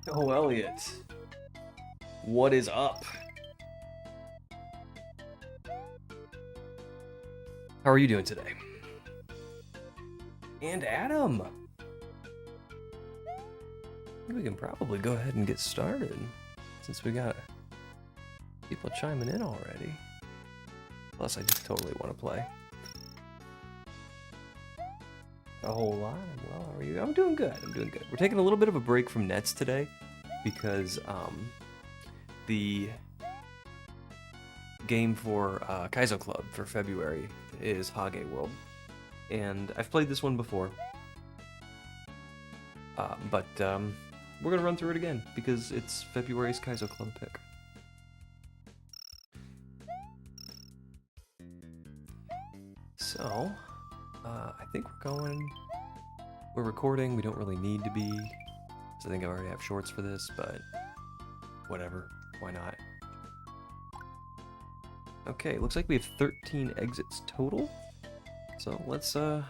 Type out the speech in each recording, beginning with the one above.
Oh, Elliot. What is up? How are you doing today? And Adam. I think we can probably go ahead and get started since we got people chiming in already. Plus, I just totally want to play. A whole lot. Well, how are you? I'm doing good. I'm doing good. We're taking a little bit of a break from nets today because the game for Kaizo Club for February is Hage World, and I've played this one before, but we're gonna run through it again because it's February's Kaizo Club pick. So, I think we're recording. We don't really need to be, because I think I already have shorts for this, but whatever, why not? Okay, looks like we have 13 exits total. So let's go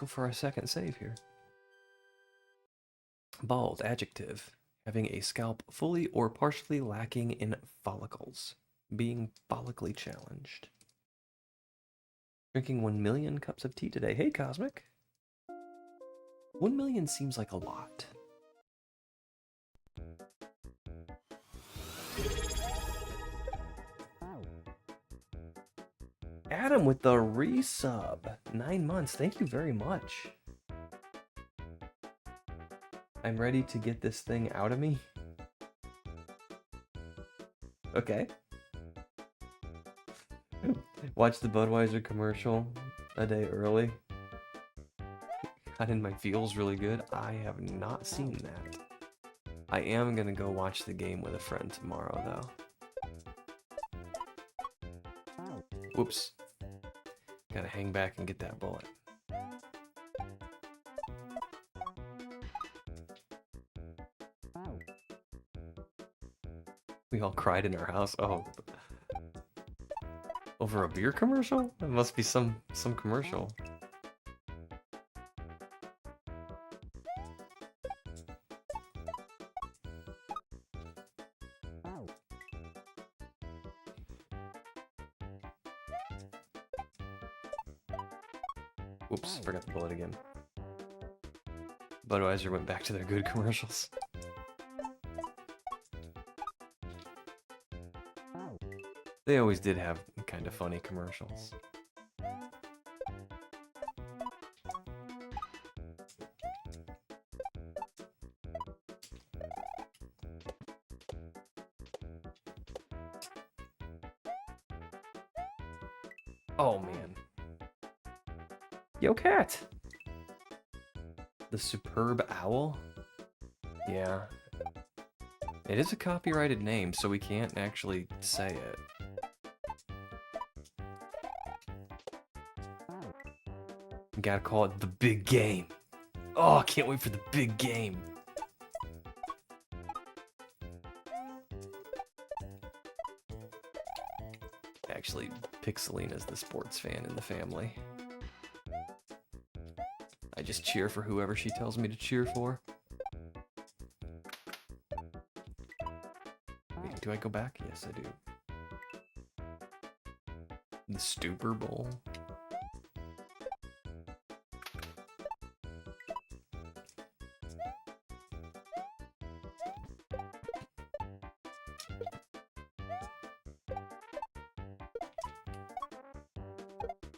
for our second save here. Bald, adjective. Having a scalp fully or partially lacking in follicles. Being follically challenged. Drinking 1 million cups of tea today. Hey, Cosmic. 1 million seems like a lot. Adam with the resub. 9 months. Thank you very much. I'm ready to get this thing out of me. Okay. Watch the Budweiser commercial a day early. Got in my feels really good. I have not seen that. I am gonna go watch the game with a friend tomorrow, though. Whoops. Gotta hang back and get that bullet. We all cried in our house. Oh. Over a beer commercial? It must be some commercial. Whoops, forgot the bullet again. Budweiser went back to their good commercials. They always did have kind of funny commercials. Oh man. Yo, cat! The Superb Owl? Yeah. It is a copyrighted name, so we can't actually say it. Gotta call it the big game. Oh, I can't wait for the big game. Actually, Pixelina's the sports fan in the family. I just cheer for whoever she tells me to cheer for. Wait, do I go back? Yes, I do. The Stupor Bowl.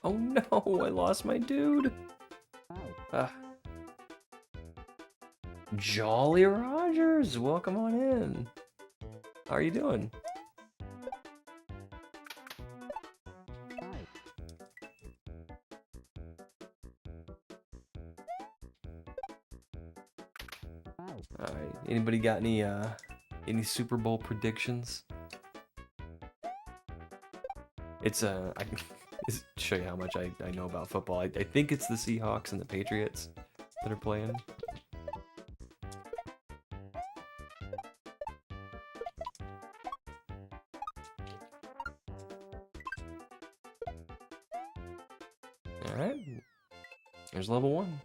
Oh no, I lost my dude. Jolly Rogers, welcome on in. How are you doing? Alright, anybody got any Super Bowl predictions? It's I can show you how much I know about football. I think it's the Seahawks and the Patriots that are playing. Alright. There's level 1.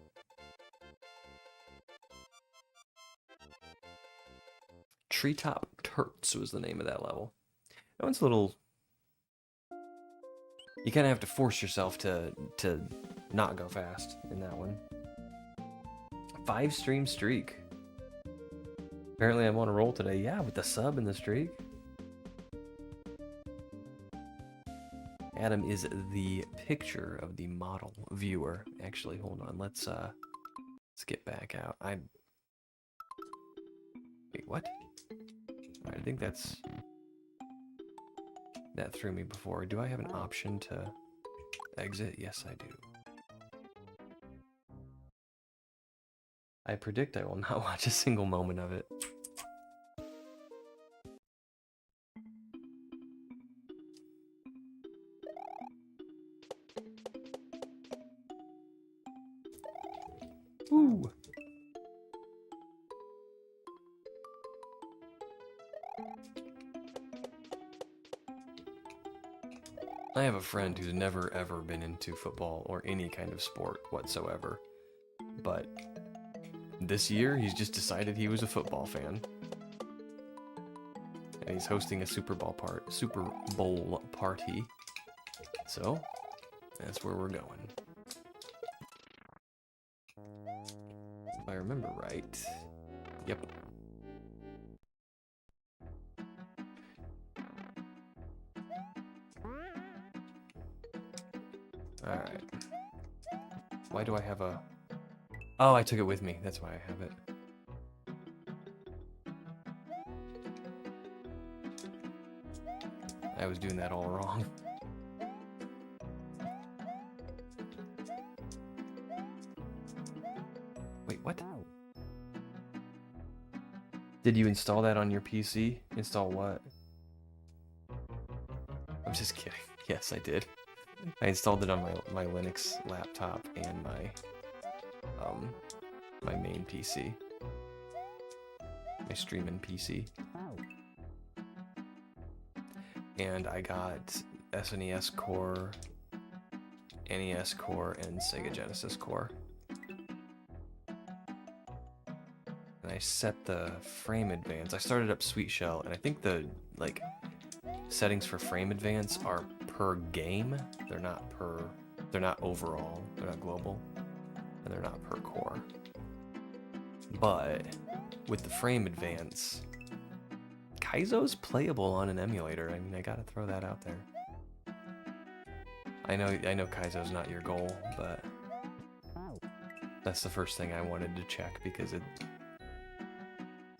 Treetop Turts was the name of that level. That one's a little... You kind of have to force yourself to not go fast in that one. 5-stream streak. Apparently I'm on a roll today. Yeah, with the sub and the streak. Adam is the picture of the model viewer. Actually, hold on. Let's get back out. Wait, what? I think that's... That threw me before. Do I have an option to exit? Yes, I do. I predict I will not watch a single moment of it. Ooh. I have a friend who's never ever been into football or any kind of sport whatsoever, but this year he's just decided he was a football fan, and he's hosting a Super Bowl party. So that's where we're going. If I remember right. Yep. Alright. Why do I have a... Oh, I took it with me. That's why I have it. I was doing that all wrong. Wait, what? Did you install that on your PC? Install what? I'm just kidding. Yes, I did. I installed it on my Linux laptop and my main PC. My streaming PC. And I got SNES Core, NES Core, and Sega Genesis Core. And I set the frame advance. I started up Sweet Shell, and I think the settings for frame advance are per game. They're not overall. They're not global, and they're not per core. But with the frame advance, Kaizo's playable on an emulator. I mean, I gotta throw that out there. I know Kaizo's not your goal, but that's the first thing I wanted to check because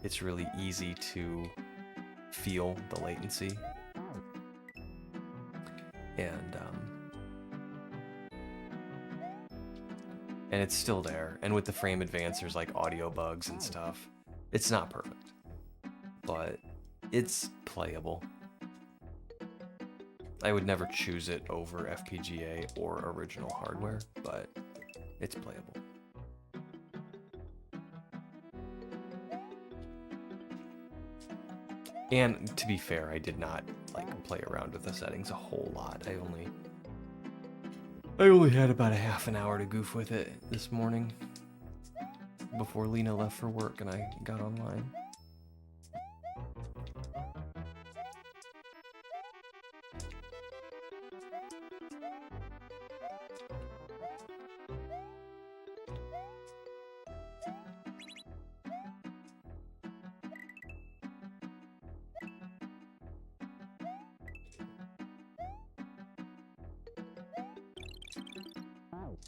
it's really easy to feel the latency. And it's still there. And with the frame advance, there's like audio bugs and stuff. It's not perfect, but it's playable. I would never choose it over FPGA or original hardware, but it's playable. And to be fair, I did not play around with the settings a whole lot. I only had about a half an hour to goof with it this morning before Lena left for work and I got online.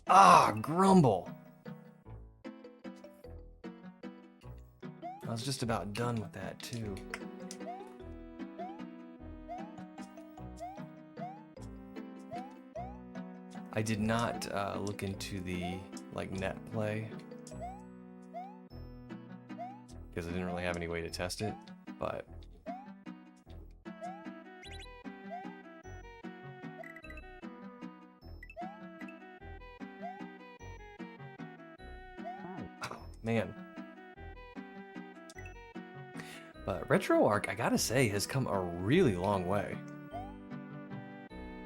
Ah, grumble! I was just about done with that too. I did not look into the net play because I didn't really have any way to test it, but man. But RetroArch, I gotta say, has come a really long way.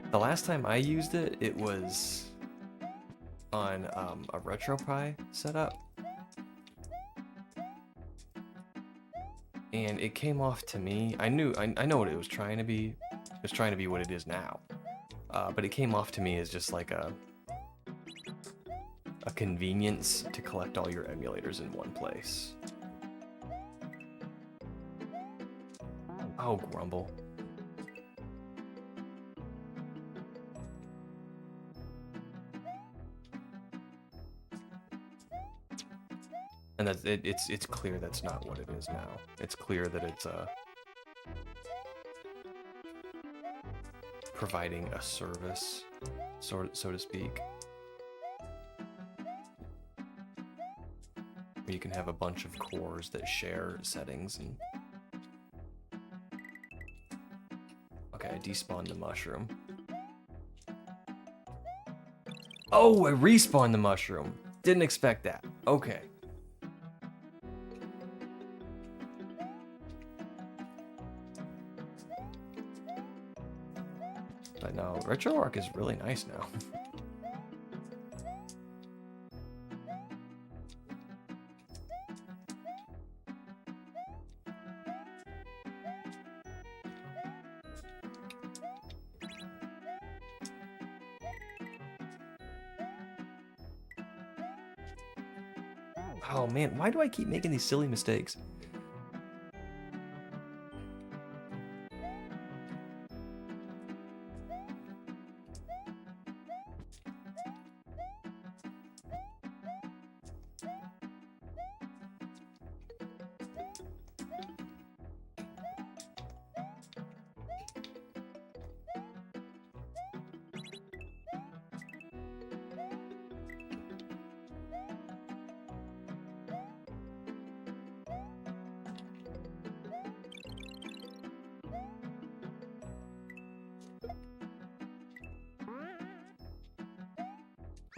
The last time I used it, it was on a RetroPie setup. and it came off to me. I know what it was trying to be. It was trying to be what it is now, but it came off to me as just like a convenience to collect all your emulators in one place. Oh, grumble. And that's it's clear that's not what it is now. It's clear that it's providing a service, so to speak, where you can have a bunch of cores that share settings. And okay, I despawned the mushroom. Oh, I respawned the mushroom. Didn't expect that. Okay. But no, RetroArch is really nice now. Oh man, why do I keep making these silly mistakes?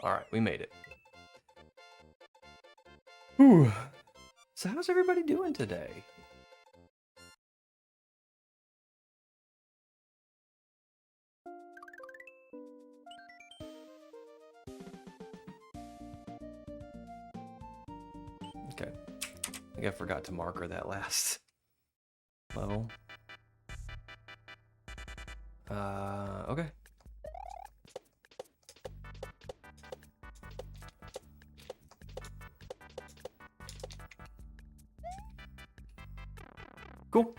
Alright, we made it. Whew. So how's everybody doing today? Okay. I think I forgot to marker that last level. Okay. Cool.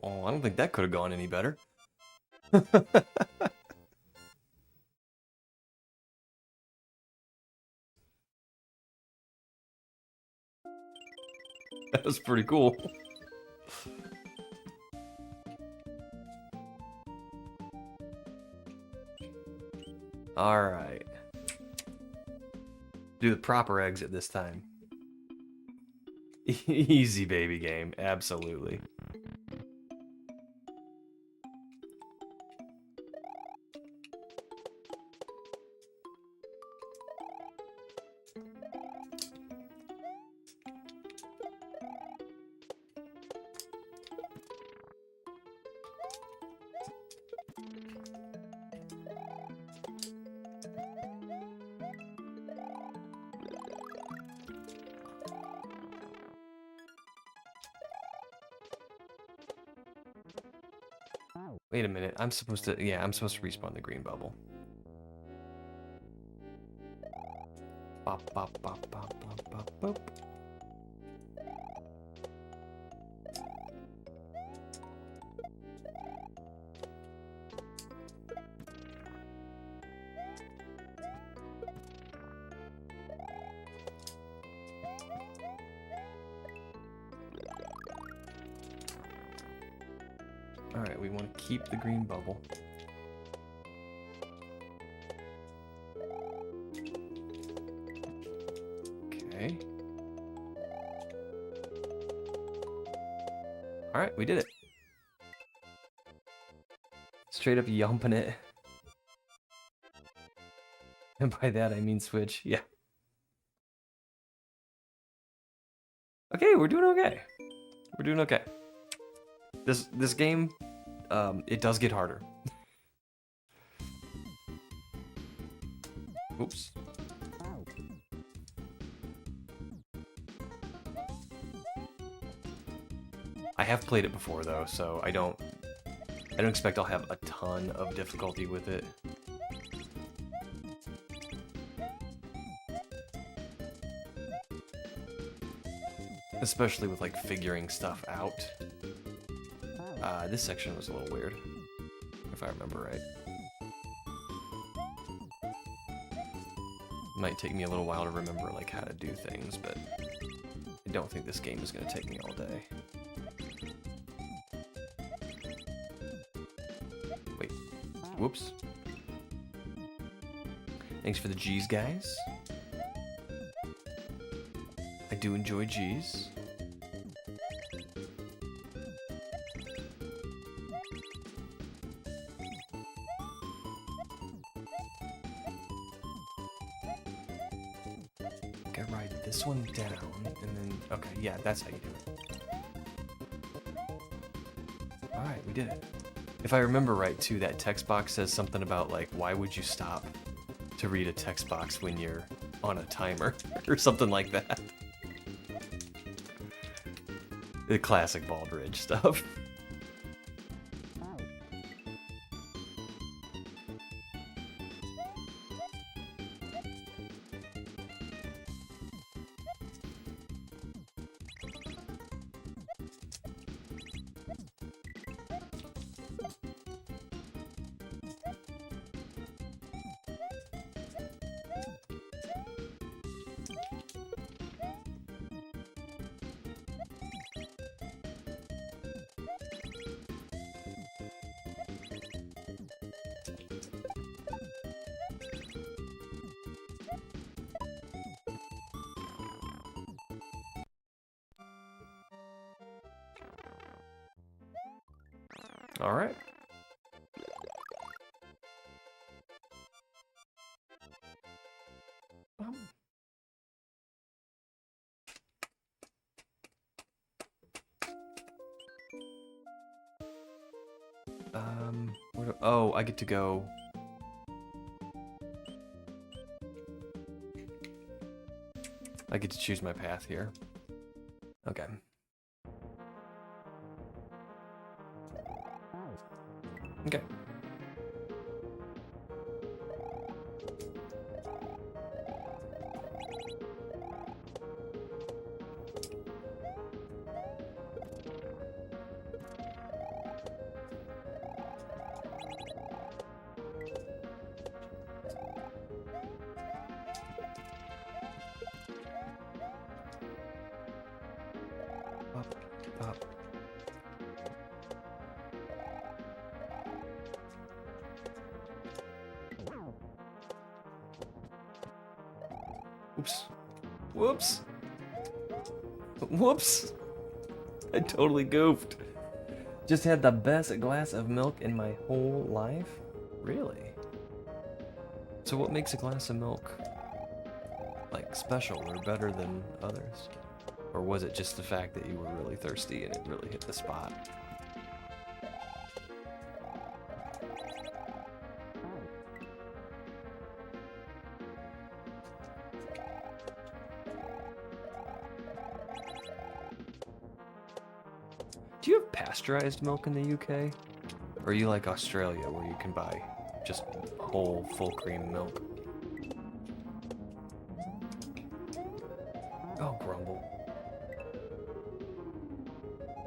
Oh, I don't think that could have gone any better. That was pretty cool. Alright. Do the proper exit this time. Easy baby game, absolutely. Wait a minute, I'm supposed to respawn the green bubble. Bop, bop, bop, bop, bop, bop, bop. Alright, we want to keep the green bubble. Okay. Alright, we did it. Straight up yumping it. And by that I mean switch, yeah. Okay, we're doing okay. We're doing okay. This game, it does get harder. Oops. I have played it before though, so I don't expect I'll have a ton of difficulty with it. Especially with like figuring stuff out. This section was a little weird, if I remember right. Might take me a little while to remember like how to do things, but I don't think this game is going to take me all day. Wait, whoops. Thanks for the G's, guys. I do enjoy G's. Gotta ride this one down, and then... Okay, yeah, that's how you do it. Alright, we did it. If I remember right, too, that text box says something about, like, why would you stop to read a text box when you're on a timer, or something like that. The classic Baldridge stuff. All right. Oh, I get to go. I get to choose my path here. Okay. Okay. Up. Oops. Whoops. Whoops. I totally goofed. Just had the best glass of milk in my whole life? Really? So what makes a glass of milk, like, special or better than others? Or was it just the fact that you were really thirsty and it really hit the spot? Do you have pasteurized milk in the UK? Or are you like Australia where you can buy just whole full cream milk? Oh, grumble.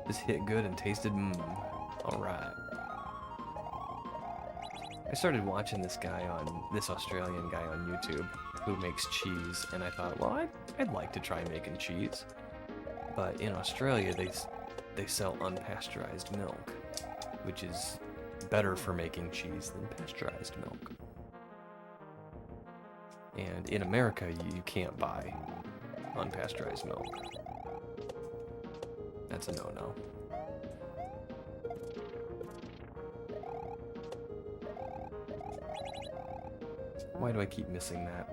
This hit good and tasted alright. I started watching this Australian guy on YouTube who makes cheese, and I thought, well, I'd like to try making cheese. But in Australia, they sell unpasteurized milk, which is better for making cheese than pasteurized milk. And in America, you can't buy unpasteurized milk. That's a no-no. Why do I keep missing that?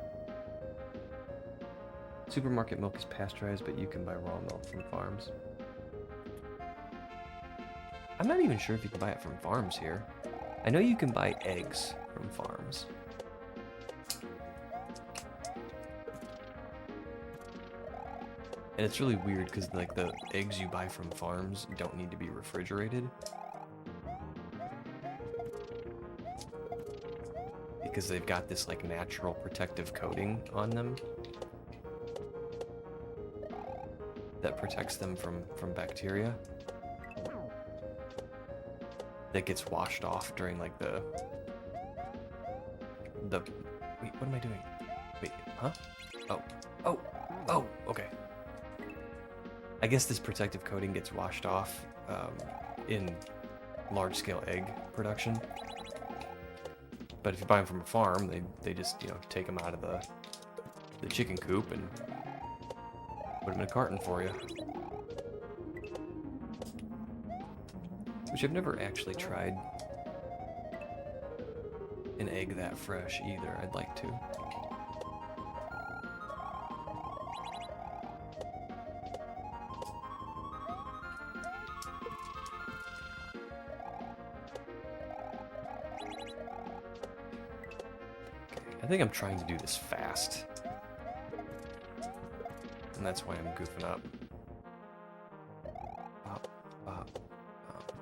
Supermarket milk is pasteurized, but you can buy raw milk from farms. I'm not even sure if you can buy it from farms here. I know you can buy eggs from farms. And it's really weird because like the eggs you buy from farms don't need to be refrigerated. Because they've got this like natural protective coating on them that protects them from bacteria that gets washed off during like the wait, what am I doing? Wait, huh? Oh, okay. I guess this protective coating gets washed off in large-scale egg production. But if you buy them from a farm, they just, you know, take them out of the chicken coop and put them in a carton for you. Which I've never actually tried an egg that fresh either. I'd like to. I think I'm trying to do this fast. And that's why I'm goofing up. Bop, bop, bop.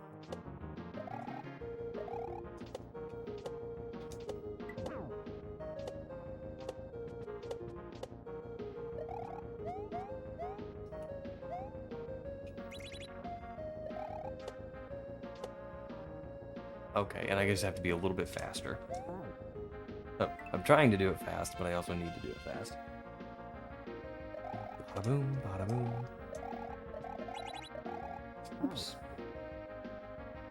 Okay, and I just have to be a little bit faster. Oh, I'm trying to do it fast, but I also need to do it fast. Bada boom, bada boom. Oops.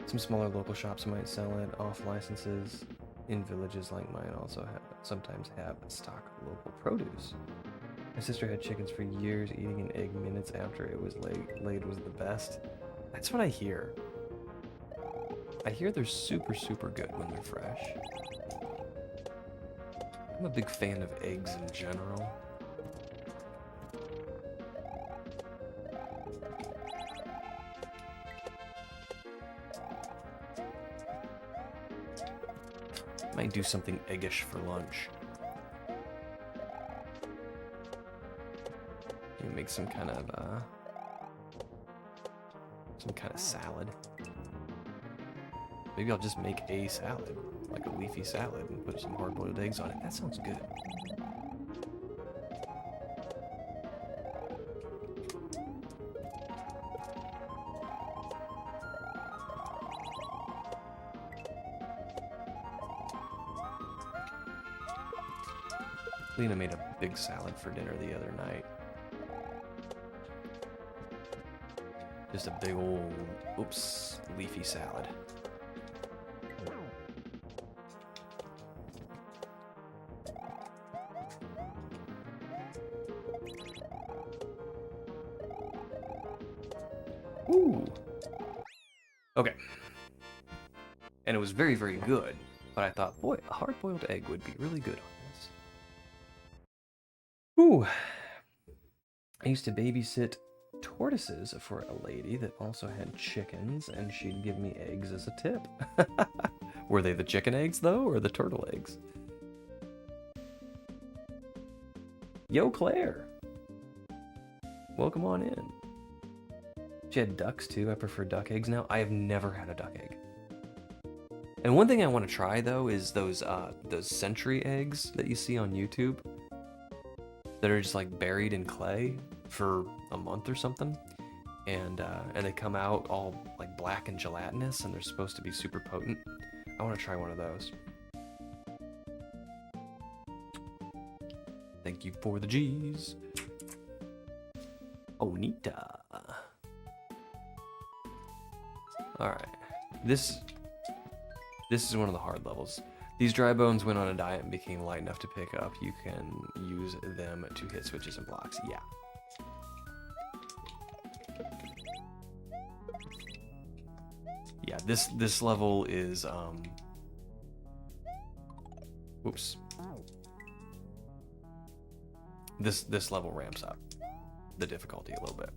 Some smaller local shops might sell it off licenses. In villages like mine also sometimes have stock local produce. My sister had chickens for years, eating an egg minutes after it was laid was the best. That's what I hear. I hear they're super, super good when they're fresh. I'm a big fan of eggs in general. Might do something eggish for lunch. Maybe make some kind of salad. Maybe I'll just make a salad, like a leafy salad, and put some hard-boiled eggs on it. That sounds good. Lena made a big salad for dinner the other night. Just a big old, oops, leafy salad. Ooh. Okay. And it was very, very good. But I thought, boy, a hard-boiled egg would be really good on this. Ooh. I used to babysit tortoises for a lady that also had chickens, and she'd give me eggs as a tip. Were they the chicken eggs, though, or the turtle eggs? Yo, Claire! Welcome on in. She had ducks, too. I prefer duck eggs now. I have never had a duck egg. And one thing I want to try, though, is those century eggs that you see on YouTube that are just, like, buried in clay for a month or something. And they come out all, like, black and gelatinous, and they're supposed to be super potent. I want to try one of those. Thank you for the G's. Onita. Alright. This is one of the hard levels. These dry bones went on a diet and became light enough to pick up. You can use them to hit switches and blocks. Yeah. Yeah, this level is whoops. This level ramps up the difficulty a little bit.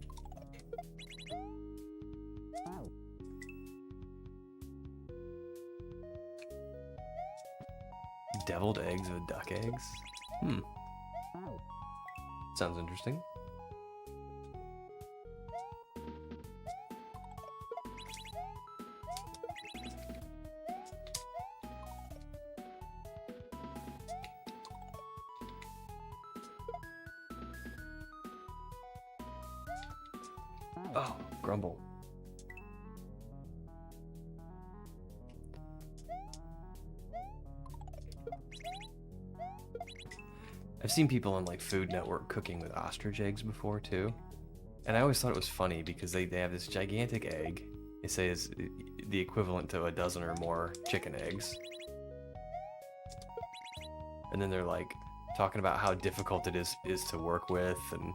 Deviled eggs with duck eggs? Sounds interesting. Oh, Grumble. I've seen people on like Food Network cooking with ostrich eggs before too. And I always thought it was funny because they have this gigantic egg. They say is the equivalent to a dozen or more chicken eggs. And then they're like talking about how difficult it is to work with and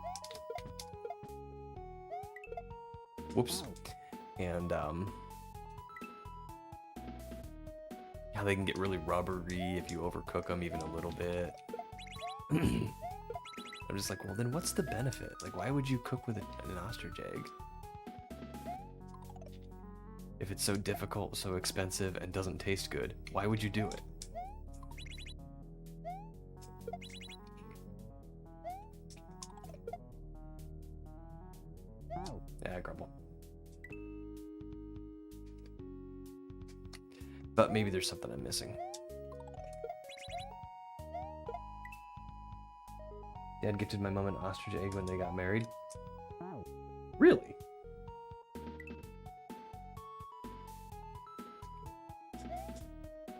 whoops. And how they can get really rubbery if you overcook them even a little bit. I'm just like, well, then what's the benefit? Like, why would you cook with an ostrich egg? If it's so difficult, so expensive, and doesn't taste good, why would you do it? Yeah, Grumble. But maybe there's something I'm missing. Dad gifted my mom an ostrich egg when they got married. Really?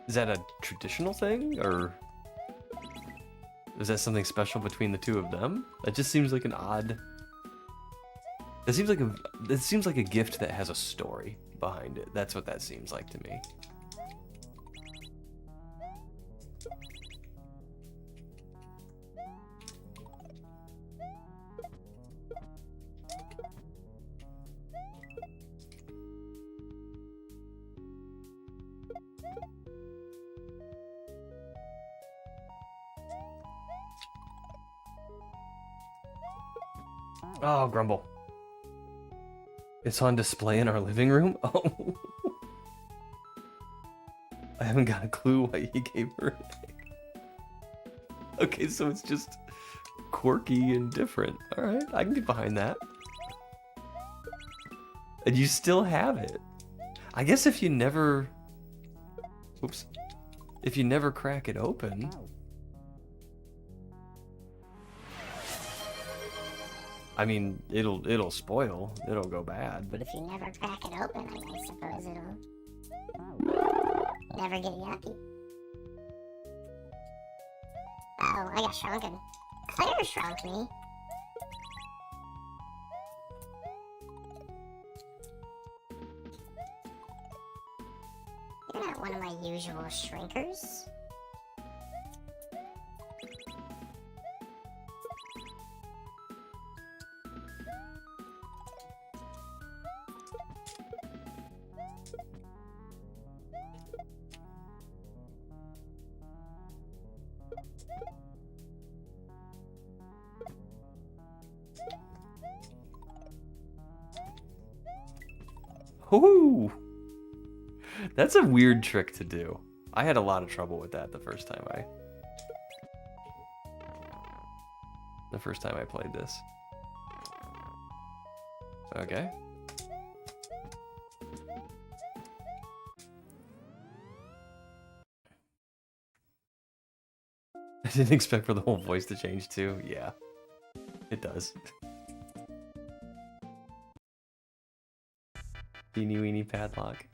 Is that a traditional thing, or is that something special between the two of them? That just seems like an odd. That seems like a gift that has a story behind it. That's what that seems like to me. Oh, Grumble. It's on display in our living room? Oh. I haven't got a clue why he gave her an egg. Okay, so it's just quirky and different. Alright, I can get behind that. And you still have it. I guess if you never... Oops. If you never crack it open... I mean, it'll spoil. It'll go bad. But if you never crack it open, I suppose it'll never get yucky. Uh-oh, I got shrunken. Claire shrunk me. You're not one of my usual shrinkers. Ooh, that's a weird trick to do. I had a lot of trouble with that the first time I played this. Okay. I didn't expect for the whole voice to change too. Yeah, it does. Teeny weeny padlock.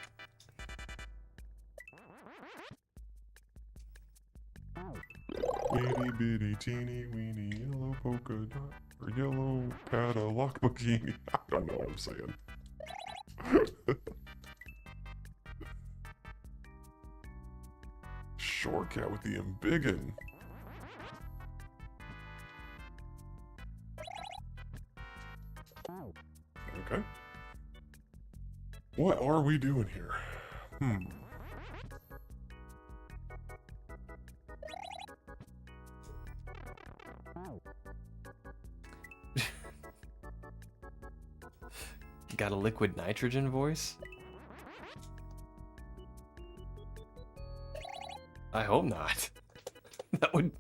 Weeny bitty teeny weeny yellow polka dot or yellow padlock bikini. I don't know what I'm saying. Short cat with the embiggen. Okay. What are we doing here? Got a liquid nitrogen voice? I hope not. That would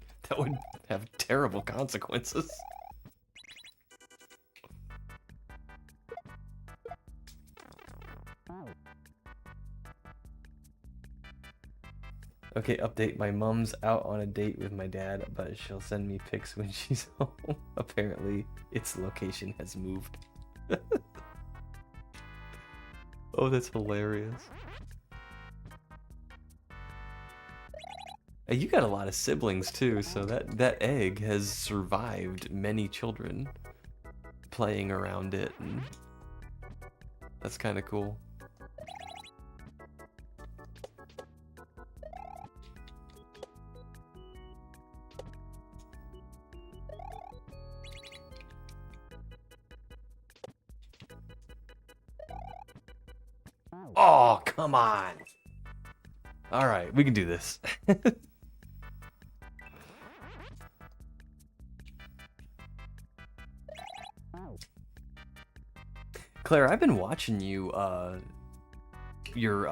have terrible consequences. Okay, update. My mom's out on a date with my dad, but she'll send me pics when she's home. Apparently, its location has moved. Oh, that's hilarious. You got a lot of siblings too, so that egg has survived many children playing around it, and that's kind of cool. Oh, come on. All right, we can do this. Claire, I've been watching you, your,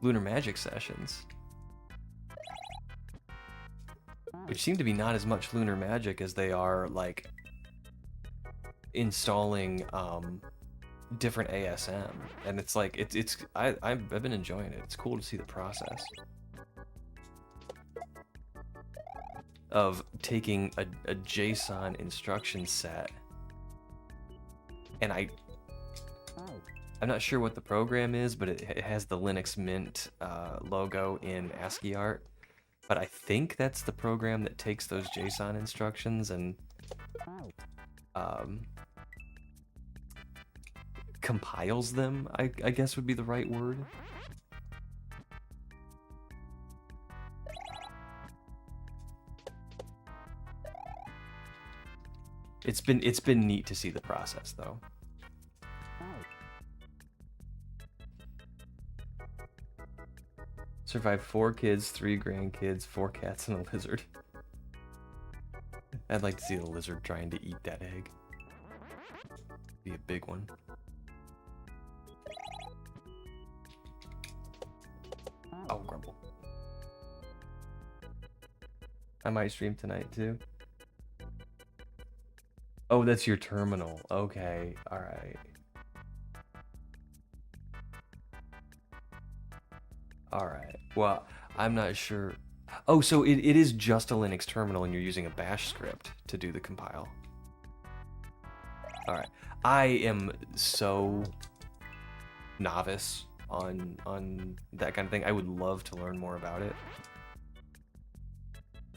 Lunar Magic sessions. Which seem to be not as much Lunar Magic as they are, like, installing, different ASM. And it's like, I've been enjoying it. It's cool to see the process of taking a JSON instruction set, and I'm not sure what the program is, but it has the Linux Mint logo in ASCII art. But I think that's the program that takes those JSON instructions and compiles them, I guess would be the right word. It's been neat to see the process, though. Survived 4 kids, 3 grandkids, 4 cats, and a lizard. I'd like to see the lizard trying to eat that egg. Be a big one. Oh, grumble. I might stream tonight, too. Oh, that's your terminal. Okay, alright. Alright, well, I'm not sure. Oh, so it is just a Linux terminal and you're using a bash script to do the compile. Alright, I am so novice on that kind of thing. I would love to learn more about it.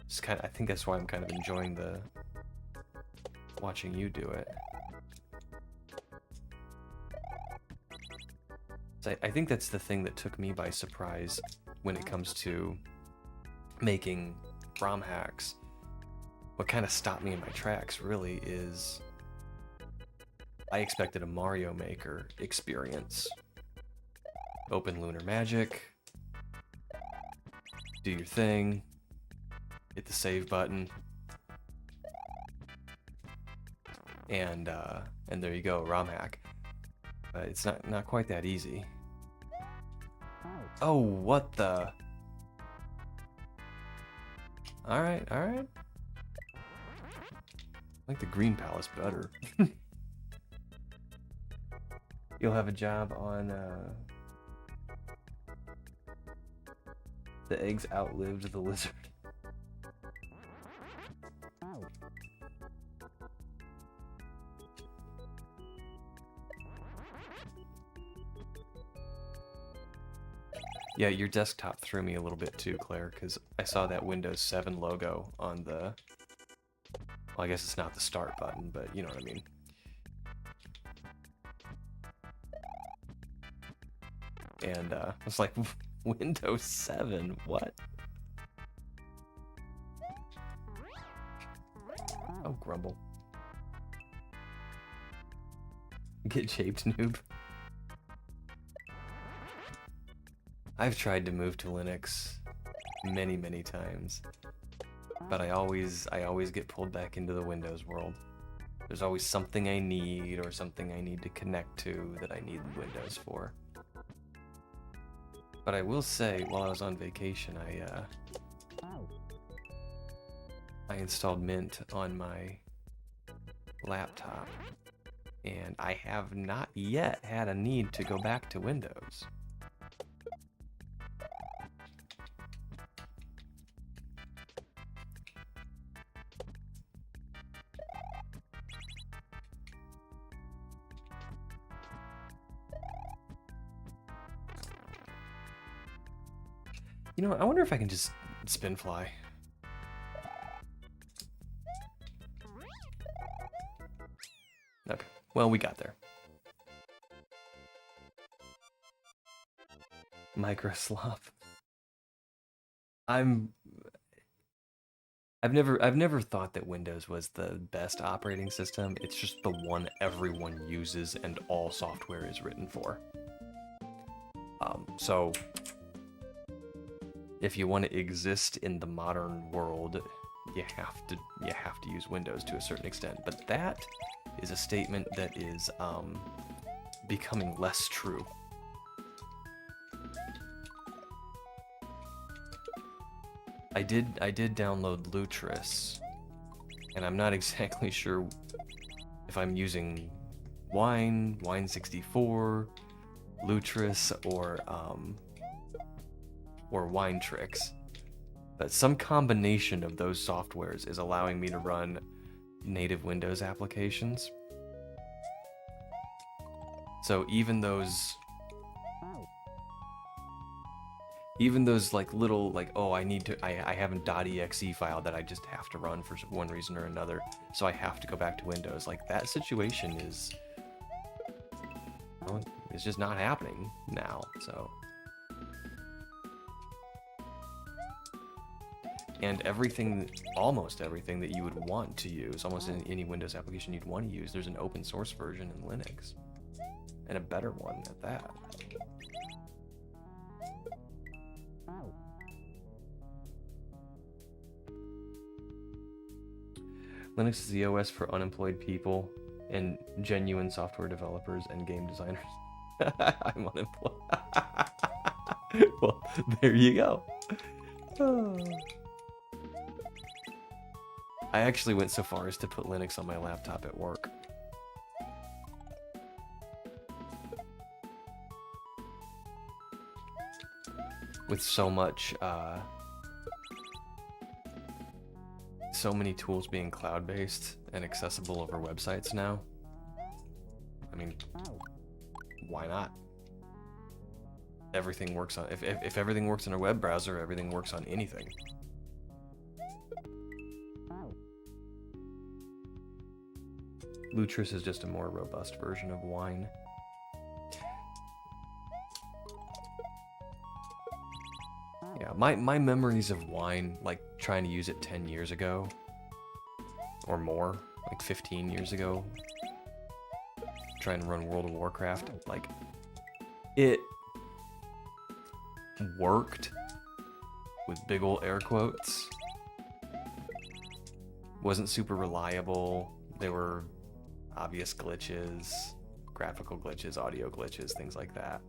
Just I think that's why I'm kind of enjoying watching you do it. So I think that's the thing that took me by surprise when it comes to making ROM hacks. What kind of stopped me in my tracks really is I expected a Mario Maker experience. Open Lunar Magic, do your thing, hit the save button, and there you go, ROM hack. But it's not quite that easy. Oh, what the? Alright, alright. I like the green palace better. You'll have a job on, the eggs outlived the lizard. Yeah, your desktop threw me a little bit too, Claire, because I saw that Windows 7 logo on the... Well, I guess it's not the start button, but you know what I mean. And I was like, Windows 7, what? Oh, grumble. Get shaped, noob. I've tried to move to Linux many times, but I always get pulled back into the Windows world. There's always something I need or something I need to connect to that I need Windows for. But I will say, while I was on vacation, I installed Mint on my laptop, and I have not yet had a need to go back to Windows. You know what? I wonder if I can just spin fly. Okay. Well, we got there. Microslop. I've never thought that Windows was the best operating system. It's just the one everyone uses and all software is written for. So if you want to exist in the modern world, you have to use Windows to a certain extent. But that is a statement that is becoming less true. I did download Lutris, and I'm not exactly sure if I'm using Wine64, Lutris, or Winetricks, but some combination of those softwares is allowing me to run native Windows applications. So even those like little like, oh, I have a .exe file that I just have to run for one reason or another, so I have to go back to Windows. Like that situation is, well, it's just not happening now. So, and almost everything that you would want to use, almost in any Windows application you'd want to use, there's an open source version in Linux, and a better one at that. Linux is the OS for unemployed people and genuine software developers and game designers. I'm unemployed. Well, there you go. I actually went so far as to put Linux on my laptop at work. With so many tools being cloud-based and accessible over websites now. I mean, why not? Everything works on, if everything works in a web browser, everything works on anything. Lutris is just a more robust version of Wine. Yeah, my memories of Wine, like trying to use it 10 years ago, or more, like 15 years ago, trying to run World of Warcraft, like, it worked, with big ol' air quotes. Wasn't super reliable. There were obvious glitches, graphical glitches, audio glitches, things like that.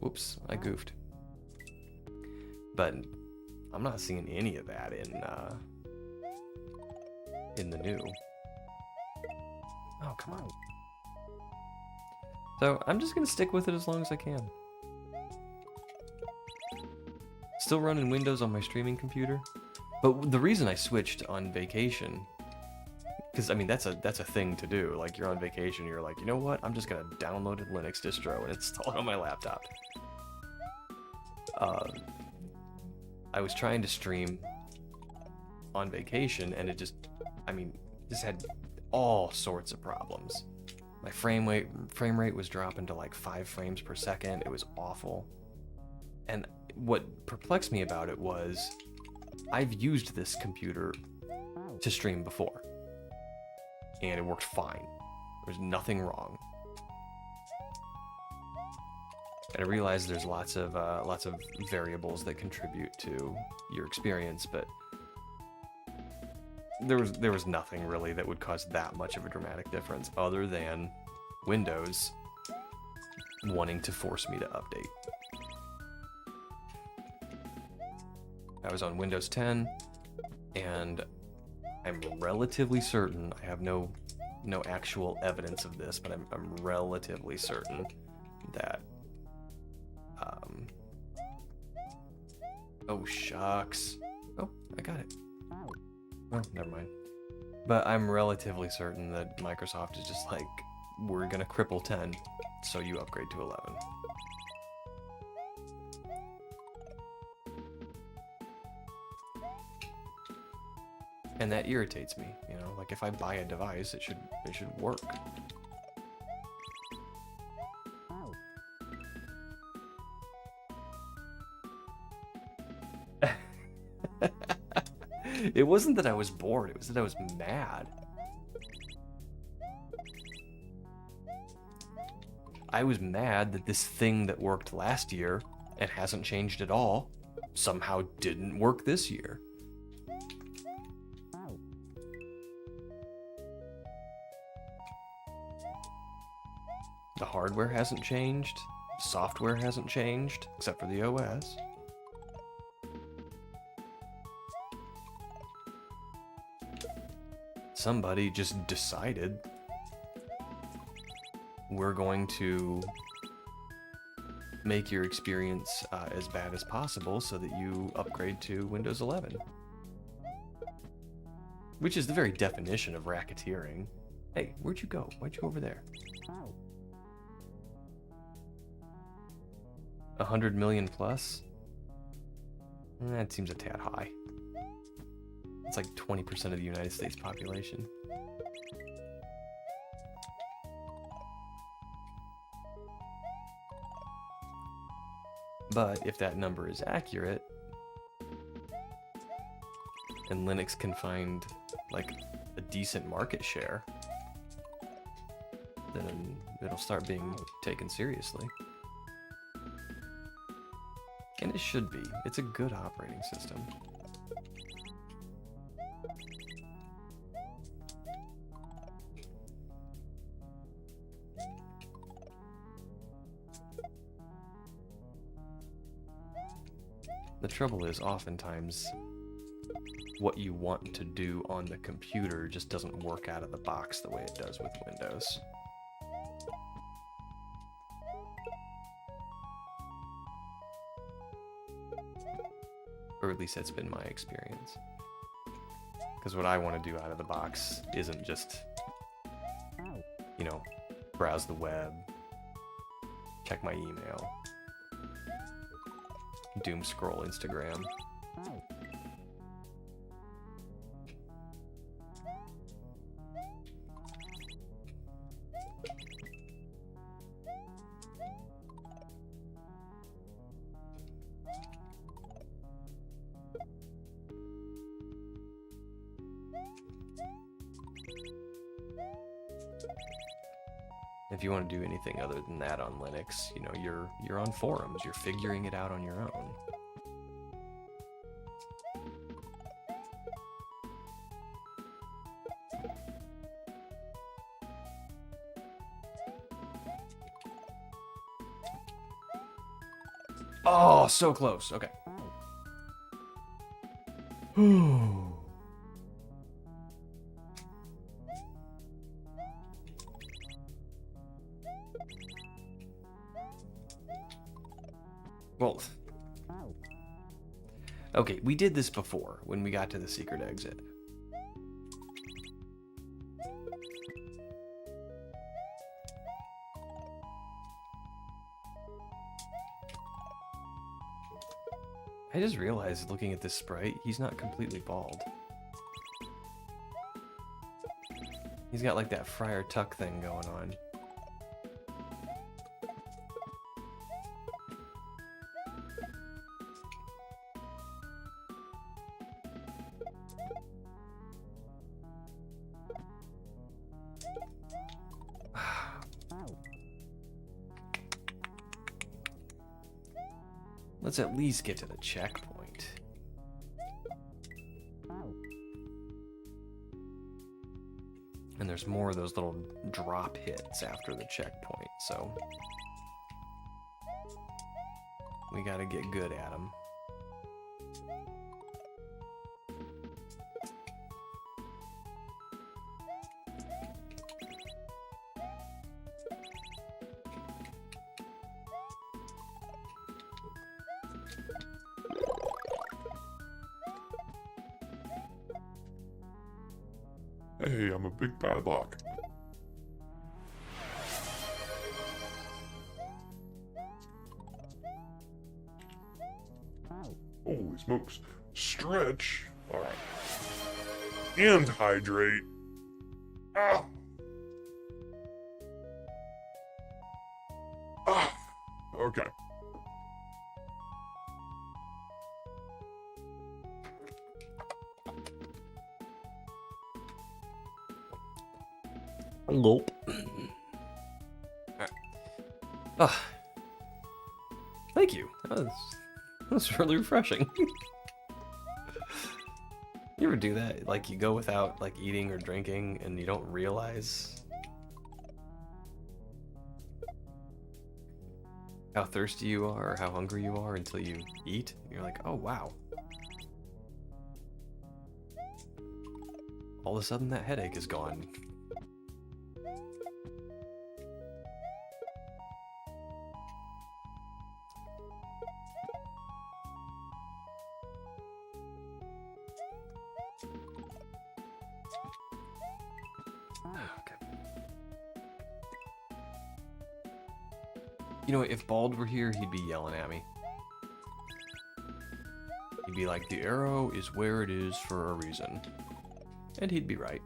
Whoops, I goofed. But I'm not seeing any of that in the new. Oh, come on. So I'm just gonna stick with it as long as I can. Still running Windows on my streaming computer. But the reason I switched on vacation, because I mean that's a thing to do. Like you're on vacation, you're like, you know what? I'm just gonna download a Linux distro and install it on my laptop. I was trying to stream on vacation, and it just had all sorts of problems. My frame rate was dropping to like 5 frames per second. It was awful. And what perplexed me about it was, I've used this computer to stream before, and it worked fine. There was nothing wrong. And I realize there's lots of variables that contribute to your experience, but there was nothing really that would cause that much of a dramatic difference, other than Windows wanting to force me to update. I was on Windows 10, and I'm relatively certain, I have no actual evidence of this, but I'm relatively certain that oh shucks. Oh, I got it. Oh, never mind. But I'm relatively certain that Microsoft is just like, we're gonna cripple 10 so you upgrade to 11. And that irritates me, you know, like if I buy a device, it should work. It wasn't that I was bored, it was that I was mad. I was mad that this thing that worked last year and hasn't changed at all somehow didn't work this year. The hardware hasn't changed, software hasn't changed, except for the OS. Somebody just decided we're going to make your experience as bad as possible so that you upgrade to Windows 11. Which is the very definition of racketeering. Hey, where'd you go? Why'd you go over there? 100 million plus? That seems a tad high. It's like 20% of the United States population. But if that number is accurate, and Linux can find like a decent market share, then it'll start being taken seriously. And it should be. It's a good operating system. The trouble is, oftentimes, what you want to do on the computer just doesn't work out of the box the way it does with Windows. Or at least that's been my experience. Because what I want to do out of the box isn't just, you know, browse the web, check my email, doom scroll Instagram. If you want to do anything other than that on Linux, you know, you're on forums, you're figuring it out on your own. Oh, so close. Okay. Well, okay, we did this before when we got to the secret exit. I just realized, looking at this sprite, he's not completely bald. He's got like that Friar Tuck thing going on. Let's at least get to the checkpoint. And there's more of those little drop hits after the checkpoint, so we gotta get good at them. Hey, I'm a big padlock. Holy smokes. Stretch. Alright. And hydrate. Ah! Ah! Okay. Gulp. Ah. Thank you. That was really refreshing. You ever do that? Like you go without like eating or drinking and you don't realize how thirsty you are or how hungry you are until you eat? You're like, oh wow. All of a sudden that headache is gone. Okay. You know, if Bald were here, he'd be yelling at me. He'd be like, the arrow is where it is for a reason. And he'd be right.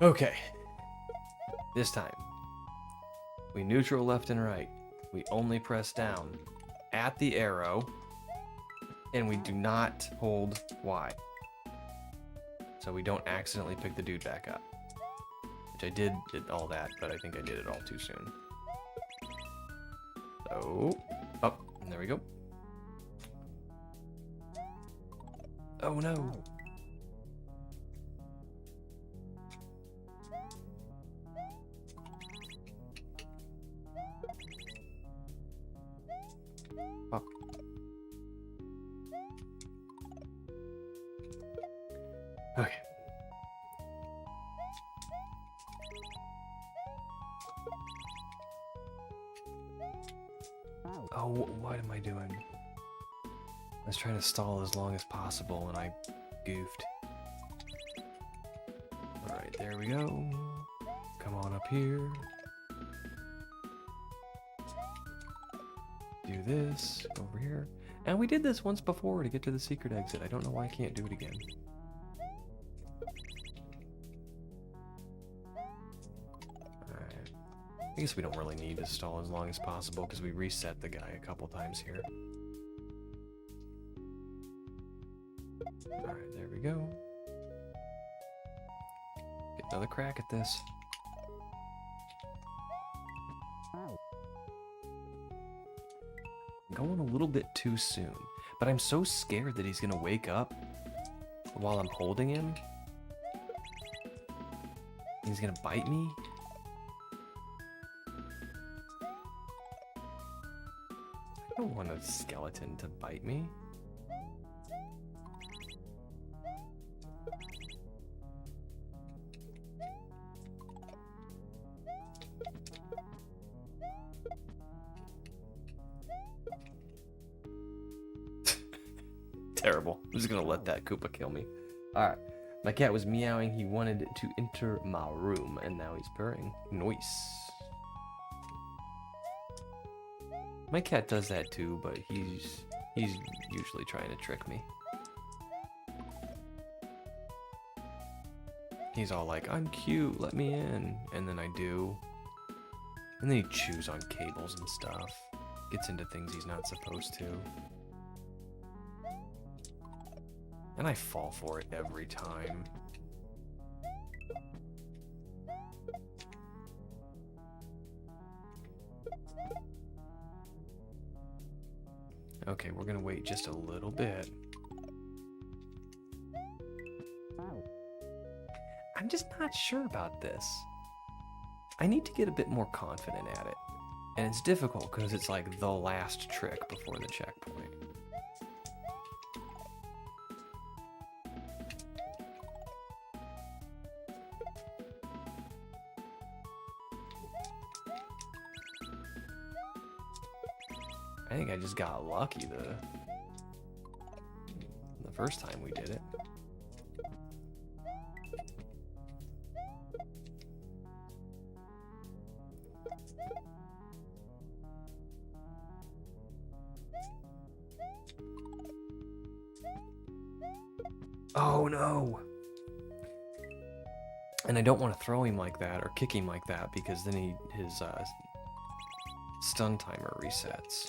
Okay. This time, we neutral left and right. We only press down at the arrow, and we do not hold Y. So we don't accidentally pick the dude back up. Which I did all that, but I think I did it all too soon. So, up, and there we go. Oh no. Up. Okay. Oh, what am I doing? I was trying to stall as long as possible and I goofed. Alright, there we go. Come on up here. Do this, go over here. And we did this once before to get to the secret exit. I don't know why I can't do it again. Alright. I guess we don't really need to stall as long as possible because we reset the guy a couple times here. Alright, there we go. Get another crack at this. Going a little bit too soon, but I'm so scared that he's gonna wake up while I'm holding him. He's gonna bite me. I don't want a skeleton to bite me. Terrible. I'm just gonna let that Koopa kill me. Alright. My cat was meowing. He wanted to enter my room, and now he's purring. Nice. My cat does that too, but he's usually trying to trick me. He's all like, I'm cute, let me in. And then I do, And then he chews on cables and stuff. Gets into things he's not supposed to. And I fall for it every time. Okay, we're gonna wait just a little bit. I'm just not sure about this. I need to get a bit more confident at it. And it's difficult because it's like the last trick before the checkpoint. I think I just got lucky the first time we did it. Oh no! And I don't want to throw him like that or kick him like that because then his stun timer resets.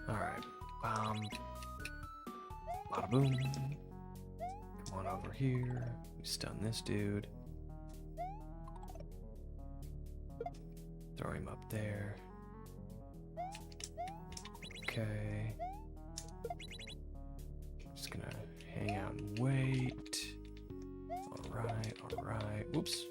Alright. Bada boom. Come on over here. Stun this dude. Throw him up there. Okay. Just gonna hang out and wait. Alright, alright. Whoops.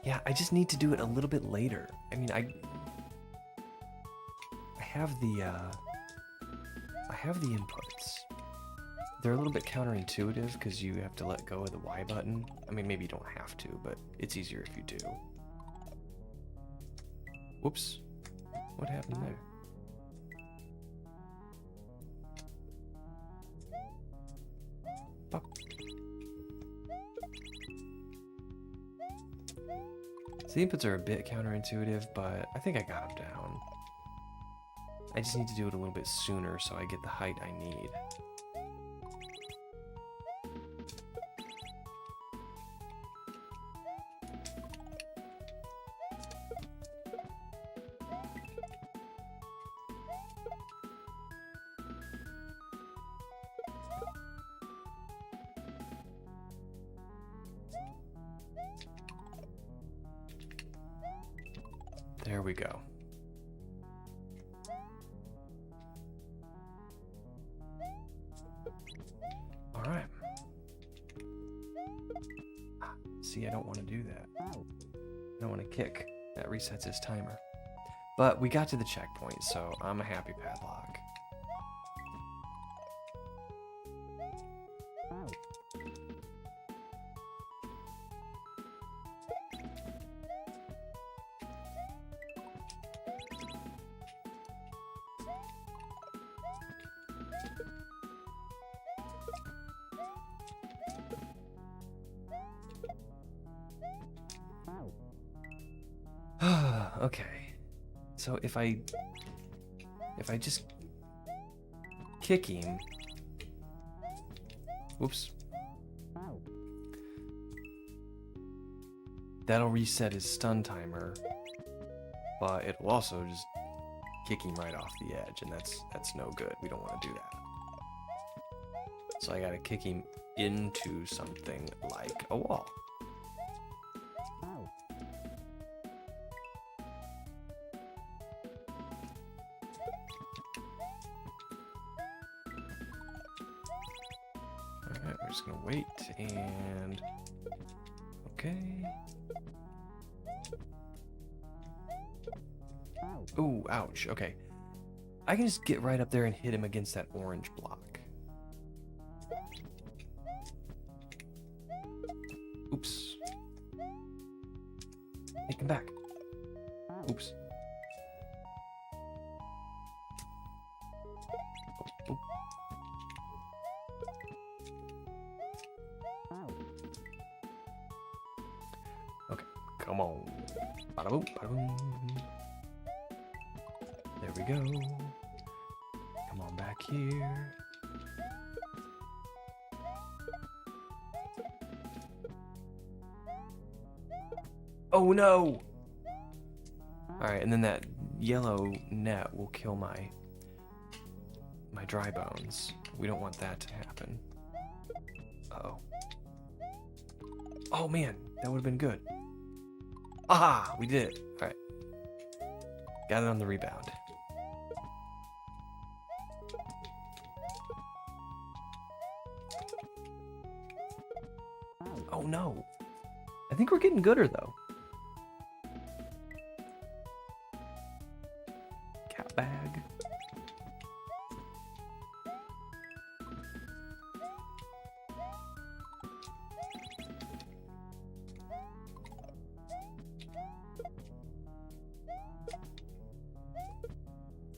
Yeah, I just need to do it a little bit later. I mean, I have the inputs. They're a little bit counterintuitive because you have to let go of the Y button. I mean, maybe you don't have to, but it's easier if you do. Whoops. What happened there? Pop. So the inputs are a bit counterintuitive, but I think I got them down. I just need to do it a little bit sooner so I get the height I need. There we go. All right. See, I don't want to do that. I don't want to kick. That resets his timer. But we got to the checkpoint, so I'm a happy padlock. Okay, so if I just kick him, whoops, that'll reset his stun timer, but it'll also just kick him right off the edge, and that's no good. We don't want to do that. So I gotta kick him into something like a wall. Alright, we're just gonna wait and okay. Ooh, ouch. Okay. I can just get right up there and hit him against that orange block. Oops. Hey, come back. Oops. Oop. Okay, come on. Bada boom, bada boom. There we go. Come on back here. Oh no! Alright, and then that yellow net will kill my dry bones. We don't want that to happen. Uh-oh. Oh man, that would have been good. Ah, we did it. Alright. Got it on the rebound. Oh no. I think we're getting gooder though. Cat bag.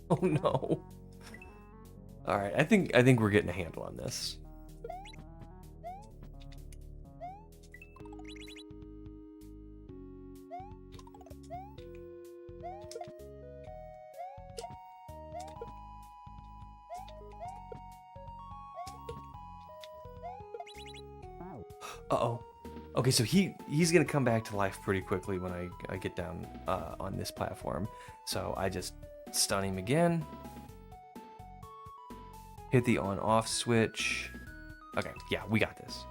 Oh no. All right, I think we're getting a handle on this. Uh-oh. Okay, so he's gonna come back to life pretty quickly when I get down on this platform. So I just stun him again. Hit the on-off switch. Okay, yeah, we got this.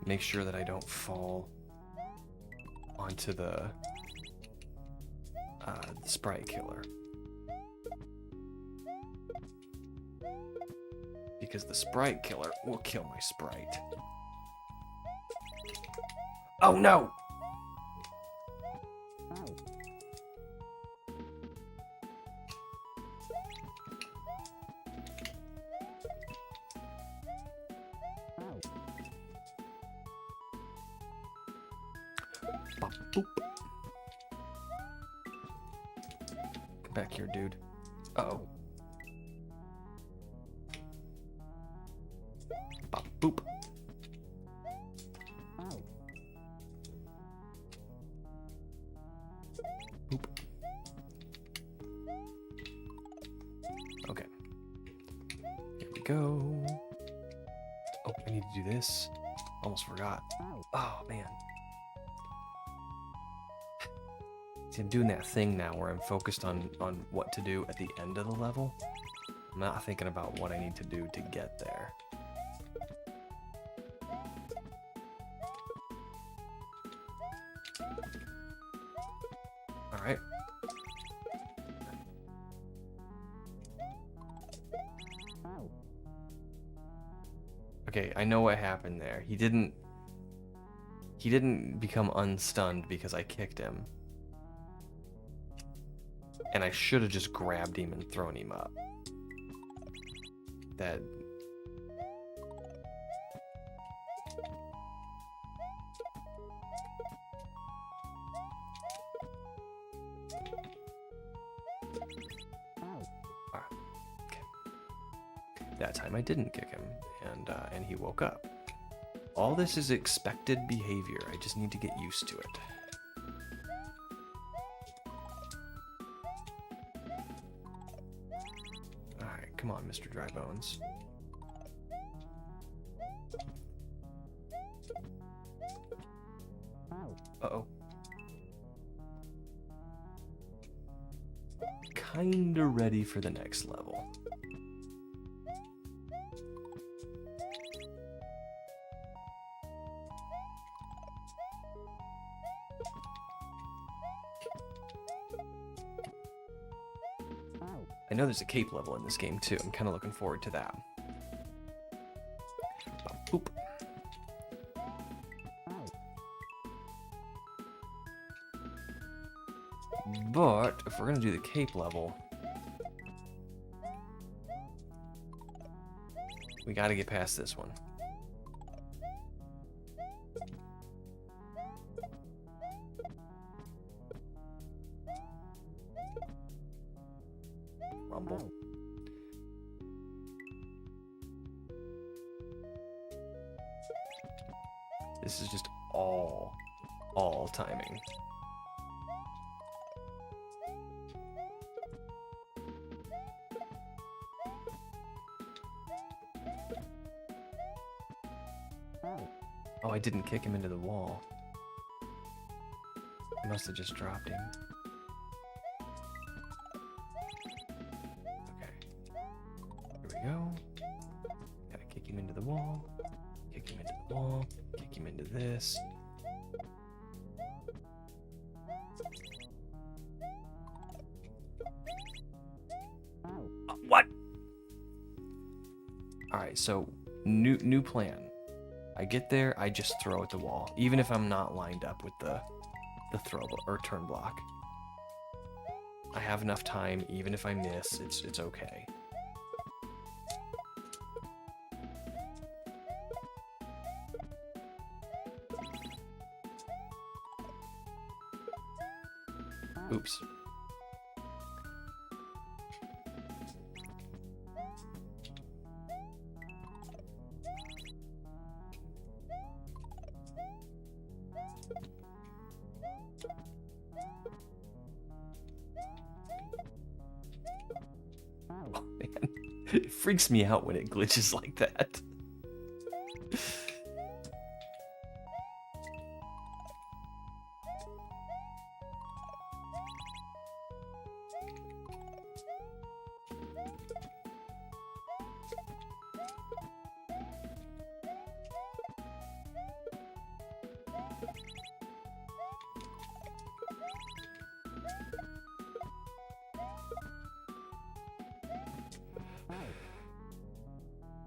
Make sure that I don't fall onto the sprite killer. Because the sprite killer will kill my sprite. Oh no! Bop, boop. Come back here, dude. Uh-oh. Bop, boop. Boop. Okay. Here we go. Oh, I need to do this. Almost forgot. Oh, man. See, I'm doing that thing now where I'm focused on what to do at the end of the level. I'm not thinking about what I need to do to get there. All right. Okay, I know what happened there. He didn't become unstunned because I kicked him. And I should have just grabbed him and thrown him up. That... Alright. Okay. That time I didn't kick him, and he woke up. All this is expected behavior. I just need to get used to it. Come on, Mr. Dry Bones. Uh-oh. Kinda ready for the next level. I know there's a cape level in this game too. I'm kind of looking forward to that. Boop. But if we're gonna do the cape level, we got to get past this one. rumble. This is just all timing. Oh, I didn't kick him into the wall. I must have just dropped him. Okay. Here we go. Gotta kick him into the wall. Kick him into the wall. Kick him into this. What? Alright, so new plan. I get there, I just throw at the wall, even if I'm not lined up with the throw or turn block. I have enough time, even if I miss, it's okay. Oops. Oh, man. It freaks me out when it glitches like that.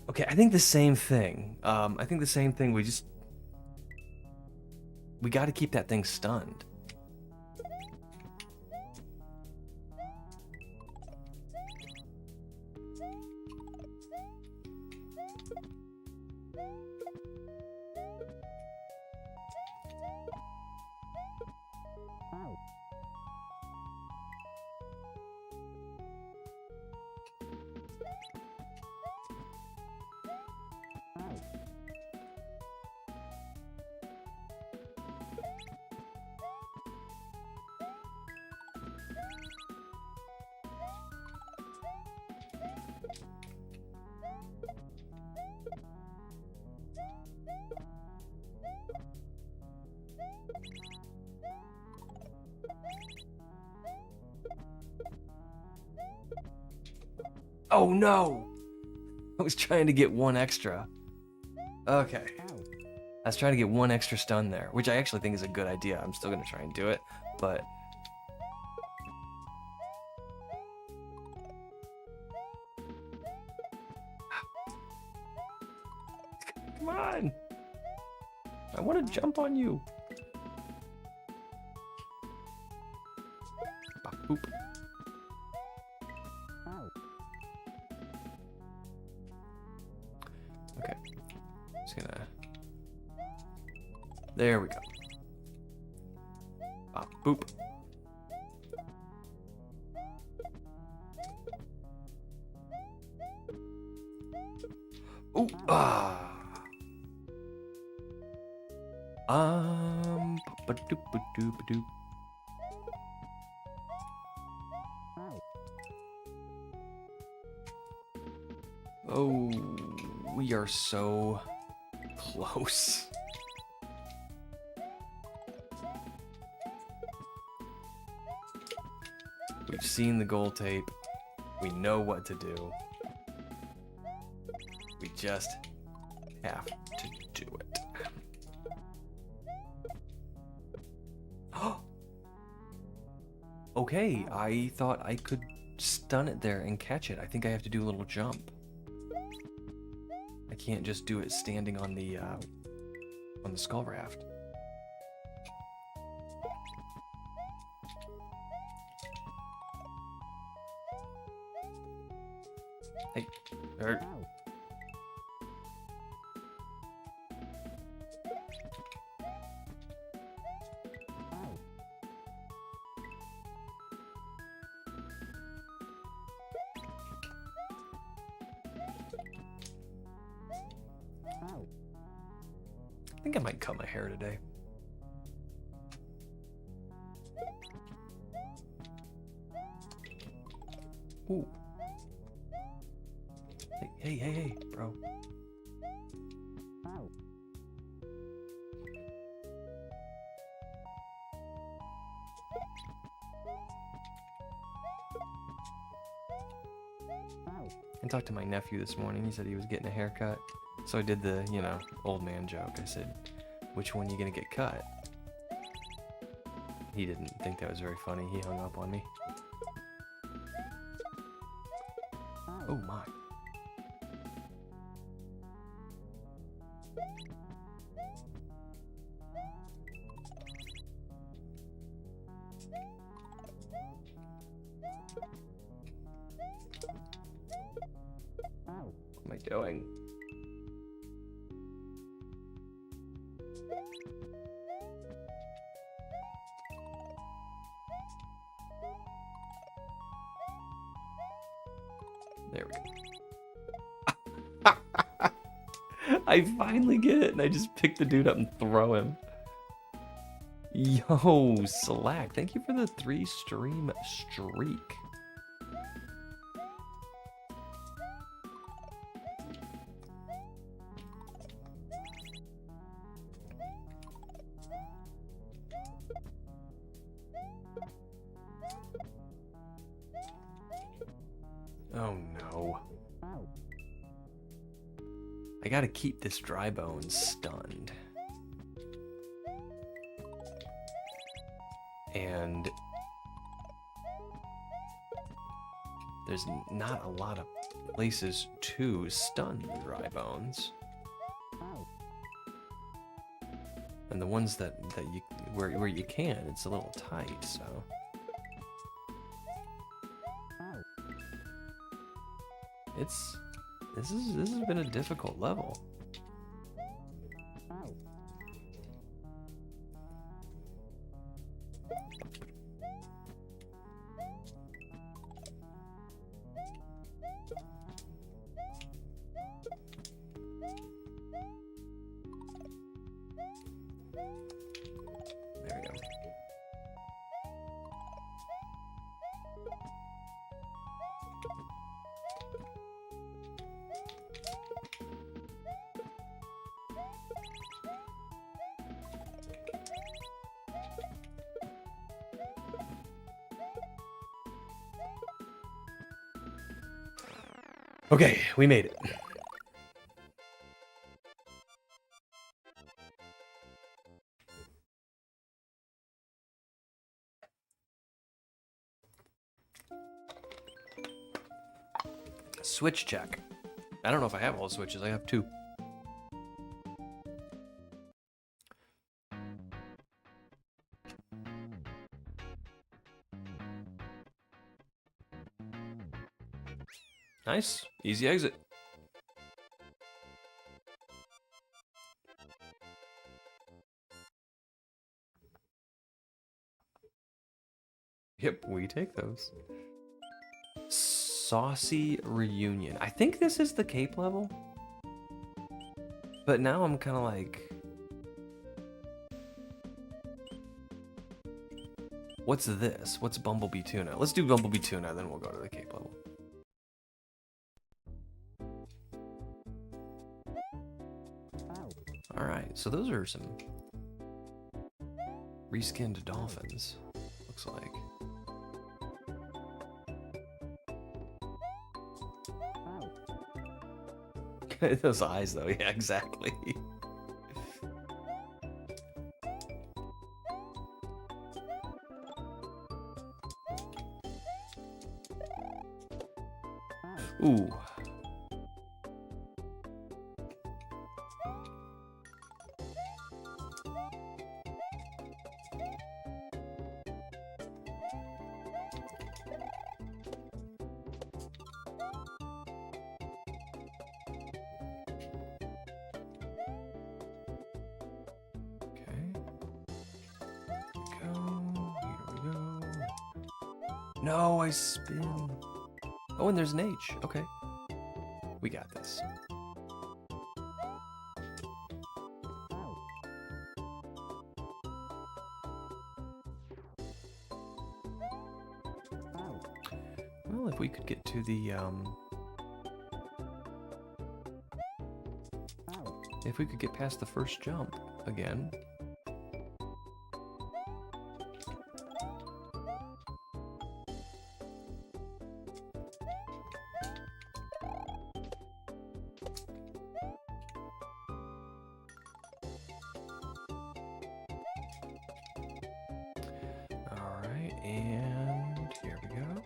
Okay, I think the same thing. I think the same thing. We got to keep that thing stunned. Oh no! I was trying to get one extra. Okay. I was trying to get one extra stun there, which I actually think is a good idea. I'm still gonna try and do it, but... Come on! I want to jump on you! Boop. Okay. Just gonna... There we go. Bop, boop. Ooh, ah. Ba-doop-ba-doop-ba-doop. Oh, we are so close. We've seen the goal tape. We know what to do. We just have to do it. Okay, I thought I could stun it there and catch it. I think I have to do a little jump. I can't just do it standing on the skull raft. Hey, think I might cut my hair today. Ooh. Hey, bro. I talked to my nephew this morning. He said he was getting a haircut. So I did the, you know, old man joke. I said, which one you gonna get cut? He didn't think that was very funny. He hung up on me. Oh my. What am I doing? There we go. I finally get it, and I just pick the dude up and throw him. Yo, Slack, thank you for the 3-stream streak. Oh no. I gotta keep this dry bone stunned. And there's not a lot of places to stun the dry bones. And the ones that you where you can, it's a little tight, so. This has been a difficult level. There we go. Okay, we made it. Switch check. I don't know if I have all the switches. I have 2. Nice. Easy exit. Yep, we take those. Saucy Reunion. I think this is the Cape level. But now I'm kind of like... What's this? What's Bumblebee Tuna? Let's do Bumblebee Tuna, then we'll go to the Cape level. Alright, so those are some reskinned dolphins, looks like. Those eyes though, yeah, exactly. Ooh. No, I spin. Oh, and there's an H. Okay. We got this. Well, if we could get to the, if we could get past the first jump again. Alright, and here we go.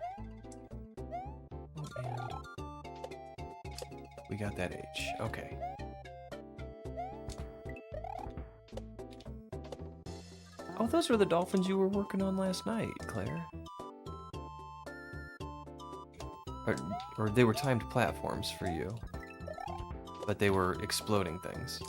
And we got that H. Okay. Oh, those were the dolphins you were working on last night, Claire. Or they were timed platforms for you. But they were exploding things.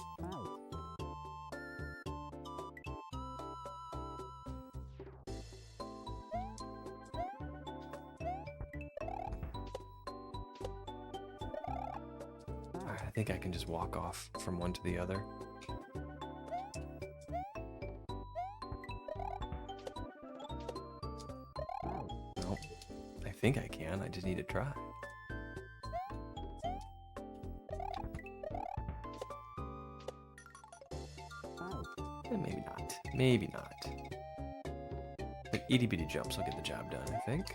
Alright, I think I can just walk off from one to the other. Nope. I think I can, I just need to try. Maybe not. Maybe not. Like itty bitty jumps will get the job done, I think.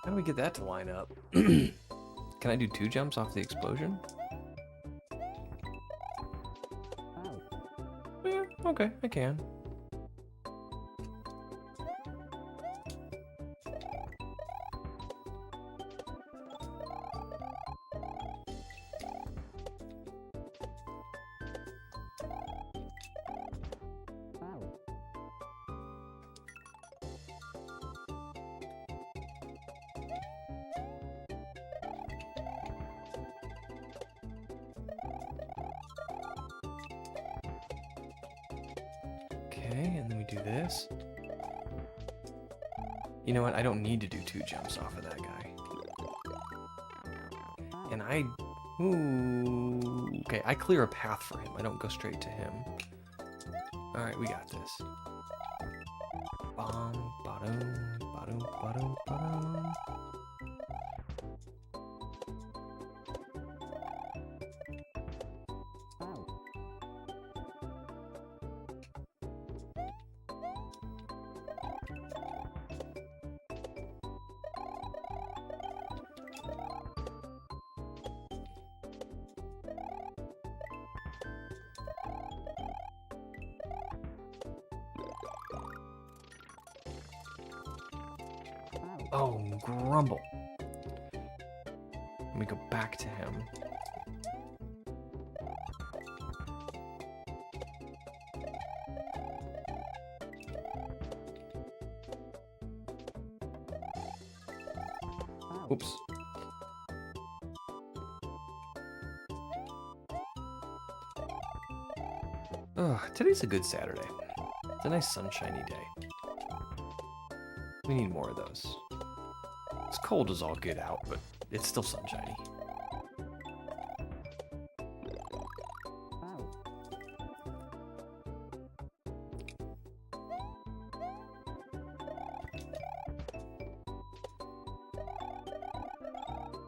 How do we get that to line up? Can I do 2 jumps off the explosion? Yeah, okay, I can. Okay, and then we do this. You know what? I don't need to do 2 jumps off of that guy. And ooh, okay, I clear a path for him. I don't go straight to him. Alright, we got this. Bom, ba-dum, ba-dum, ba-dum, ba-dum. Oh, grumble. Let me go back to him. Oops. Ugh, today's a good Saturday. It's a nice sunshiny day. We need more of those. It's cold as all get out, but it's still sunshiny.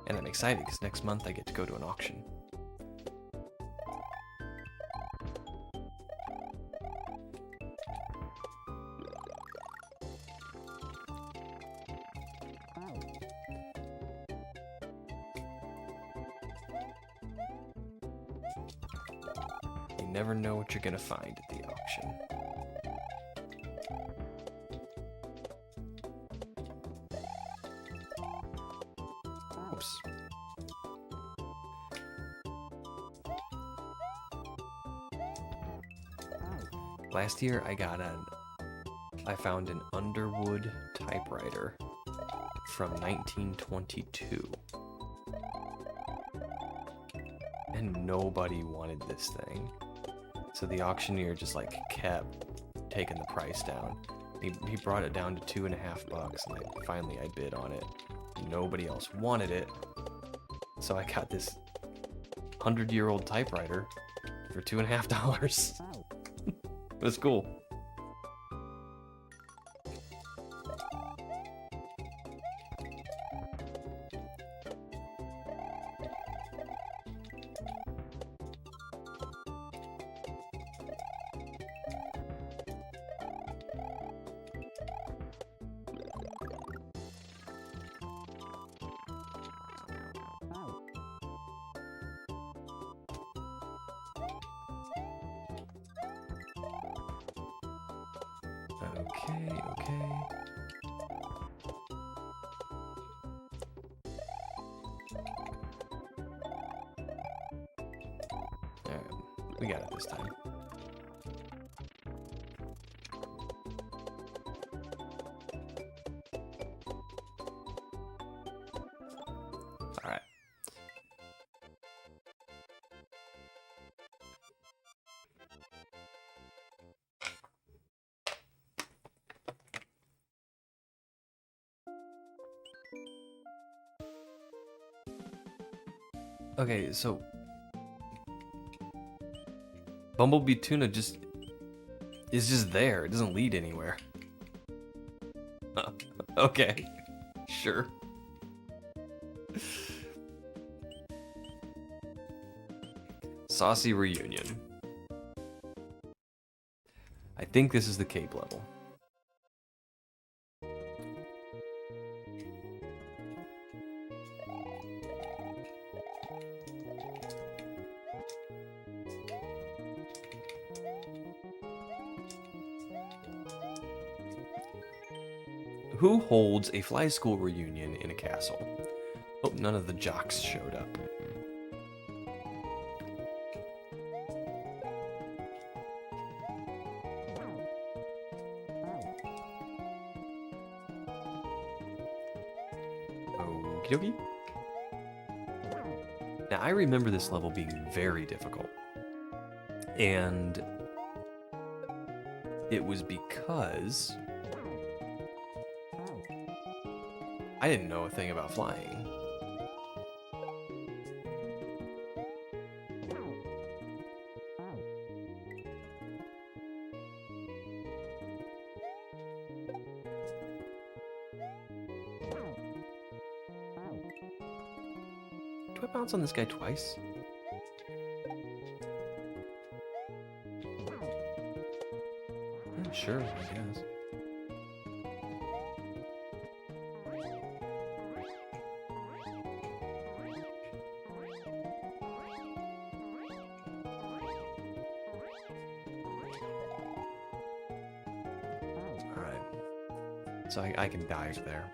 And I'm excited because next month I get to go to an auction. You never know what you're gonna find at the auction. Oops. Last year I found an Underwood typewriter from 1922. And nobody wanted this thing. So the auctioneer just like kept taking the price down. He brought it down to $2.50, and finally I bid on it. Nobody else wanted it. So I got this 100-year-old typewriter for $2.50. It was cool. Okay, okay. Alright, we got it this time. Alright. Okay, so Bumblebee Tuna is just there. It doesn't lead anywhere. Okay, sure. Saucy Reunion. I think this is the Cape level. Who holds a fly school reunion in a castle? Oh, none of the jocks showed up. Okie dokie. Now, I remember this level being very difficult. And it was because I didn't know a thing about flying. Do I bounce on this guy twice? Sure, I guess. Alright. So I can dive there.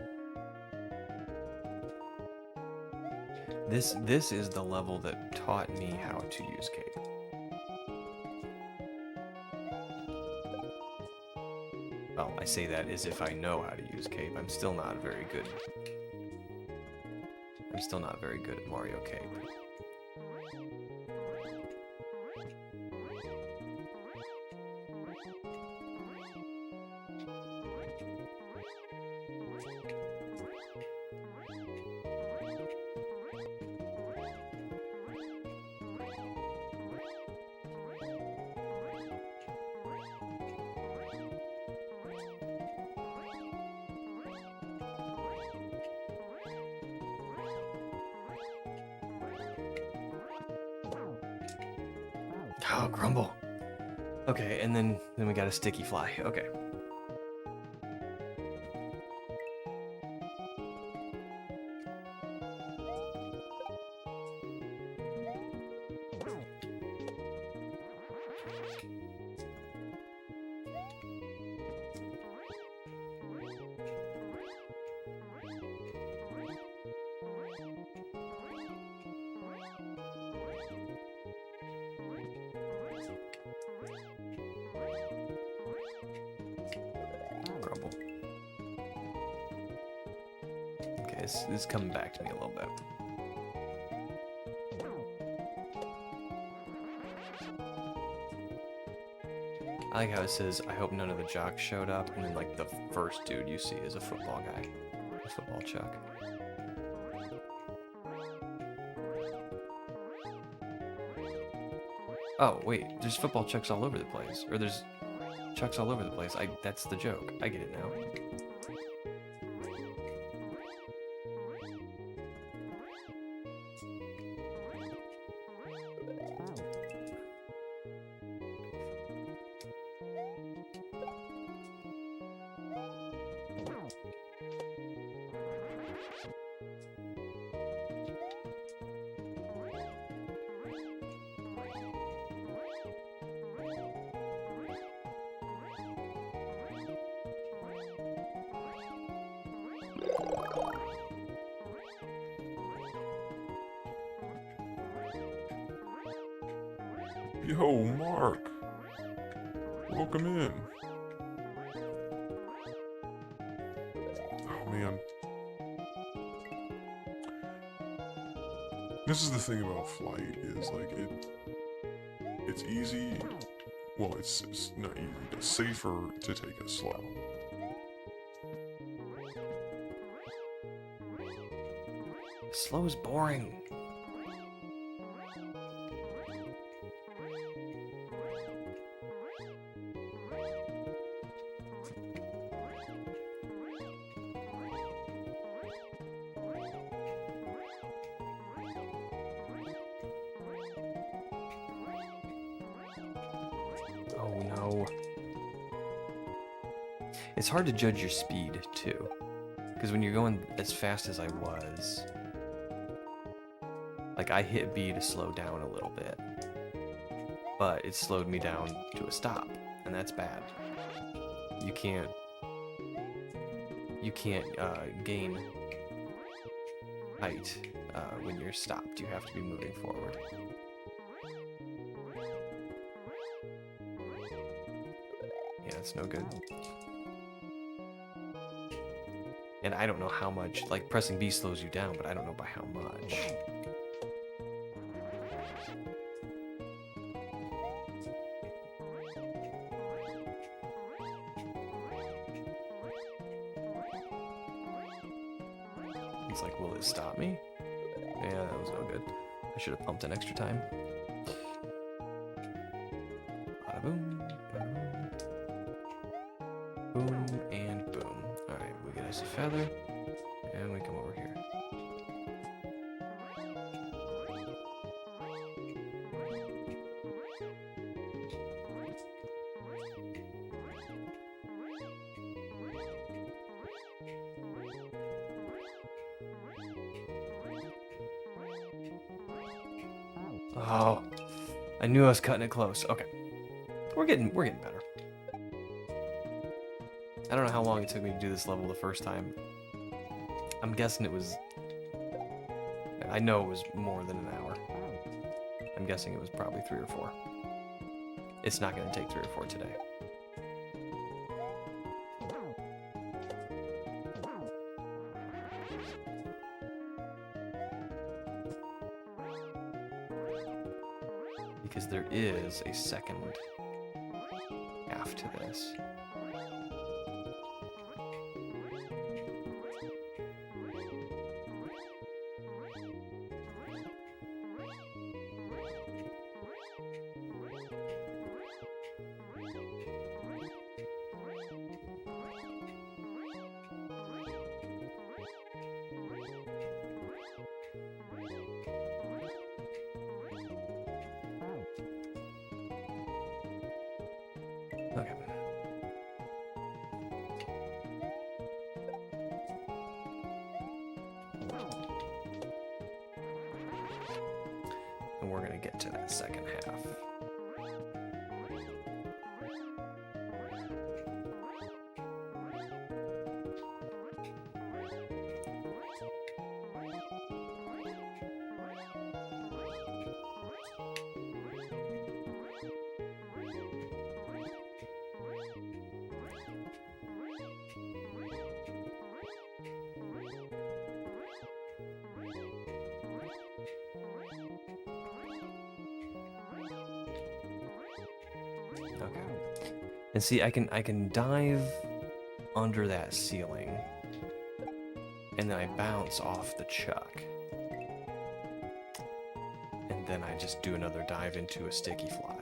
This is the level that taught me how to use cape. Well, I say that as if I know how to use cape. I'm still not very good. I'm still not very good at Mario Cape. Oh, Grumble. Okay, and then we got a sticky fly. Okay. Grumble. Okay, this is coming back to me a little bit. I like how it says, I hope none of the jocks showed up, and then like the first dude you see is a football guy. A football chuck. Oh, wait, there's football chucks all over the place. Or there's chucks all over the place. That's the joke. I get it now. Yo, Mark. Welcome in. Oh, man. This is the thing about flight, is like it's easy. Well, it's not easy. It's safer to take it slow. Slow is boring. Oh no. It's hard to judge your speed too, because when you're going as fast as I was, like I hit B to slow down a little bit, but it slowed me down to a stop, and that's bad. You can't gain height when you're stopped. You have to be moving forward. Yeah, it's no good. And I don't know how much, like pressing B slows you down, but I don't know by how much. It's like, will it stop me? Yeah, that was no good. I should have pumped in extra time. Bada boom, bada boom. Boom and boom. Alright, we get us a feather, and we come over here. Oh, I knew I was cutting it close. Okay, we're getting better. I don't know how long it took me to do this level the first time. I'm guessing it was. I know it was more than an hour. I'm guessing it was probably 3 or 4. It's not going to take 3 or 4 today. Because there is a second half to this. Okay. And we're gonna get to that second half. Okay. And see, I can dive under that ceiling, and then I bounce off the chuck. And then I just do another dive into a sticky fly.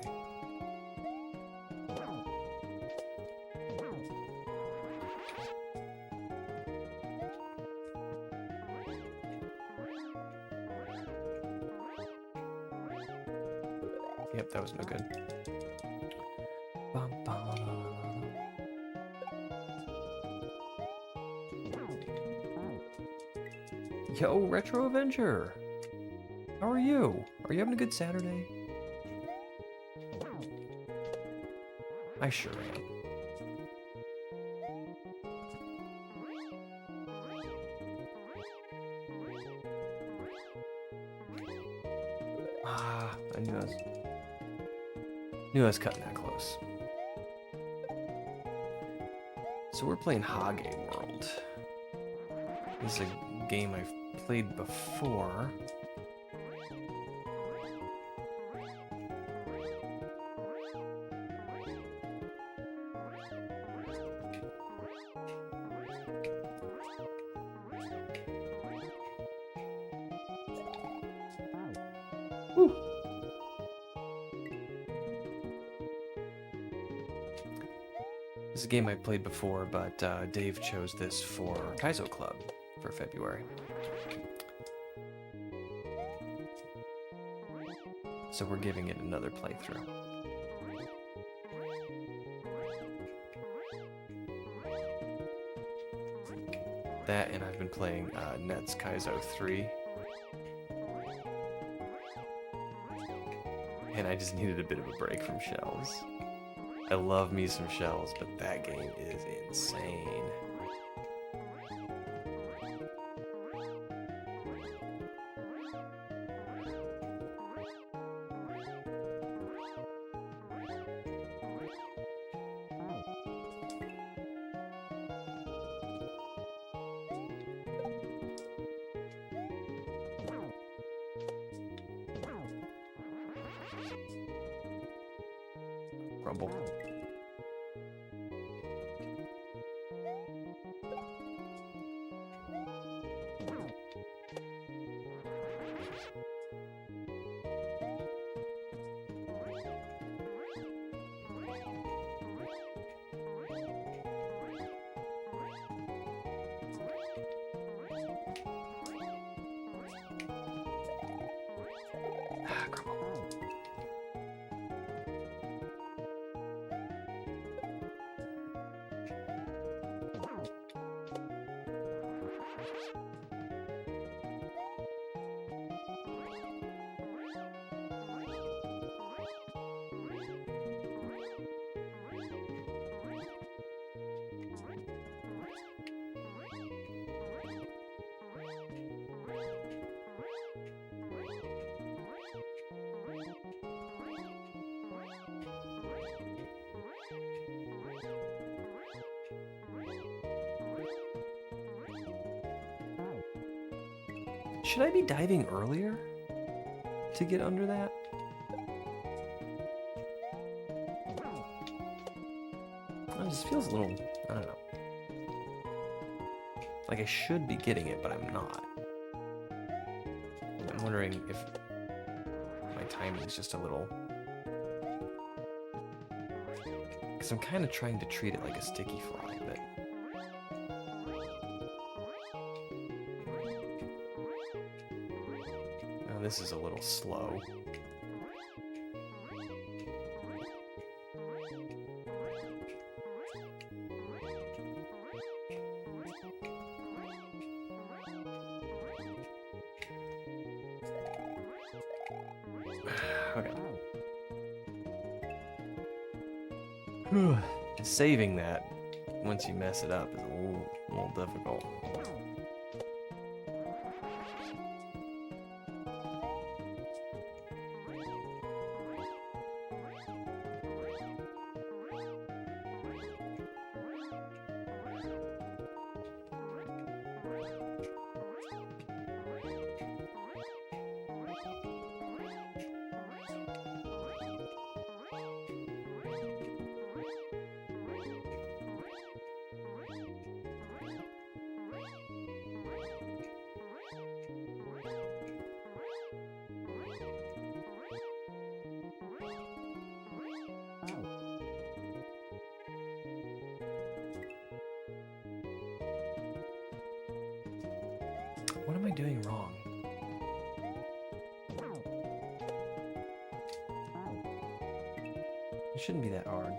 Yep, that was no good. Bum, bum. Yo, Retro Avenger! How are you? Are you having a good Saturday? I sure am. Ah, I knew I was cutting that close. So we're playing Hage World. This is a game I've played before. Whew. This is a game I played before, but Dave chose this for Kaizo Club for February. So we're giving it another playthrough. That, and I've been playing Net's Kaizo 3. And I just needed a bit of a break from shells. I love me some shells, but that game is insane. Rumble. Ah, crumble. Should I be diving earlier to get under that? It just feels a little, I don't know. Like I should be getting it, but I'm not. I'm wondering if my timing's just a little... Because I'm kind of trying to treat it like a sticky fly, but... Oh, this is a little slow. Okay. Saving that once you mess it up is a little difficult. What am I doing wrong? It shouldn't be that hard.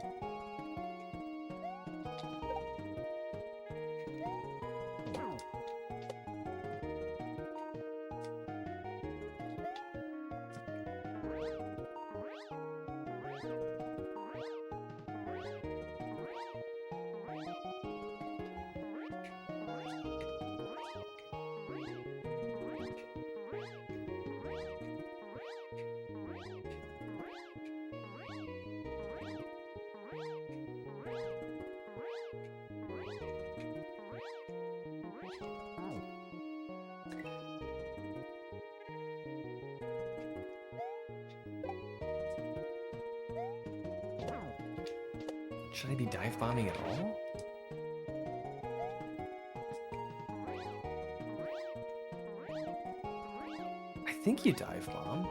Should I be dive bombing at all? I think you dive bomb.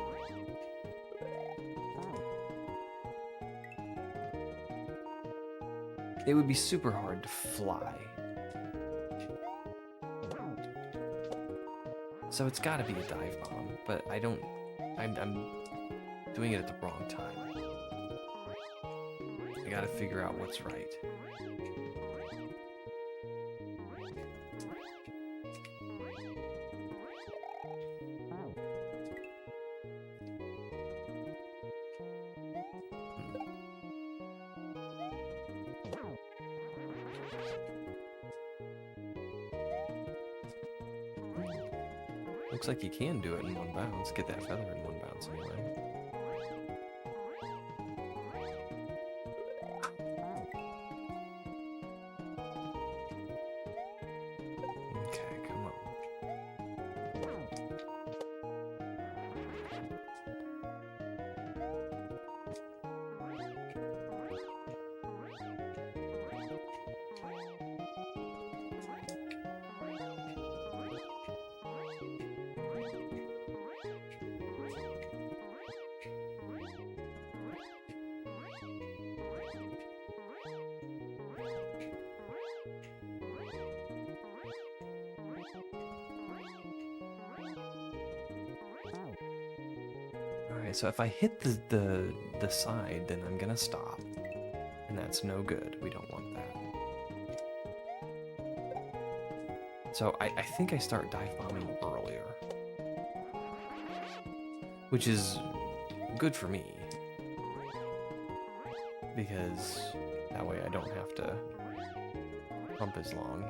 It would be super hard to fly. So it's gotta be a dive bomb, but I'm doing it at the wrong time. I gotta figure out what's right. Looks like you can do it in one bounce. Get that feather in one bounce anyway. Okay, come on. Alright, so if I hit the side, then I'm gonna stop. And that's no good. We don't want that. So I think I start dive bombing earlier. Which is good for me. Because that way I don't have to pump as long.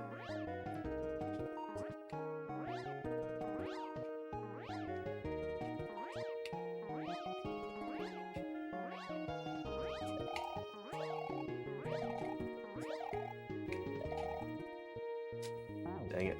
Dang it.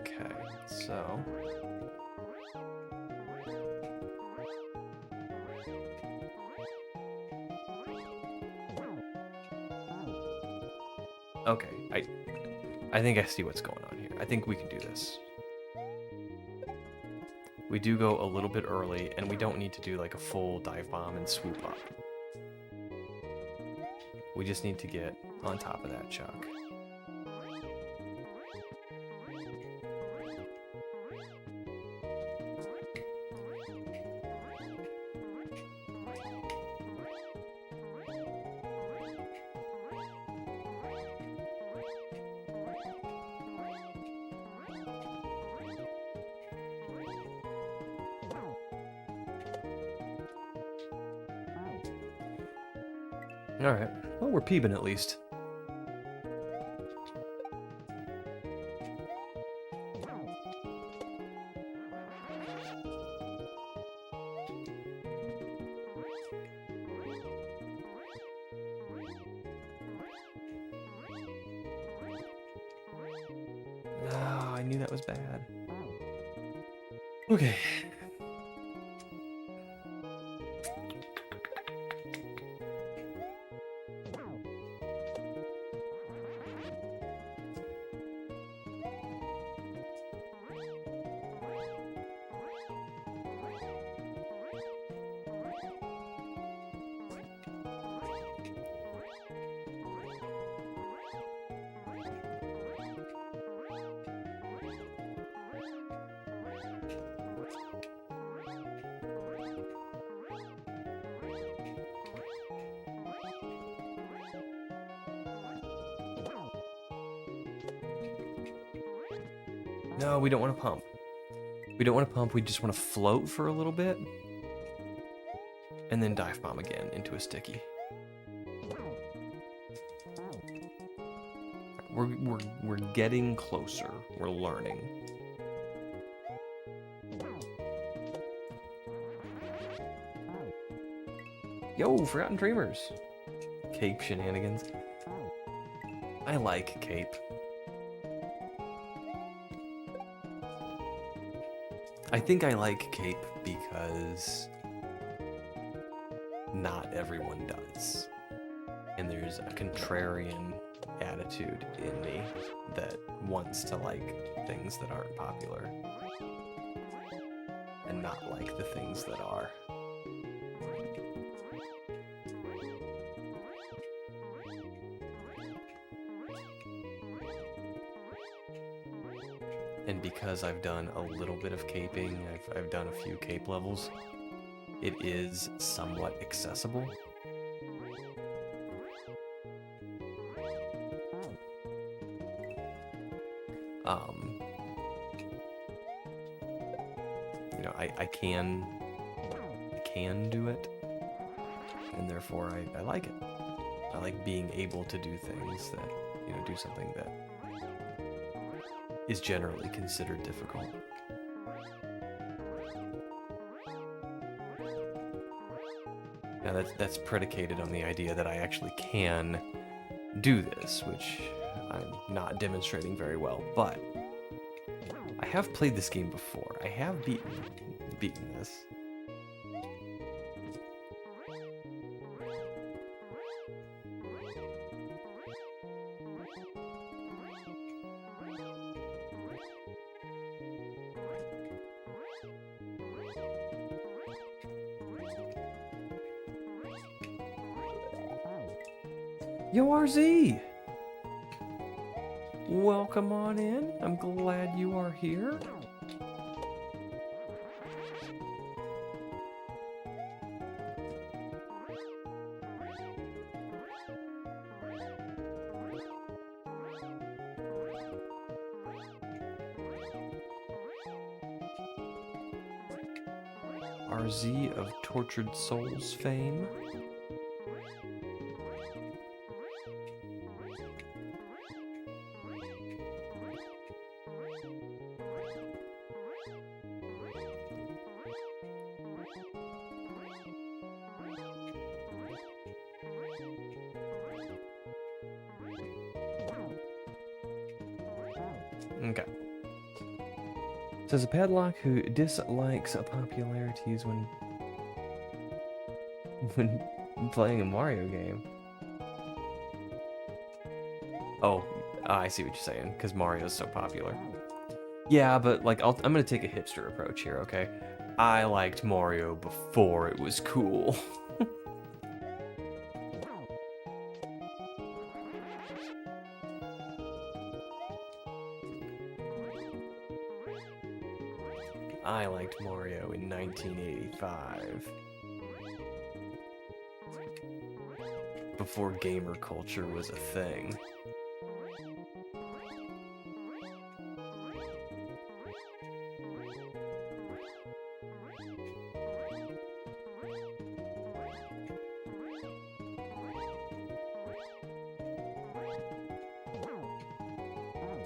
Okay, so okay, I think I see what's going on here. I think we can do this. We do go a little bit early, and we don't need to do like a full dive bomb and swoop up. We just need to get on top of that chuck. Alright, well, we're peeping at least. knew that was bad. Okay. No, we don't want to pump. We don't want to pump, we just want to float for a little bit. And then dive bomb again into a sticky. We're getting closer. We're learning. Yo, Forgotten Dreamers. Cape shenanigans. I like Cape. I think I like Cape because not everyone does. And there's a contrarian attitude in me that wants to like things that aren't popular and not like the things that are. And because I've done a little bit of caping, I've done a few cape levels, it is somewhat accessible. You know, I can do it, and therefore I like it. I like being able to do things that, you know, do something that is generally considered difficult. Now that's predicated on the idea that I actually can do this, which I'm not demonstrating very well, but I have played this game before. I have beaten this. Yo, RZ! Welcome on in. I'm glad you are here. RZ of Tortured Souls fame. Okay. Says a padlock who dislikes popularities when playing a Mario game. Oh, I see what you're saying, because Mario's so popular. Yeah, but like I'm gonna take a hipster approach here, okay? I liked Mario before it was cool. I liked Mario in 1985. Before gamer culture was a thing.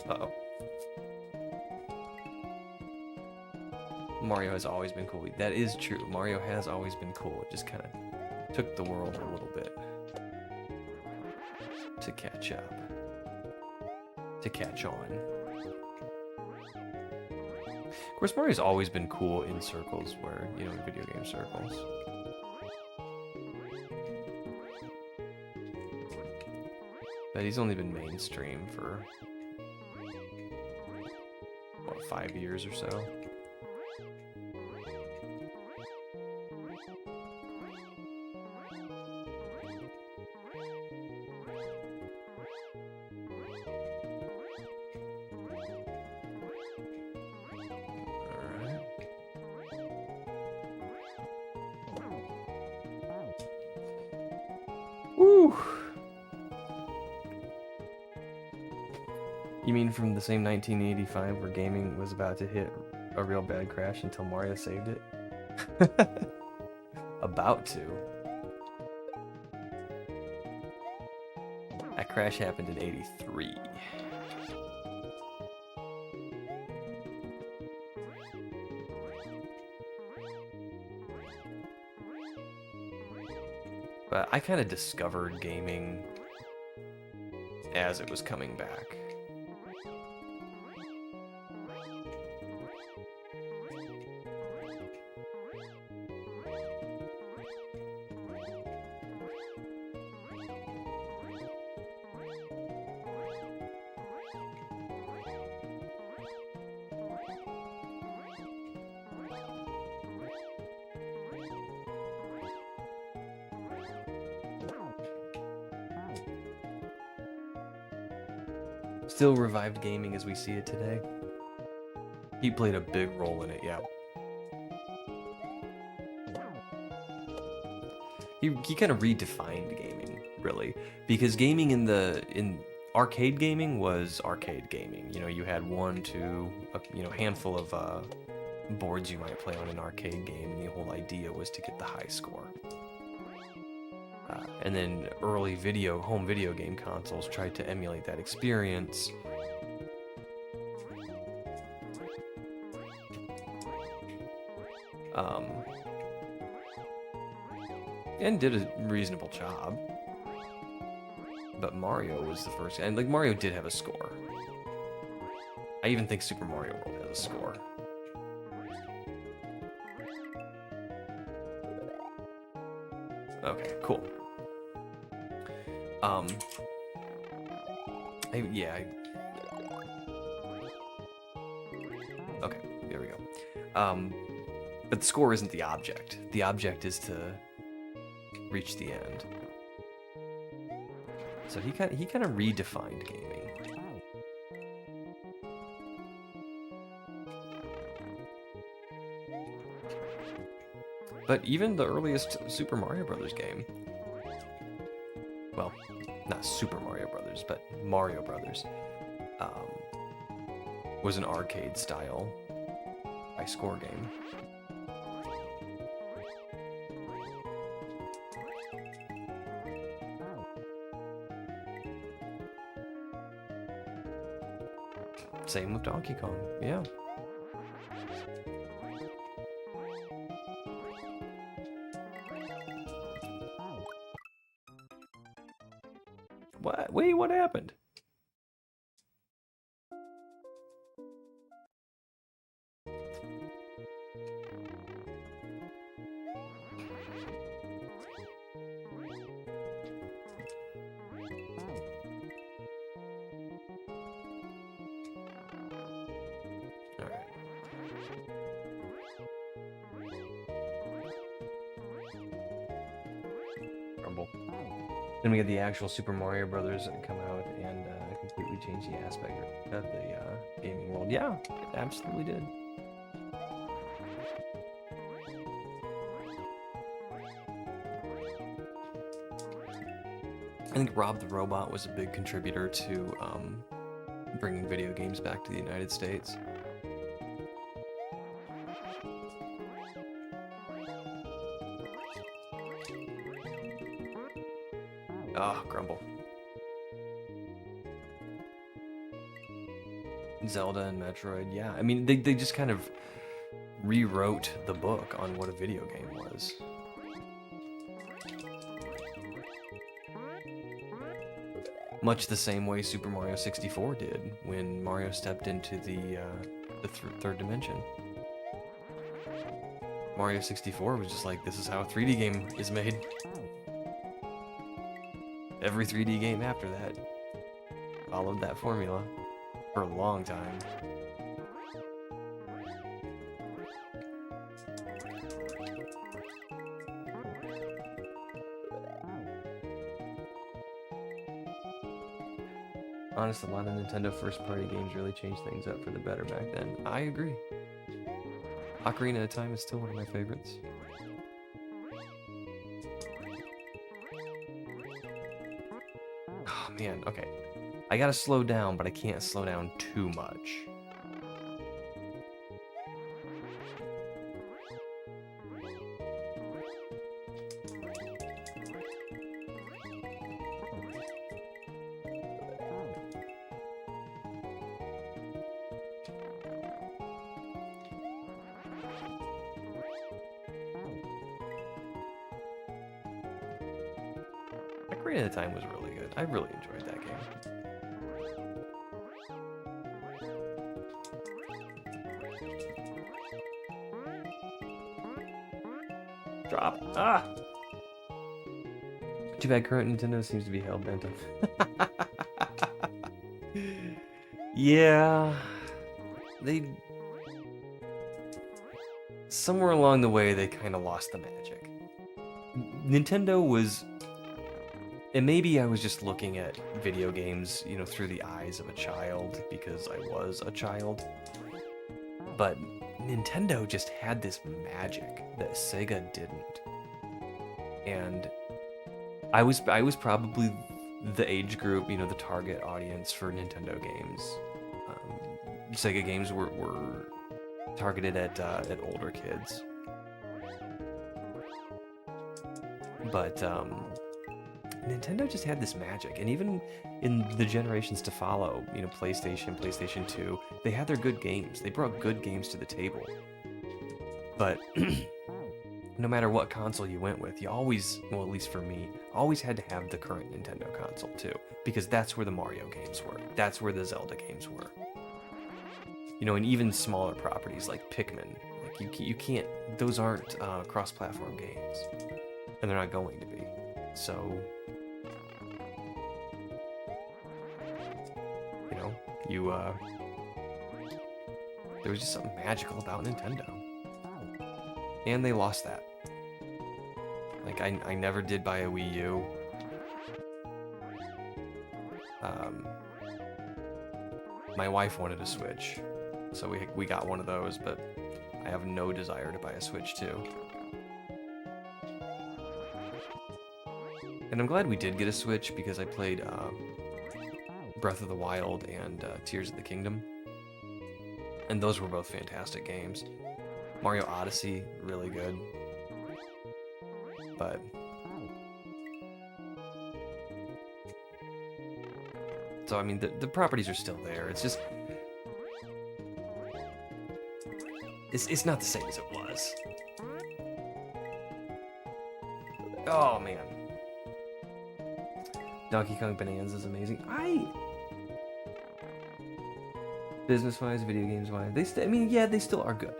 Uh-oh. Mario has always been cool. That is true. Mario has always been cool. It just kind of took the world a little bit to catch up. To catch on. course, Mario's always been cool in circles where, you know, in video game circles. But he's only been mainstream for, what, 5 years or so? Woo! You mean from the same 1985 where gaming was about to hit a real bad crash until Mario saved it? About to. That crash happened in '83. But I kind of discovered gaming as it was coming back. Still revived gaming as we see it today. He played a big role in it, yeah. He kind of redefined gaming, really, because gaming in arcade gaming was arcade gaming. You know, you had one, two, handful of boards you might play on an arcade game, and the whole idea was to get the high score. And then early home video game consoles tried to emulate that experience. And did a reasonable job. But Mario was the first, and like Mario did have a score. I even think Super Mario World has a score. Okay, cool. Okay, there we go. But the score isn't the object. The object is to reach the end. So he kind of redefined gaming. But even the earliest Super Mario Brothers game, well, not Super Mario Brothers, but Mario Brothers, was an arcade style high score game. Same with Donkey Kong, yeah. What? Wait, what happened? Then we get the actual Super Mario Brothers come out and completely change the aspect of the gaming world. Yeah, it absolutely did. I think Rob the Robot was a big contributor to bringing video games back to the United States. Ah, Grumble. Zelda and Metroid, yeah. I mean, they just kind of rewrote the book on what a video game was. Much the same way Super Mario 64 did when Mario stepped into the third dimension. Mario 64 was just like, this is how a 3D game is made. Every 3D game after that followed that formula for a long time. Honestly, a lot of Nintendo first-party games really changed things up for the better back then. I agree. Ocarina of Time is still one of my favorites. Oh man, okay. I gotta slow down, but I can't slow down too much. Ocarina of Time was really good. I really enjoyed that game. Drop. Ah! Too bad current Nintendo seems to be hell-bent on. Yeah. They... Somewhere along the way, they kind of lost the magic. Nintendo was... And maybe I was just looking at video games, you know, through the eyes of a child, because I was a child. But Nintendo just had this magic that Sega didn't. And I was probably the age group, you know, the target audience for Nintendo games. Sega games were targeted at older kids. But Nintendo just had this magic, and even in the generations to follow, you know, PlayStation, PlayStation 2, they had their good games. They brought good games to the table. But no matter what console you went with, you always, well, at least for me, always had to have the current Nintendo console too, because that's where the Mario games were. That's where the Zelda games were. You know, and even smaller properties like Pikmin, like you can't, those aren't cross-platform games, and they're not going to be. So, you know, there was just something magical about Nintendo. And they lost that. Like, I never did buy a Wii U. My wife wanted a Switch, so we got one of those, but I have no desire to buy a Switch too. And I'm glad we did get a Switch, because I played Breath of the Wild and Tears of the Kingdom. And those were both fantastic games. Mario Odyssey, really good. But... So, I mean, the properties are still there. It's just... It's not the same as it was. Oh, man. Donkey Kong Bonanza is amazing. Business-wise, video games-wise, I mean, yeah, they still are good.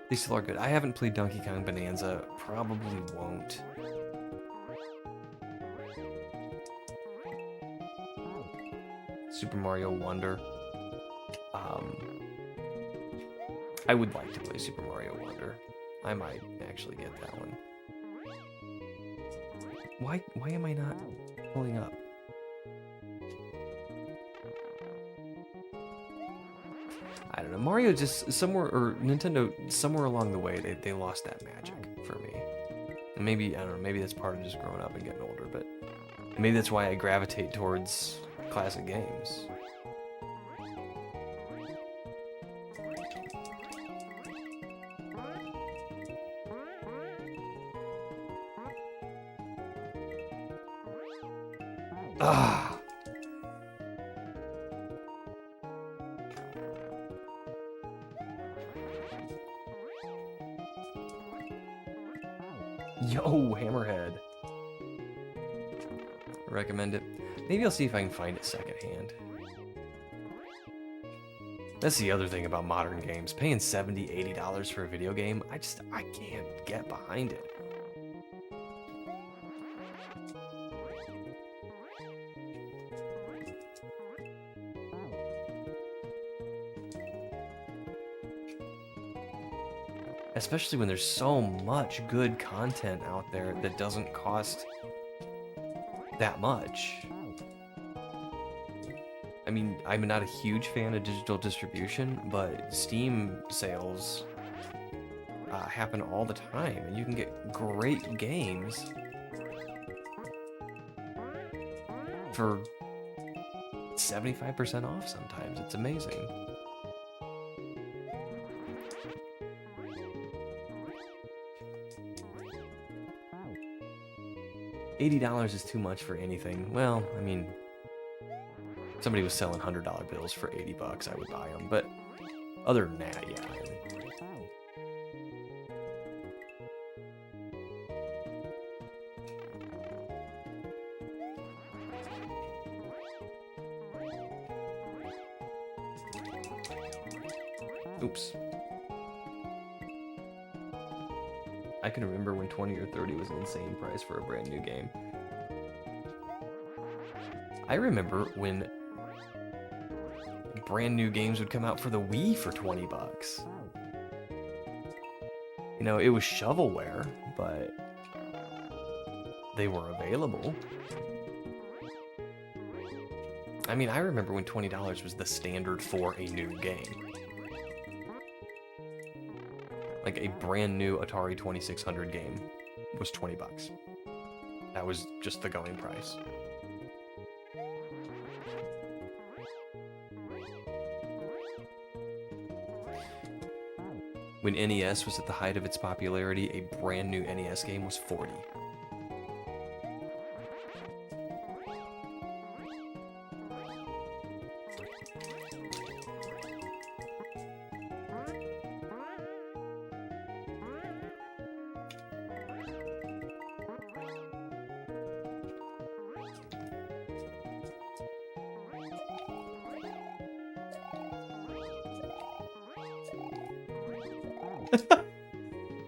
They still are good. I haven't played Donkey Kong Bonanza. Probably won't. Super Mario Wonder. I would like to play Super Mario Wonder. I might actually get that one. Why am I not pulling up? I don't know. Mario just somewhere, or Nintendo, somewhere along the way, they lost that magic for me. And maybe, I don't know, maybe that's part of just growing up and getting older, but maybe that's why I gravitate towards classic games. Ah. Yo, Hammerhead. Recommend it. Maybe I'll see if I can find it secondhand. That's the other thing about modern games. Paying $70, $80 for a video game, I can't get behind it. Especially when there's so much good content out there that doesn't cost that much. I mean, I'm not a huge fan of digital distribution, but Steam sales happen all the time, and you can get great games for 75% off sometimes. It's amazing. $80 is too much for anything. Well, I mean, if somebody was selling $100 bills for $80, I would buy them. But other than that, yeah. Oops. I can remember when 20 or 30 was an insane price for a brand new game. I remember when brand new games would come out for the Wii for 20 bucks. You know, it was shovelware, but they were available. I mean, I remember when $20 was the standard for a new game. Like a brand new Atari 2600 game was 20 bucks. That was just the going price. When NES was at the height of its popularity, a brand new NES game was 40.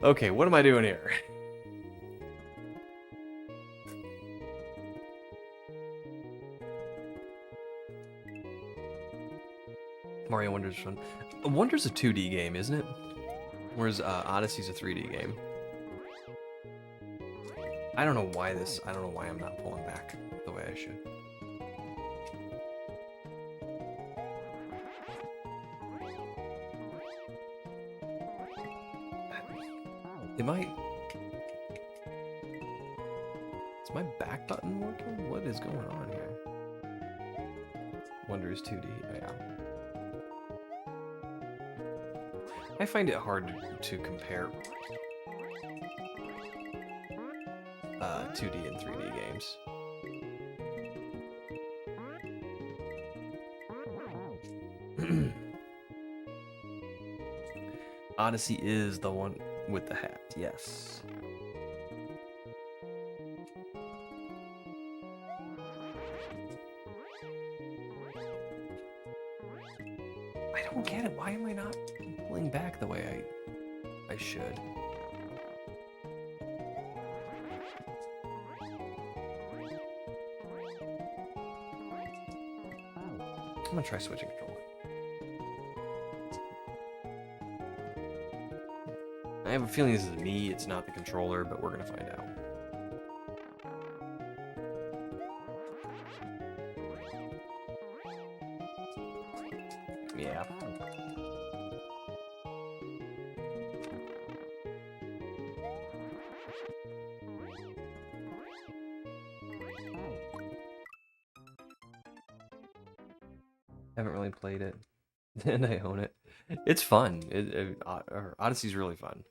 Okay, what am I doing here? Mario Wonder's fun. Wonder's a 2D game, isn't it? Whereas Odyssey's a 3D game. I don't know why I'm not pulling back the way I should. Is my back button working? What is going on here? Wonder is 2D, yeah. I find it hard to compare 2D and 3D games. Odyssey is the one with the hat, yes. I don't get it. Why am I not pulling back the way I should? I'm gonna try switching controller. I have a feeling this is me, it's not the controller, but we're gonna find out. Yeah. Haven't really played it, and I own it. It's fun. Odyssey's really fun.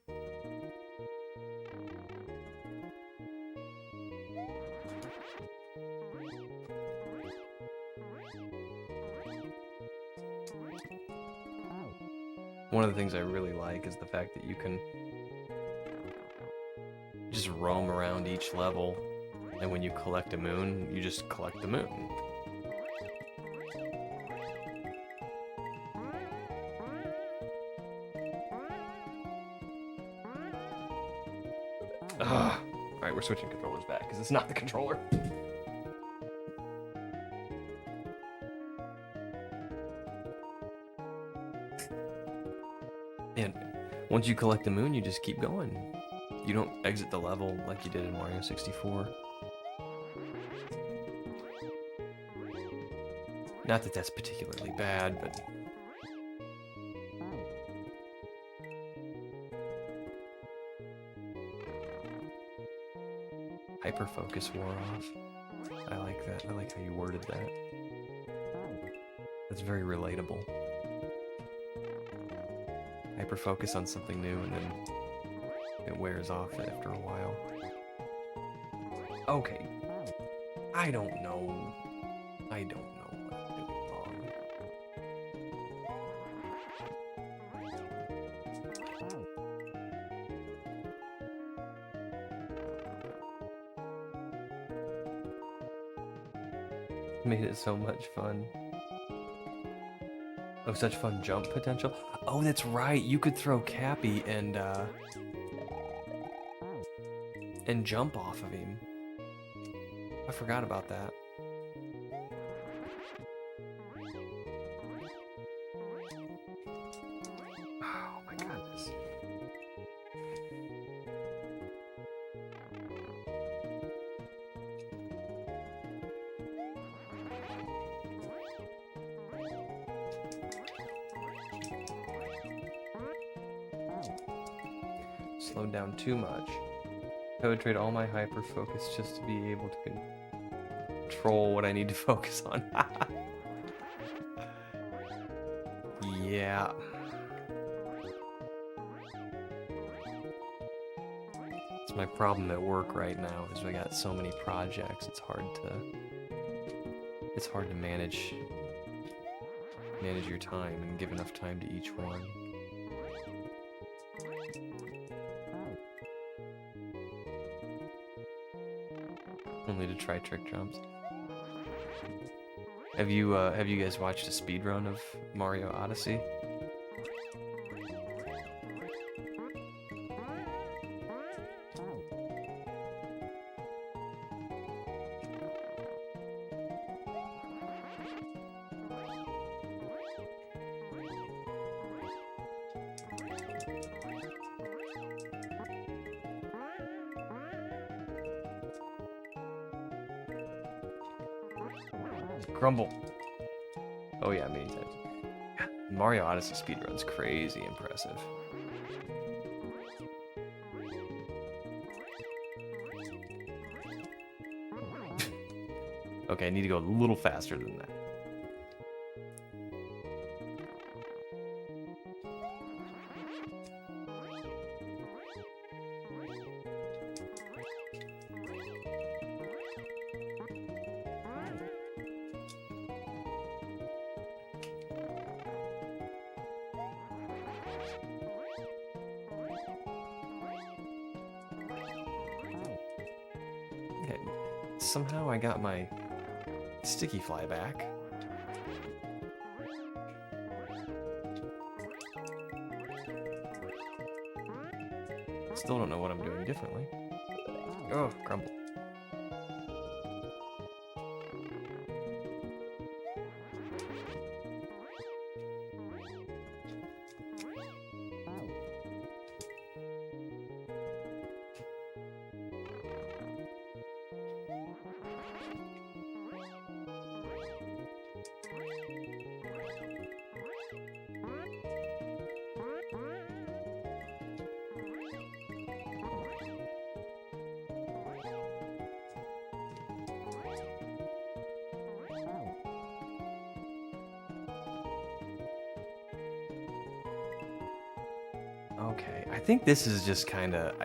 One of the things I really like is the fact that you can just roam around each level, and when you collect a moon, you just collect the moon. we're switching controllers back because it's not the controller. And once you collect the moon, you just keep going. You don't exit the level like you did in Mario 64. Not that that's particularly bad, but... Hyperfocus wore off. I like that. I like how you worded that. That's very relatable. Hyperfocus on something new and then it wears off after a while. Okay. I don't know. I don't know what I'm doing wrong. Made it so much fun. Oh, such fun jump potential. Oh, that's right. You could throw Cappy and jump off of him. I forgot about that. Oh my goodness. Slowed down too much. I would trade all my hyper focus just to be able to control what I need to focus on. Yeah. It's my problem at work right now is we got so many projects. It's hard to manage your time and give enough time to each one. Only to try trick jumps. Have you guys watched a speedrun of Mario Odyssey? Crumble. Oh yeah, many times. Mario Odyssey speedrun's crazy impressive. Okay, I need to go a little faster than that. Okay, somehow I got my sticky fly back. Still don't know what I'm doing differently. Oh, crumble. Okay, I think this is just kind of...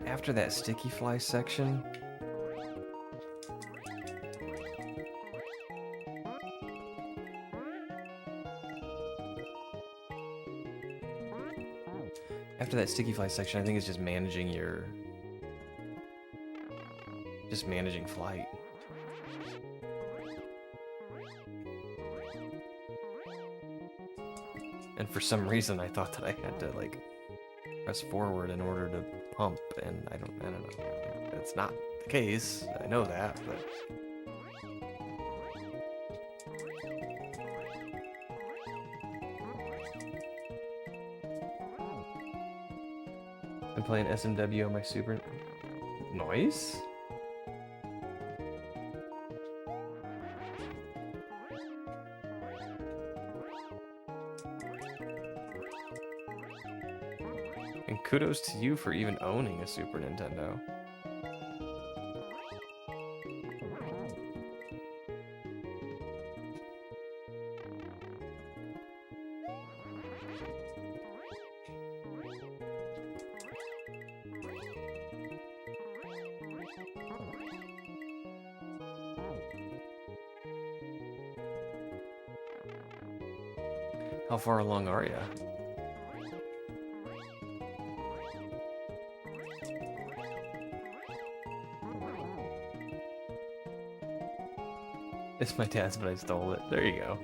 After that sticky fly section... After that sticky fly section, I think it's just managing your... Just managing flight. And for some reason, I thought that I had to, like, press forward in order to pump. and I don't know. It's not the case. I know that, but I'm playing SMW on my Super. Nice. And kudos to you for even owning a Super Nintendo. How far along are you? It's my dad's, but I stole it. There you go.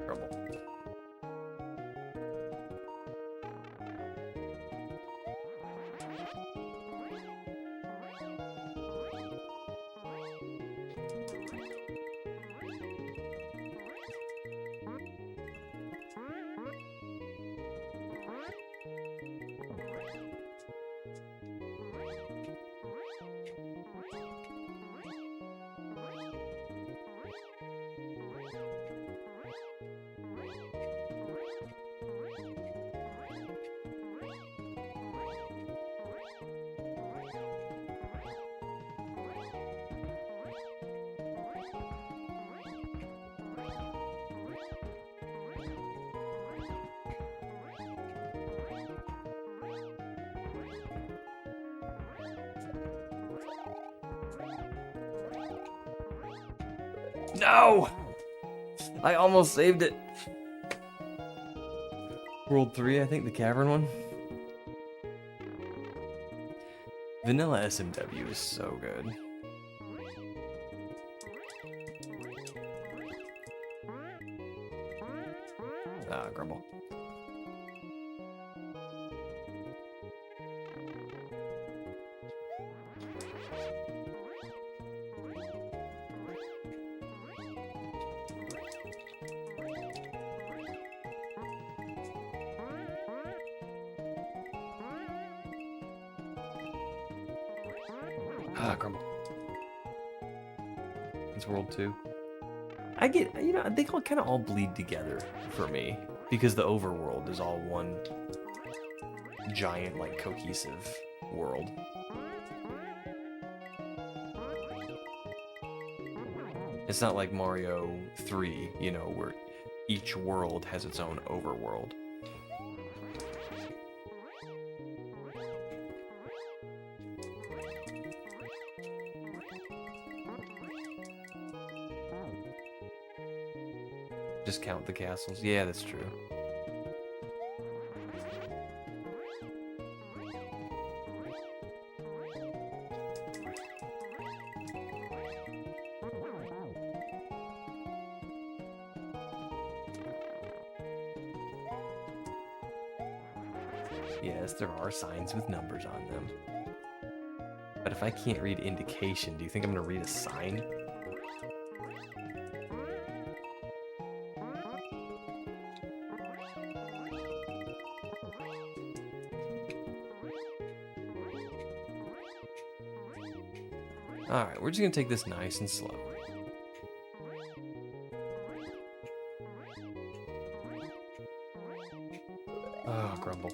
Trouble. No! I almost saved it. World 3, I think, the cavern one. Vanilla SMW is so good. Ah, grumble. Ah, grumble. It's World 2. I get, you know, they all kind of all bleed together for me because the overworld is all one giant, like, cohesive world. It's not like Mario 3, you know, where each world has its own overworld. Just count the castles. Yeah, that's true. Yes, there are signs with numbers on them. But if I can't read indication, do you think I'm gonna read a sign? Alright, we're just gonna take this nice and slow. Oh, grumble.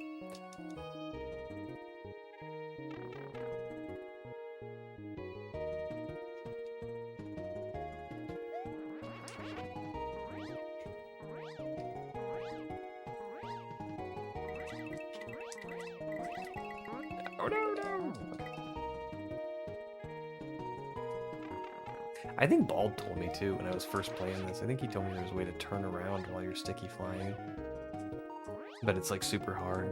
Oh no, no! I think Bald told me too when I was first playing this. I think he told me there's a way to turn around while you're sticky flying. But it's like super hard.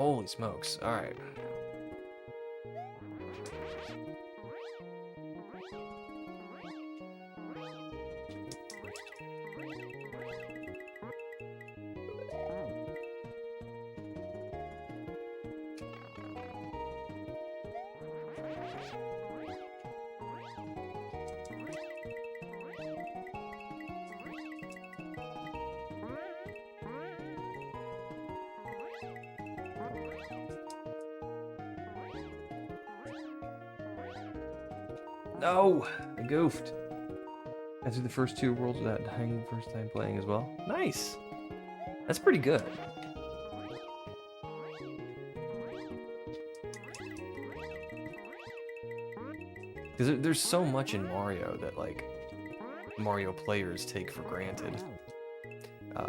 Holy smokes. Alright. No! I goofed. I threw the first 2 worlds without dying the first time playing as well. Nice! That's pretty good. Because there's so much in Mario that, like, Mario players take for granted.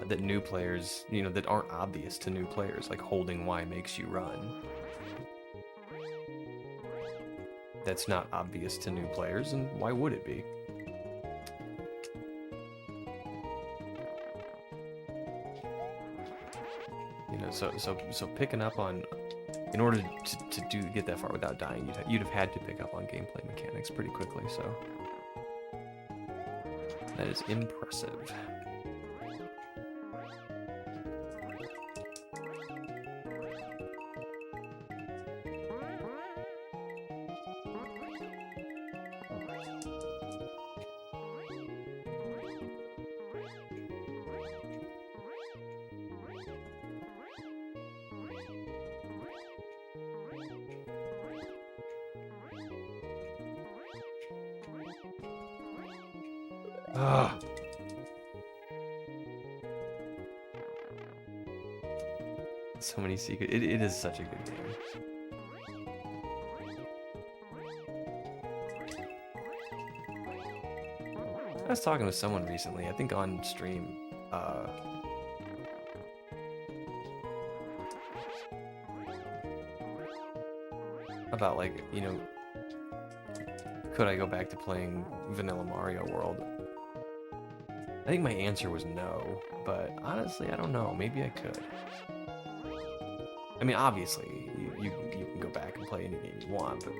That new players, you know, that aren't obvious to new players, like holding Y makes you run. That's not obvious to new players, and why would it be? You know, so picking up on, in order to get that far without dying, you'd have had to pick up on gameplay mechanics pretty quickly. So that is impressive. Ah. So many secrets. It is such a good game. I was talking with someone recently, I think on stream, about, like, you know, could I go back to playing Vanilla Mario World? I think my answer was no, but honestly, I don't know. Maybe I could. I mean, obviously, you can go back and play any game you want, but...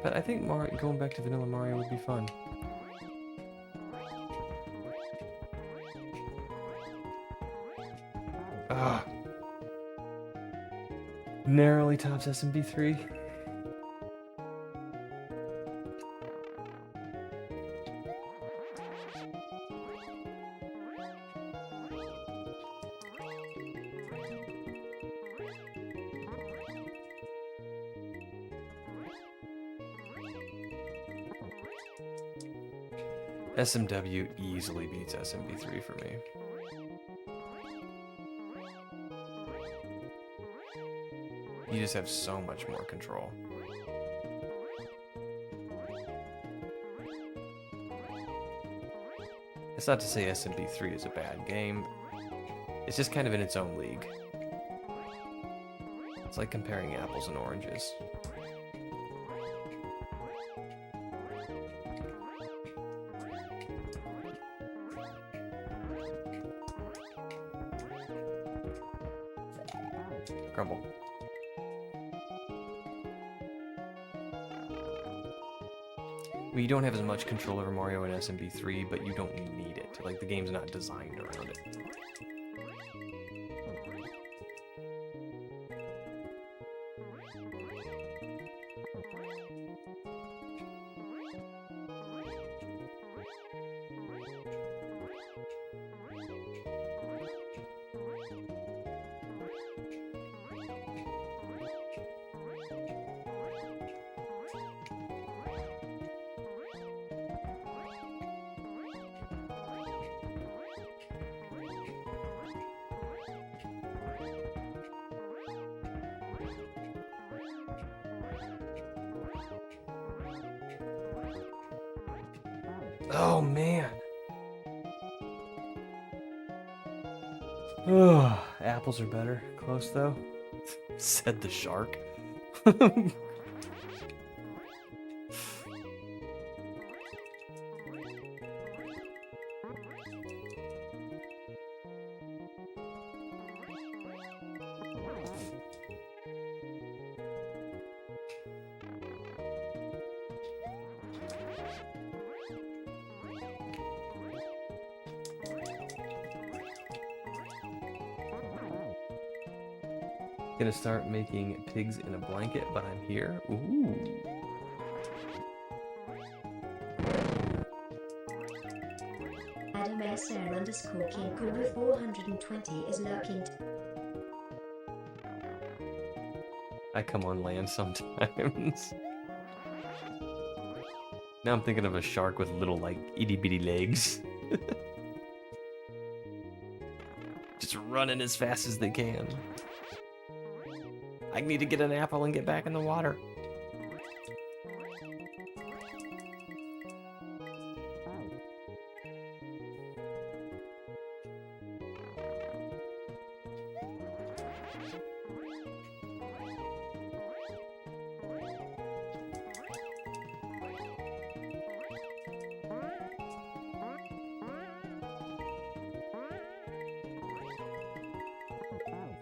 But I think going back to Vanilla Mario would be fun. Ah. Narrowly tops SMB3. SMW easily beats SMB3 for me. You just have so much more control. It's not to say SMB3 is a bad game. It's just kind of in its own league. It's like comparing apples and oranges. Crumble. Well, you don't have as much control over Mario in SMB3, but you don't need it. Like, the game's not designed around it. Oh, man. Ugh, apples are better. Close, though. Said the shark. Gonna start making pigs in a blanket, but I'm here. Ooh. Adam _King Kubu 420 is lurking. I come on land sometimes. Now I'm thinking of a shark with little, like, itty bitty legs. Just running as fast as they can. I need to get an apple and get back in the water.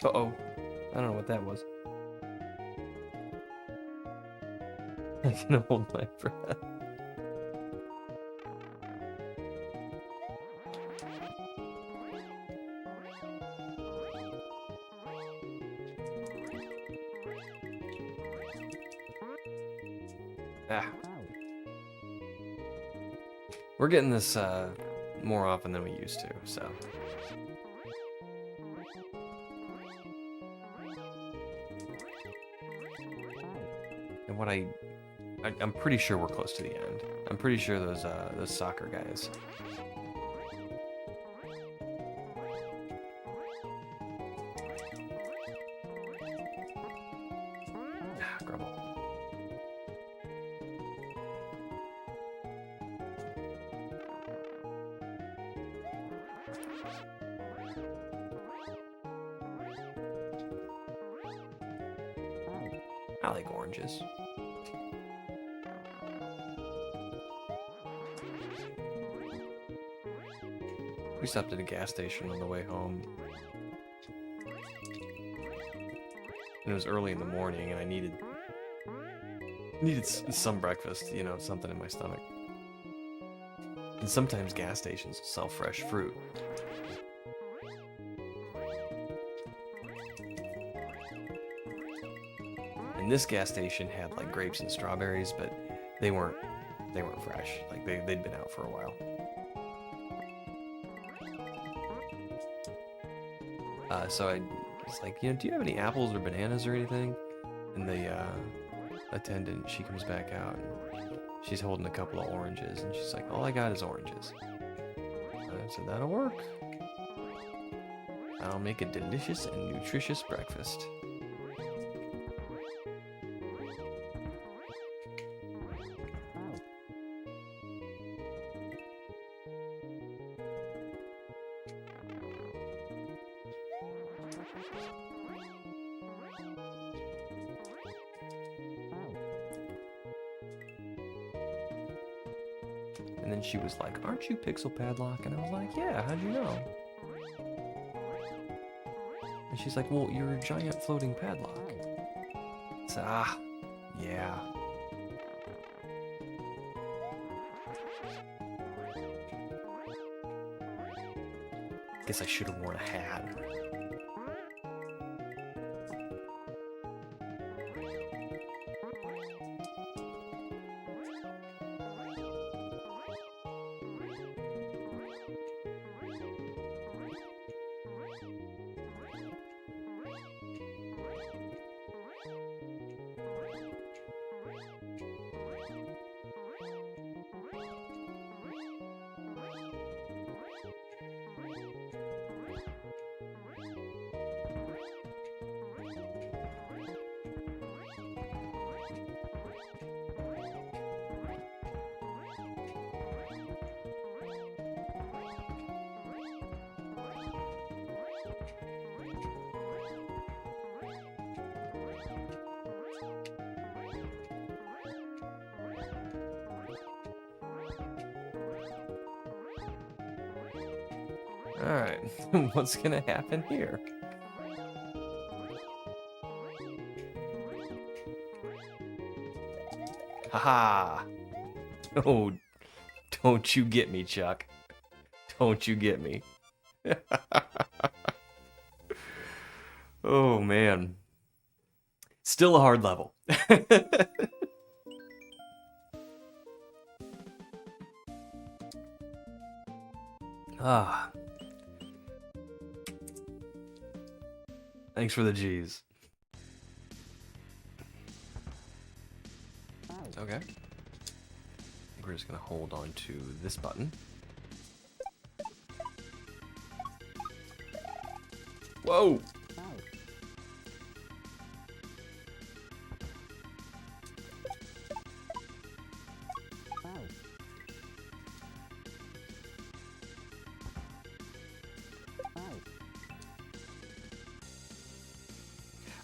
Uh-oh. I don't know what that was. I can hold my breath. Ah. We're getting this more often than we used to, so. And what I'm pretty sure we're close to the end. I'm pretty sure those soccer guys. Ah, grumble. I like oranges. We stopped at a gas station on the way home. And it was early in the morning and I needed some breakfast, you know, something in my stomach. And sometimes gas stations sell fresh fruit. And this gas station had like grapes and strawberries, but they weren't fresh. Like they'd been out for a while. So I was like, you know, do you have any apples or bananas or anything? And the attendant, she comes back out and she's holding a couple of oranges and she's like, all I got is oranges. I said, that'll work. I'll make a delicious and nutritious breakfast. And then she was like, aren't you PixelPadlock? And I was like, yeah, how'd you know? And she's like, well, you're a giant floating padlock. I said, ah, yeah. Guess I should have worn a hat. Alright, what's gonna happen here? Haha! Oh, don't you get me, Chuck. Don't you get me. Oh, man. Still a hard level. Ah. Thanks for the G's. Okay. I think we're just gonna hold on to this button. Whoa!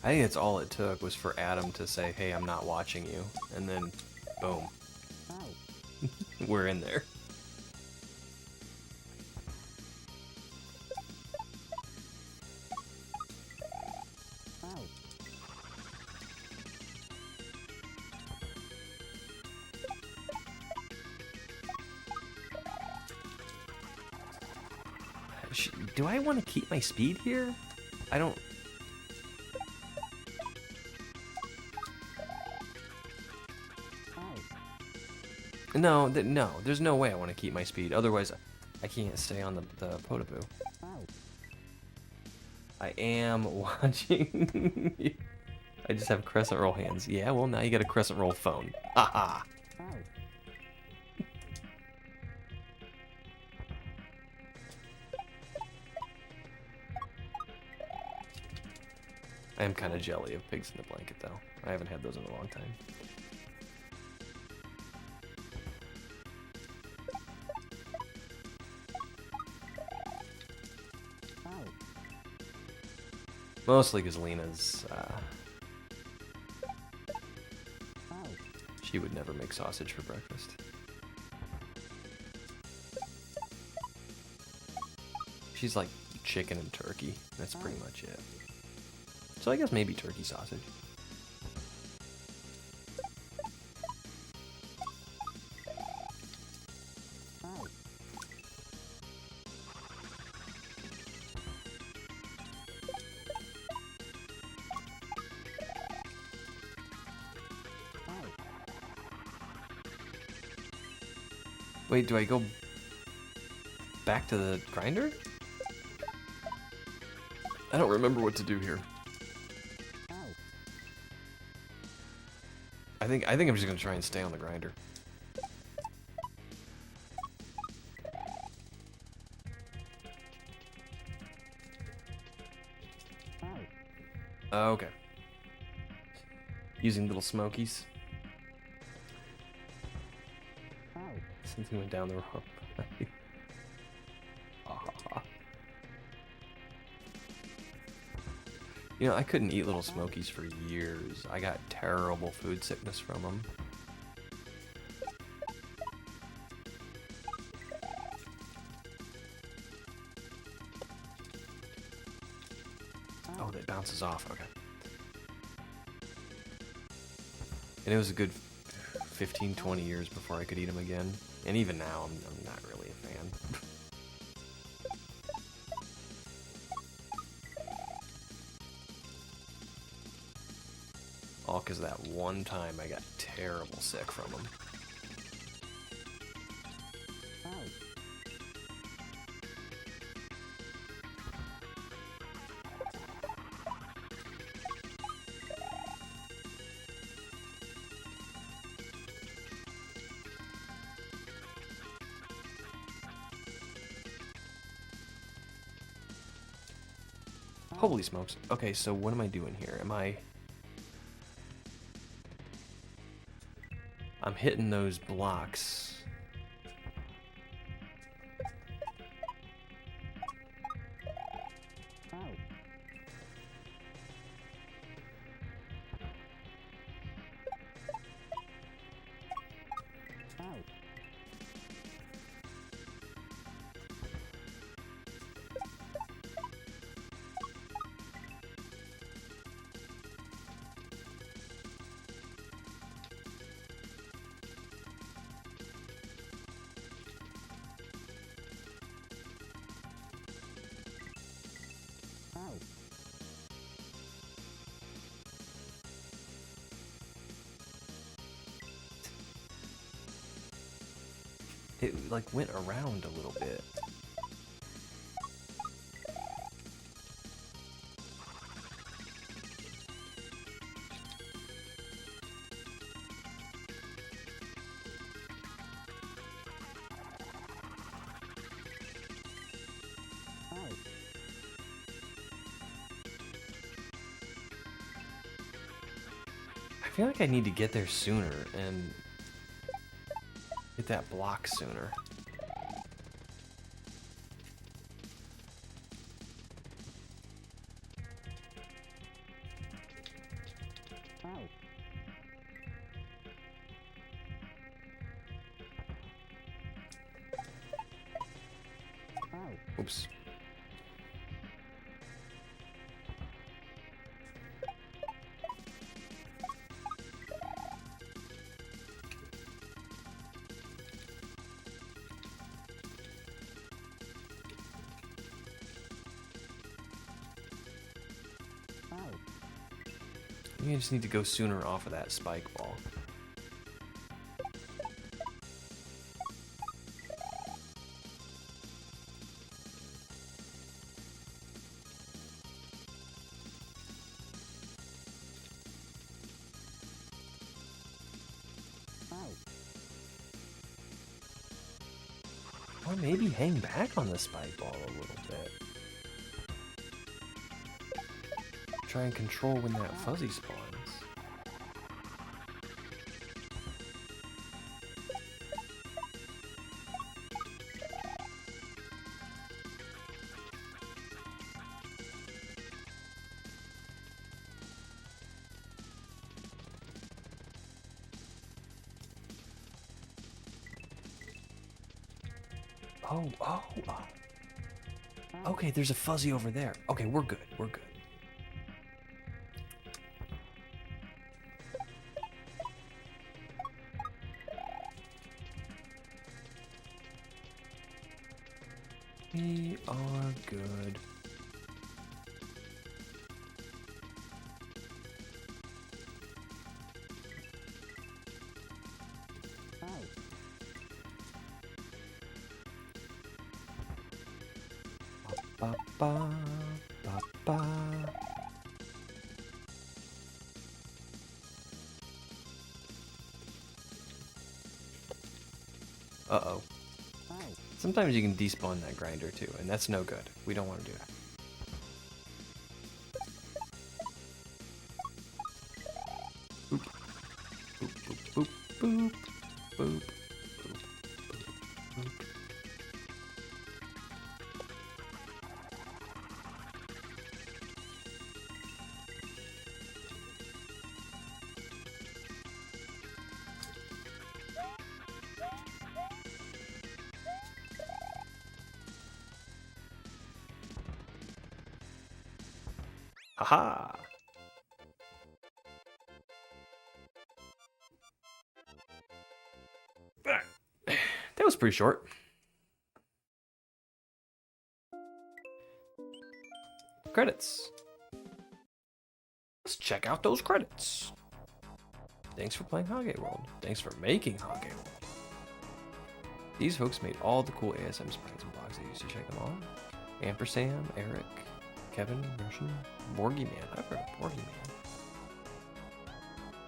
I think that's all it took was for Adam to say, hey, I'm not watching you. And then, boom. We're in there. Do I want to keep my speed here? I don't... No, no, there's no way I want to keep my speed. Otherwise, I can't stay on the Potapoo. I am watching. I just have crescent roll hands. Yeah, well, now you got a crescent roll phone. Haha. I am kind of jelly of pigs in the blanket, though. I haven't had those in a long time. Mostly because Lena's, she would never make sausage for breakfast. She's like chicken and turkey. That's pretty much it. So I guess maybe turkey sausage. Wait, do I go back to the grinder? I don't remember what to do here. I think I'm just gonna try and stay on the grinder. Okay. Using little smokies. Something went down the wrong way. You know, I couldn't eat little smokies for years. I got terrible food sickness from them. Oh, that bounces off. Okay. And it was a good 15, 20 years before I could eat them again. And even now, I'm not really a fan. All because that one time I got terrible sick from them. Holy smokes. Okay, so what am I doing here? I'm hitting those blocks. it like went around a little bit. I feel like I need to get there sooner and get that block sooner. Oops. You just need to go sooner off of that spike ball. Or maybe hang back on the spike ball a little bit. Try and control when that fuzzy spawns. Oh. Okay, there's a fuzzy over there. Okay, we're good. We're good. We are good. Ba ba ba ba. Uh-oh. Sometimes you can despawn that grinder too, and that's no good. We don't want to do that. Boop. Boop, boop, boop, boop, boop, boop, boop. Haha! That was pretty short. Credits. Let's check out those credits. Thanks for playing Hage World. Thanks for making Hage World. These folks made all the cool ASM sprites and blogs I used to check them all. Ampersand, Eric, Kevin, Russian, Borgy Man. I've heard of Borgy Man.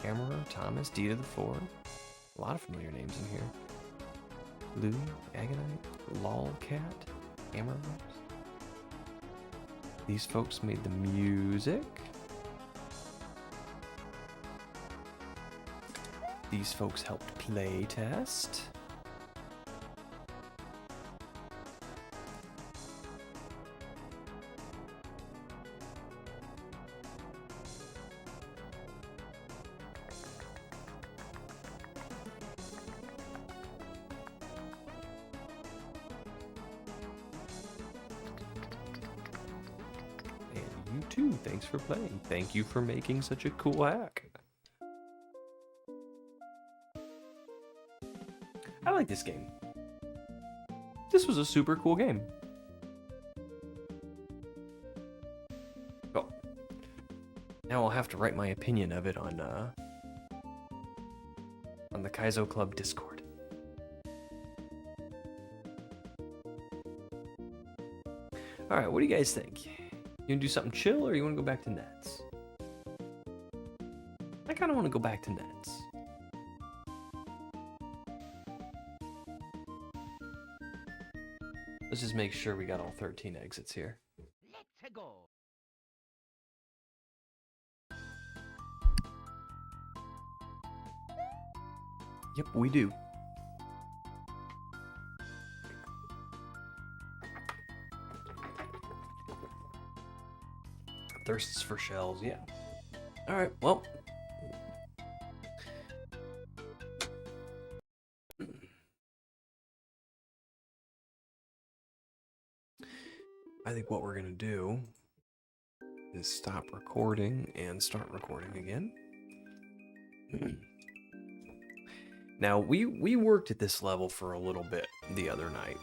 Hammerer, Thomas, D to the 4. A lot of familiar names in here. Lou, Agonite, Lolcat, Hammer. These folks made the music. These folks helped play test. You too, thanks for playing. Thank you for making such a cool hack. I like this game. This was a super cool game. Well, now I'll have to write my opinion of it on the Kaizo Club Discord. All right, what do you guys think? You gonna do something chill, or you wanna go back to nets? I kind of want to go back to nets. Let's just make sure we got all 13 exits here. Let's go. Yep, we do. Thirsts for shells, yeah. All right, well. I think what we're gonna do is stop recording and start recording again. Now, we worked at this level for a little bit the other night.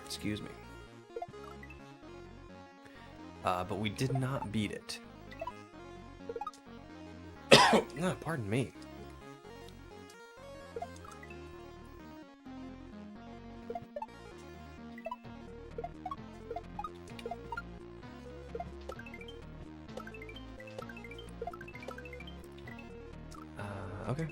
Excuse me. But we did not beat it. No, pardon me. Okay.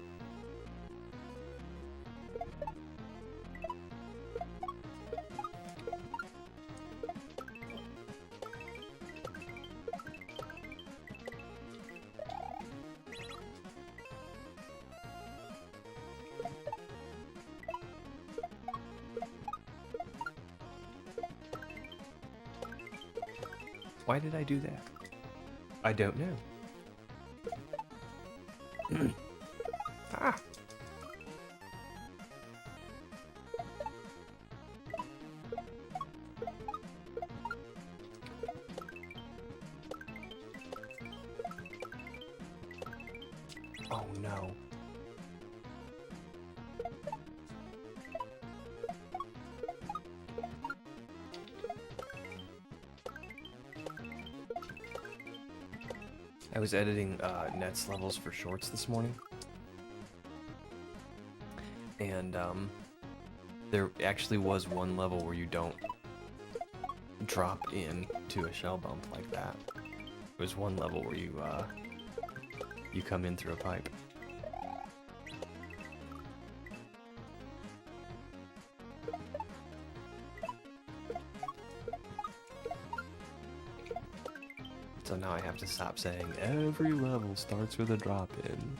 Why did I do that? I don't know. Ah! Oh no. I was editing Nets levels for shorts this morning. And there actually was one level where you don't drop in to a shell bump like that. There was one level where you come in through a pipe. So now I have to stop saying every level starts with a drop in.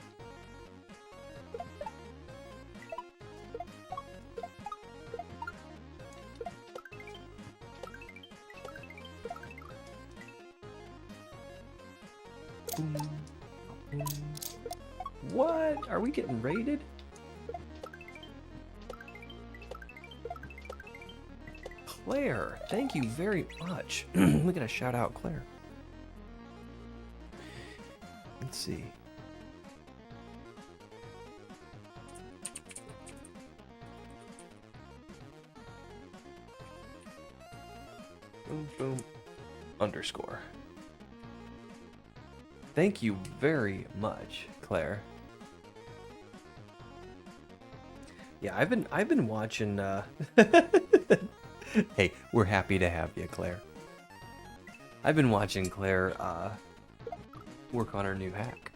What? Are we getting raided? Claire, thank you very much. We're gonna shout out Claire. Let's see. Boom, boom. Underscore. Thank you very much, Claire. Yeah, I've been watching Hey, we're happy to have you, Claire. I've been watching Claire work on her new hack.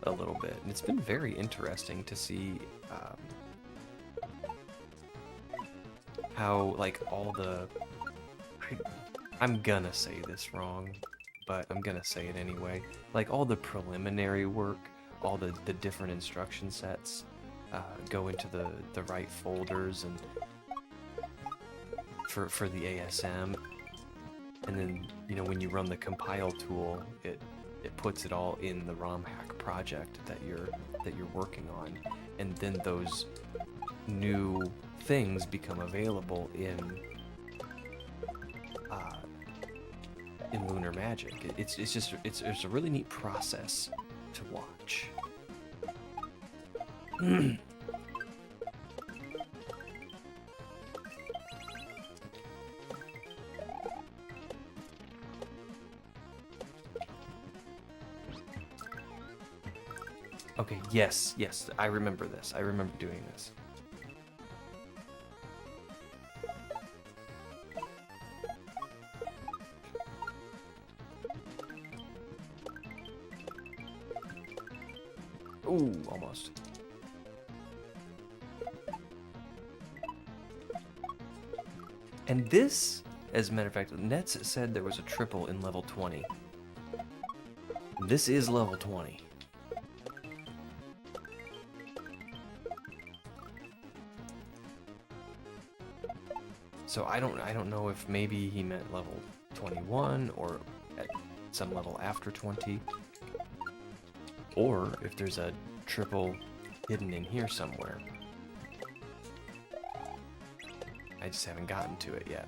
A little bit. And it's been very interesting to see how, like, all the... I'm gonna say this wrong, but I'm gonna say it anyway. Like, all the preliminary work, all the different instruction sets go into the right folders and for the ASM. And then, you know, when you run the compile tool, it puts it all in the ROM hack project that you're working on, and then those new things become available in Lunar Magic. It's a really neat process to watch. Okay, yes, yes, I remember this. I remember doing this. Ooh, almost. And this, as a matter of fact, Nets said there was a triple in level 20. This is level 20. So I don't know if maybe he meant level 21 or at some level after 20. Or if there's a triple hidden in here somewhere. I just haven't gotten to it yet.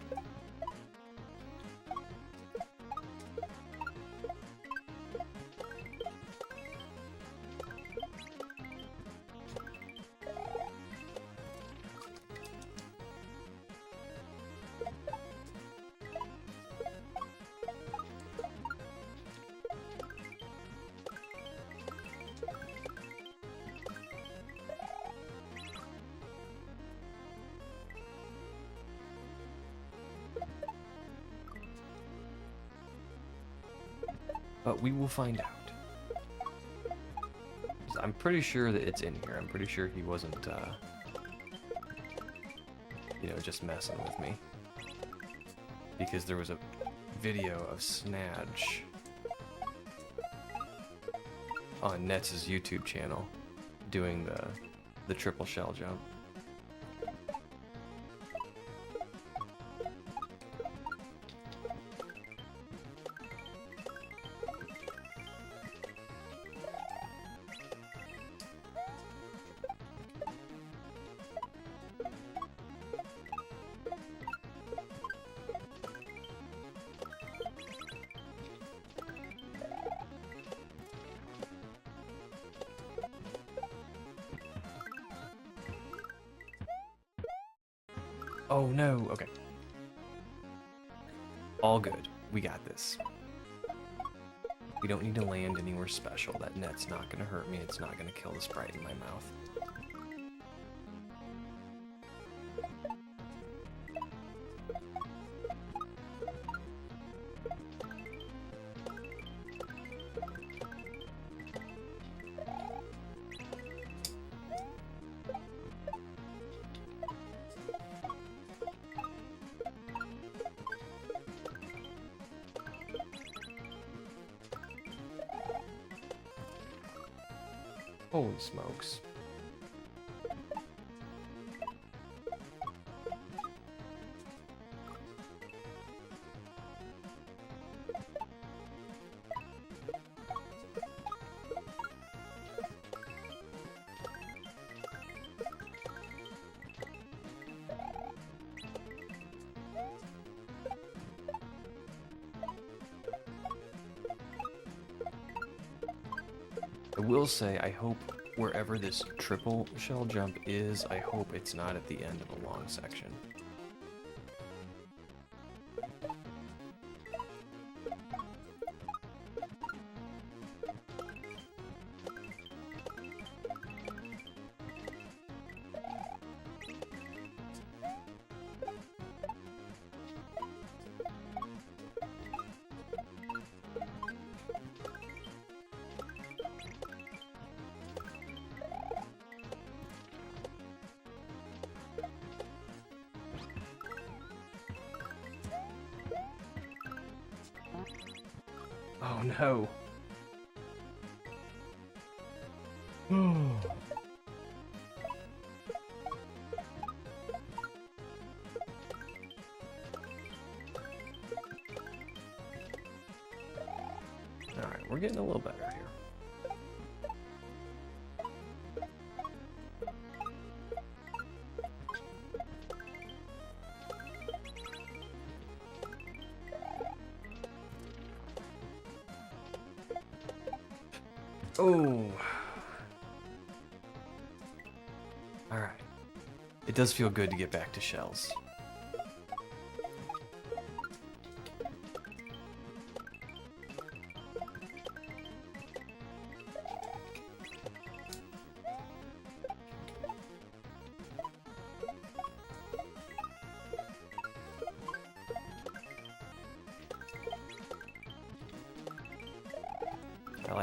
But we will find out. I'm pretty sure that it's in here. I'm pretty sure he wasn't, you know, just messing with me. Because there was a video of Snadge on Nets' YouTube channel doing the triple shell jump. Oh no, okay. All good. We got this. We don't need to land anywhere special. That net's not gonna hurt me. It's not gonna kill the sprite in my mouth. Holy smokes. I will say, I hope wherever this triple shell jump is, I hope it's not at the end of a long section. Oh no. Alright, we're getting a little better here. Oh. Alright. It does feel good to get back to shells.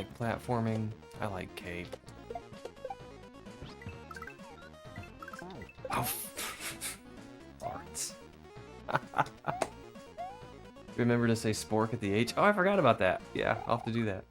like platforming. I like Cape. Oh, farts. Remember to say spork at the H. Oh, I forgot about that. Yeah, I'll have to do that.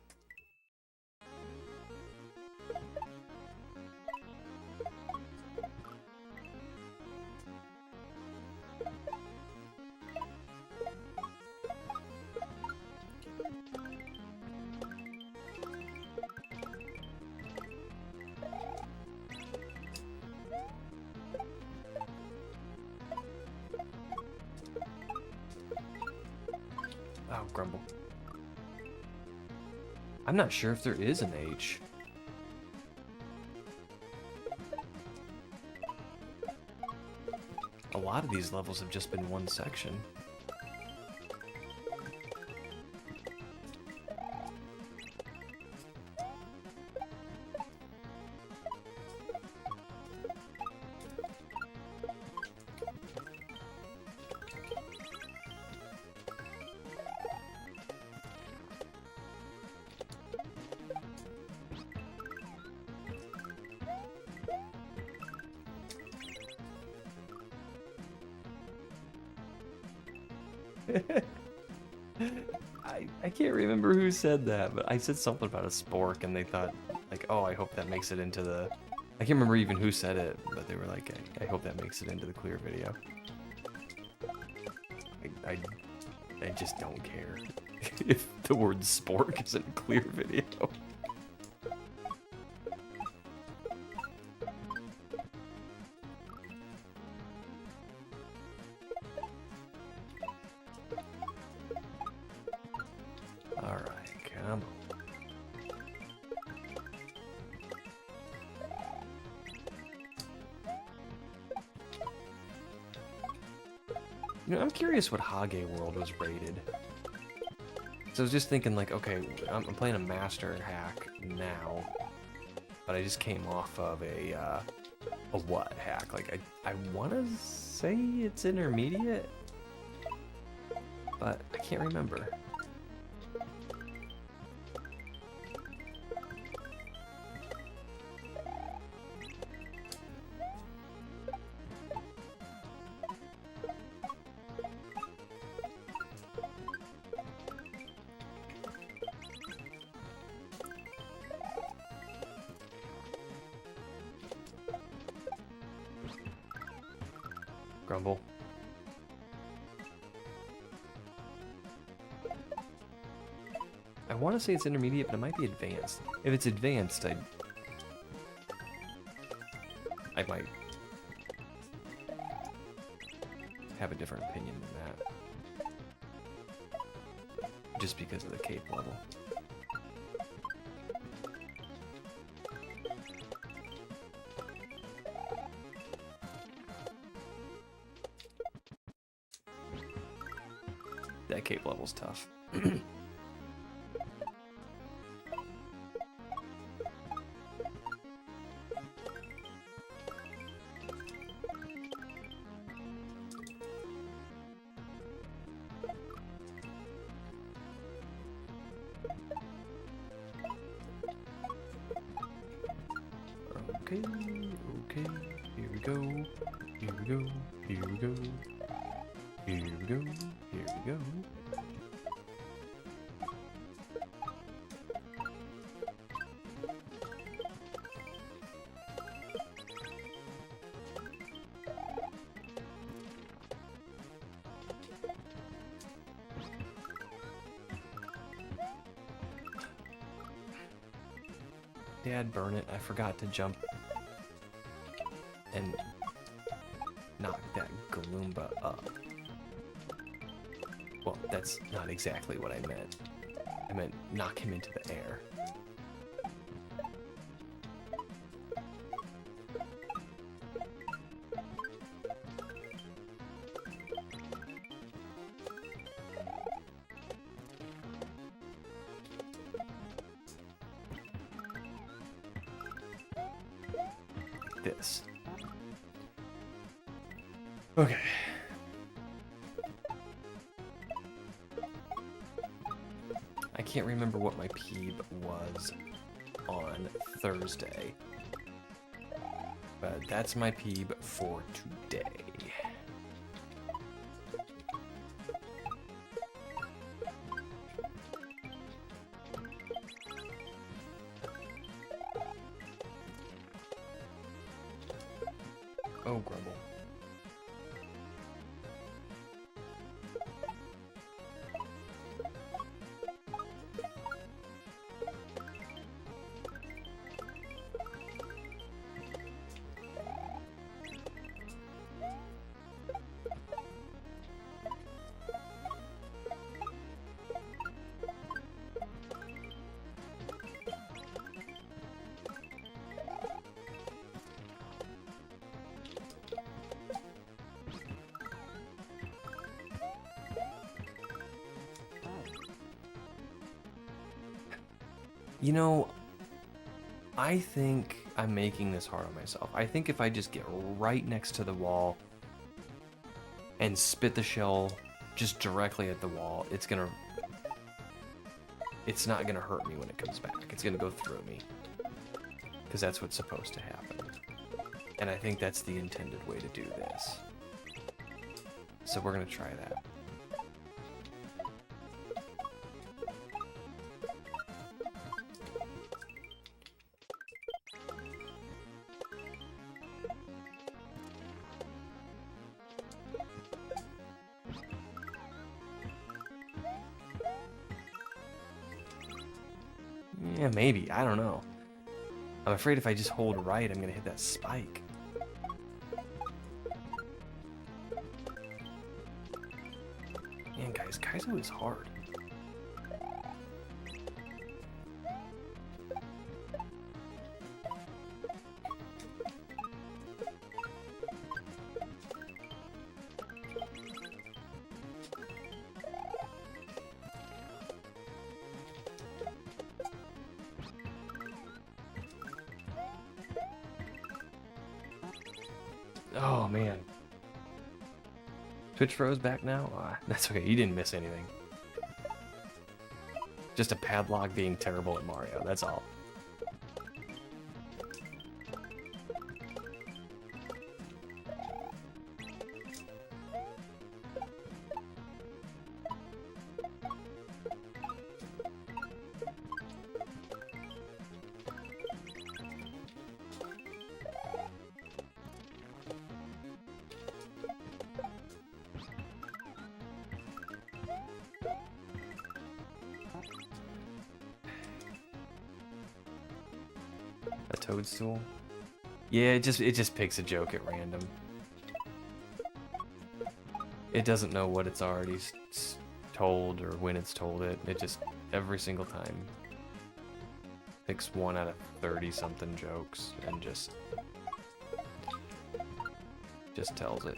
Oh, grumble. I'm not sure if there is an H. A lot of these levels have just been one section. I can't remember who said that, but I said something about a spork, and they thought, like, oh, I hope that makes it into the... I can't remember even who said it, but they were like, I hope that makes it into the clear video. I just don't care if the word spork is in a clear video. You know, I'm curious what Hage World was rated. So I was just thinking, like, okay, I'm playing a master hack now, but I just came off of a what hack? Like, I want to say it's intermediate, but I can't remember. Grumble. I want to say it's intermediate, but it might be advanced. If it's advanced, I might have a different opinion than that. Just because of the cape level. That cape level's tough. Okay, here we go, here we go, here we go, here we go, here we go. Dad, burn it. I forgot to jump and knock that Galoomba up. Well, that's not exactly what I meant. I meant knock him into the air. This. Okay. I can't remember what my peeb was on Thursday. But that's my peeb for today. Oh, grumble. You know, I think I'm making this hard on myself. I think if I just get right next to the wall and spit the shell just directly at the wall, it's not gonna hurt me when it comes back. It's gonna go through me. Because that's what's supposed to happen. And I think that's the intended way to do this. So we're gonna try that. Yeah, maybe. I don't know. I'm afraid if I just hold right, I'm gonna hit that spike. Man, guys, kaizo is hard. Oh, man. Twitch froze back now? That's okay, you didn't miss anything. Just a padlock being terrible at Mario, that's all. A toadstool? Yeah, it just picks a joke at random. It doesn't know what it's already told or when it's told it. It just, every single time, picks 1 out of 30 something jokes and just tells it.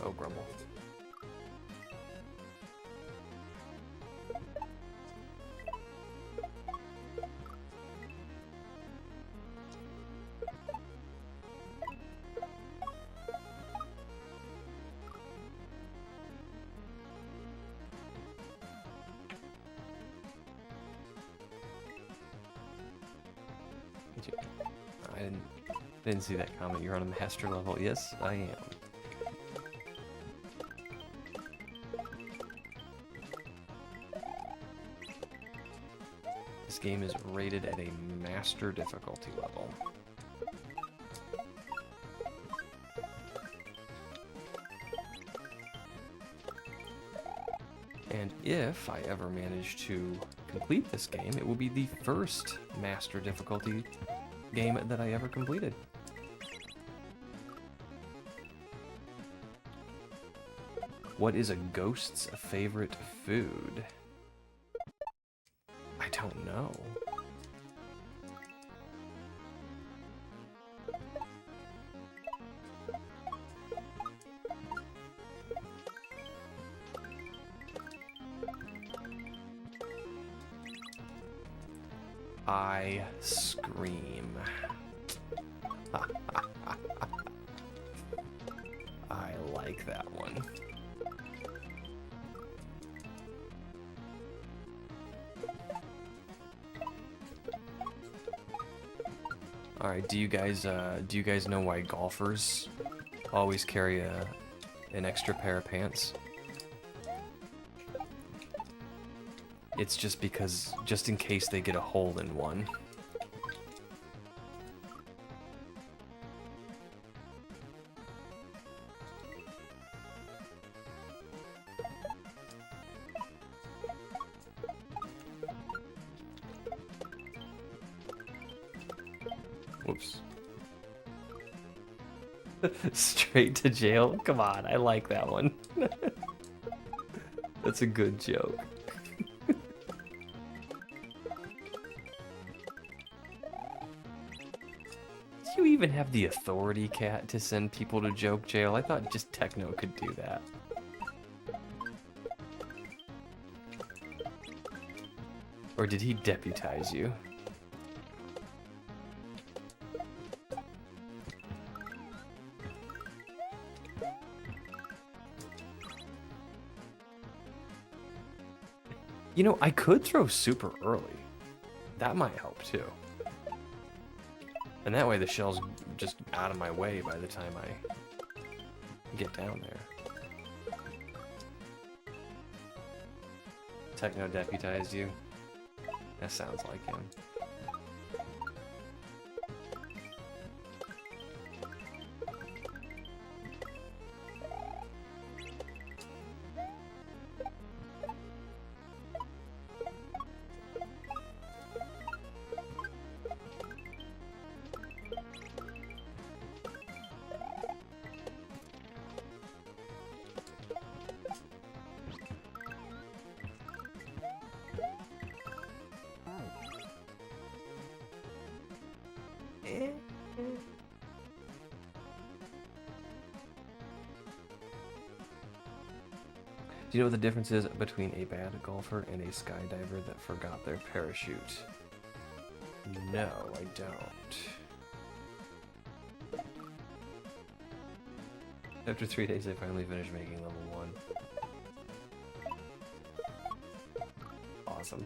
Oh, grumble. I didn't see that comment. You're on a master level. Yes, I am. This game is rated at a master difficulty level. And if I ever manage to complete this game, it will be the first master difficulty game that I ever completed. What is a ghost's favorite food? I don't know. I scream. I like that one. All right, do you guys know why golfers always carry an extra pair of pants? It's just because, just in case they get a hole in one. Whoops. Straight to jail? Come on, I like that one. That's a good joke. Do you even have the authority, Cat, to send people to joke jail? I thought just Techno could do that. Or did he deputize you? You know, I could throw super early. That might help too. And that way the shell's just out of my way by the time I get down there. Techno deputized you? That sounds like him. Do you know what the difference is between a bad golfer and a skydiver that forgot their parachute? No, I don't. After 3 days, I finally finished making level 1. Awesome.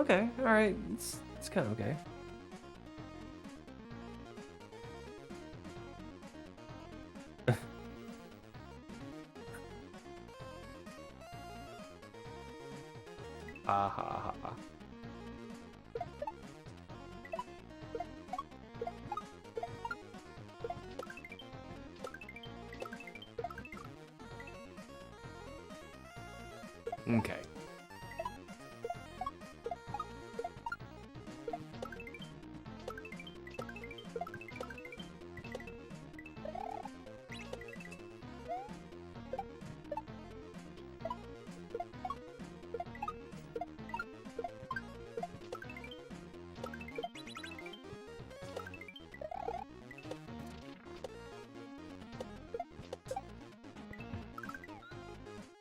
Okay, alright, it's kind of okay. Ha ha ha. Okay.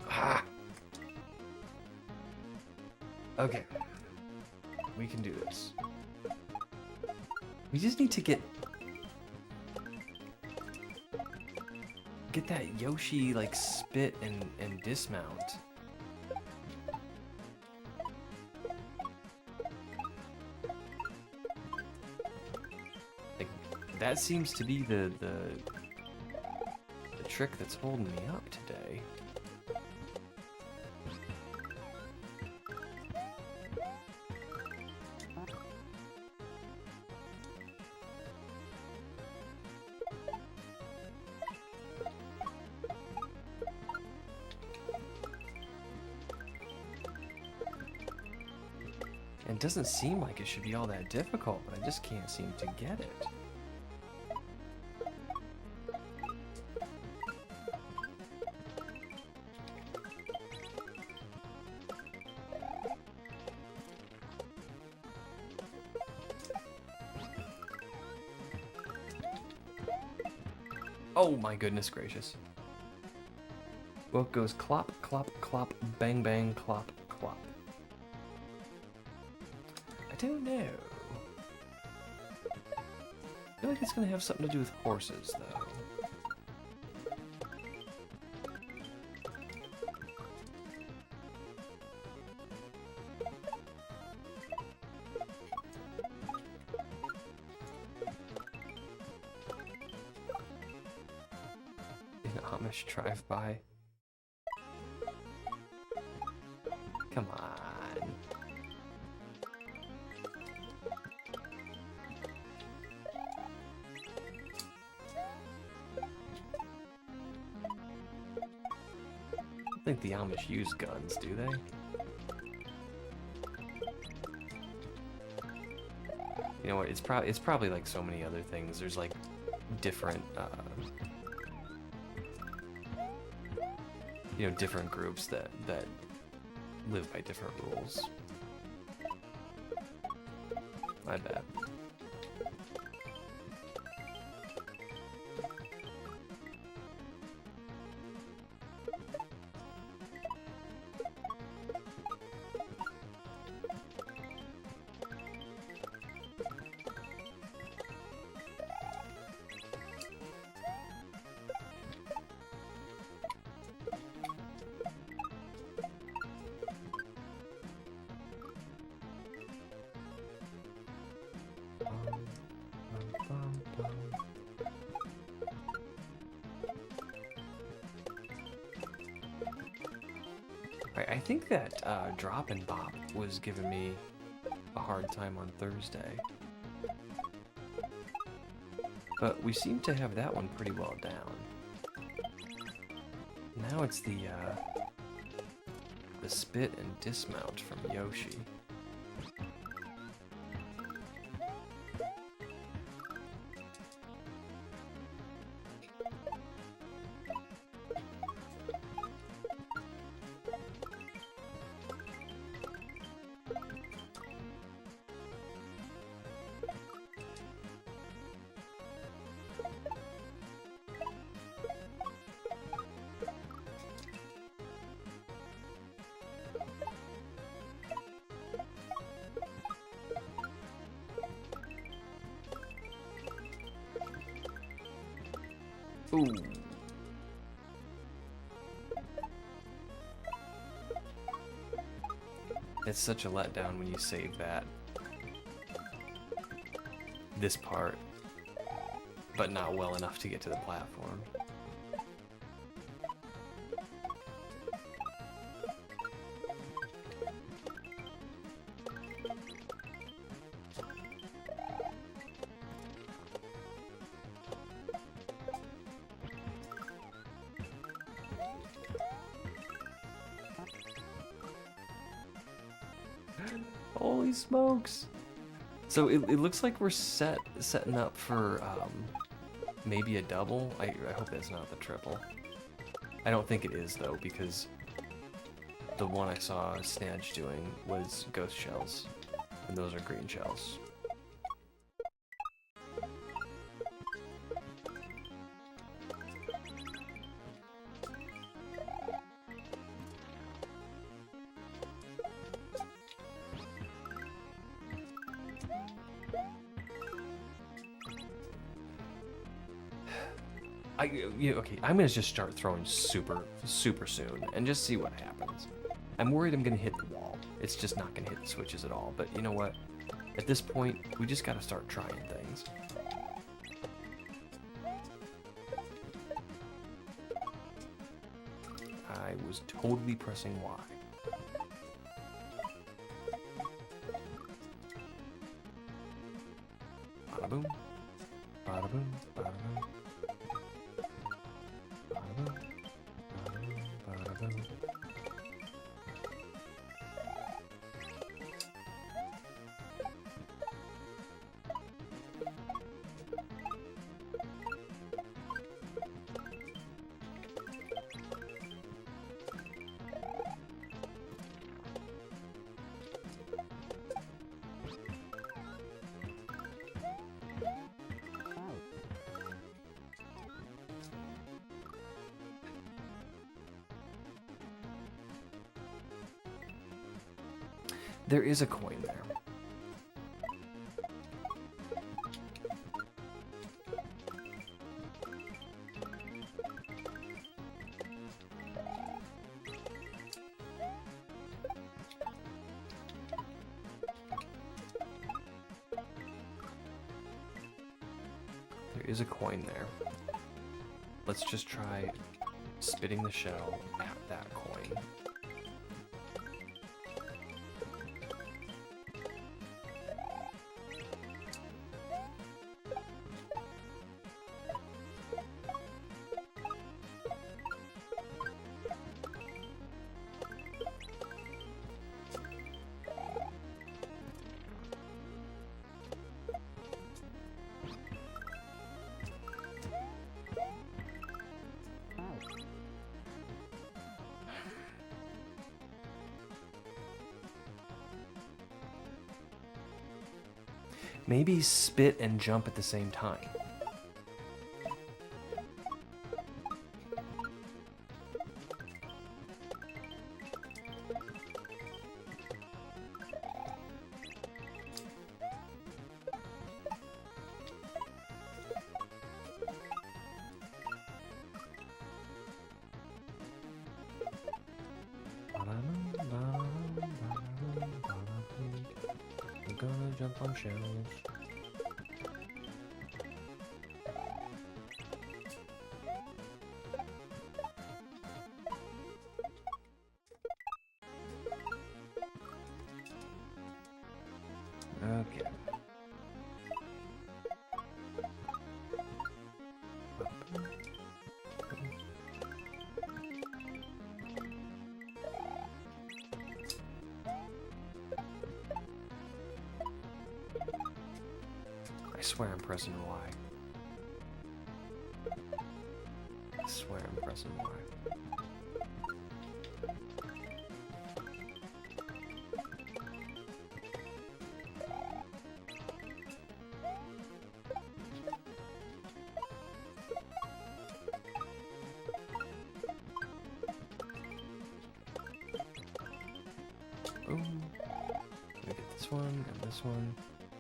Ah. Okay. We can do this. We just need to get that Yoshi like spit and dismount. Like that seems to be the trick that's holding me up today. It doesn't seem like it should be all that difficult, but I just can't seem to get it. Oh my goodness gracious. Well, it goes clop, clop, clop, bang, bang, clop, clop. I don't know. I feel like it's gonna have something to do with horses, though. Amish drive-by. Come on. I think the Amish use guns, do they? You know what? It's probably like so many other things. There's like different you know, different groups that live by different rules. My bad. Right, I think that Drop and Bop was giving me a hard time on Thursday. But we seem to have that one pretty well down. Now it's the spit and dismount from Yoshi. Ooh. It's such a letdown when you save that. This part, but not well enough to get to the platform. Holy smokes! So it looks like we're setting up for maybe a double. I hope that's not the triple. I don't think it is though, because the one I saw Snatch doing was ghost shells, and those are green shells. Okay, I'm gonna just start throwing super soon and just see what happens. I'm worried I'm gonna hit the wall. It's just not gonna hit the switches at all, but you know what? At this point, we just gotta start trying things. I was totally pressing Y. Bada boom. Bada boom. Bada boom. There is a coin there. There is a coin there. Let's just try spitting the shell at that coin. Maybe spit and jump at the same time. I'm gonna jump on shells. Okay. I swear I'm pressing Y. I swear I'm pressing Y. Oh, let me get this one and this one.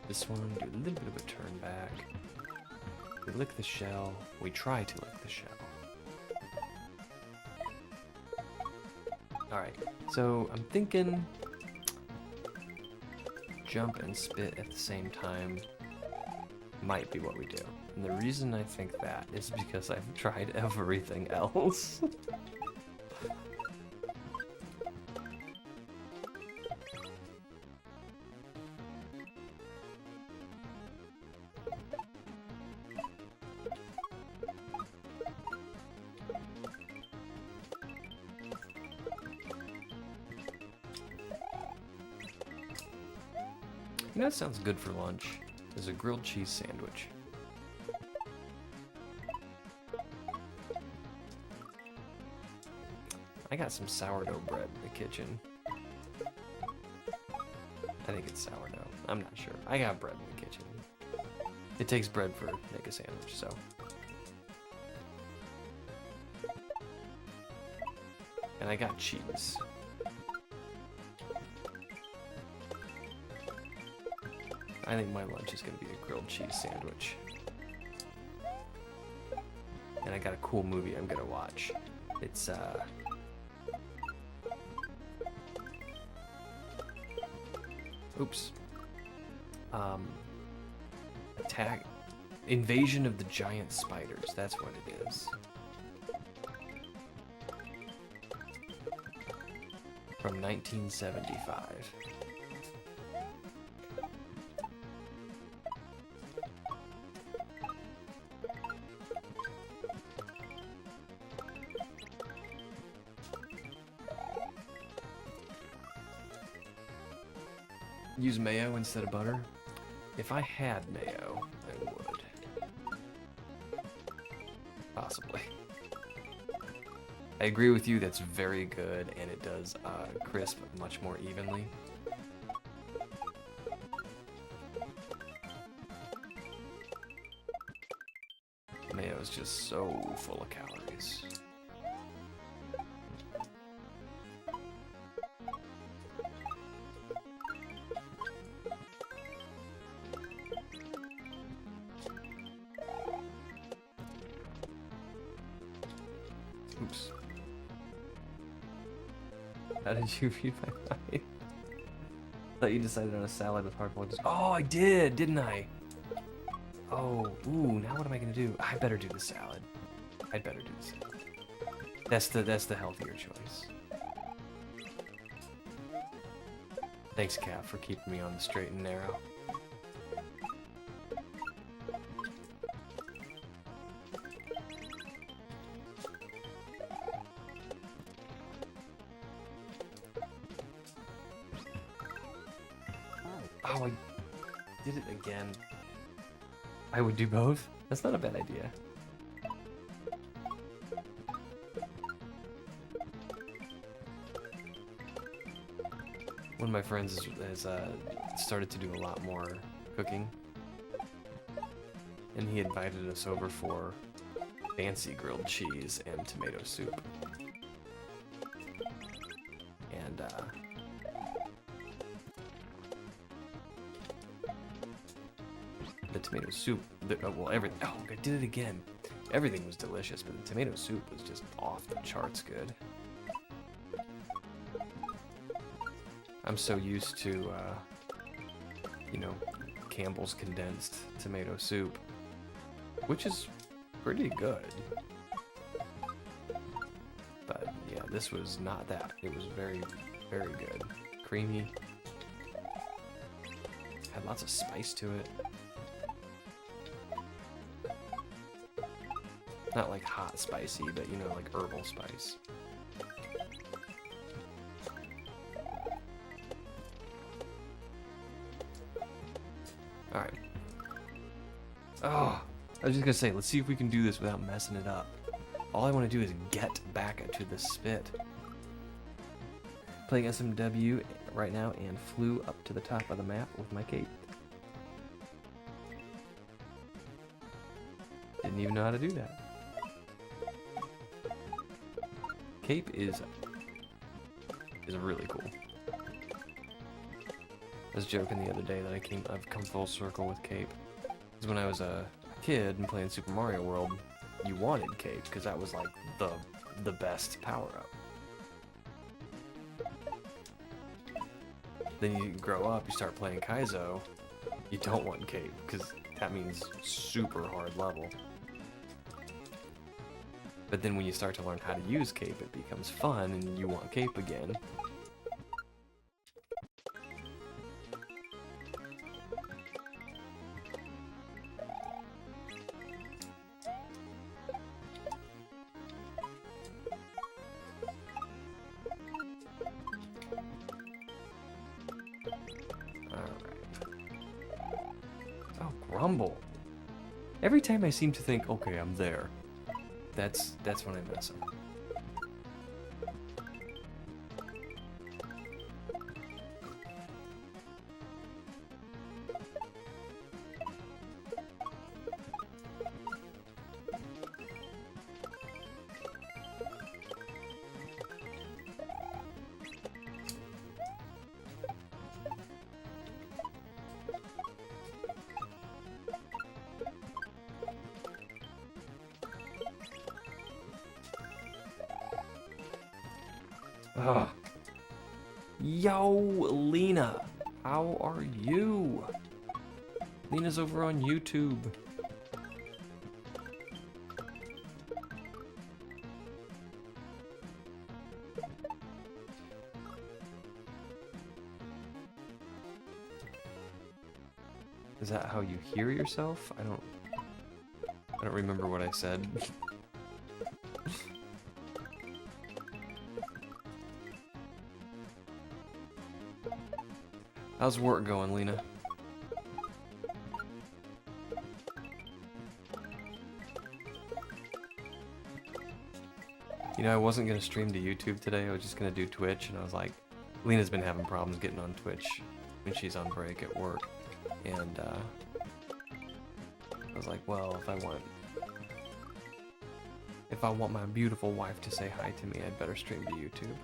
This one, do a little bit of a turn back. We lick the shell. We try to lick the shell. Alright, so I'm thinking jump and spit at the same time might be what we do. And the reason I think that is because I've tried everything else. You know what sounds good for lunch? Is a grilled cheese sandwich. I got some sourdough bread in the kitchen. I think it's sourdough. I'm not sure. I got bread in the kitchen. It takes bread for make a sandwich, so. And I got cheese. I think my lunch is going to be a grilled cheese sandwich. And I got a cool movie I'm going to watch. It's, oops. Invasion of the Giant Spiders. That's what it is. From 1975. Use mayo instead of butter? If I had mayo, I would. Possibly. I agree with you, that's very good, and it does crisp much more evenly. Mayo is just so full of calories. Oops. How did you read my mind? Thought you decided on a salad with hard boiled. Oh, I did, didn't I? Oh, ooh, now what am I gonna do? I better do the salad. I'd better do the salad. That's the healthier choice. Thanks, Cat, for keeping me on the straight and narrow. Oh, I did it again. I would do both. That's not a bad idea. One of my friends has started to do a lot more cooking, and he invited us over for fancy grilled cheese and tomato soup. And the tomato soup, well, everything. Oh, I did it again. Everything was delicious, but the tomato soup was just off the charts good. I'm so used to, you know, Campbell's condensed tomato soup, which is pretty good. But yeah, this was not that. It was very, very good. Creamy. Had lots of spice to it. Not like hot spicy, but you know, like herbal spice. Alright. Oh, I was just gonna say, let's see if we can do this without messing it up. All I want to do is get back to the spit. Playing SMW right now and flew up to the top of the map with my cape. Didn't even know how to do that. Cape is really cool. I was joking the other day that I've come full circle with Cape. Because when I was a kid and playing Super Mario World, you wanted Cape because that was like the best power up. Then you grow up, you start playing Kaizo, you don't want Cape because that means super hard level. But then when you start to learn how to use Cape, it becomes fun and you want Cape again. Oh, Grumble. Every time I seem to think, okay, I'm there. That's when I mess up. Ugh. Yo, Lena, how are you? Lena's over on YouTube. Is that how you hear yourself? I don't remember what I said. How's work going, Lena? You know, I wasn't going to stream to YouTube today. I was just going to do Twitch, and I was like, Lena's been having problems getting on Twitch when she's on break at work. And I was like, well, if I want my beautiful wife to say hi to me, I'd better stream to YouTube.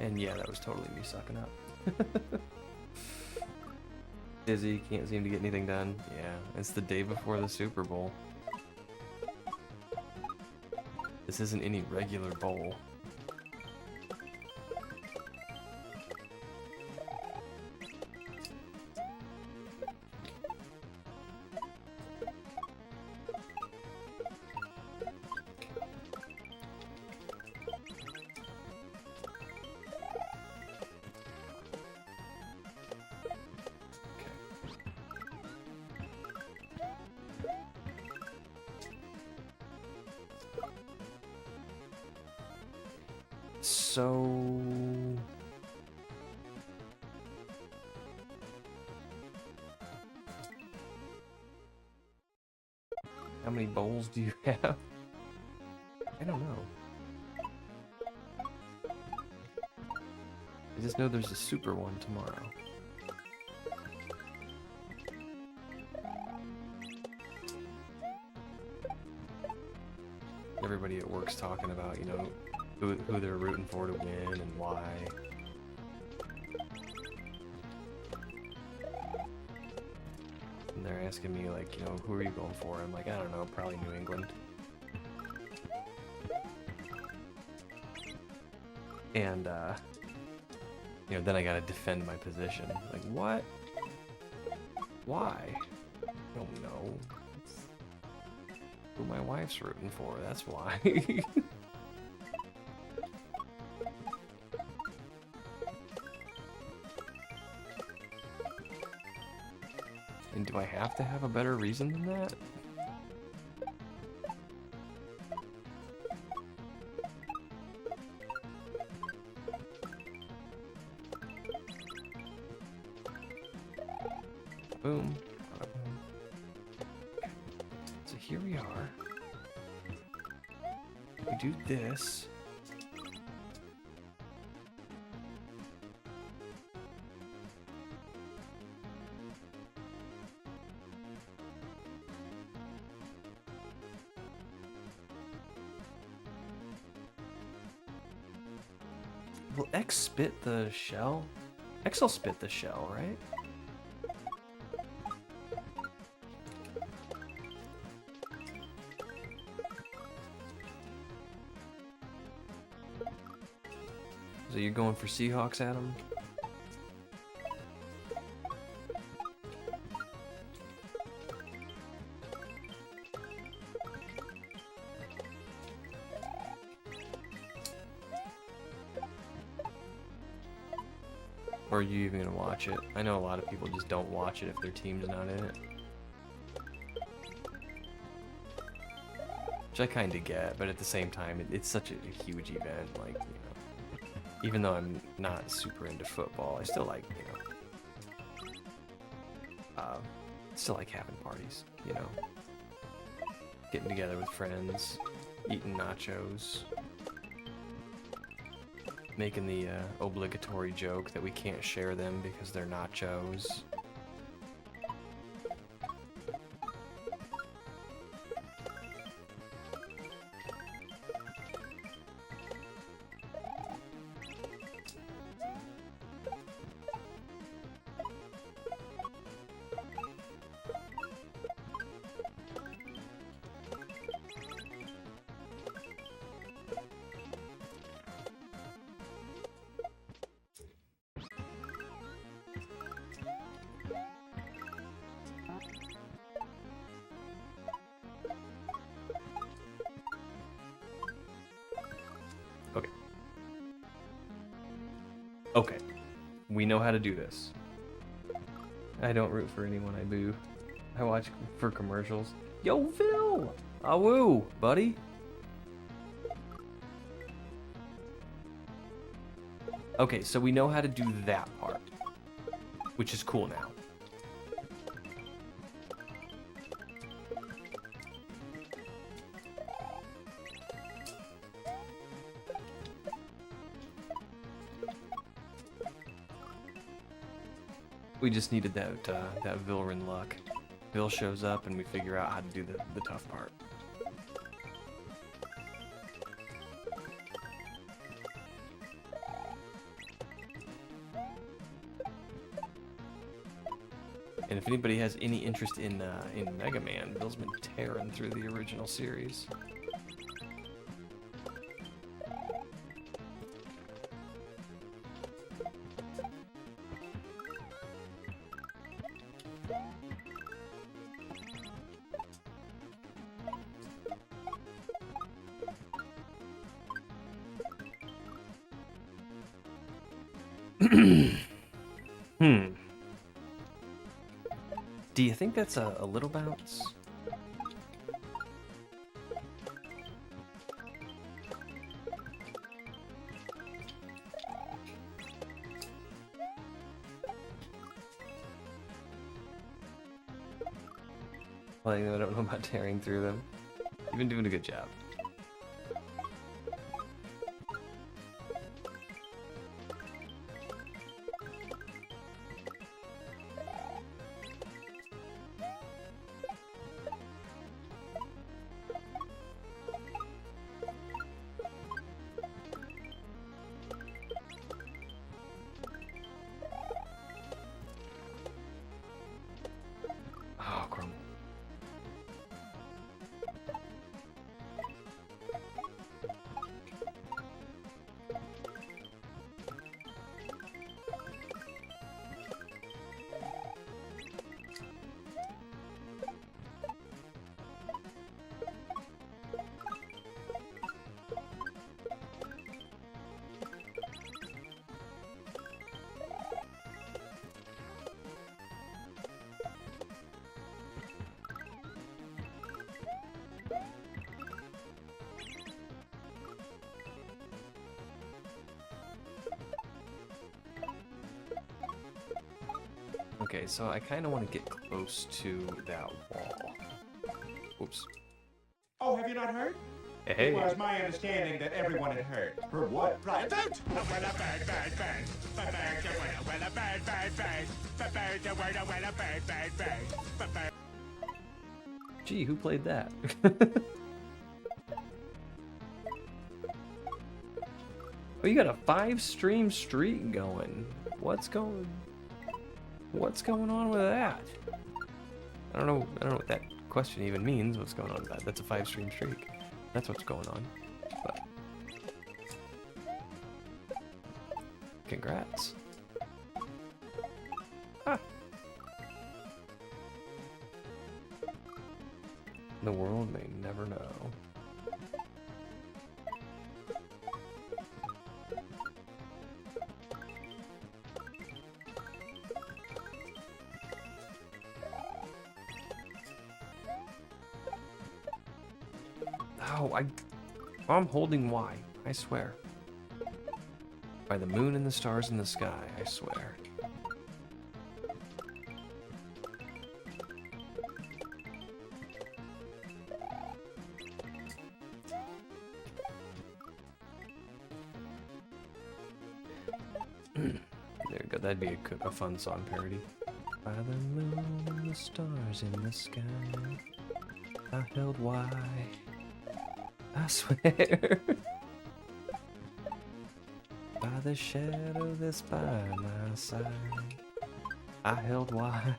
And yeah, that was totally me sucking up. Dizzy, can't seem to get anything done. Yeah, it's the day before the Super Bowl. This isn't any regular bowl. So... how many bowls do you have? I don't know. I just know there's a super one tomorrow. Everybody at work's talking about, you know, who they're rooting for to win and why. And they're asking me, like, you know, who are you going for? I'm like, I don't know, probably New England. And, you know, then I gotta defend my position. Like, what? Why? I don't know. It's who my wife's rooting for, that's why. And do I have to have a better reason than that? Boom. So here we are. We do this. Will X spit the shell? X will spit the shell, right? So you're going for Seahawks, Adam? Or are you even gonna watch it? I know a lot of people just don't watch it if their team's not in it. Which I kinda get, but at the same time, it's such a huge event, like, you know. Even though I'm not super into football, I still like, you know, still like having parties, you know. Getting together with friends, eating nachos. Making the obligatory joke that we can't share them because they're nachos. Okay, we know how to do this. I don't root for anyone I boo. I watch for commercials. Yo, Phil! Awoo, buddy! Okay, so we know how to do that part, which is cool now. We just needed that Vilrin luck. Vil shows up and we figure out how to do the tough part. And if anybody has any interest in Mega Man, Bill's been tearing through the original series. Do you think that's a little bounce? Well, I don't know about tearing through them. You've been doing a good job. Oh, crumble. Okay, so I kind of want to get close to that wall. Oops. Oh, have you not heard? Hey. It was my understanding that everyone had heard. Heard what? Right. Vote! Gee, who played that? Oh, you got a 5-stream streak going. What's going on with that? I don't know what that question even means. What's going on with that? That's a 5-stream streak. That's what's going on. But congrats. Ah. The world may never know. Oh, I'm holding Y, I swear. By the moon and the stars in the sky, I swear. There we go, that'd be a fun song parody. By the moon and the stars in the sky, I held Y. I swear. By the shadow that's by my side, I held Y.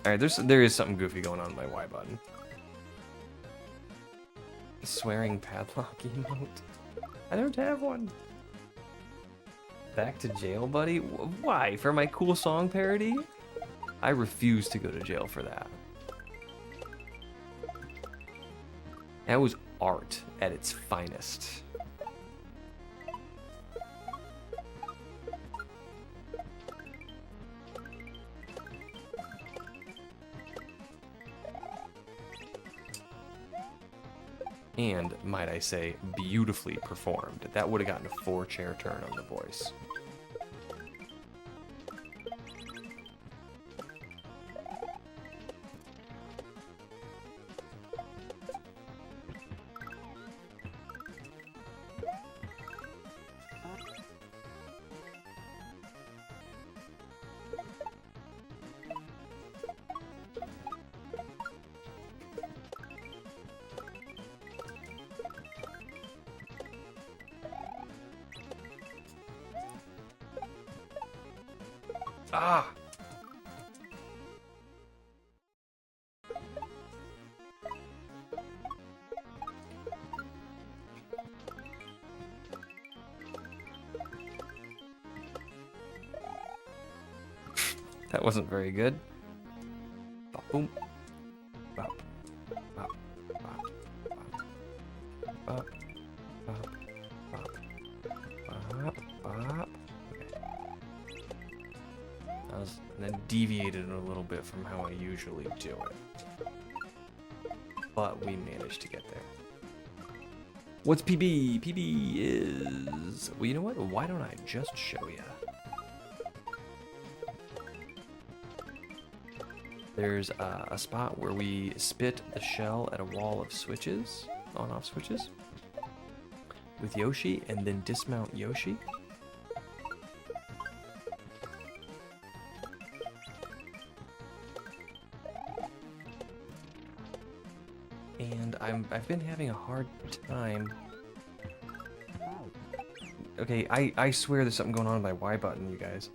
Alright, there is something goofy going on with my Y button. Swearing padlock emote? I don't have one. Back to jail, buddy? Why? For my cool song parody? I refuse to go to jail for that. That was art at its finest. And, might I say, beautifully performed. That would have gotten a 4-chair turn on the voice. Ah! That wasn't very good. Bop, boom. Bop. Bop. Bop. Bop. Bop. Bop. Bop. Bop. Then deviated a little bit from how I usually do it. But we managed to get there. What's PB? PB is... Well, you know what? Why don't I just show you? There's a spot where we spit the shell at a wall of switches, on-off switches, with Yoshi, and then dismount Yoshi. And I've been having a hard time. Okay, I swear there's something going on with my Y button, you guys.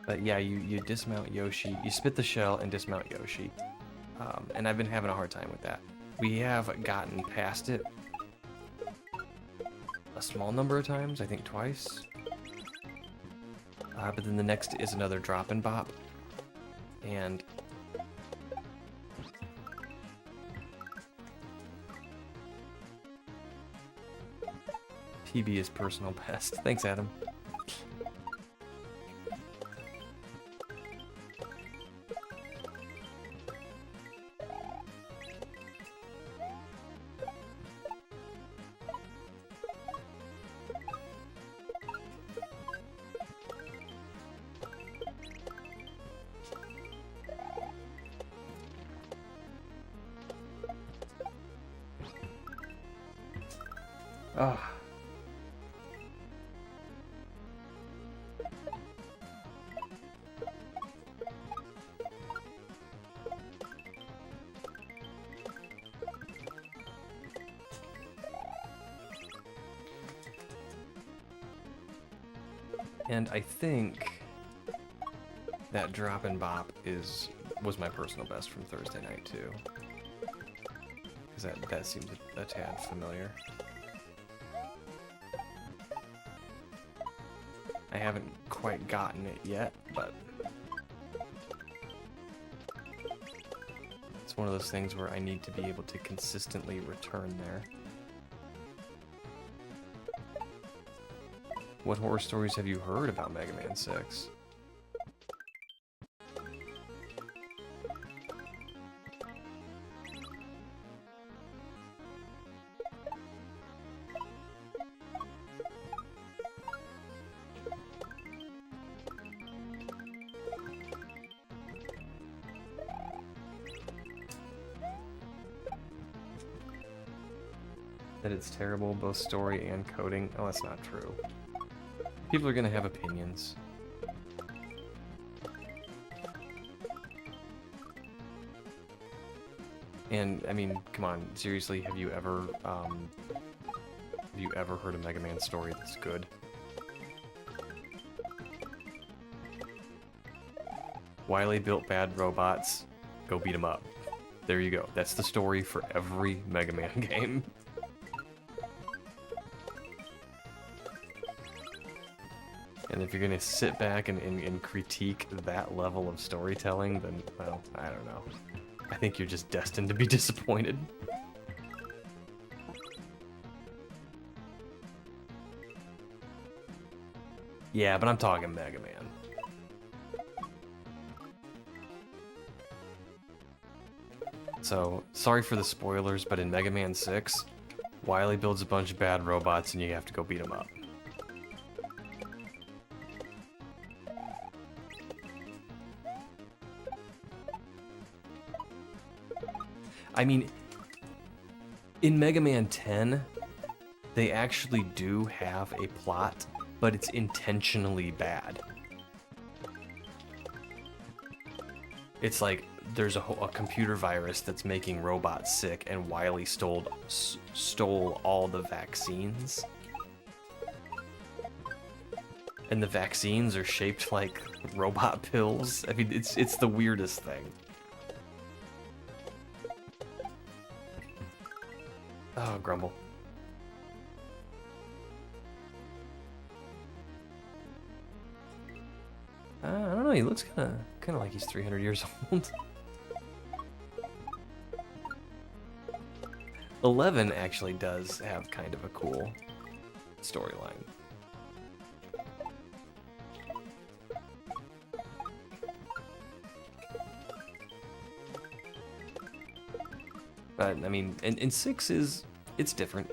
But yeah, you dismount Yoshi, you spit the shell and dismount Yoshi. And I've been having a hard time with that. We have gotten past it a small number of times, I think twice. But then the next is another drop and bop. And PB is personal best. Thanks, Adam. Ah. And I think that drop and bop was my personal best from Thursday night too, because that seems a tad familiar. I haven't quite gotten it yet, but it's one of those things where I need to be able to consistently return there. What horror stories have you heard about Mega Man 6? That it's terrible, both story and coding. Oh, that's not true. People are gonna have opinions. And I mean, come on, seriously, have you ever heard a Mega Man story that's good? Wily built bad robots, go beat 'em up. There you go. That's the story for every Mega Man game. And if you're gonna sit back and critique that level of storytelling, then, well, I don't know. I think you're just destined to be disappointed. Yeah, but I'm talking Mega Man. So, sorry for the spoilers, but in Mega Man 6, Wily builds a bunch of bad robots and you have to go beat them up. I mean, in Mega Man 10, they actually do have a plot, but it's intentionally bad. It's like, there's a computer virus that's making robots sick, and Wily stole all the vaccines. And the vaccines are shaped like robot pills. I mean, it's the weirdest thing. Oh, Grumble. I don't know. He looks kind of like he's 300 years old. 11 actually does have kind of a cool storyline. But I mean, and 6 it's different.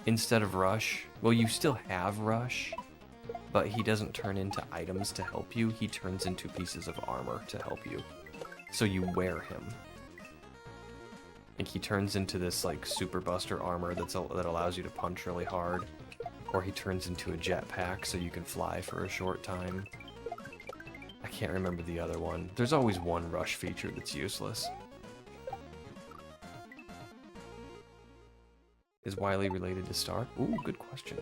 Instead of Rush, well, you still have Rush, but he doesn't turn into items to help you. He turns into pieces of armor to help you. So you wear him. Like, he turns into this, like, Super Buster armor that allows you to punch really hard. Or he turns into a jetpack so you can fly for a short time. I can't remember the other one. There's always one Rush feature that's useless. Is Wily related to Star? Ooh, good question.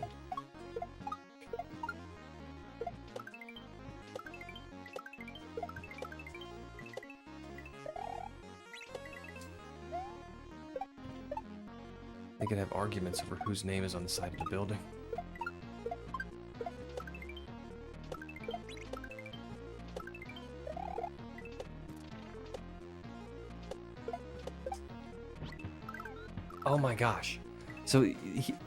They could have arguments over whose name is on the side of the building. Oh my gosh. So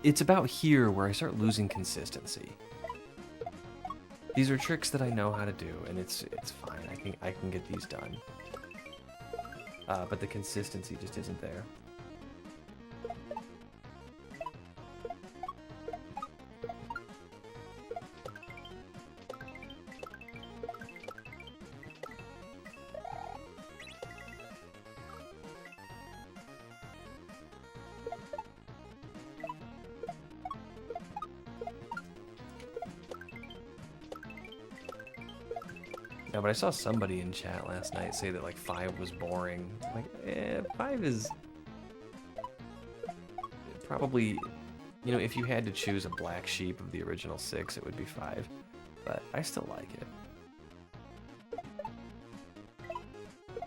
it's about here where I start losing consistency. These are tricks that I know how to do, and it's fine. I can get these done. But the consistency just isn't there. No, but I saw somebody in chat last night say that, like, 5 was boring. Like, 5 is probably, you know, if you had to choose a black sheep of the original 6, it would be 5. But I still like it.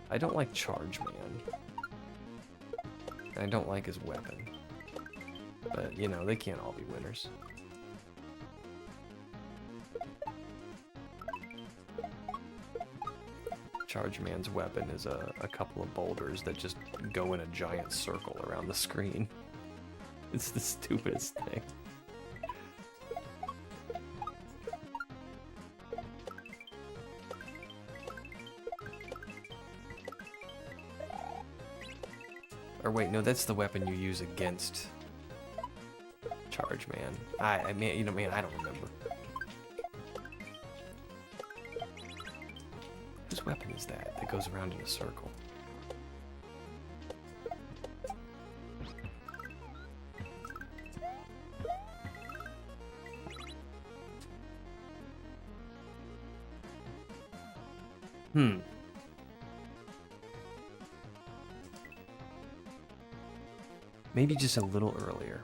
I don't like Charge Man. And I don't like his weapon. But, you know, they can't all be winners. Charge Man's weapon is a couple of boulders that just go in a giant circle around the screen. It's the stupidest thing. Or wait, no, that's the weapon you use against Charge Man. I mean, you know, man, I don't remember. Whose weapon is that goes around in a circle? Maybe just a little earlier.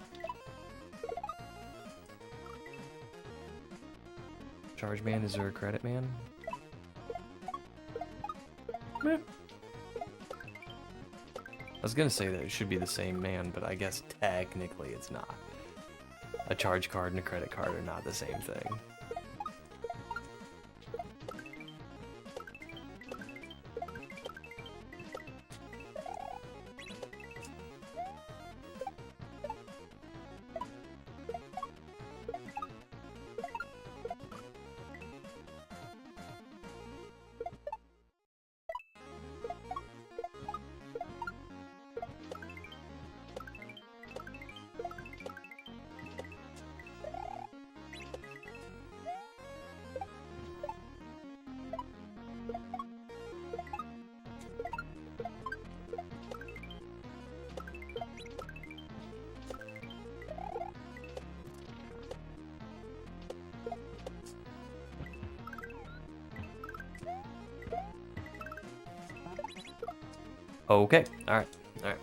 Charge Man, is there a credit man? Meh. I was gonna say that it should be the same man, but I guess technically it's not. A charge card and a credit card are not the same thing. Okay. All right. All right.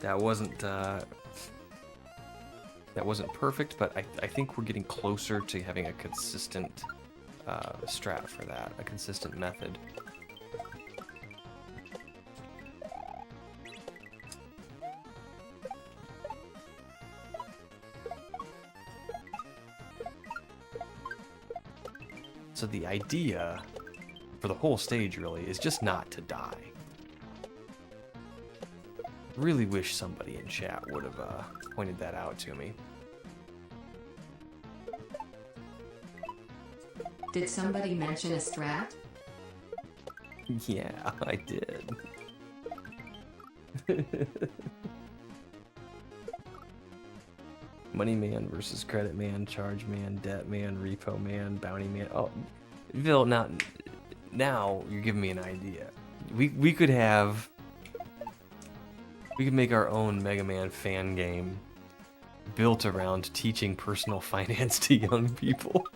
That wasn't perfect, but I think we're getting closer to having a consistent strat for that, a consistent method. So the idea for the whole stage really is just not to die. Really wish somebody in chat would have pointed that out to me. Did somebody mention a strat? Yeah, I did. Money man versus credit man, charge man, debt man, repo man, bounty man. Oh, Bill, now you're giving me an idea. We could make our own Mega Man fan game built around teaching personal finance to young people.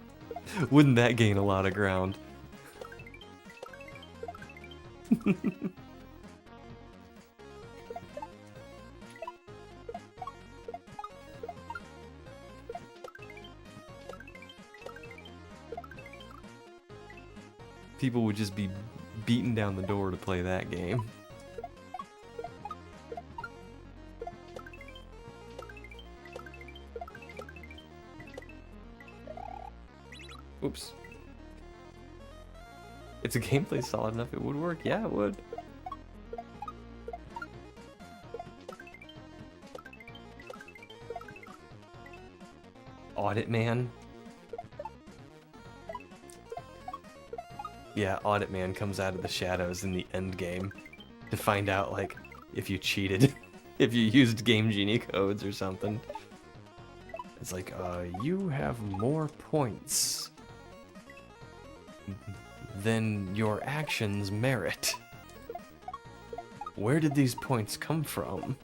Wouldn't that gain a lot of ground? People would just be beating down the door to play that game. Oops. If the gameplay solid enough, it would work. Yeah, it would. Audit Man. Yeah, Audit Man comes out of the shadows in the end game to find out, like, if you cheated, if you used Game Genie codes or something. It's like, you have more points than your actions merit. Where did these points come from?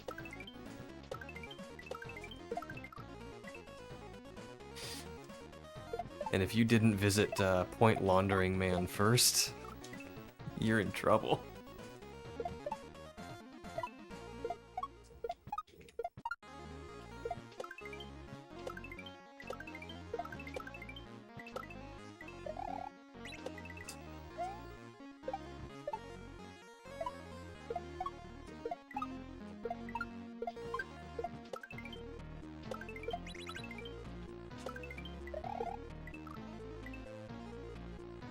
And if you didn't visit Point Laundering Man first, you're in trouble.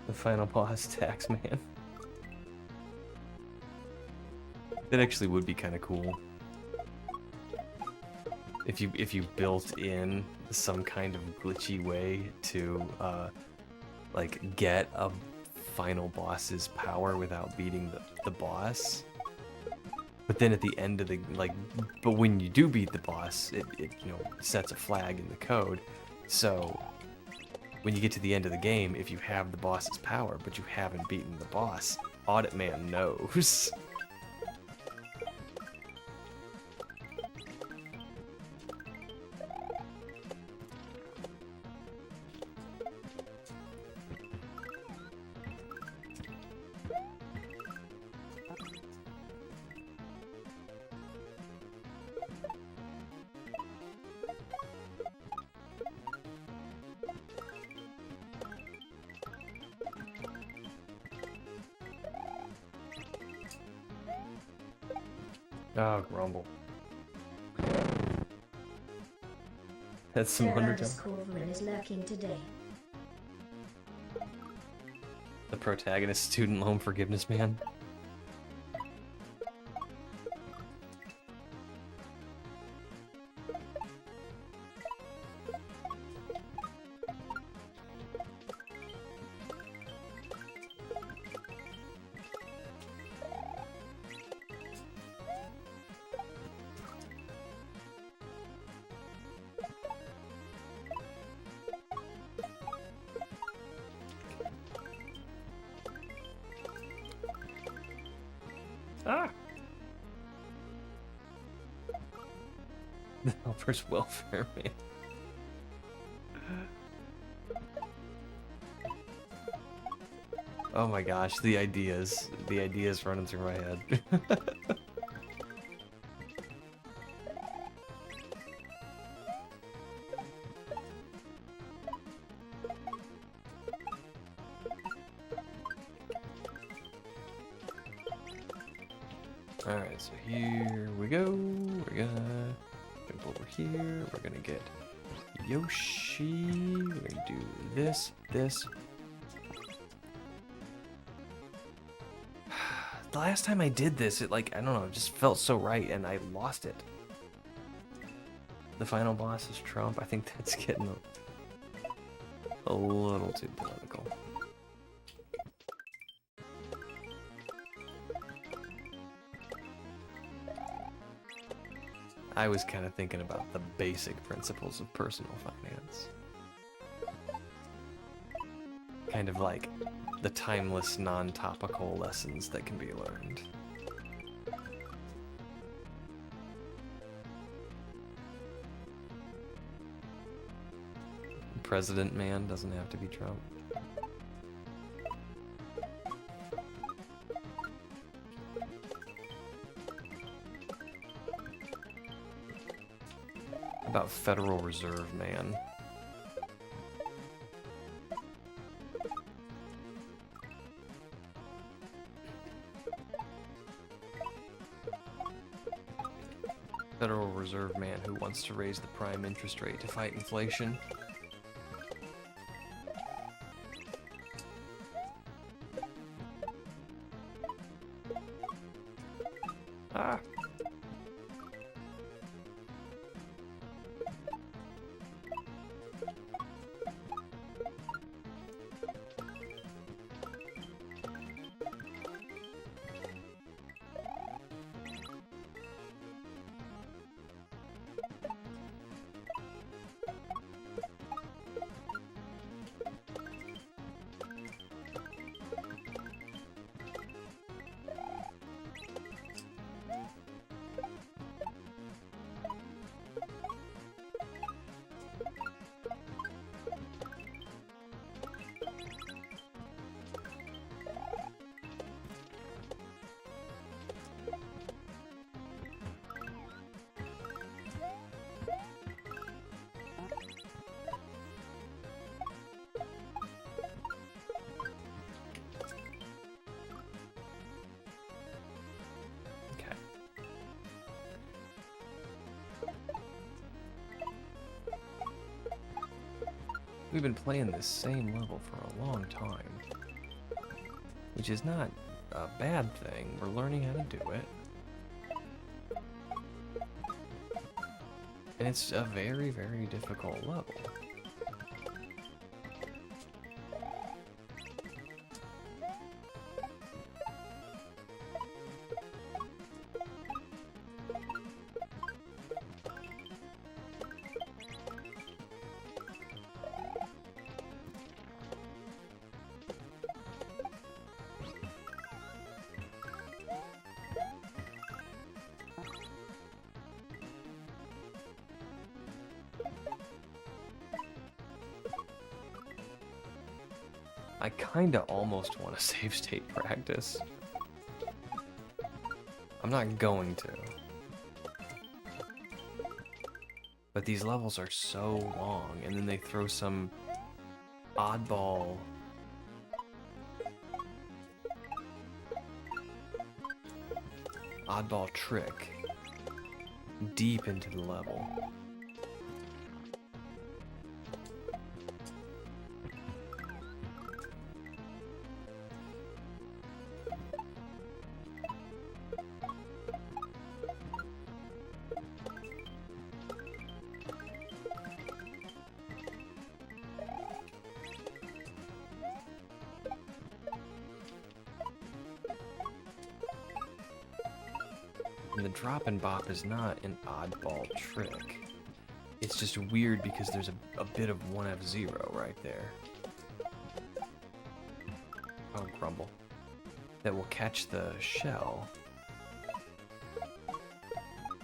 The final boss, Tax Man. That actually would be kind of cool. If you built in some kind of glitchy way to like get a final boss's power without beating the boss. But then at the end of the but when you do beat the boss, it sets a flag in the code. So when you get to the end of the game, if you have the boss's power, but you haven't beaten the boss, Audit Man knows. Oh, Grumble. That's some undertone. Corverin is lurking today. The protagonist, student loan forgiveness man. Ah! The helper's welfare man. Oh my gosh, the ideas running through my head. Alright, so here we go. We're gonna jump over here. We're gonna get Yoshi. We're gonna do this. The last time I did this, it like, I don't know, it just felt so right and I lost it. The final boss is Trump. I think that's getting a little too political. I was kind of thinking about the basic principles of personal finance. Kind of like the timeless, non-topical lessons that can be learned. President man doesn't have to be Trump. About Federal Reserve man. Federal Reserve man who wants to raise the prime interest rate to fight inflation. Ah. We've been playing this same level for a long time, which is not a bad thing. We're learning how to do it. And it's a very, very difficult level. I kinda almost want to save state practice. I'm not going to. But these levels are so long, and then they throw some oddball trick deep into the level. And the drop and bop is not an oddball trick. It's just weird because there's a bit of 1F0 right there. Oh, grumble. That will catch the shell.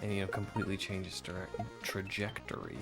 And, you know, completely change its trajectory.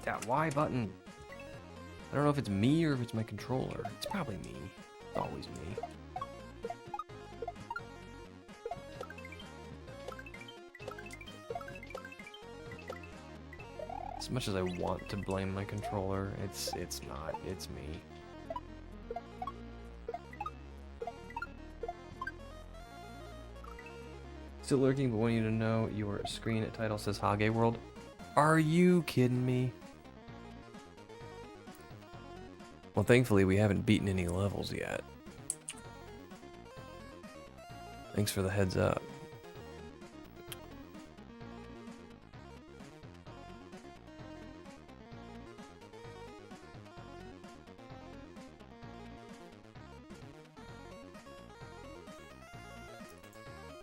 that Y button. I don't know if it's me or if it's my controller. It's probably me. It's always me. As much as I want to blame my controller, it's not. It's me. Still lurking, but want you to know your screen title says Hage World. Are you kidding me? Well, thankfully we haven't beaten any levels yet. Thanks for the heads up.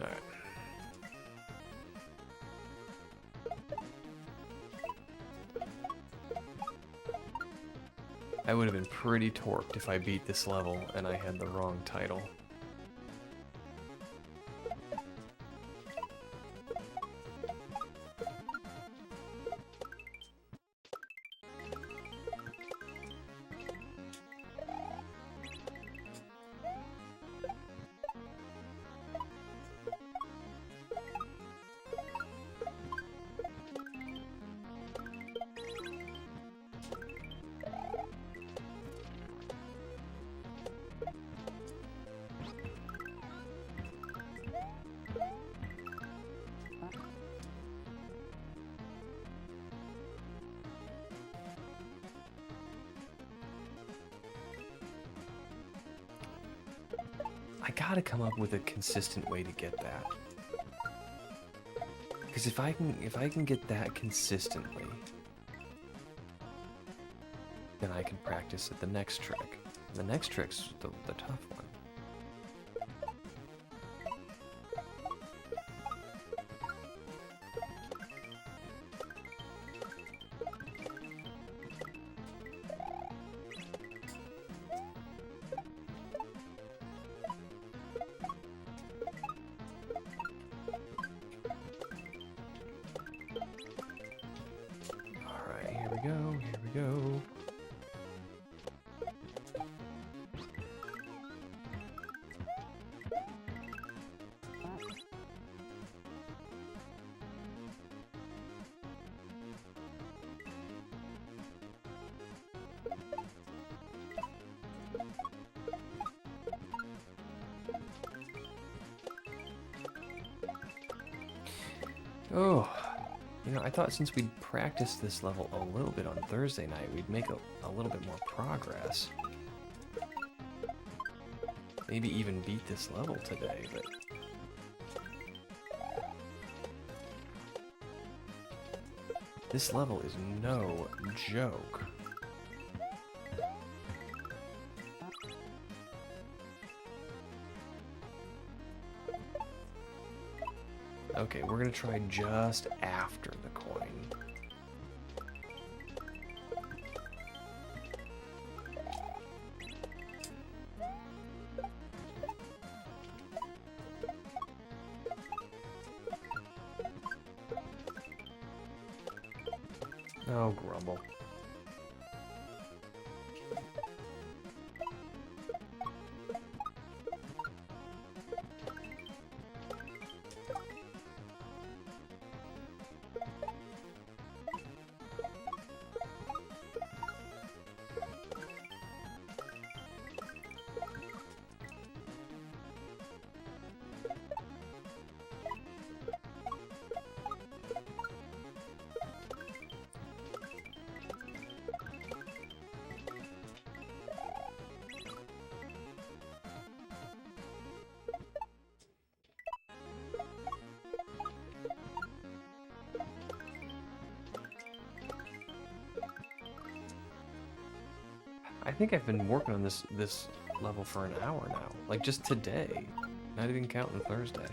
Alright. I would have been pretty torqued if I beat this level and I had the wrong title. I gotta come up with a consistent way to get that. Because if I can get that consistently, then I can practice at the next trick. The next trick's the tough one. Here we go. Oh. You know, I thought since we'd practiced this level a little bit on Thursday night, we'd make a little bit more progress. Maybe even beat this level today, but... this level is no joke. Okay, we're gonna try just after the coin. Oh, grumble. I think I've been working on this level for an hour now. Like, just today. Not even counting Thursday.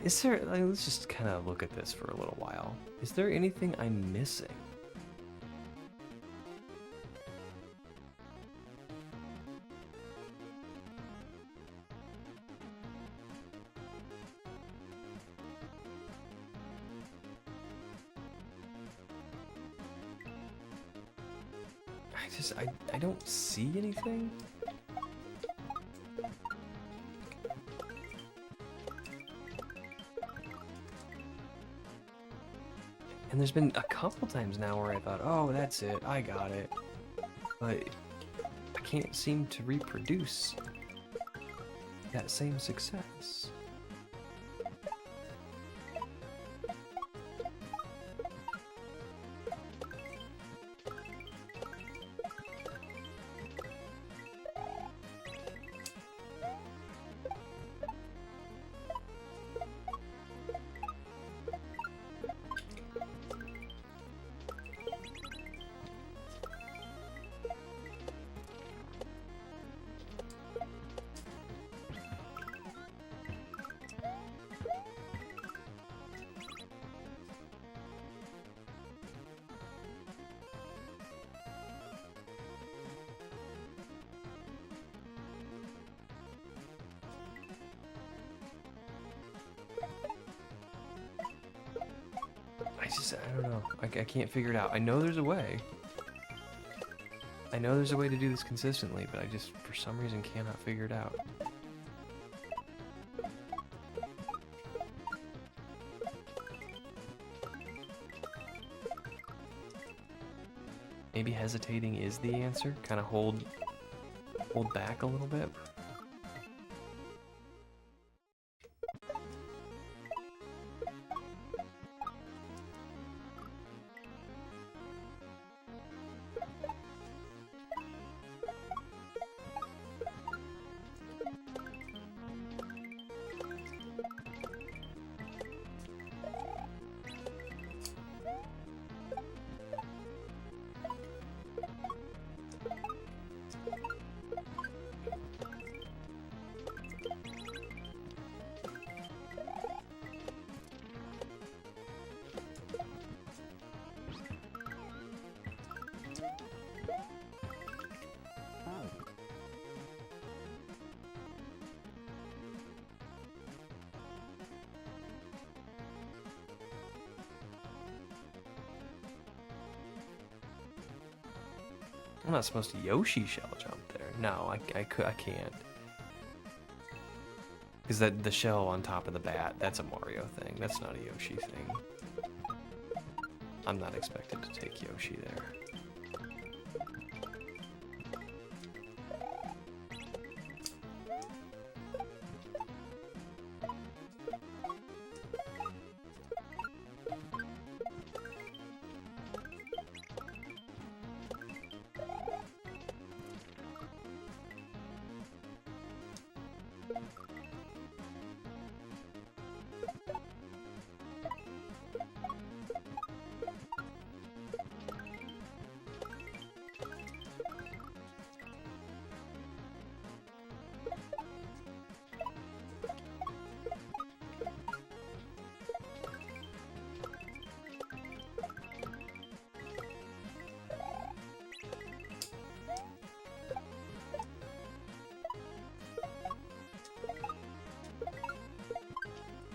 Is there, like, let's just kind of look at this for a little while. Is there anything I'm missing? I don't see anything. And there's been a couple times now where I thought, oh, that's it, I got it. But I can't seem to reproduce that same success. I don't know. I can't figure it out. I know there's a way. I know there's a way to do this consistently, but I just, for some reason, cannot figure it out. Maybe hesitating is the answer? Kind of hold back a little bit? I'm not supposed to Yoshi shell jump there. No, I can't. Because the shell on top of the bat, that's a Mario thing. That's not a Yoshi thing. I'm not expected to take Yoshi there.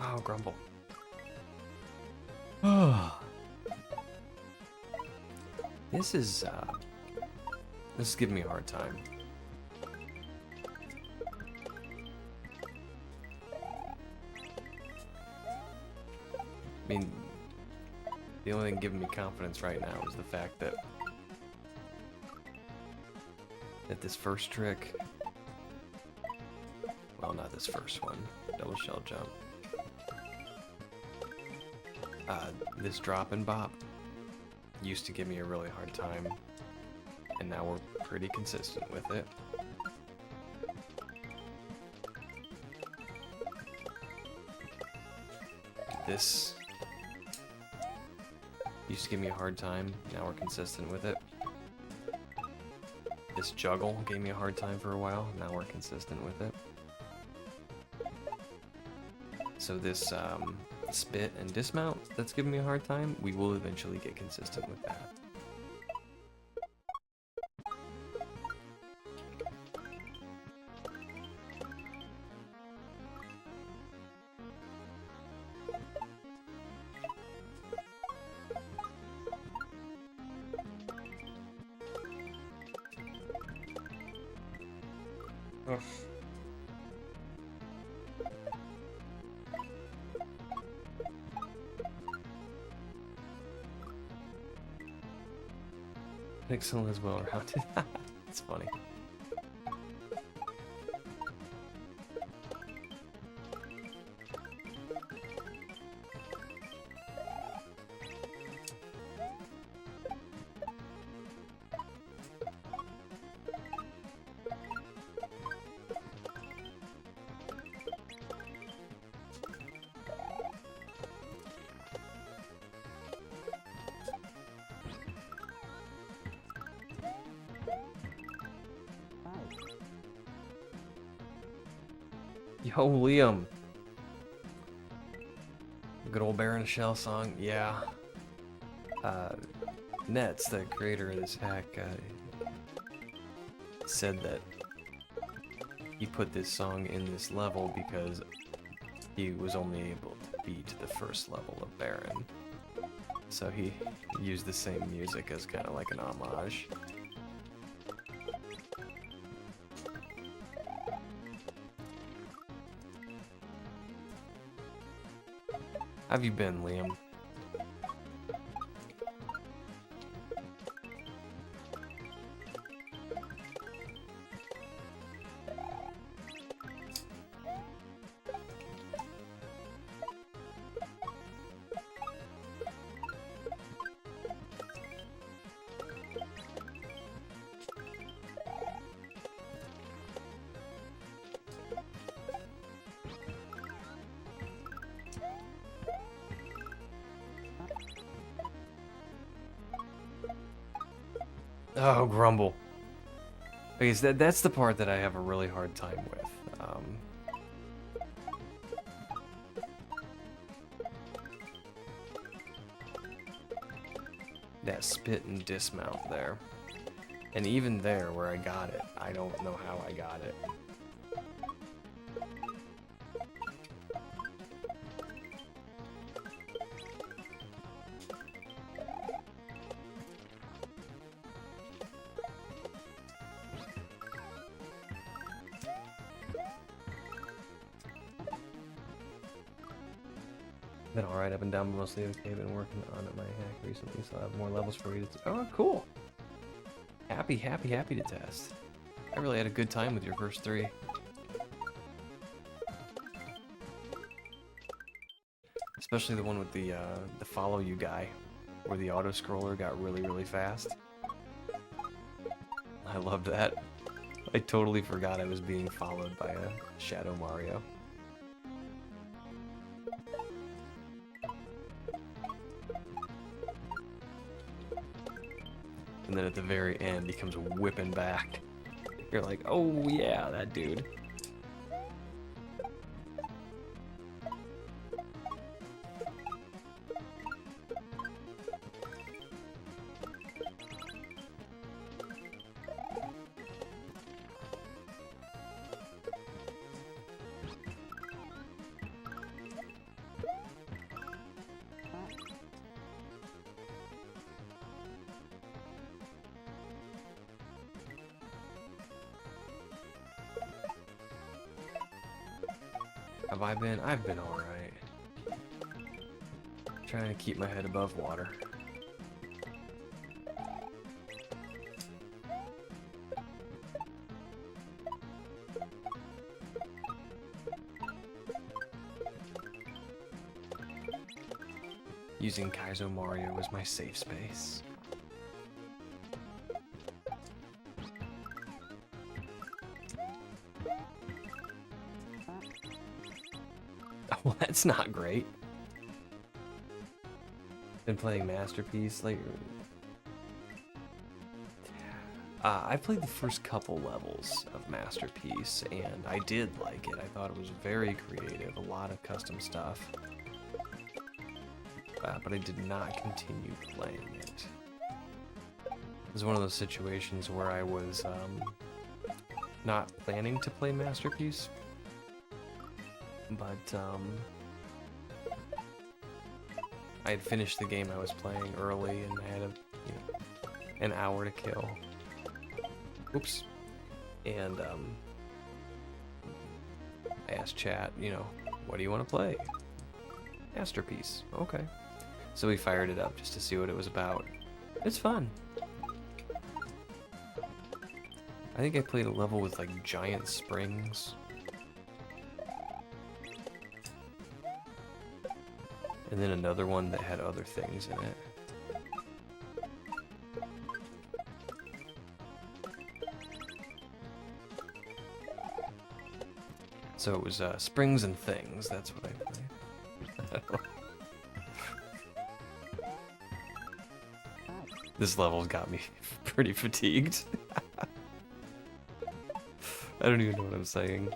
Oh, grumble. Oh. This is giving me a hard time. I mean, the only thing giving me confidence right now is the fact that this first trick, well, not this first one, double shell jump, this drop and bop used to give me a really hard time, and now we're pretty consistent with it. This used to give me a hard time, now we're consistent with it. This juggle gave me a hard time for a while, now we're consistent with it. So this spit and dismount that's giving me a hard time, we will eventually get consistent with that. Ugh. Pixel is well rounded. It's funny. Yo, Liam. Good old Bear in a Shell song, yeah. Nets, the creator of this hack, said that he put this song in this level because he was only able to beat the first level of Baron. So he used the same music as kind of like an homage. How have you been, Liam? Oh, Grumble. Because that's the part that I have a really hard time with. That spit and dismount there. And even there, where I got it, I don't know how I got it. Been alright up and down, but mostly okay. Been working on my hack recently, so I have more levels for you to oh, cool. Happy to test. I really had a good time with your first 3. Especially the one with the follow you guy, where the auto scroller got really fast. I loved that. I totally forgot I was being followed by a Shadow Mario. And then at the very end, he comes whipping back. You're like, oh yeah, that dude. Have I been? I've been alright. Trying to keep my head above water. Using Kaizo Mario as my safe space. Well, that's not great. Been playing Masterpiece lately. I played the first couple levels of Masterpiece, and I did like it. I thought it was very creative, a lot of custom stuff. But I did not continue playing it. It was one of those situations where I was not planning to play Masterpiece, but I had finished the game I was playing early, and I had an hour to kill. Oops. And I asked chat, what do you want to play? Masterpiece. Okay. So we fired it up just to see what it was about. It's fun. I think I played a level with like giant springs. And then another one that had other things in it. So it was springs and things, that's what I played. This level's got me pretty fatigued. I don't even know what I'm saying.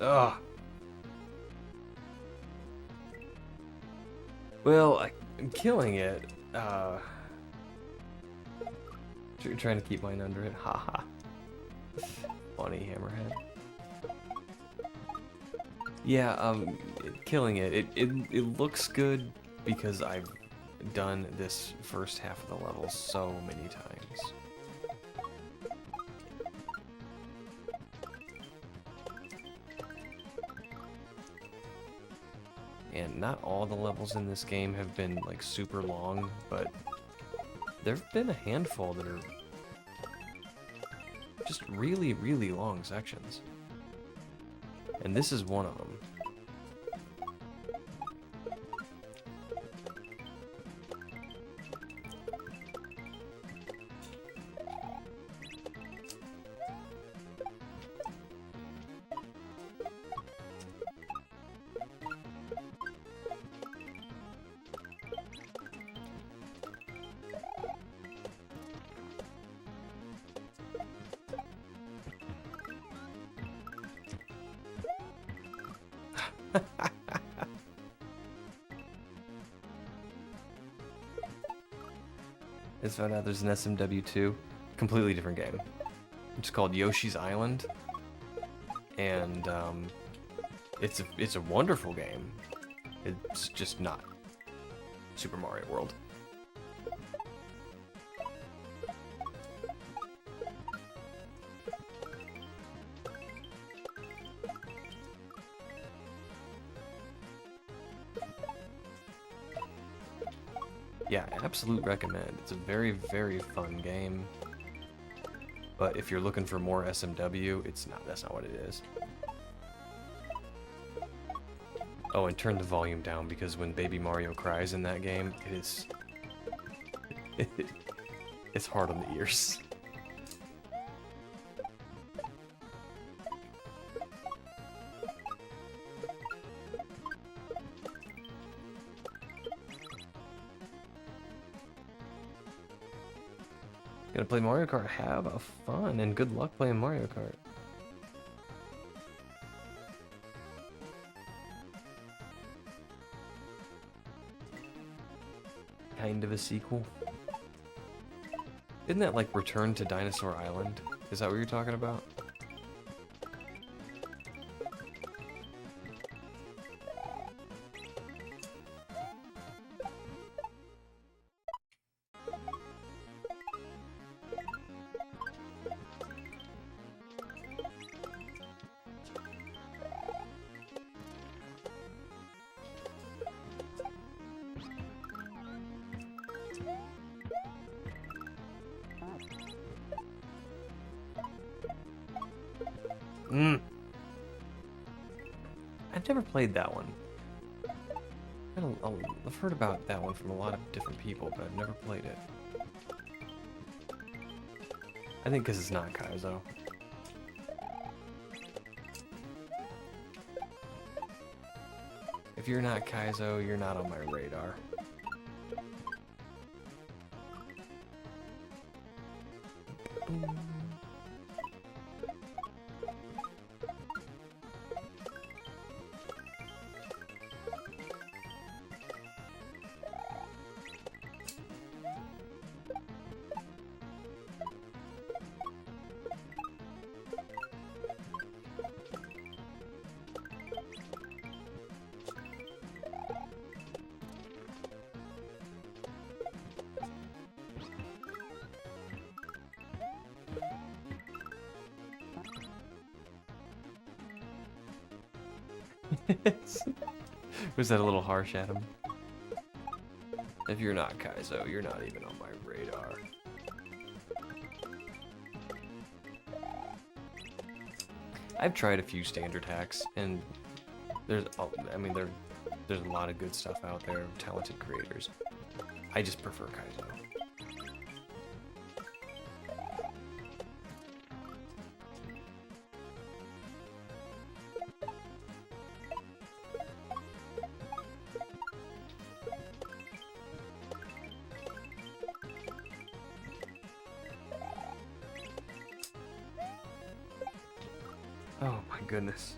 Ugh. Well, I'm killing it. Trying to keep mine under it. Haha. Funny hammerhead. Yeah, killing it. It looks good because I've done this first half of the level so many times. And not all the levels in this game have been like super long, but there've been a handful that are just really, really long sections. And this is one of them. I just found out there's an SMW2, completely different game. It's called Yoshi's Island, and it's a wonderful game. It's just not Super Mario World. Yeah, absolute recommend. It's a very, very fun game. But if you're looking for more SMW, that's not what it is. Oh, and turn the volume down because when Baby Mario cries in that game, it's hard on the ears. Gonna play Mario Kart, have a fun, and good luck playing Mario Kart. Kind of a sequel. Isn't that like Return to Dinosaur Island? Is that what you're talking about? I've never played that one. I've heard about that one from a lot of different people, but I've never played it. I think because it's not Kaizo. If you're not Kaizo, you're not on my radar. Was that a little harsh, Adam? If you're not Kaizo, you're not even on my radar. I've tried a few standard hacks, and there's a lot of good stuff out there, talented creators. I just prefer Kaizo. Oh my goodness.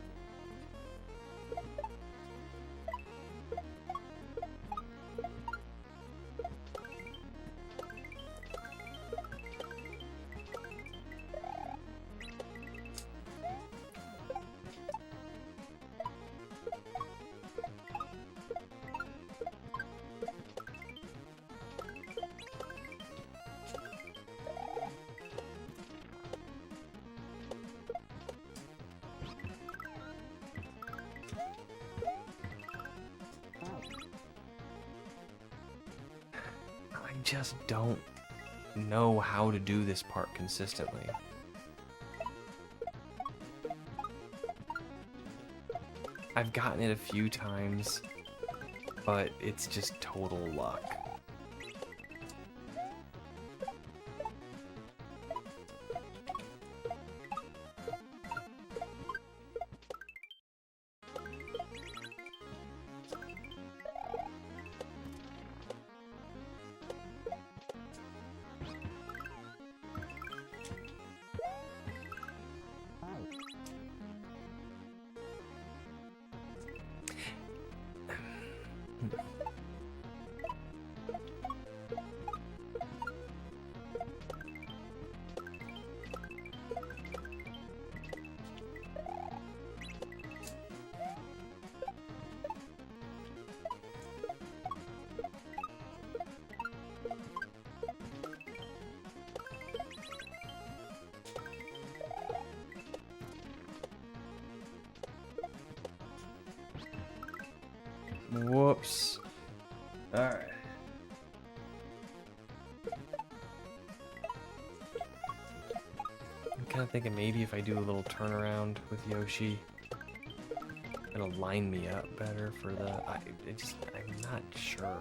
I just don't know how to do this part consistently. I've gotten it a few times, but it's just total luck. Whoops. Alright. I'm kind of thinking maybe if I do a little turnaround with Yoshi, it'll line me up better for the... I'm not sure.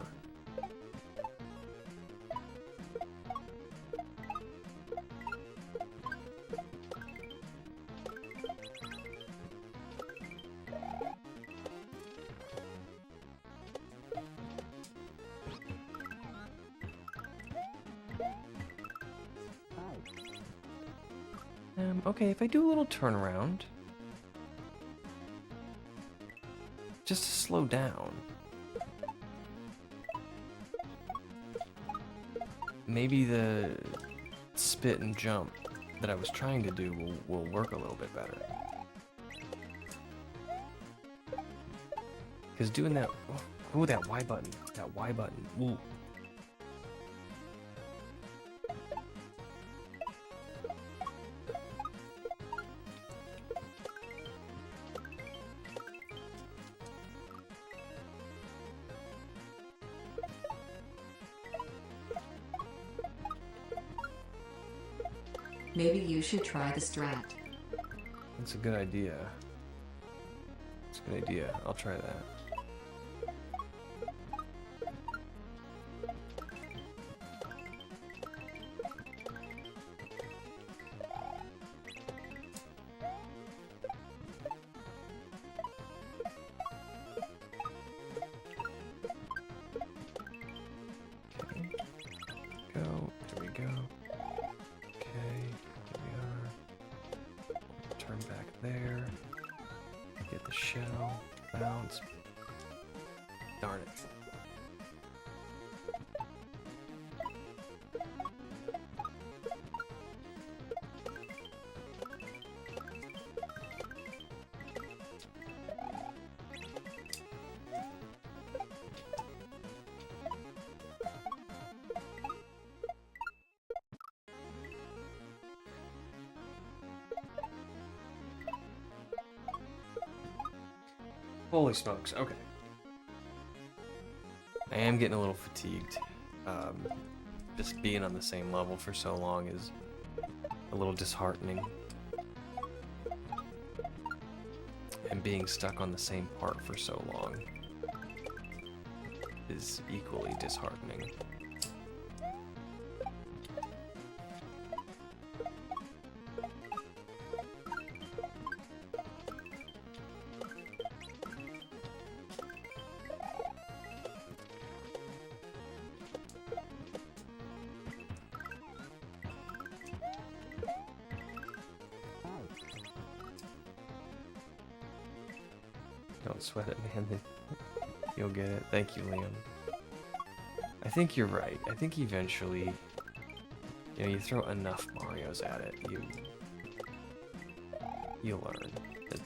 Okay, if I do a little turnaround, just to slow down, maybe the spit and jump that I was trying to do will work a little bit better. Because doing that, ooh, that Y button, ooh. Maybe you should try the strat. That's a good idea. It's a good idea. I'll try that. There. Get the shell. Bounce. Darn it. Holy smokes, okay. I am getting a little fatigued. Just being on the same level for so long is a little disheartening. And being stuck on the same part for so long is equally disheartening. Don't sweat it, man. You'll get it. Thank you, Liam. I think you're right. I think eventually, you throw enough Marios at it, you'll learn. That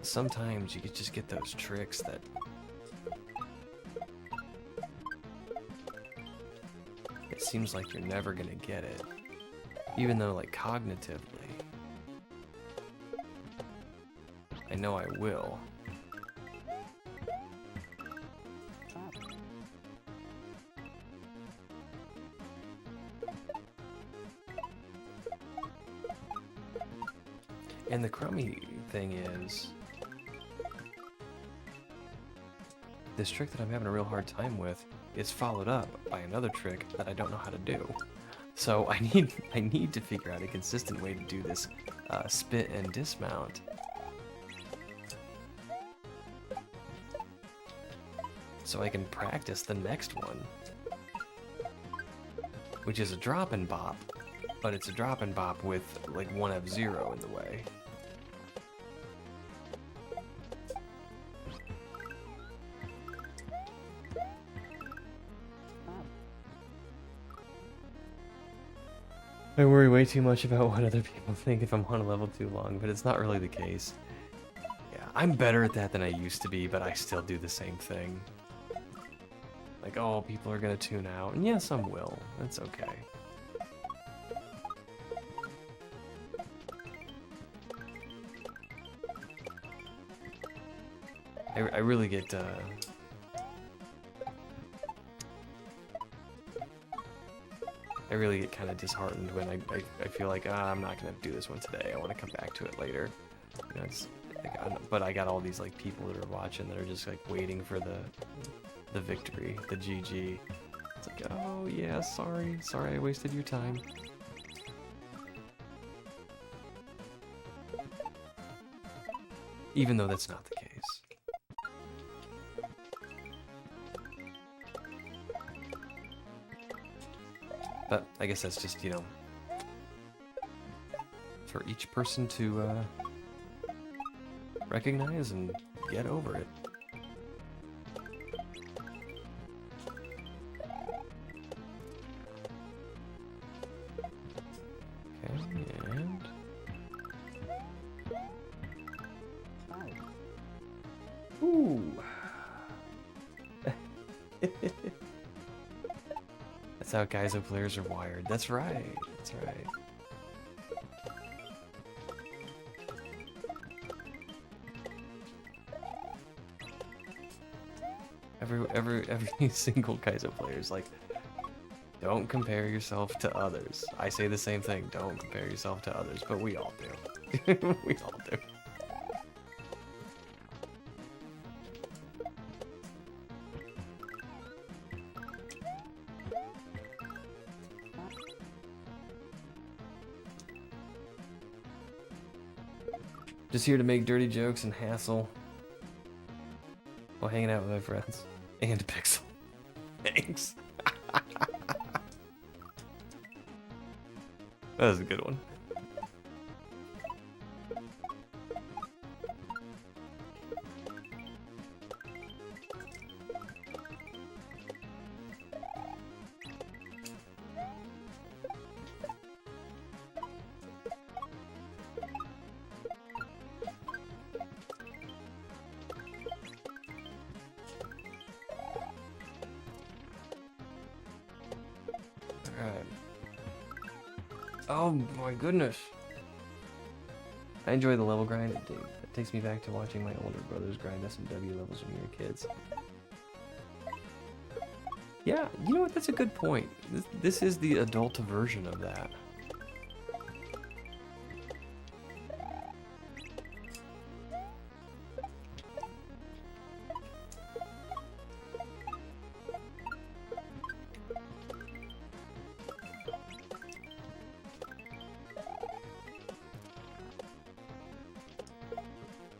sometimes you could just get those tricks that it seems like you're never gonna get it, even though, like, cognitively, I know I will. And the crummy thing is, this trick that I'm having a real hard time with is followed up by another trick that I don't know how to do. So I need to figure out a consistent way to do this spit and dismount. So I can practice the next one, which is a drop and bop, but it's a drop and bop with like one F0 in the way. I worry way too much about what other people think if I'm on a level too long, but it's not really the case. Yeah, I'm better at that than I used to be, but I still do the same thing. Like, oh, people are gonna tune out. And yes, some will. That's okay. I really get, I really get kind of disheartened when I feel like, I'm not gonna do this one today. I want to come back to it later. You know, it's, like, but I got all these like people that are watching that are just like waiting for the victory, the GG. It's like, oh yeah, sorry I wasted your time. Even though that's not the case. But I guess that's just, for each person to recognize and get over it. Okay, and... Ooh! That's how kaizo players are wired. That's right. That's right. Every single kaizo player is like, don't compare yourself to others. I say the same thing. Don't compare yourself to others, but we all do. We all do. Just here to make dirty jokes and hassle while hanging out with my friends. And Pixel. Thanks. That was a good one. Alright. Oh my goodness. I enjoy the level grind. It takes me back to watching my older brothers grind SMW levels when we were kids. Yeah, you know what? That's a good point. This is the adult version of that.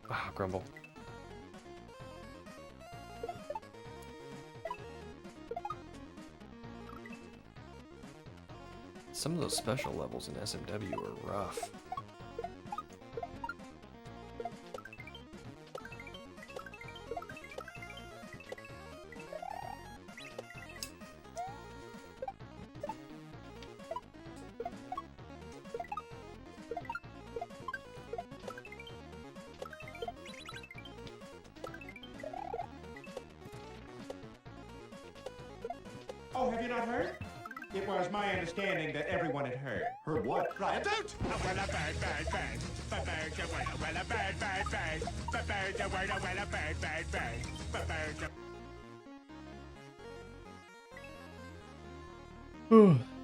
Ah, grumble. Some of those special levels in SMW are rough. Oh, have you not heard? It was my understanding that everyone had heard. Heard what? Riot out!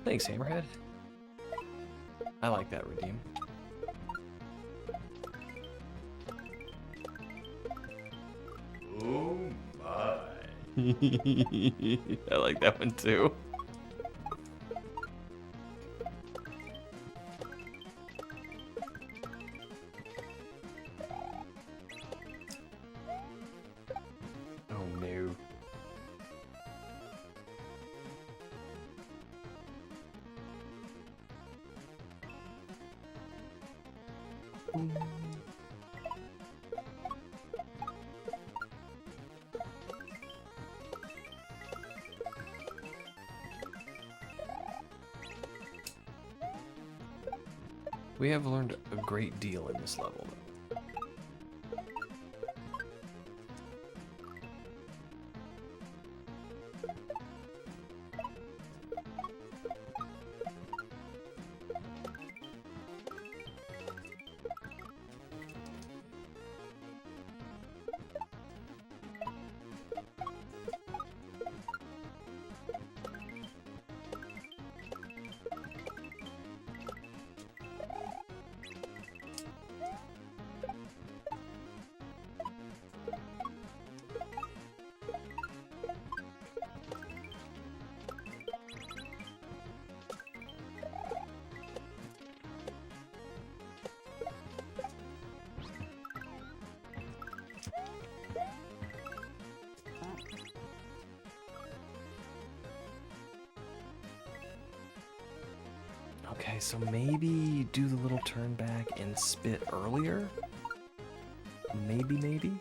Thanks, Hammerhead. I like that redeem. Oh my. I like that one too. Oh no. We have learned a great deal in this level. Okay, so maybe do the little turn back and spit earlier? Maybe?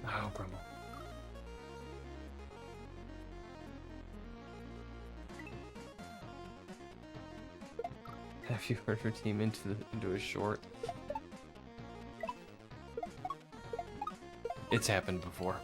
Oh, Grumble. Have you heard her team into a short? It's happened before.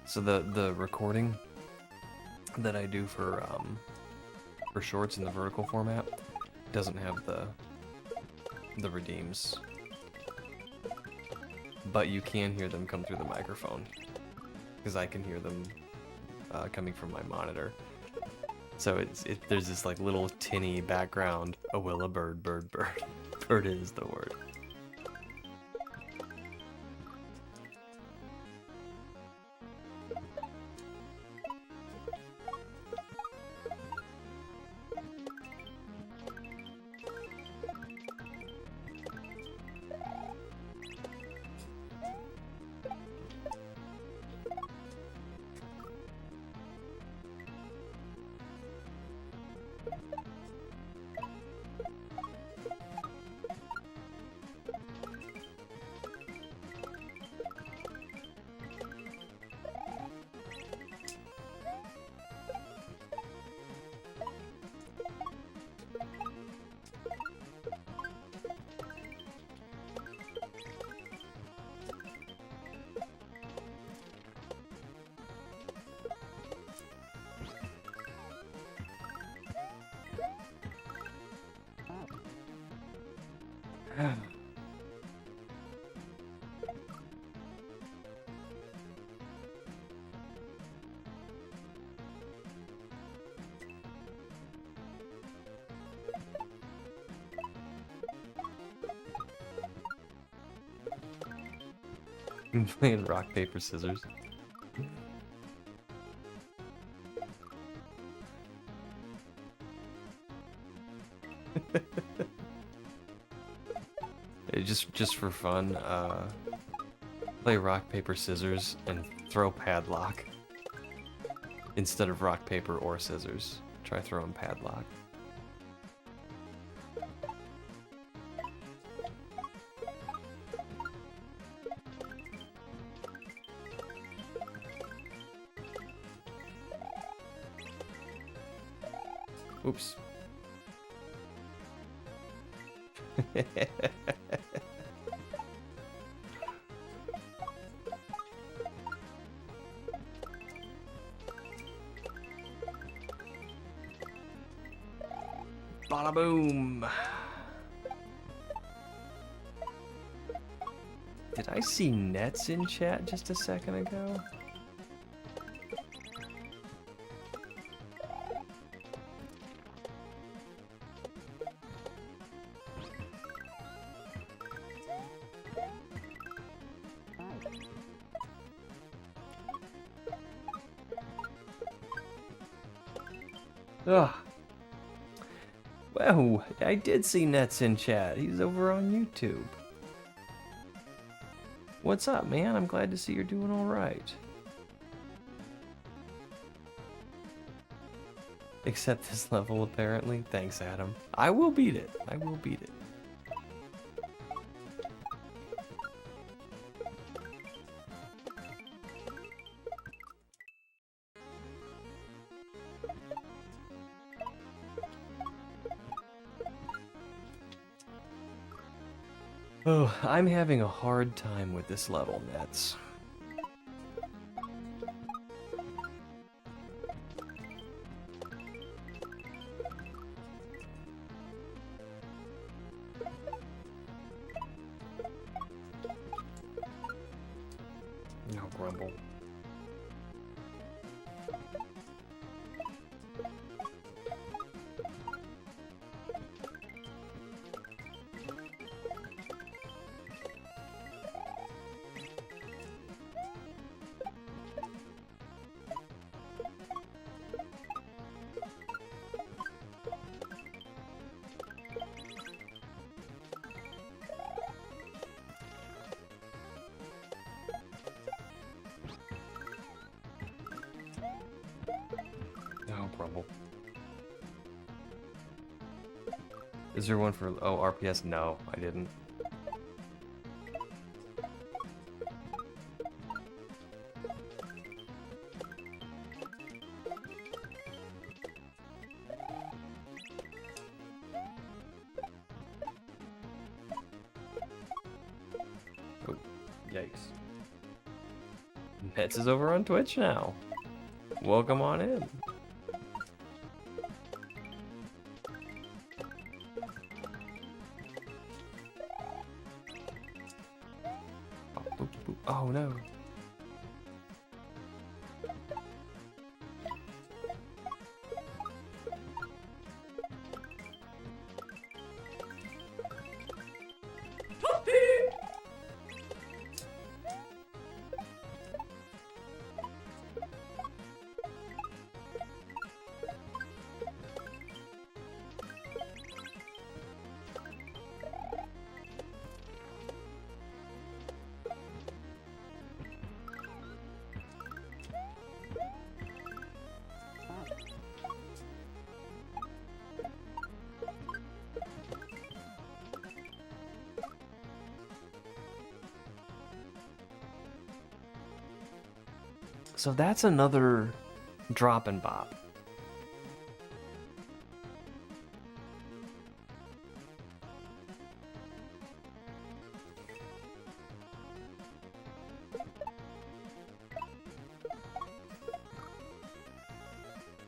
So the recording that I do for shorts in the vertical format doesn't have the redeems. But you can hear them come through the microphone, because I can hear them coming from my monitor. So there's this like little tinny background. Oh, will a bird, bird, bird. Bird is the word. Playing rock, paper, scissors. Just for fun, play rock, paper, scissors and throw padlock instead of rock, paper, or scissors. Try throwing padlock. Oops. Bada boom. Did I see nets in chat just a second ago? Ugh. Well, I did see Nets in chat. He's over on YouTube. What's up, man? I'm glad to see you're doing all right. Except this level, apparently. Thanks, Adam. I will beat it. I will beat it. Oh, I'm having a hard time with this level, Nets. No grumble. No grumble. Is there one for RPS? No, I didn't. Oh, yikes. Nets is over on Twitch now. Welcome on in. Oh no. So that's another drop and bop.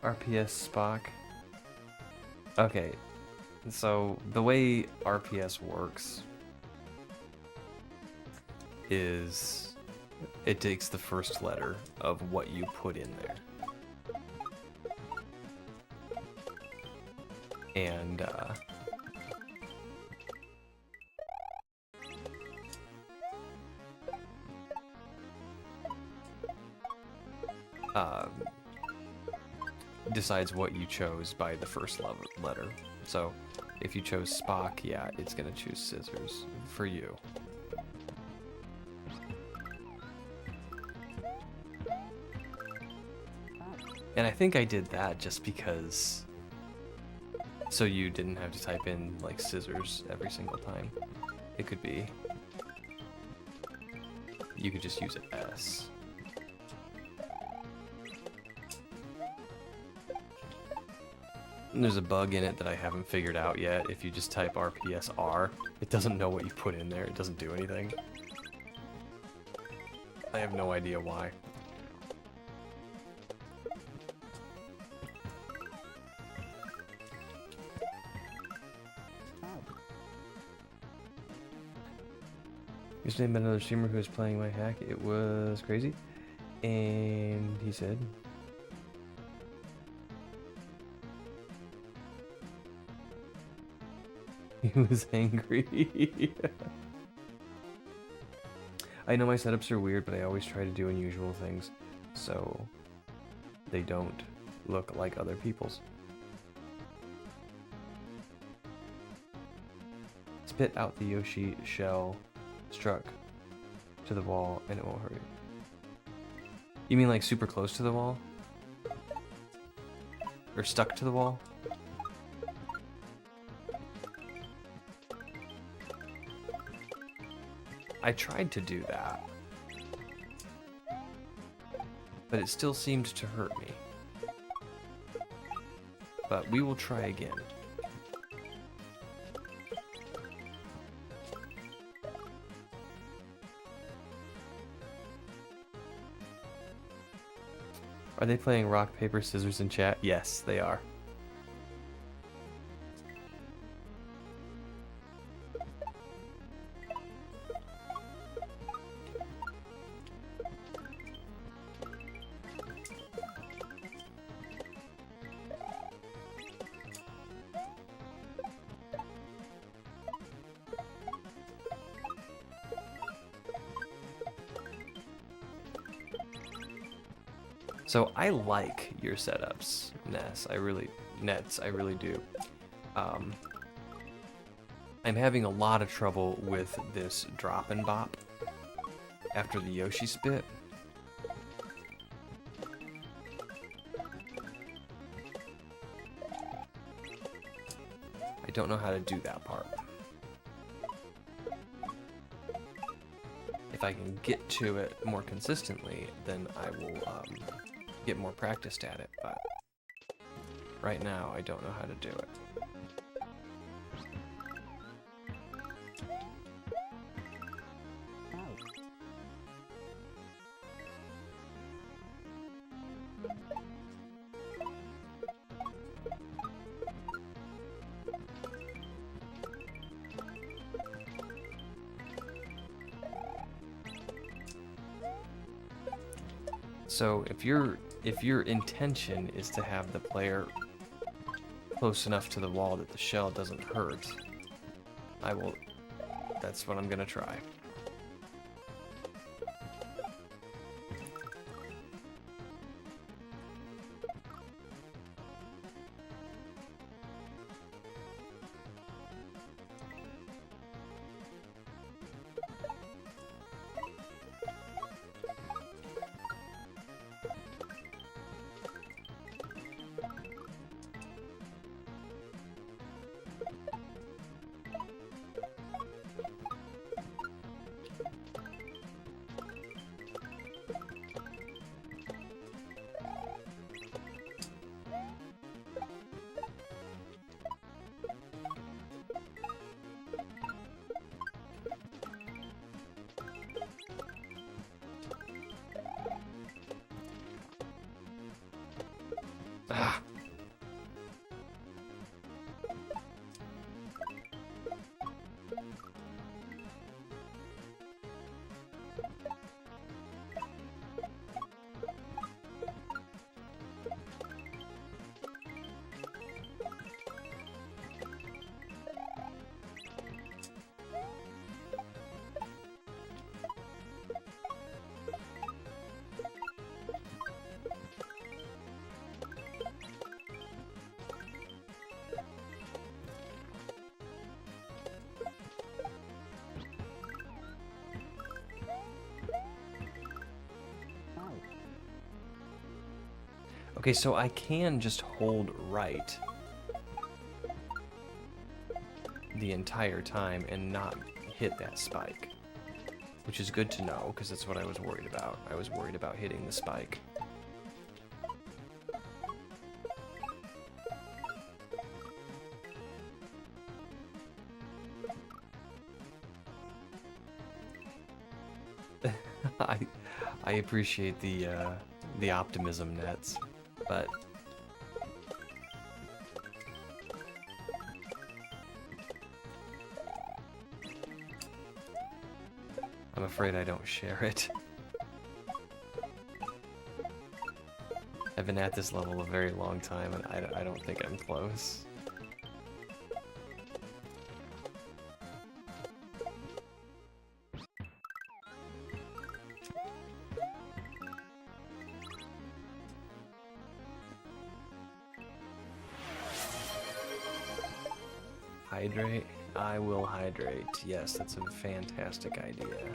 RPS Spock. Okay, so the way RPS works is it takes the first letter of what you put in there. And decides what you chose by the first letter. So if you chose Spock, yeah, it's gonna choose scissors for you. And I think I did that just because so you didn't have to type in like scissors every single time. It could be you could just use an S. And there's a bug in it that I haven't figured out yet. If you just type RPSR, it doesn't know what you put in there. It doesn't do anything. I have no idea why. Yesterday I met another streamer who was playing my hack. It was crazy. And he said, he was angry. I know my setups are weird, but I always try to do unusual things so they don't look like other people's. Spit out the Yoshi shell struck to the wall and it won't hurt you. You mean like super close to the wall? Or stuck to the wall? I tried to do that, but it still seemed to hurt me. But we will try again. Are they playing rock, paper, scissors in chat? Yes, they are. So I like your setups, Nets. I really do. I'm having a lot of trouble with this drop and bop after the Yoshi spit. I don't know how to do that part. If I can get to it more consistently, then I will get more practiced at it, but right now I don't know how to do it. So if your intention is to have the player close enough to the wall that the shell doesn't hurt, that's what I'm gonna try. Ah. Okay, so I can just hold right the entire time and not hit that spike, which is good to know because that's what I was worried about. I was worried about hitting the spike. I appreciate the optimism, Nets, but I'm afraid I don't share it. I've been at this level a very long time, and I don't think I'm close. Hydrate? I will hydrate. Yes, that's a fantastic idea.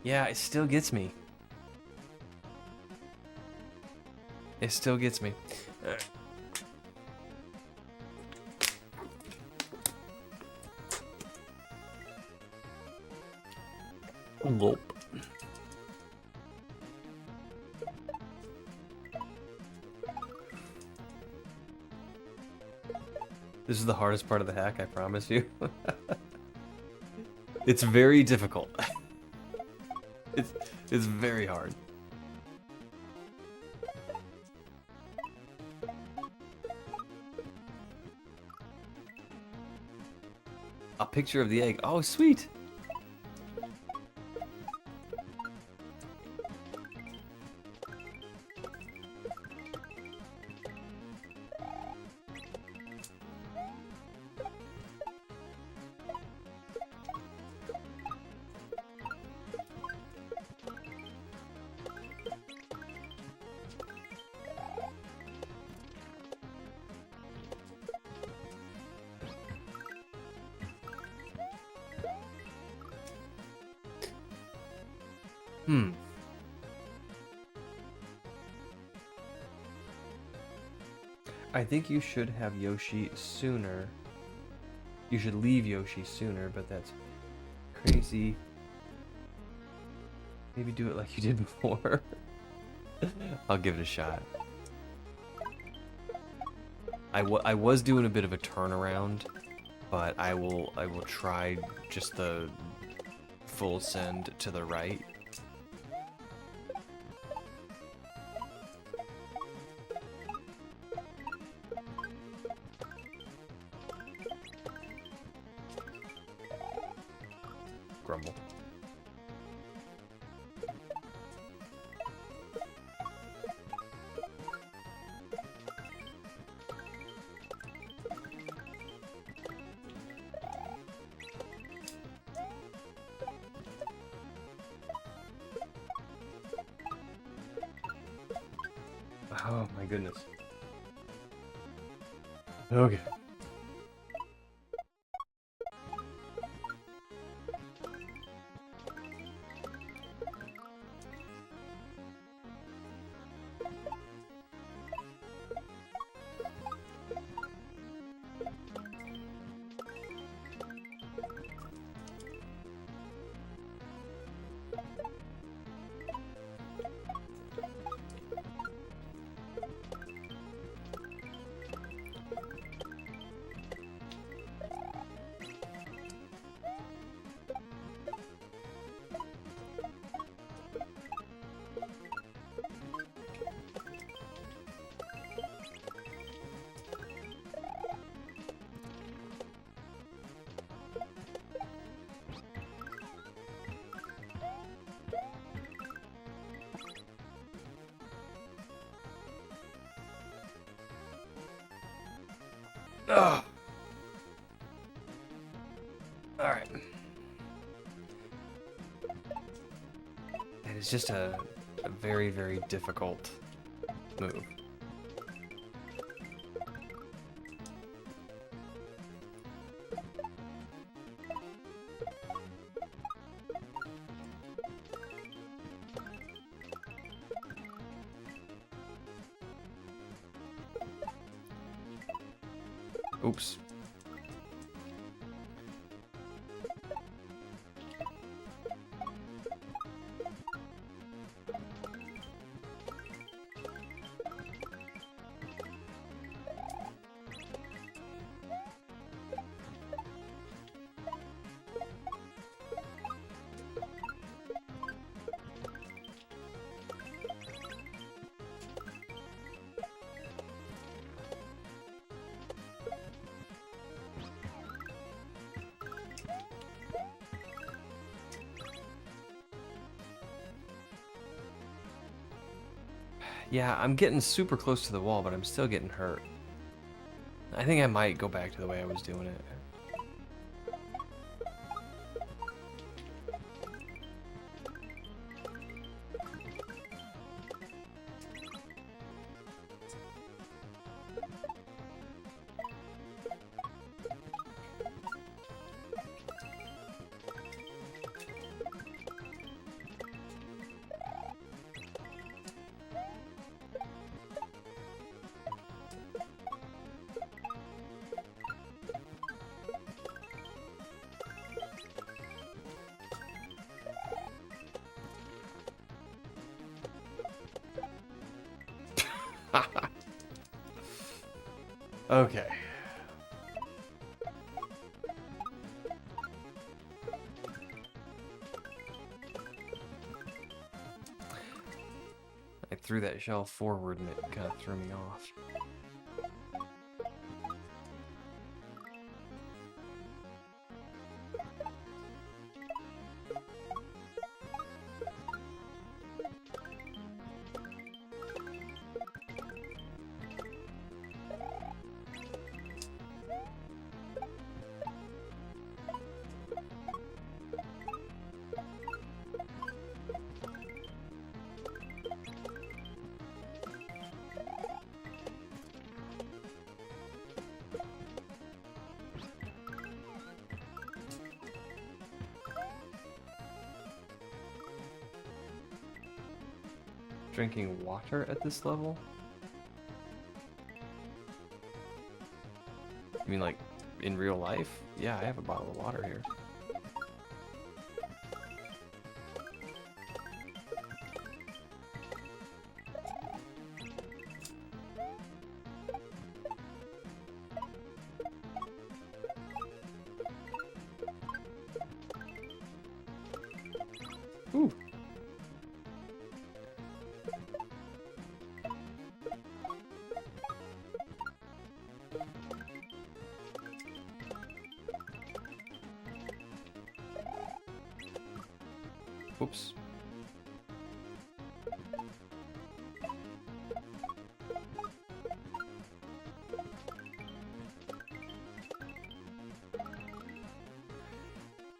Yeah, it still gets me. It still gets me. Gulp. This is the hardest part of the hack, I promise you. It's very difficult. It's very hard. A picture of the egg. Oh, sweet. I think you should have Yoshi sooner. You should leave Yoshi sooner, but that's crazy. Maybe do it like you did before. I'll give it a shot. I was doing a bit of a turnaround, but I will try just the full send to the right. Grumble. Oh my goodness. Okay. Ugh. All right. And it's just a very, very difficult move. Oops. Yeah, I'm getting super close to the wall, but I'm still getting hurt. I think I might go back to the way I was doing it. Okay. I threw that shell forward and it kind of threw me off. Drinking water at this level? You mean like in real life? Yeah, I have a bottle of water here. Whoops.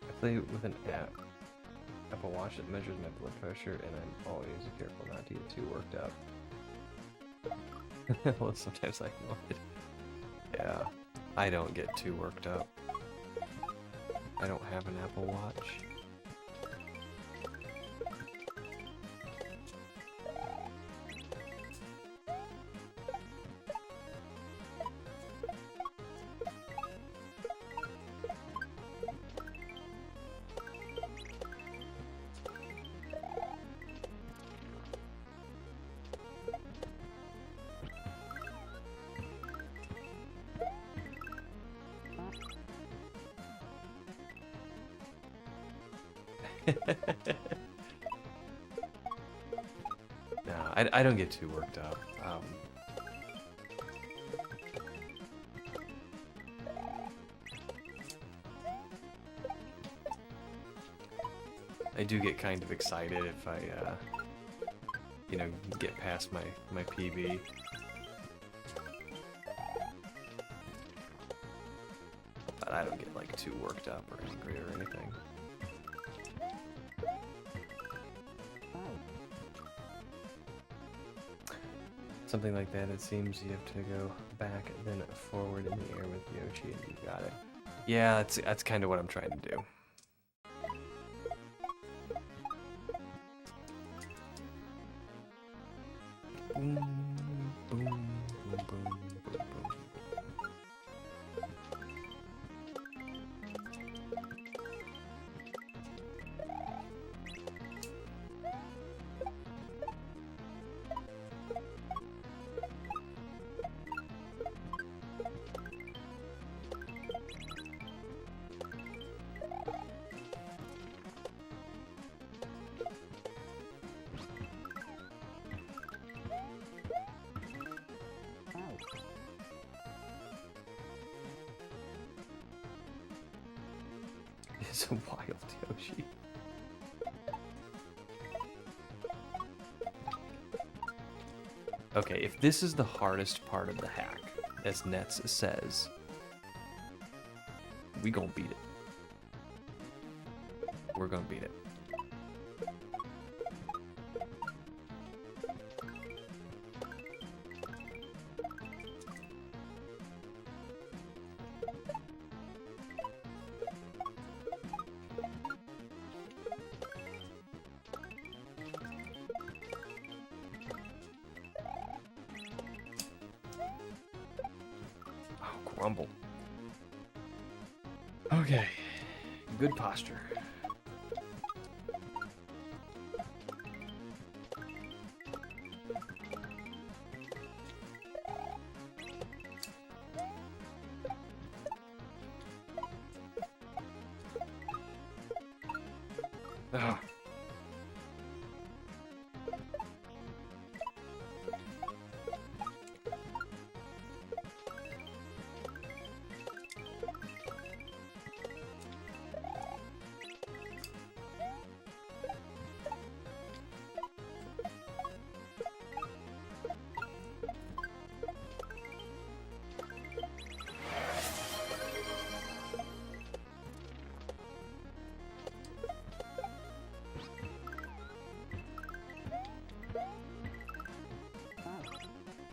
I play with an Apple Watch that measures my blood pressure, and I'm always careful not to get too worked up. Well, sometimes I know it. Yeah, I don't get too worked up. I don't have an Apple Watch. No, I don't get too worked up. I do get kind of excited if I, you know, get past my PB. But I don't get like too worked up or angry or anything. Something like that, it seems you have to go back and then forward in the air with Yoshi and you got it. Yeah, that's kind of what I'm trying to do. Boom, boom, boom, boom, boom, boom. It's a wild Yoshi. Okay, if this is the hardest part of the hack, as Nets says, we gonna beat it. We're gonna beat it. Grumble. Okay. Good posture. Ah.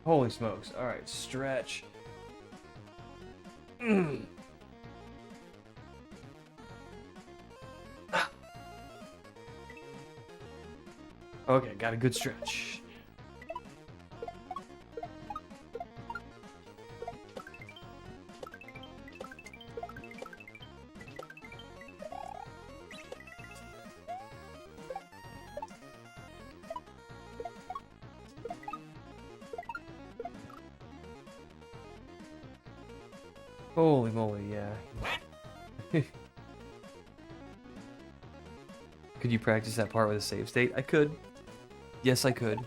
Holy smokes. Alright, stretch. Ah. Okay, got a good stretch. Holy moly, yeah. Could you practice that part with a save state? I could. Yes, I could.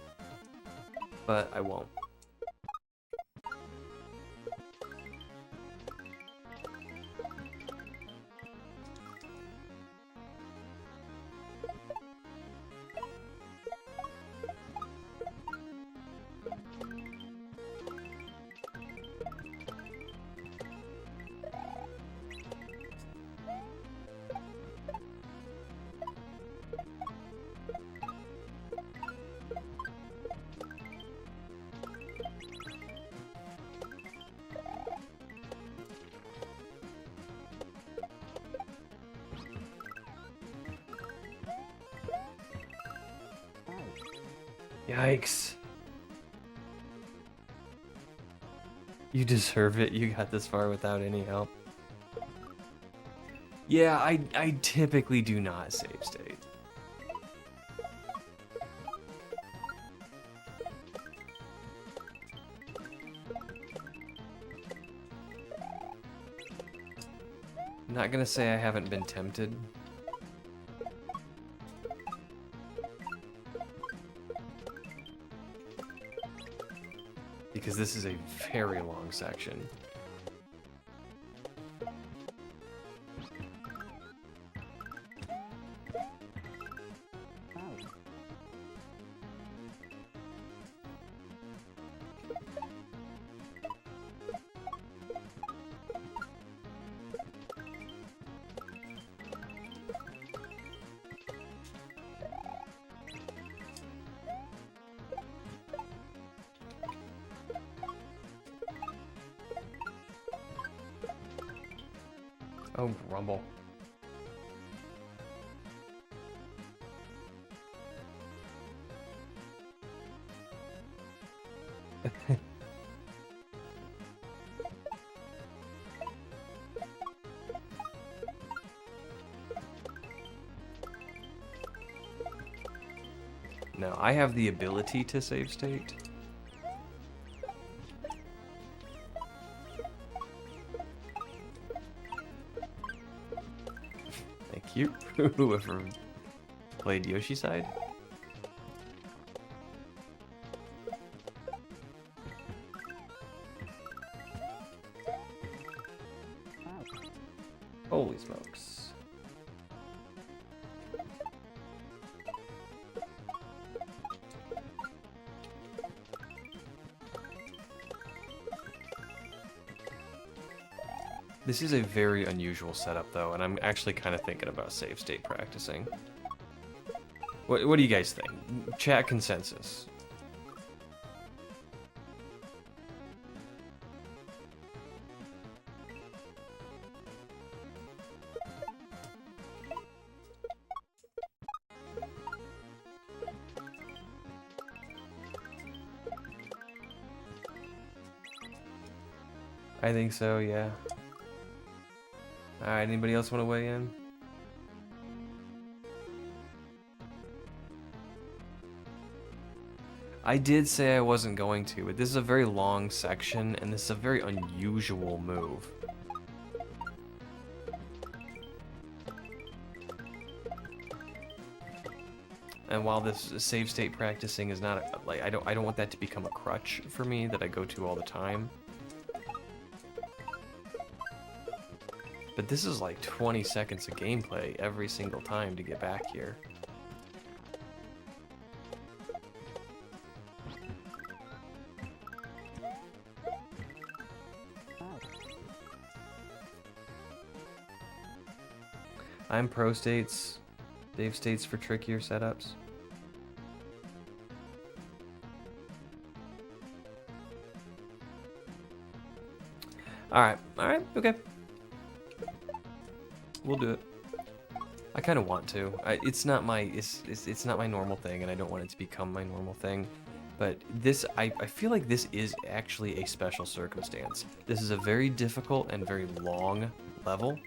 But I won't. Yikes. You deserve it. You got this far without any help. Yeah, I typically do not save state. I'm not gonna say I haven't been tempted. Because this is a very long section. Oh, grumble. No, I have the ability to save state. Thank you, whoever played Yoshi side. Holy smokes. This is a very unusual setup, though, and I'm actually kind of thinking about save state practicing. What do you guys think? Chat consensus. I think so, yeah. Alright, anybody else want to weigh in? I did say I wasn't going to, but this is a very long section, and this is a very unusual move. And while this save state practicing is not like I don't want that to become a crutch for me that I go to all the time. But this is like 20 seconds of gameplay every single time to get back here. I'm pro states, Dave states for trickier setups. Alright, okay. We'll do it. I kind of want to. It's not my normal thing, and I don't want it to become my normal thing. But this, I feel like this is actually a special circumstance. This is a very difficult and very long level.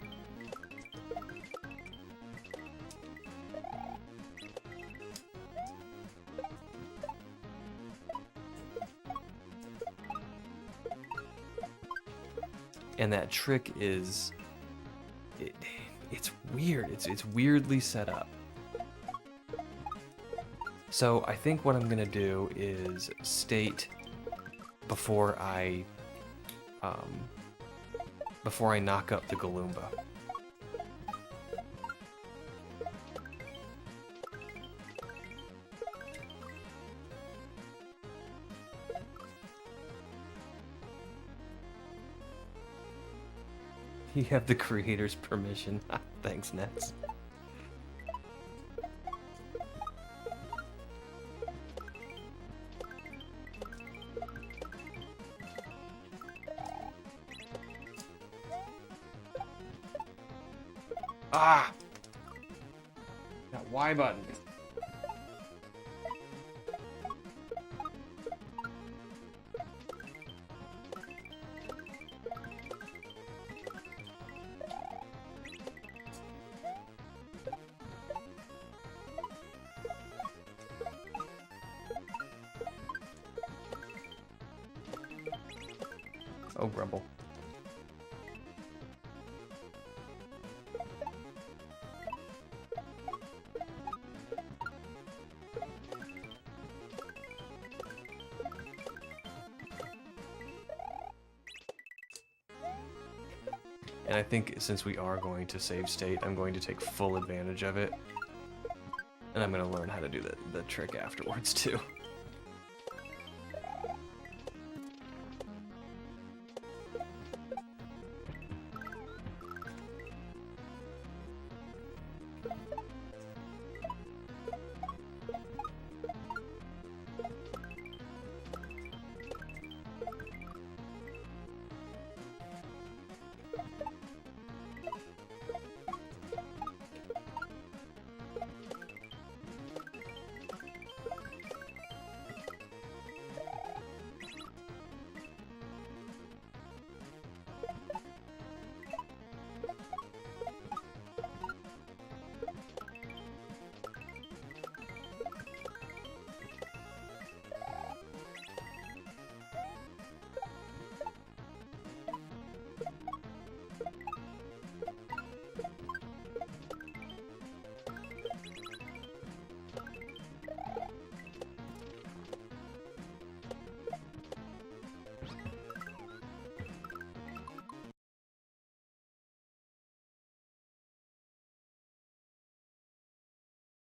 And that trick is... It's weird. It's weirdly set up. So I think what I'm gonna do is state before I knock up the Galumba. You have the creator's permission. Thanks, Nets. Ah! That Y button. Oh, Grumble. And I think since we are going to save state, I'm going to take full advantage of it. And I'm going to learn how to do the trick afterwards, too.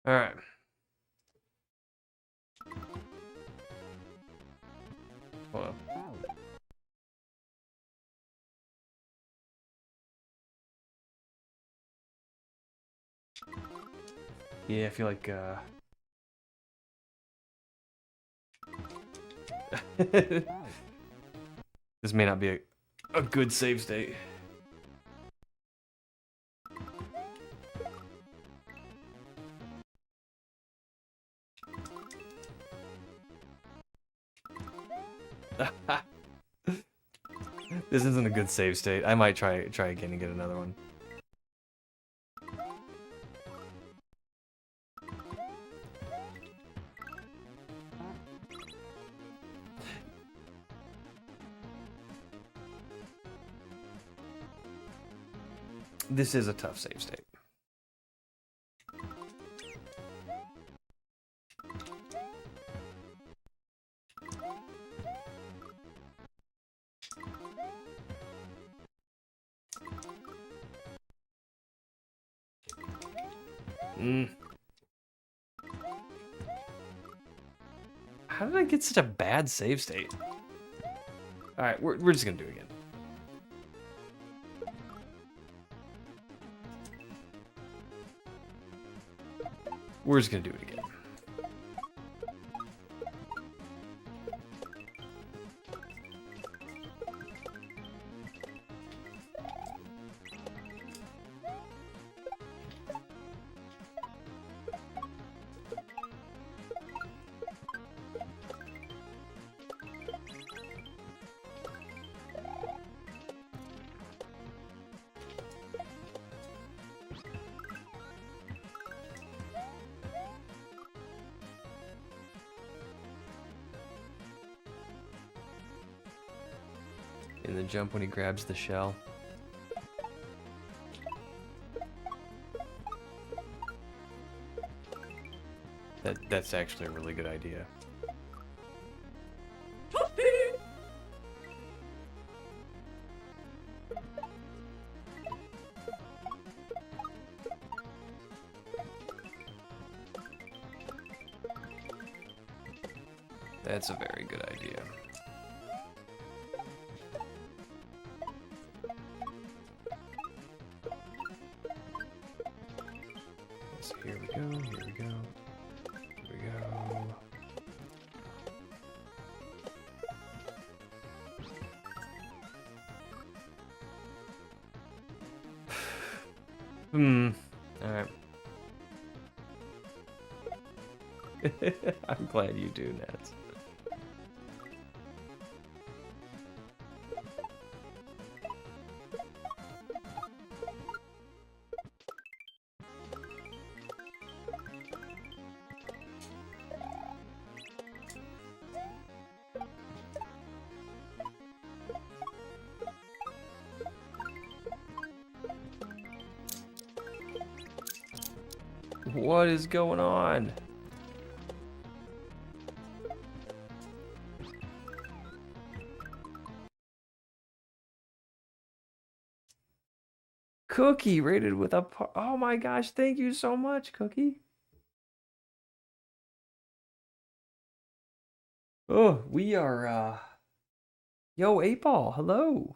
All right. Hold on. Yeah, I feel like this may not be a good save state. This isn't a good save state. I might try again and get another one. This is a tough save state. How did I get such a bad save state? Alright, we're just gonna do it again. We're just gonna do it again. In the jump when he grabs the shell. That's actually a really good idea. That's a very good idea. So here we go, here we go, here we go. Alright. I'm glad you do, Nats. What is going on? Cookie rated with a oh my gosh, thank you so much, Cookie. Oh, we are yo, 8-Ball, hello.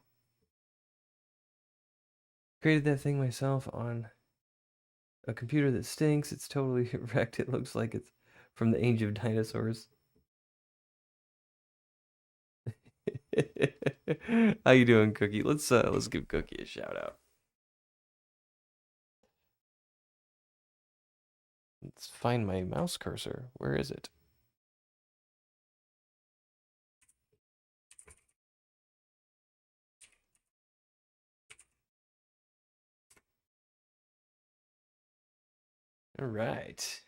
Created that thing myself on a computer that stinks. It's totally wrecked. It looks like it's from the age of dinosaurs. How you doing, Cookie? Let's give Cookie a shout out. Let's find my mouse cursor. Where is it? All right.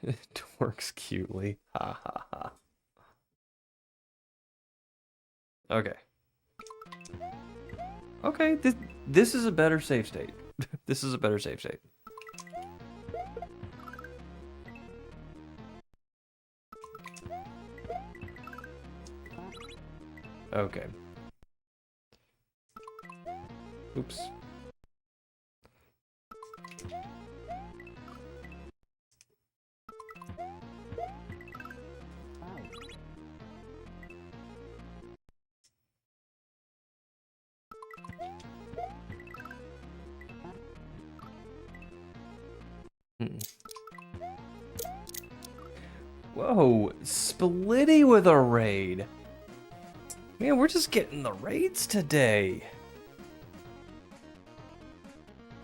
It works cutely. Ha ha ha. Okay. Okay, this is a better save state. This is a better save state. Okay. Oops. Whoa, Splitty with a raid. Man, we're just getting the raids today.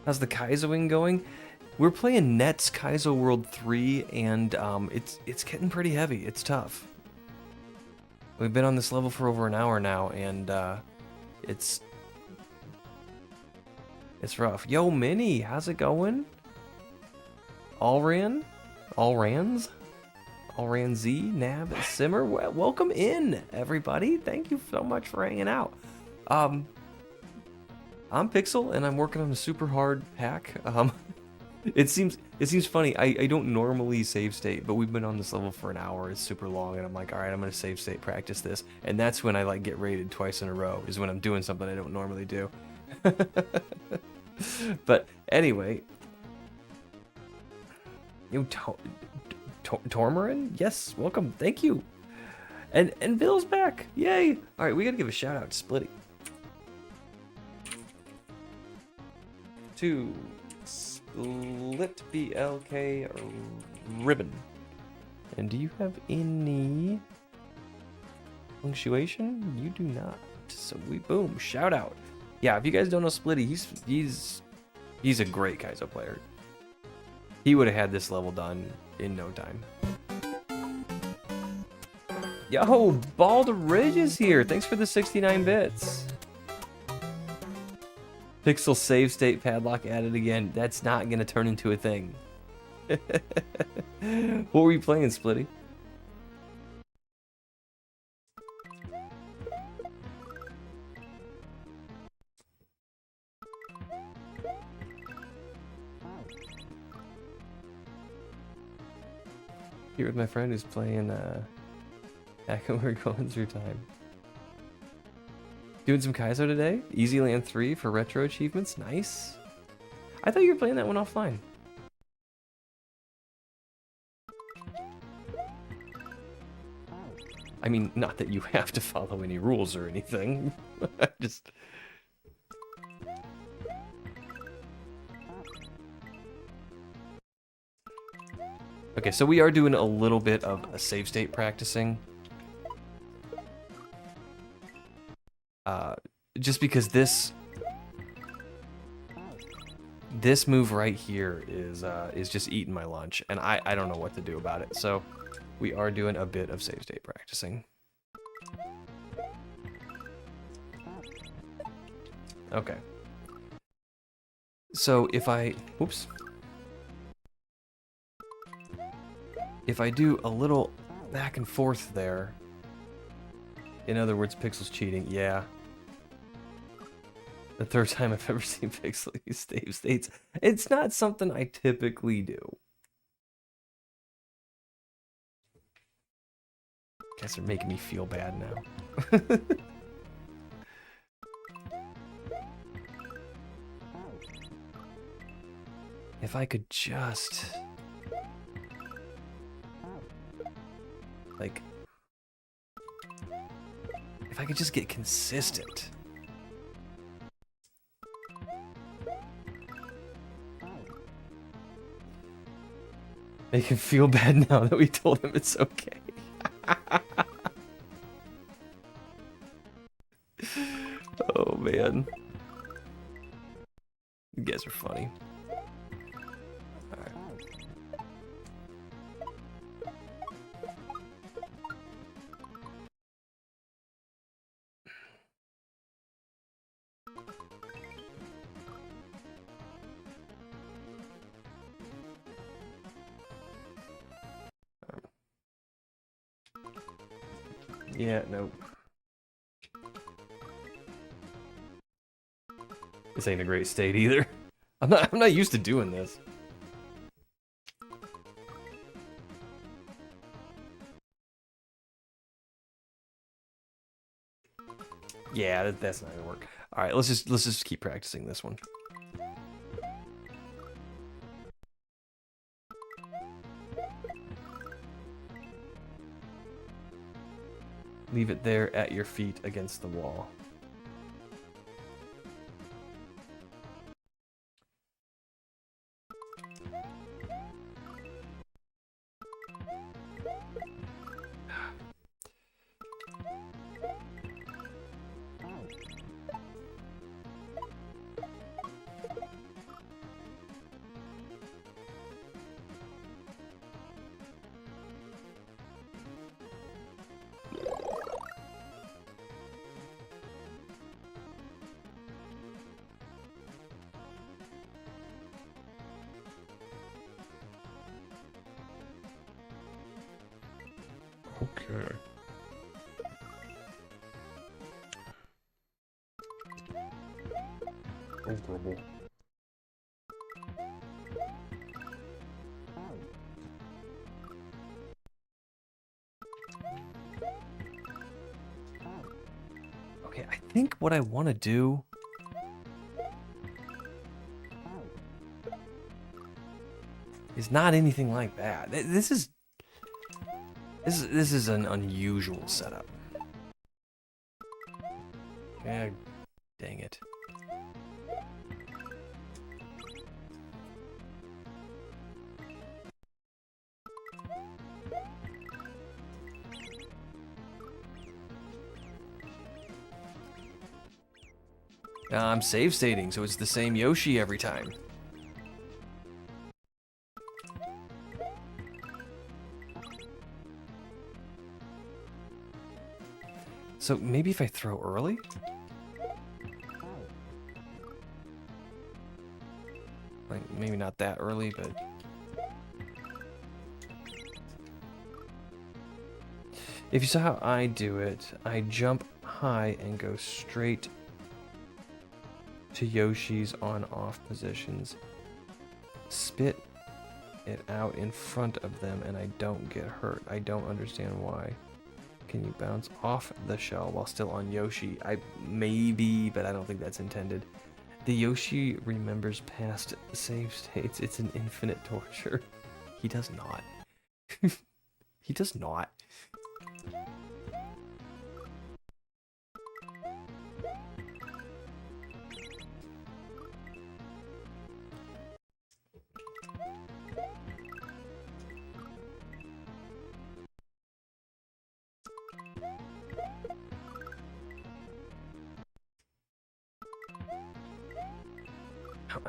How's the kaizoing going? We're playing Net's Kaizo World 3, and it's getting pretty heavy. It's tough. We've been on this level for over an hour now, and it's rough. Yo, Minnie, how's it going? Allran? Allrans? Allran Z, Nab, Simmer, welcome in, everybody. Thank you so much for hanging out. I'm Pixel, and I'm working on a super hard hack. It seems funny. I don't normally save state, but we've been on this level for an hour. It's super long, and I'm like, all right, I'm gonna save state, practice this, and that's when I like get raided twice in a row. Is when I'm doing something I don't normally do. But anyway, you Tormarin? Yes, welcome. Thank you. And Bill's back. Yay. All right, we got to give a shout out to Splitty. To Split BLK Ribbon. And do you have any punctuation? You do not. So we boom, shout out. Yeah, if you guys don't know Splitty, he's a great Kaizo player. He would have had this level done in no time. Yo, Bald Ridge is here. Thanks for the 69 bits. Pixel save state padlock added again. That's not gonna turn into a thing. What were you playing, Splitty? Here with my friend who's playing Heck, we're going through time. Doing some Kaizo today? Easyland 3 for retro achievements? Nice. I thought you were playing that one offline. I mean, not that you have to follow any rules or anything. Just... Okay, so we are doing a little bit of a save state practicing. Just because this move right here is just eating my lunch, and I don't know what to do about it. So we are doing a bit of save state practicing. Okay. So if I do a little back and forth there, in other words, Pixel's cheating, yeah. The third time I've ever seen Pixel use save states. It's not something I typically do. Guys are making me feel bad now. If I could just... like... if I could just get consistent. Make him feel bad now that we told him it's okay. Oh man. You guys are funny. Alright. Yeah, nope. This ain't a great state either. I'm not used to doing this. Yeah, that's not gonna work. All right, let's just keep practicing this one. Leave it there at your feet against the wall. Okay. Oh, trouble. Okay, I think what I want to do is not anything like that. This is an unusual setup. Yeah, dang it. I'm save stating, so it's the same Yoshi every time. So maybe if I throw early? Like, maybe not that early, but... if you saw how I do it, I jump high and go straight to Yoshi's on-off positions. Spit it out in front of them and I don't get hurt. I don't understand why. Can you bounce off the shell while still on Yoshi? Maybe, but I don't think that's intended. The Yoshi remembers past save states. It's an infinite torture. He does not. He does not.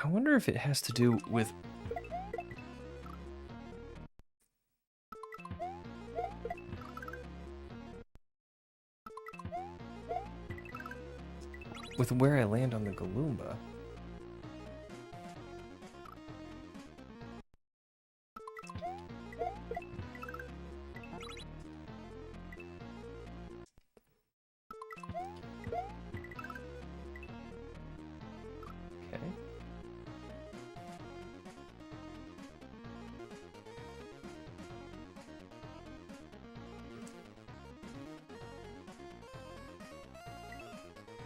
I wonder if it has to do with... with where I land on the Galumba.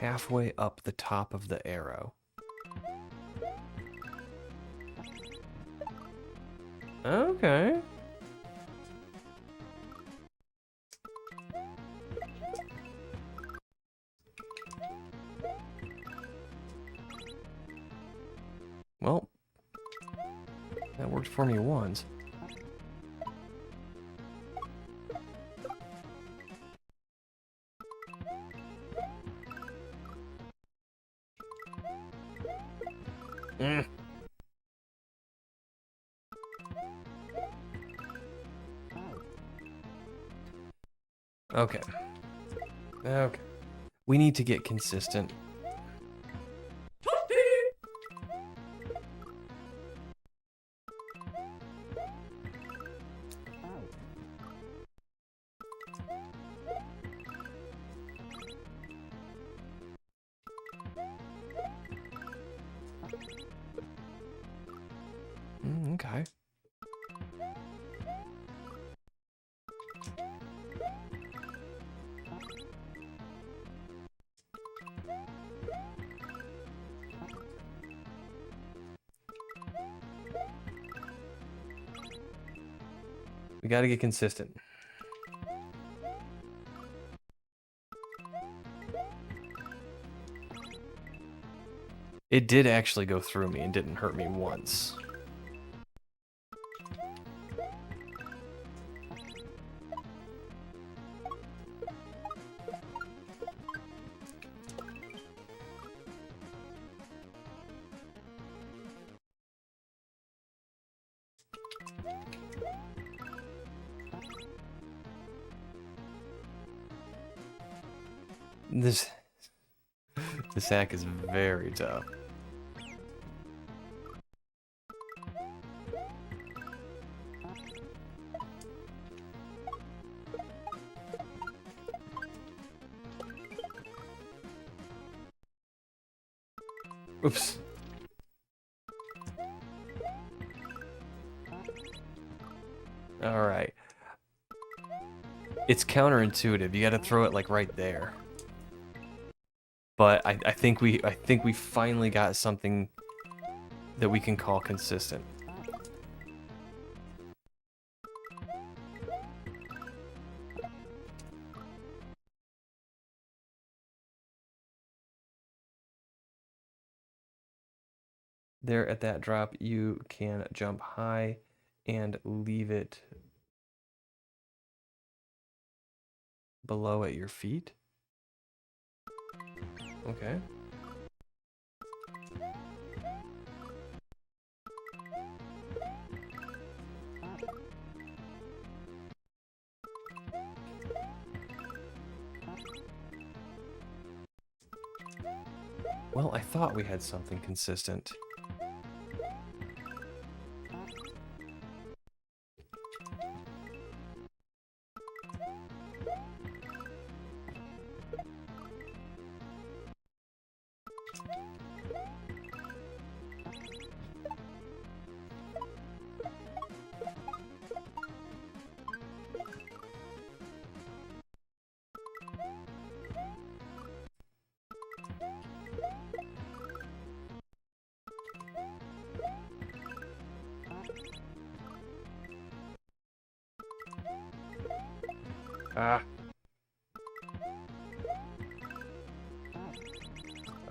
halfway up the top of the arrow. Okay. Well, that worked for me once. Mm. Okay. Okay. We need to get consistent. Okay. We got to get consistent. It did actually go through me and didn't hurt me once. This hack is very tough. Oops. All right. It's counterintuitive. You got to throw it like right there. But I think we finally got something that we can call consistent. There at that drop, you can jump high and leave it below at your feet. Okay. Well, I thought we had something consistent. Ah.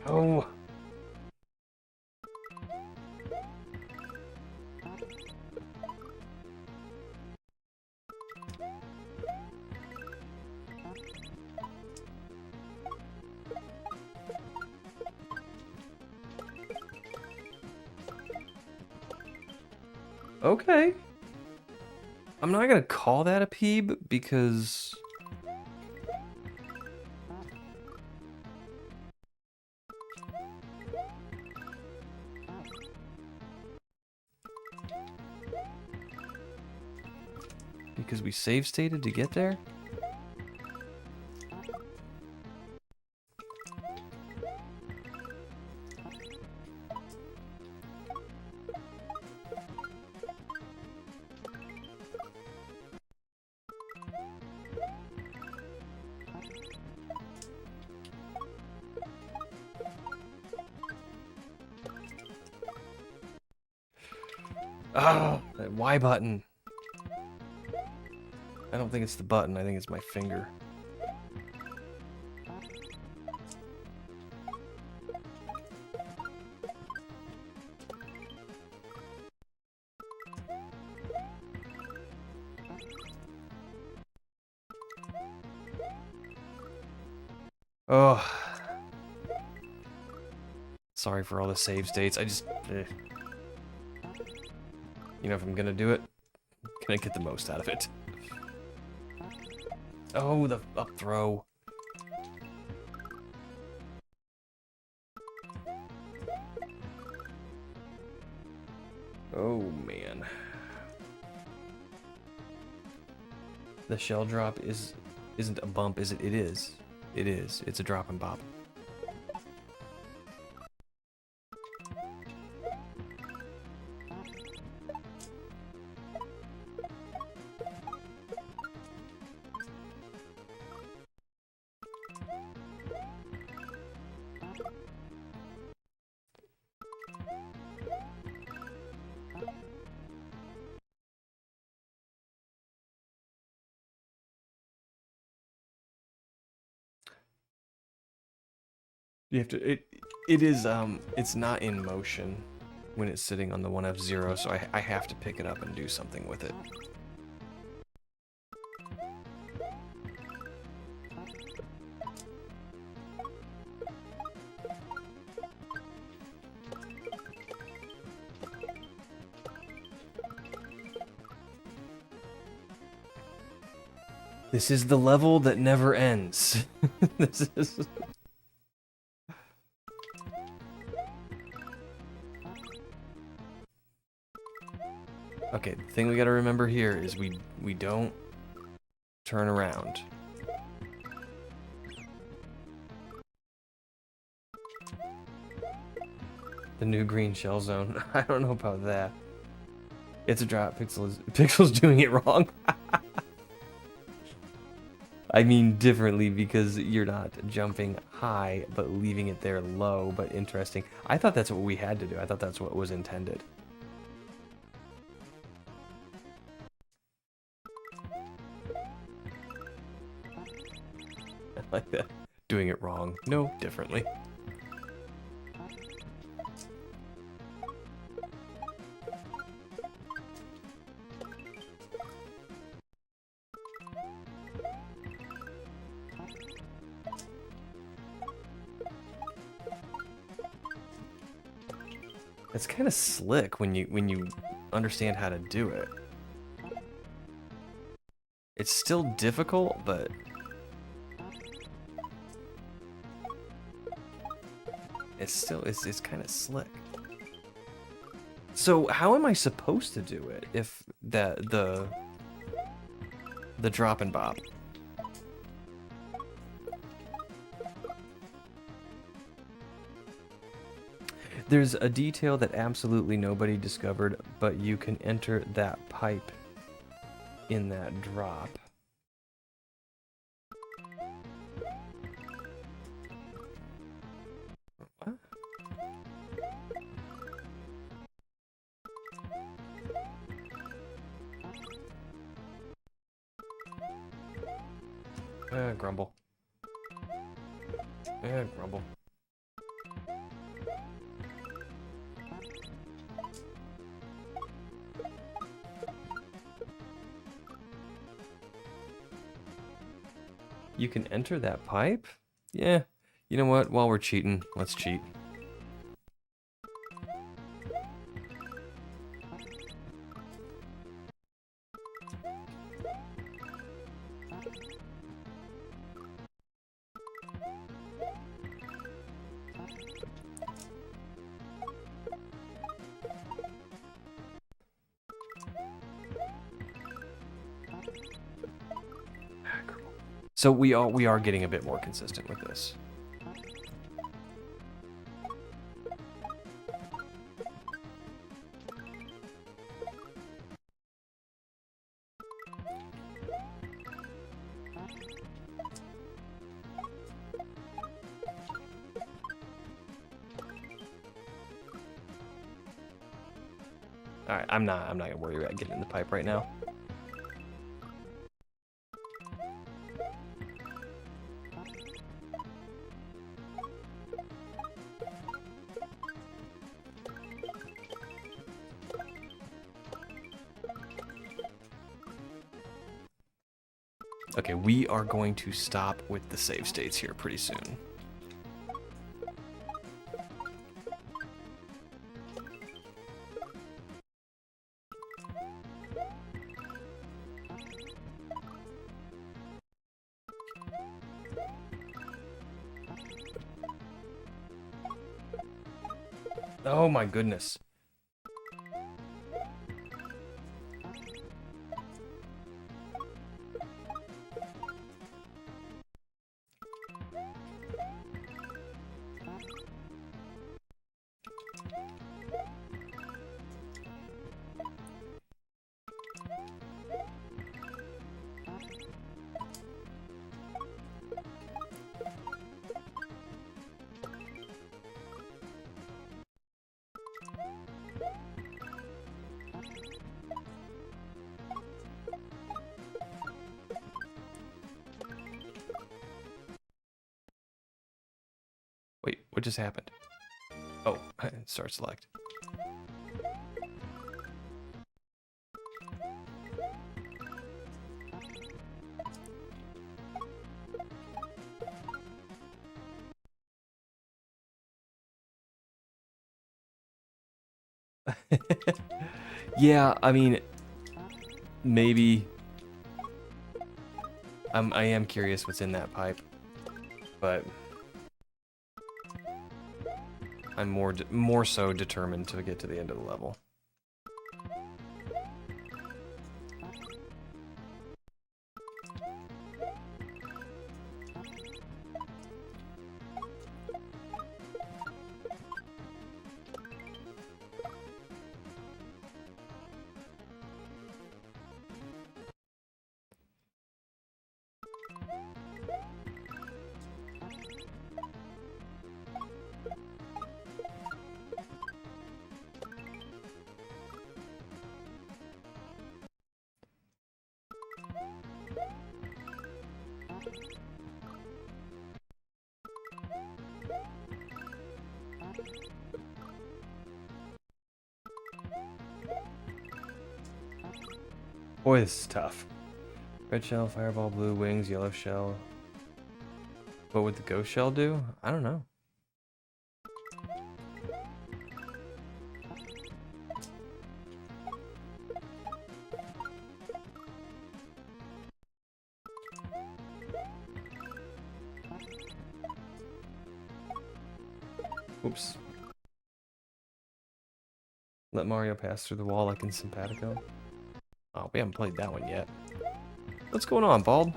Oh. Okay. I'm not gonna call that a peeb because we save stated to get there. Ah, that Y button. I don't think it's the button, I think it's my finger. Oh. Sorry for all the save states. I just... You know, if I'm gonna do it, can I get the most out of it? Oh, the up throw. Oh, man. The shell drop isn't a bump, is it? It is. It is. It's a drop and bop. You have to, it is, it's not in motion when it's sitting on the 1F0, so I have to pick it up and do something with it. This is the level that never ends. This is... Okay, the thing we gotta remember here is we don't turn around. The new green shell zone. I don't know about that. It's a drop. Pixel's doing it wrong. I mean differently because you're not jumping high but leaving it there low, but interesting. I thought that's what we had to do. I thought that's what was intended. I like that. Doing it wrong. No, differently. It's kind of slick when you understand how to do it. It's still difficult, but it's kind of slick. So how am I supposed to do it if the drop and bop? There's a detail that absolutely nobody discovered, but you can enter that pipe in that drop. What? Grumble. Grumble. You can enter that pipe? Yeah. You know what? While we're cheating, let's cheat. So we are getting a bit more consistent with this. Alright, I'm not gonna worry about getting in the pipe right now. Okay, we are going to stop with the save states here pretty soon. Oh my goodness. Wait, what just happened? Oh, start select. Yeah, I mean, maybe. I am curious what's in that pipe, but I'm more so determined to get to the end of the level. Boy, this is tough. Red shell, fireball, blue wings, yellow shell. What would the ghost shell do? I don't know. Oops. Let Mario pass through the wall like in Simpatico. Oh, we haven't played that one yet. What's going on, Bald?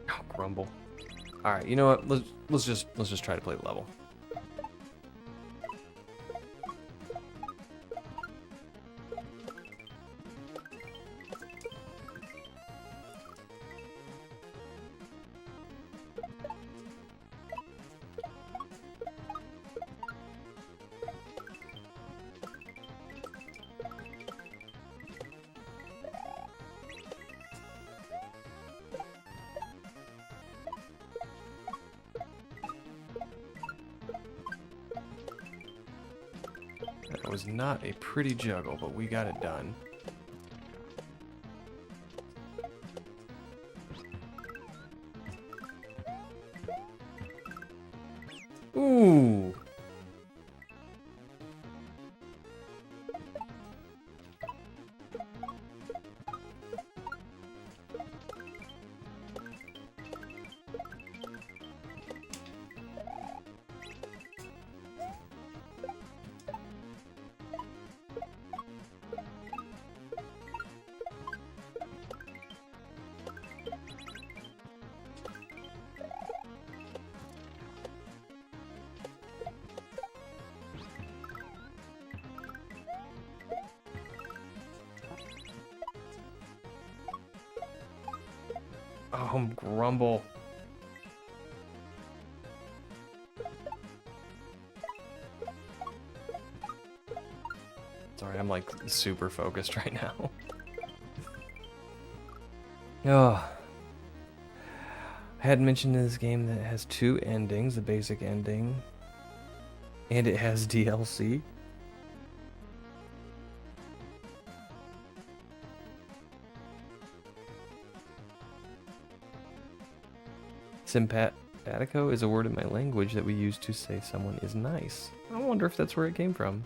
Oh, grumble. All right, you know what? Let's just try to play the level. That was not a pretty juggle, but we got it done. Ooh. Oh, grumble. Sorry, I'm like super focused right now. Oh. I had mentioned in this game that it has 2 endings, the basic ending, and it has DLC. Simpatico is a word in my language that we use to say someone is nice. I wonder if that's where it came from.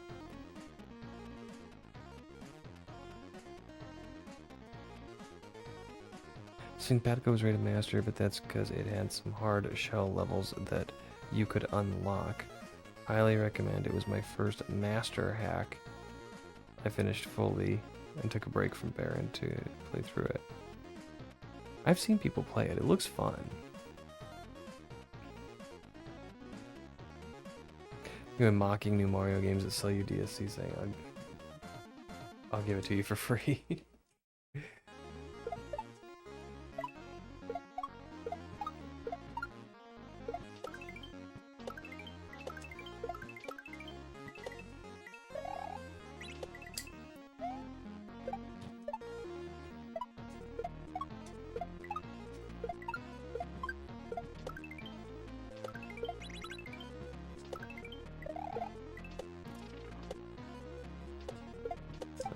Simpatico was rated master, but that's because it had some hard shell levels that you could unlock. Highly recommend. It was my first master hack. I finished fully and took a break from Baron to play through it. I've seen people play it. It looks fun. You've been mocking new Mario games that sell you DSC, saying I'll give it to you for free.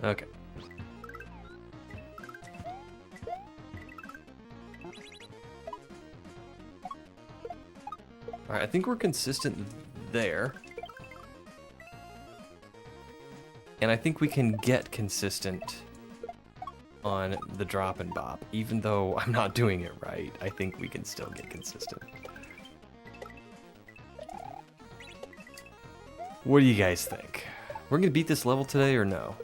Okay. Alright, I think we're consistent there. And I think we can get consistent on the drop and bop. Even though I'm not doing it right, I think we can still get consistent. What do you guys think? We're gonna beat this level today or no?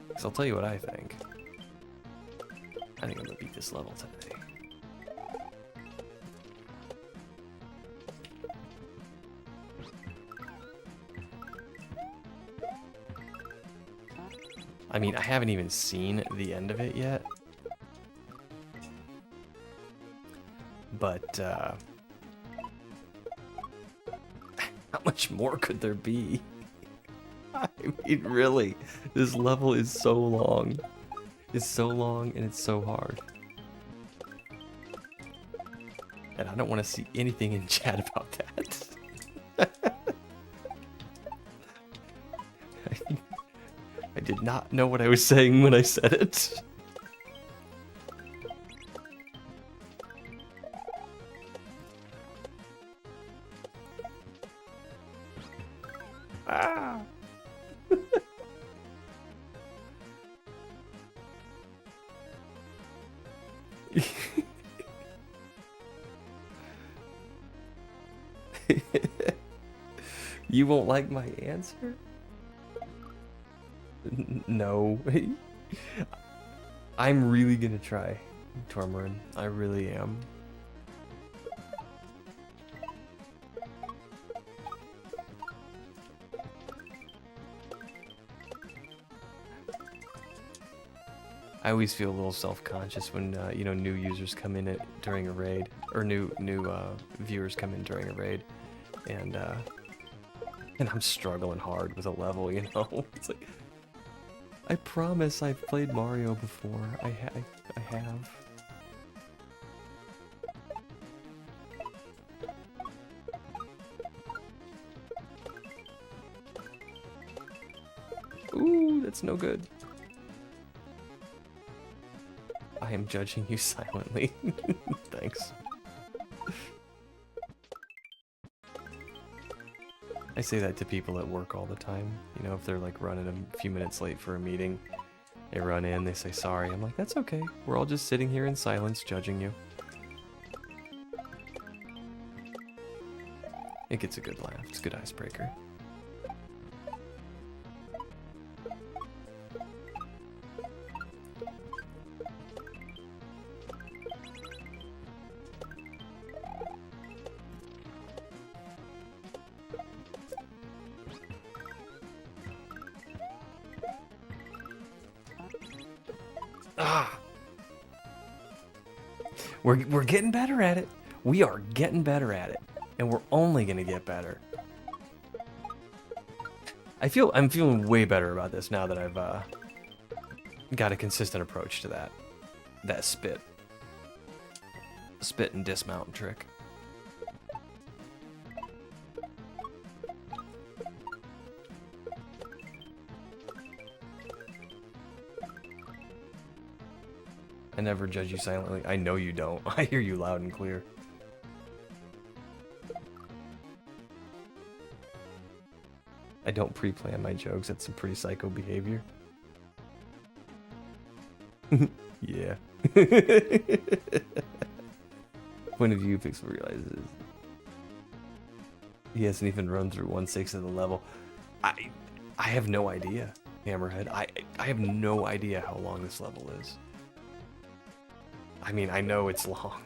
Because I'll tell you what I think. I think I'm gonna beat this level today. I mean, I haven't even seen the end of it yet. But, how much more could there be? I mean, really, this level is so long. It's so long and it's so hard. And I don't want to see anything in chat about that. I did not know what I was saying when I said it. Ah! You won't like my answer? No. I'm really gonna try, Tormarin. I really am. I always feel a little self-conscious when you know, new users come in during a raid, or new viewers come in during a raid, and I'm struggling hard with a level. You know, it's like, I promise I've played Mario before. I have. Ooh, that's no good. I am judging you silently. Thanks. I say that to people at work all the time. You know, if they're like running a few minutes late for a meeting, they run in, they say sorry. I'm like, that's okay. We're all just sitting here in silence judging you. It gets a good laugh. It's a good icebreaker. Ah! We're getting better at it. We are getting better at it, and we're only gonna get better. I'm feeling way better about this now that I've got a consistent approach to that spit and dismount trick. I never judge you silently. I know you don't. I hear you loud and clear. I don't pre-plan my jokes. That's some pretty psycho behavior. Yeah. Point of view, Pixel realizes he hasn't even run through 1/6 of the level. I have no idea, Hammerhead. I have no idea how long this level is. I mean, I know it's long.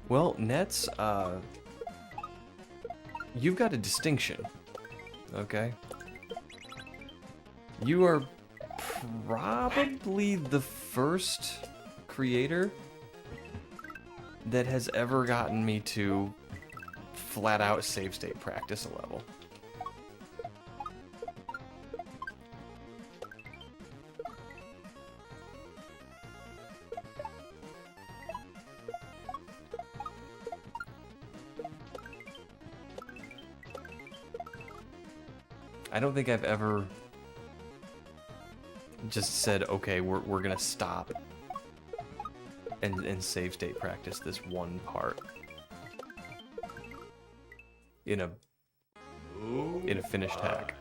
Well, Nets, you've got a distinction, okay? You are probably the first creator that has ever gotten me to flat out save state practice a level. I don't think I've ever just said, okay, we're gonna stop and save state practice this one part in a finished hack.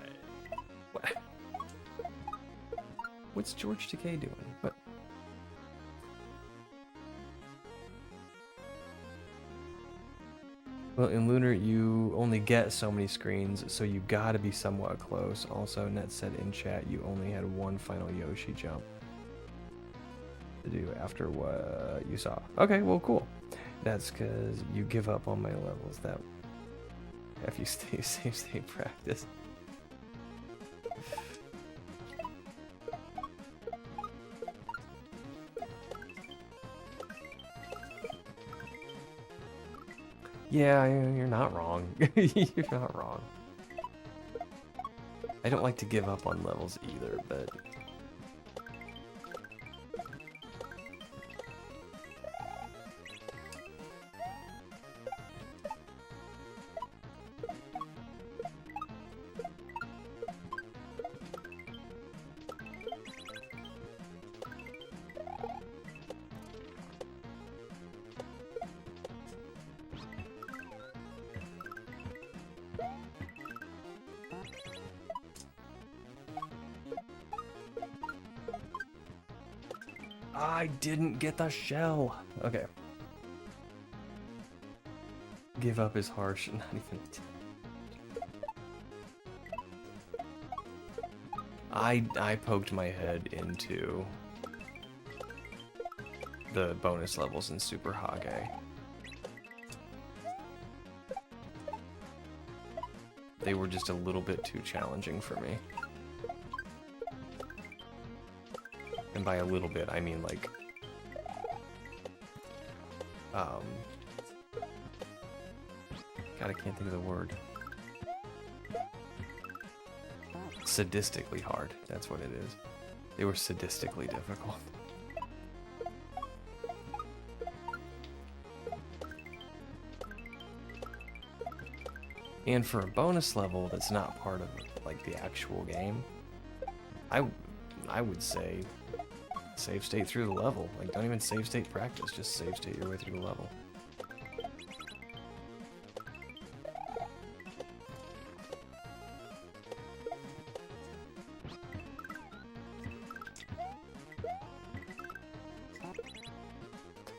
What? What's George Takei doing? What? Well, in Lunar, you only get so many screens, so you gotta be somewhat close. Also, Net said in chat you only had one final Yoshi jump to do after what you saw. Okay, well, cool. That's because you give up on my levels. That if you stay practice. Yeah, you're not wrong. You're not wrong. I don't like to give up on levels either, but... I didn't get the shell. Okay. Give up is harsh. Not even. I poked my head into the bonus levels in Super Hage. They were just a little bit too challenging for me. And by a little bit, I mean like, God, I can't think of the word. Sadistically hard, that's what it is. They were sadistically difficult. And for a bonus level that's not part of like the actual game, I would say save state through the level. Like, don't even save state practice, just save state your way through the level.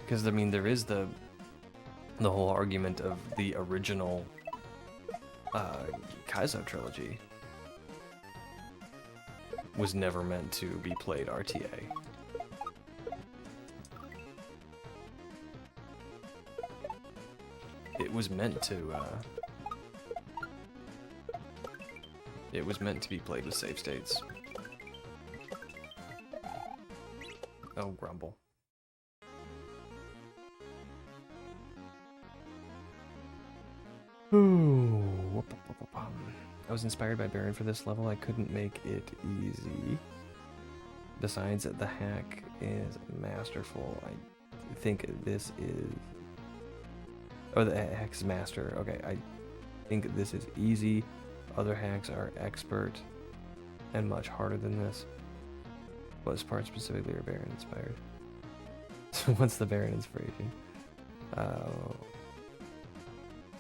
Because I mean, there is the whole argument of the original Kaizo trilogy was never meant to be played RTA. It was meant to be played with save states. Oh, grumble. Ooh. I was inspired by Baron for this level. I couldn't make it easy. Besides, the hack is masterful. I think this is... Oh, the hack is master. Okay, I think this is easy. Other hacks are expert and much harder than this. What part specifically are Baron inspired? So what's the Baron inspiration?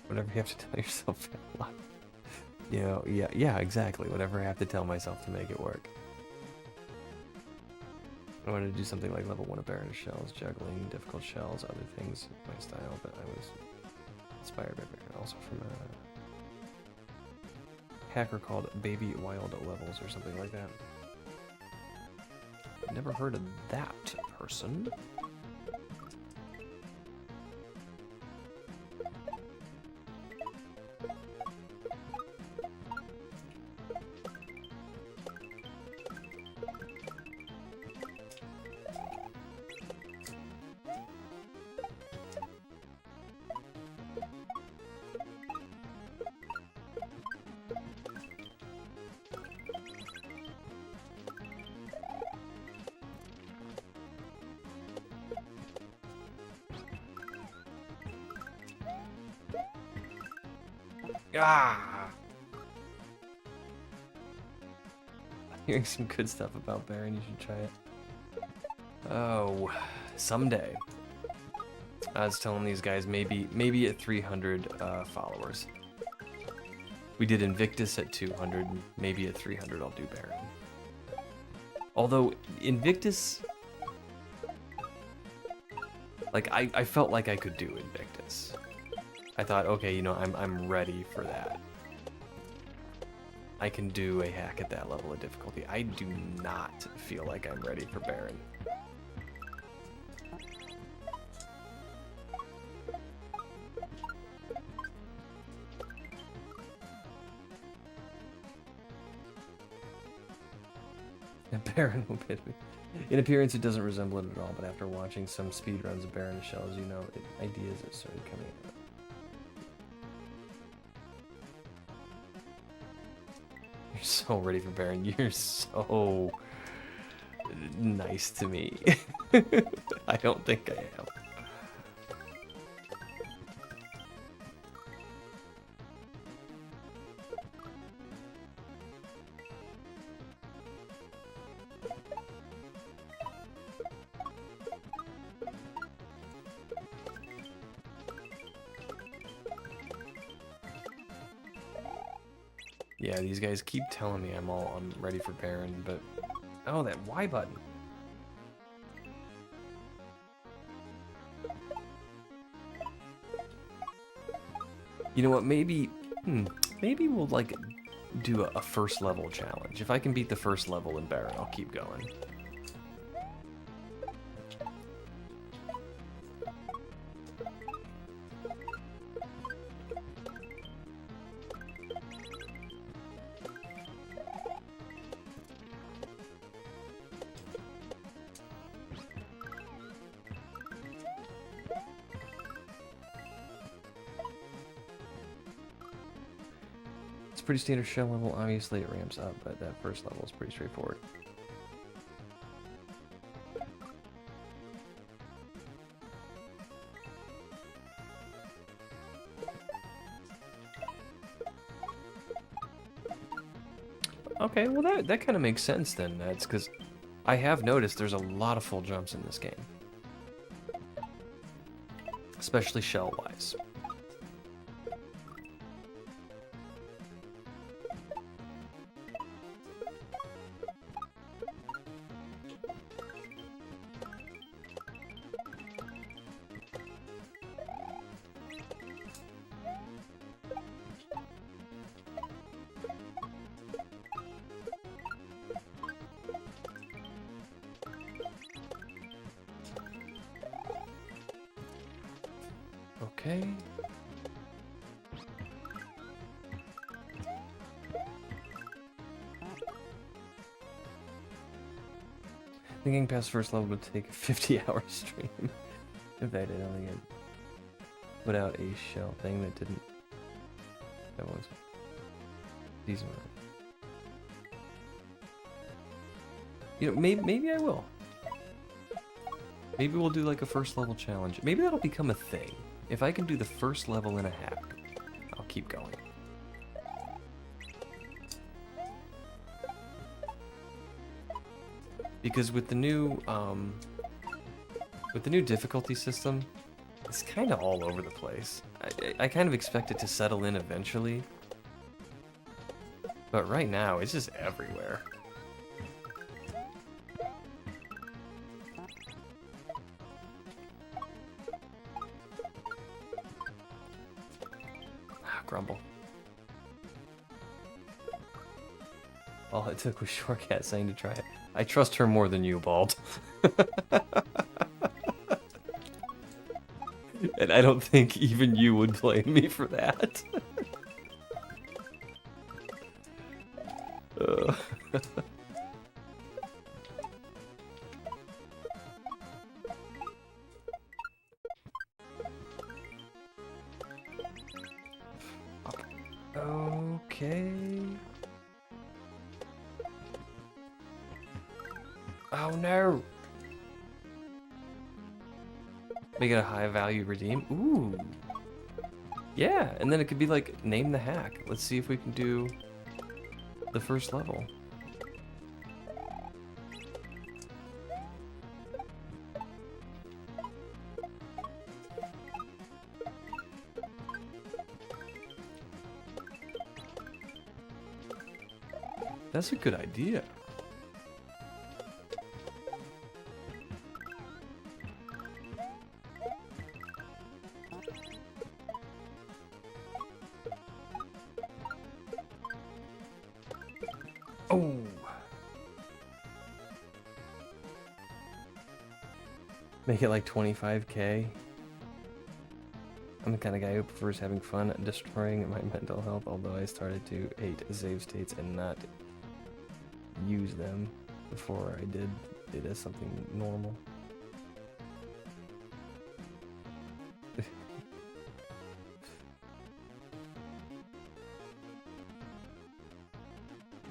Whatever you have to tell yourself. You know, yeah, exactly. Whatever I have to tell myself to make it work. I wanted to do something like level 1 of Baron of Shells, juggling, difficult shells, other things, my style, but I was inspired by Baron. Also from a hacker called Baby Wild Levels or something like that. Never heard of that person. Ah! Hearing some good stuff about Baron, you should try it. Oh, someday. I was telling these guys maybe at 300 followers. We did Invictus at 200, maybe at 300 I'll do Baron. Although Invictus, like I felt like I could do Invictus. I thought, okay, you know, I'm ready for that. I can do a hack at that level of difficulty. I do not feel like I'm ready for Baron. Baron will hit me. In appearance, it doesn't resemble it at all, but after watching some speedruns of Baron Shells, you know, ideas have started coming out. You're so ready for Baron. You're so nice to me. I don't think I am. Yeah, these guys keep telling me I'm ready for Baron, but oh, that Y button. You know what? Maybe we'll like do a first level challenge. If I can beat the first level in Baron, I'll keep going. Pretty standard shell level. Obviously it ramps up, but that first level is pretty straightforward. Okay, well that kind of makes sense then. That's because I have noticed there's a lot of full jumps in this game, especially shell wise. Okay. Thinking past first level would take a 50-hour stream. If I did only get put out a shell thing that didn't. That was decent. You know, maybe I will. Maybe we'll do like a first level challenge. Maybe that'll become a thing. If I can do the first level in a hack, I'll keep going. Because with the new difficulty system, it's kind of all over the place. I kind of expect it to settle in eventually, but right now it's just everywhere. Grumble. All it took was Shortcat saying to try it. I trust her more than you, Bald. And I don't think even you would blame me for that. Okay. Oh no. Make it a high value redeem. Ooh. Yeah, and then it could be like name the hack. Let's see if we can do the first level. That's a good idea. Oh. Make it like 25k. I'm the kind of guy who prefers having fun, destroying my mental health, although I started to hate save states and not use them before I did it as something normal.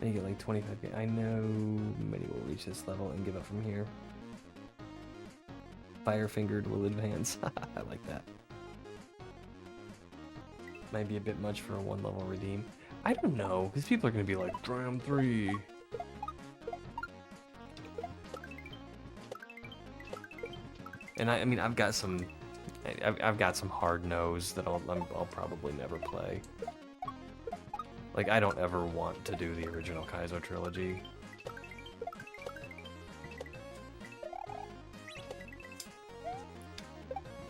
And you get like 25k. I know many will reach this level and give up from here. Fire fingered will advance. I like that. Might be a bit much for a one level redeem. I don't know, because people are going to be like, Dram 3. And I mean, I've got some hard no's that I'll probably never play. Like, I don't ever want to do the original Kaizo trilogy.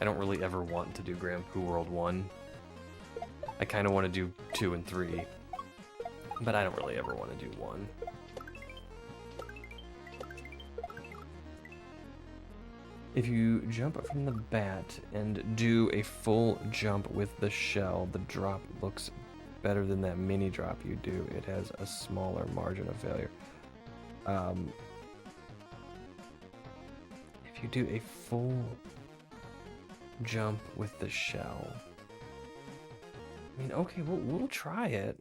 I don't really ever want to do Grand Poo World 1. I kind of want to do 2 and 3, but I don't really ever want to do 1. If you jump from the bat and do a full jump with the shell, the drop looks better than that mini drop you do. It has a smaller margin of failure. If you do a full jump with the shell, I mean, okay, we'll try it.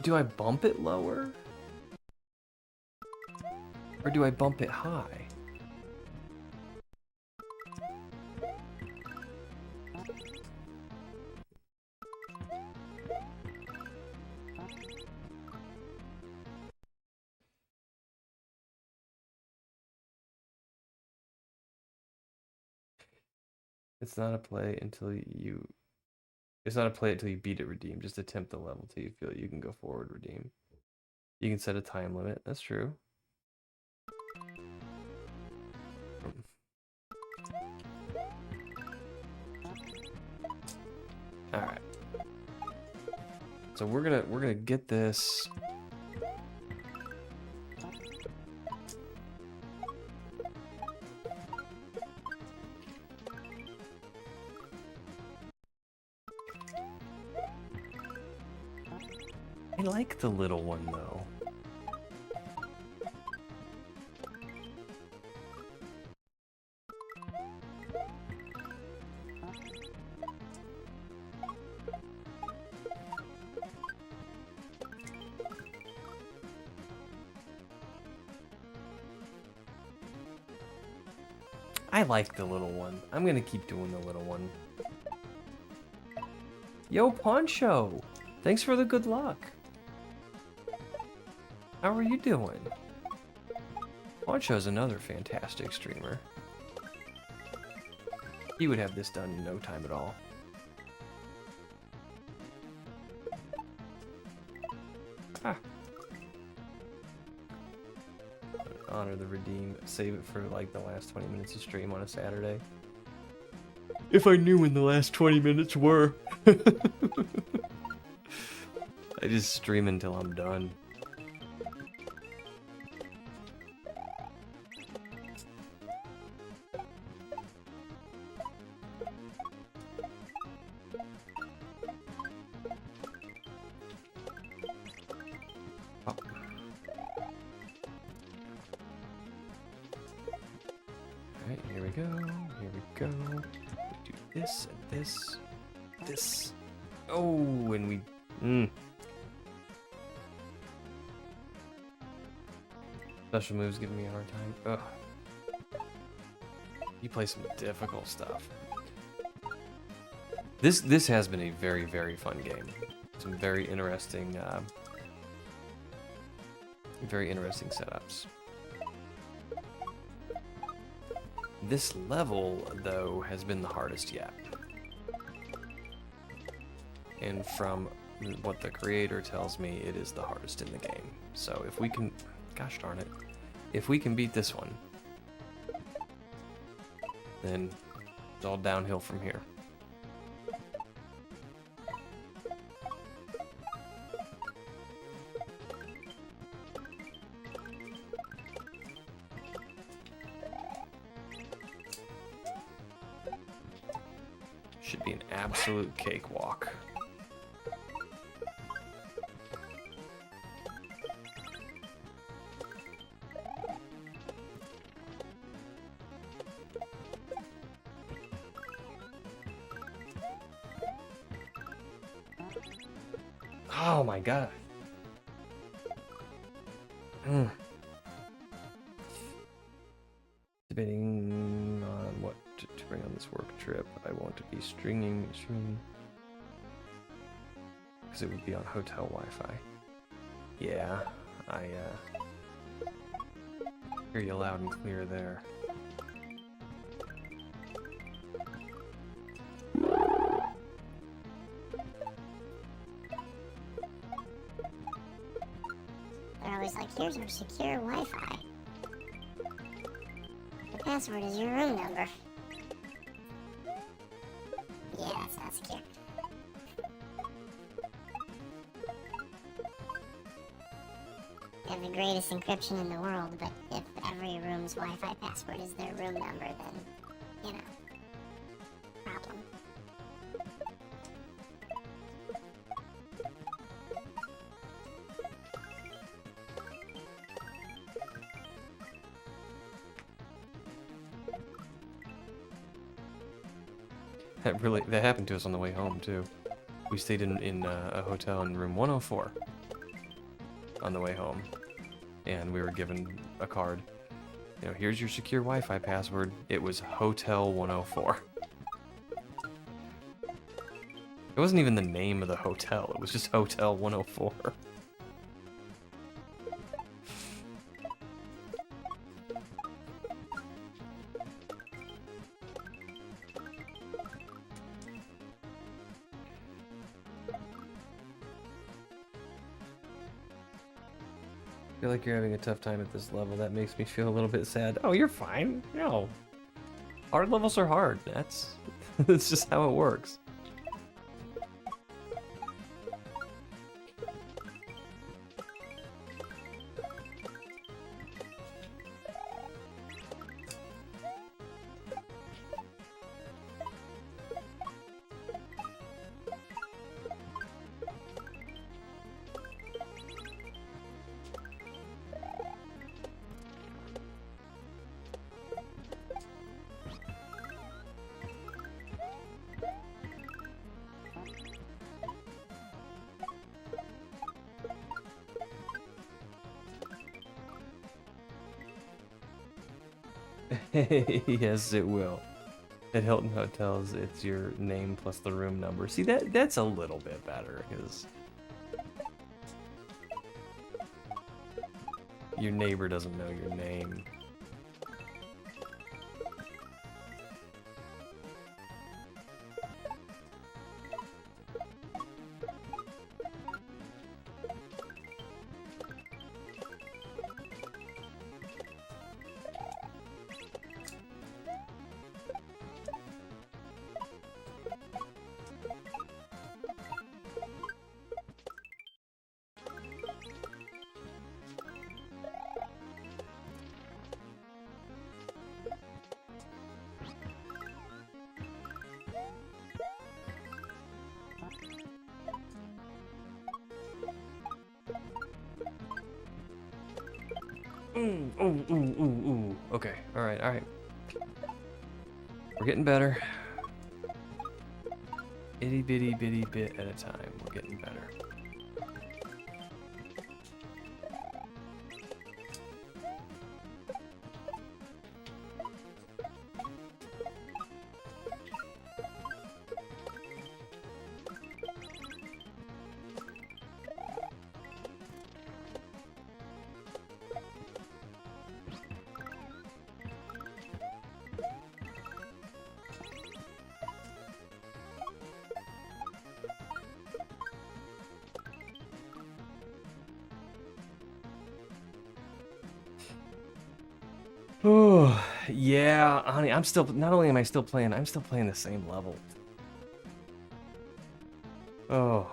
Do I bump it lower? Or do I bump it high? It's not a play until you... It's not a play until you beat it, redeem. Just attempt the level till you feel you can go forward, redeem. You can set a time limit. That's true. All right. So we're gonna get this. I like the little one though. I like the little one. I'm gonna keep doing the little one. Yo, Poncho! Thanks for the good luck. How are you doing? Poncho's another fantastic streamer. He would have this done in no time at all. Ah. Honor the redeem. Save it for like the last 20 minutes of stream on a Saturday. If I knew when the last 20 minutes were. I just stream until I'm done. Oh. Alright, here we go. Here we go. We do this and this. This. Oh, and we. Special moves giving me a hard time. Ugh. You play some difficult stuff. This has been a very, very fun game. Some very interesting setups. This level, though, has been the hardest yet. And from what the creator tells me, it is the hardest in the game. So if we can, gosh darn it, if we can beat this one, then it's all downhill from here. Should be an absolute cakewalk. Oh my god. Debating on what to bring on this work trip. I want to be streaming because it would be on hotel Wi-Fi. Yeah, I hear you loud and clear there. They're always like, here's our secure Wi-Fi. The password is your room number. Yeah, that's not secure. They have the greatest encryption in the world, but if every room's Wi-Fi password is their room number, then, you know, problem. That happened to us on the way home too. We stayed in a hotel in room 104 on the way home, and we were given a card. You know, here's your secure Wi-Fi password. It was Hotel 104. It wasn't even the name of the hotel. It was just Hotel 104. I feel like you're having a tough time at this level. That makes me feel a little bit sad. Oh, you're fine. No. Hard levels are hard. That's just how it works. Yes, it will. At Hilton Hotels, it's your name plus the room number. See, that's a little bit better, because your neighbor doesn't know your name. Ooh. Okay, alright. We're getting better. Itty bitty bitty bit at a time. We're getting better. Oh, yeah, honey, I'm still, not only am I still playing, I'm still playing the same level. Oh.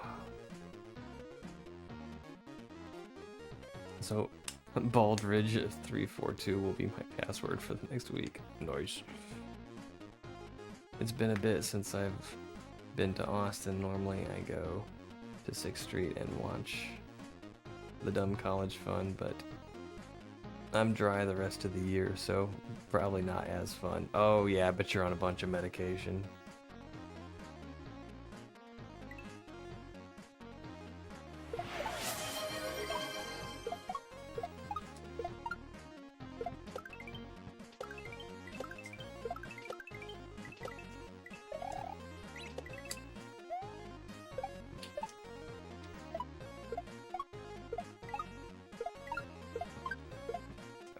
So, Baldridge 342 will be my password for the next week. Nice. It's been a bit since I've been to Austin. Normally I go to 6th Street and watch the dumb college fun, but I'm dry the rest of the year, so probably not as fun. Oh yeah, but you're on a bunch of medication.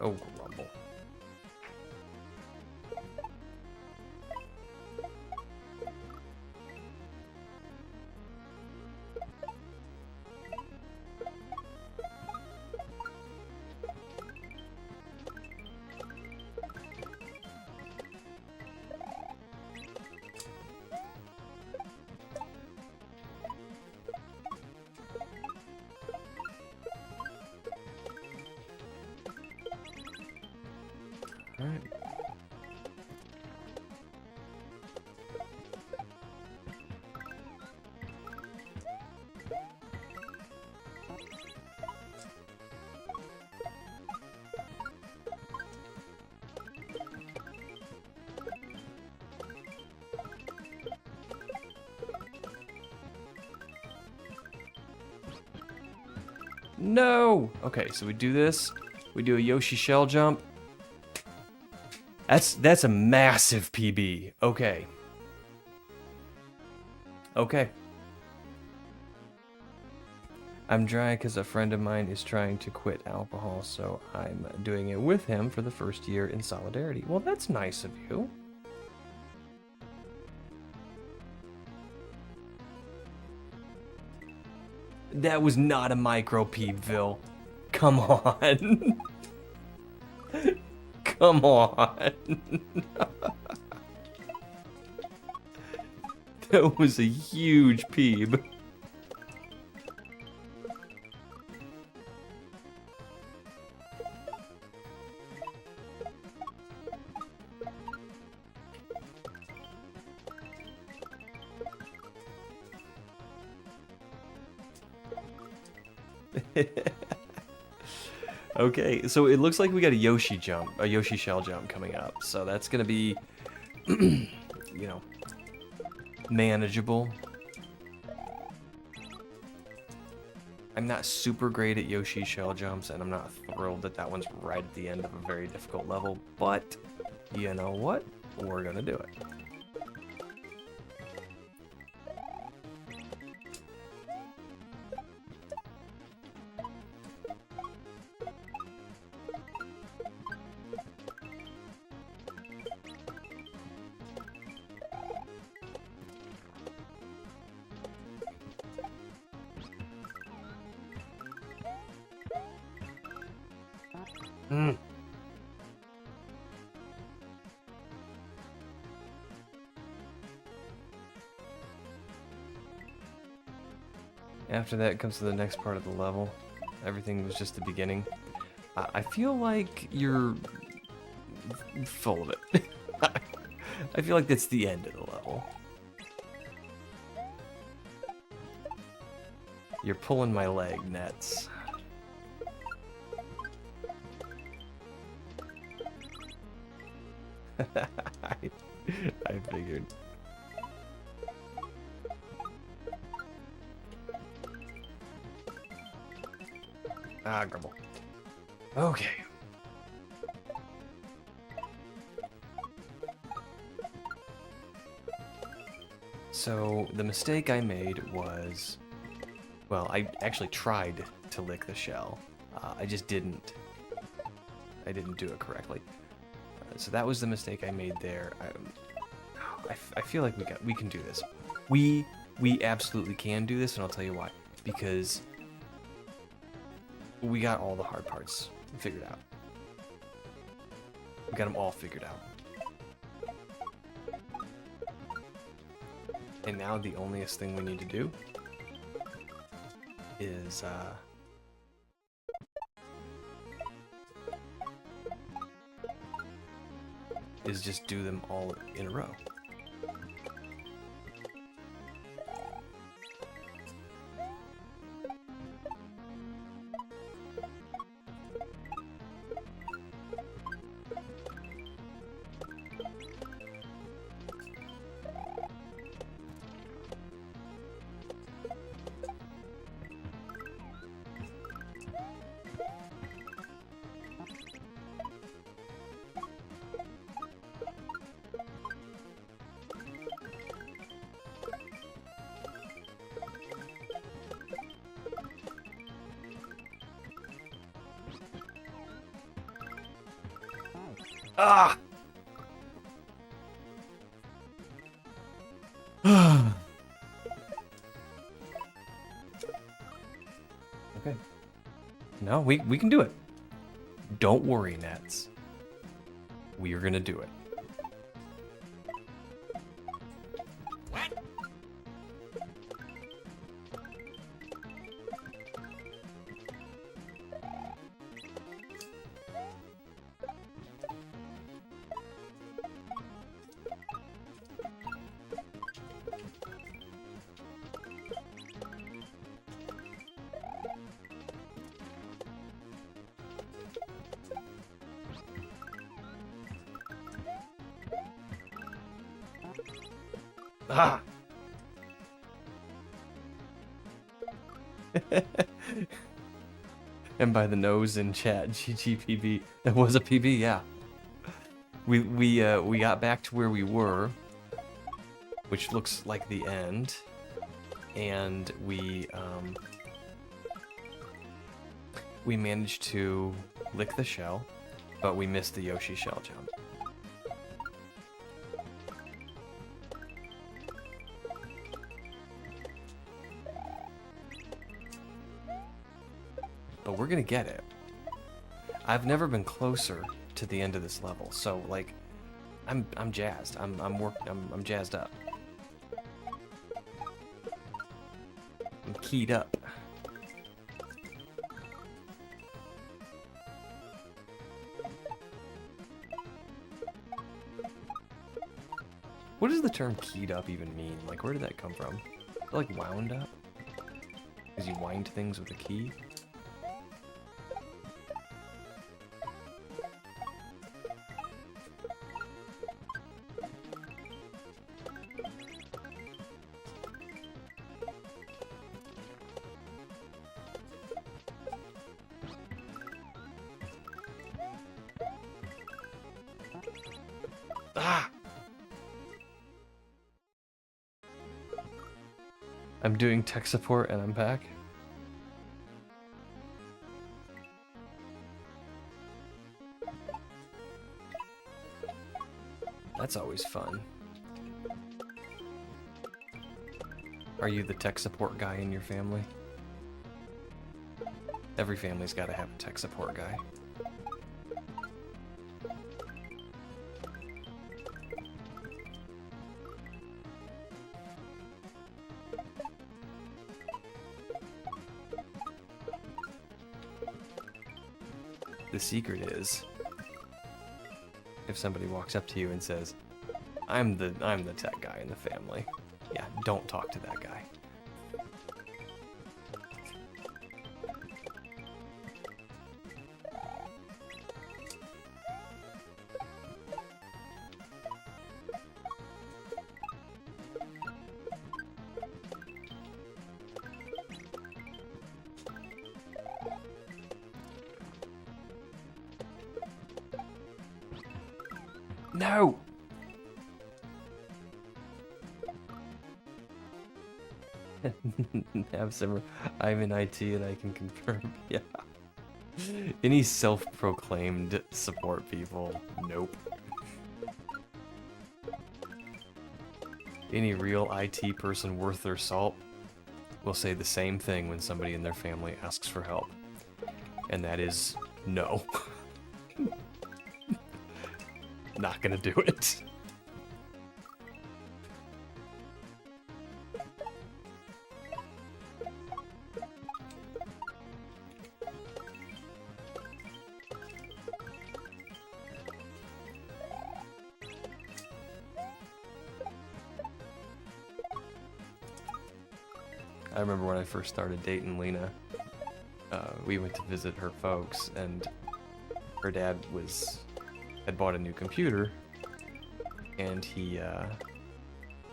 Oh, grumble. All right. No! Okay, so we do this. We do a Yoshi shell jump. That's a massive PB. Okay. Okay. I'm dry because a friend of mine is trying to quit alcohol, so I'm doing it with him for the first year in solidarity. Well, that's nice of you. That was not a micro peebville. Come on. Come on. That was a huge peeb. Okay, so it looks like we got a Yoshi jump, a Yoshi shell jump coming up. So that's gonna be, you know, manageable. I'm not super great at Yoshi shell jumps, and I'm not thrilled that that one's right at the end of a very difficult level, but You know what? We're gonna do it. Mm. After that comes to the next part of the level. Everything was just the beginning. I feel like you're full of it. I feel like that's the end of the level. You're pulling my leg, Nets. I figured. Ah, grumble. Okay. So, the mistake I made was... Well, I actually tried to lick the shell. I just didn't. I didn't do it correctly. So that was the mistake I made there. I feel like we can do this. We absolutely can do this, and I'll tell you why. Because we got all the hard parts figured out. We got them all figured out. And now the onlyest thing we need to do is just do them all in a row. Ah! Okay. No, we can do it. Don't worry, Nets. We are gonna do it. Ah! And by the nose in chat, GGPB. That was a PB, yeah. We got back to where we were, which looks like the end, and we managed to lick the shell, but we missed the Yoshi shell jump. But we're gonna get it. I've never been closer to the end of this level, so like, I'm jazzed. I'm jazzed up. I'm keyed up. What does the term keyed up even mean? Like, where did that come from? Like wound up? Because you wind things with a key? Ah! I'm doing tech support and I'm back. That's always fun. Are you the tech support guy in your family? Every family's got to have a tech support guy. The secret is, if somebody walks up to you and says, I'm the tech guy in the family. Yeah, don't talk to that guy. No! Have some. I'm in IT and I can confirm. Yeah. Any self-proclaimed support people? Nope. Any real IT person worth their salt will say the same thing when somebody in their family asks for help. And that is no. Not gonna do it. I remember when I first started dating Lena, we went to visit her folks, and her dad had bought a new computer, and he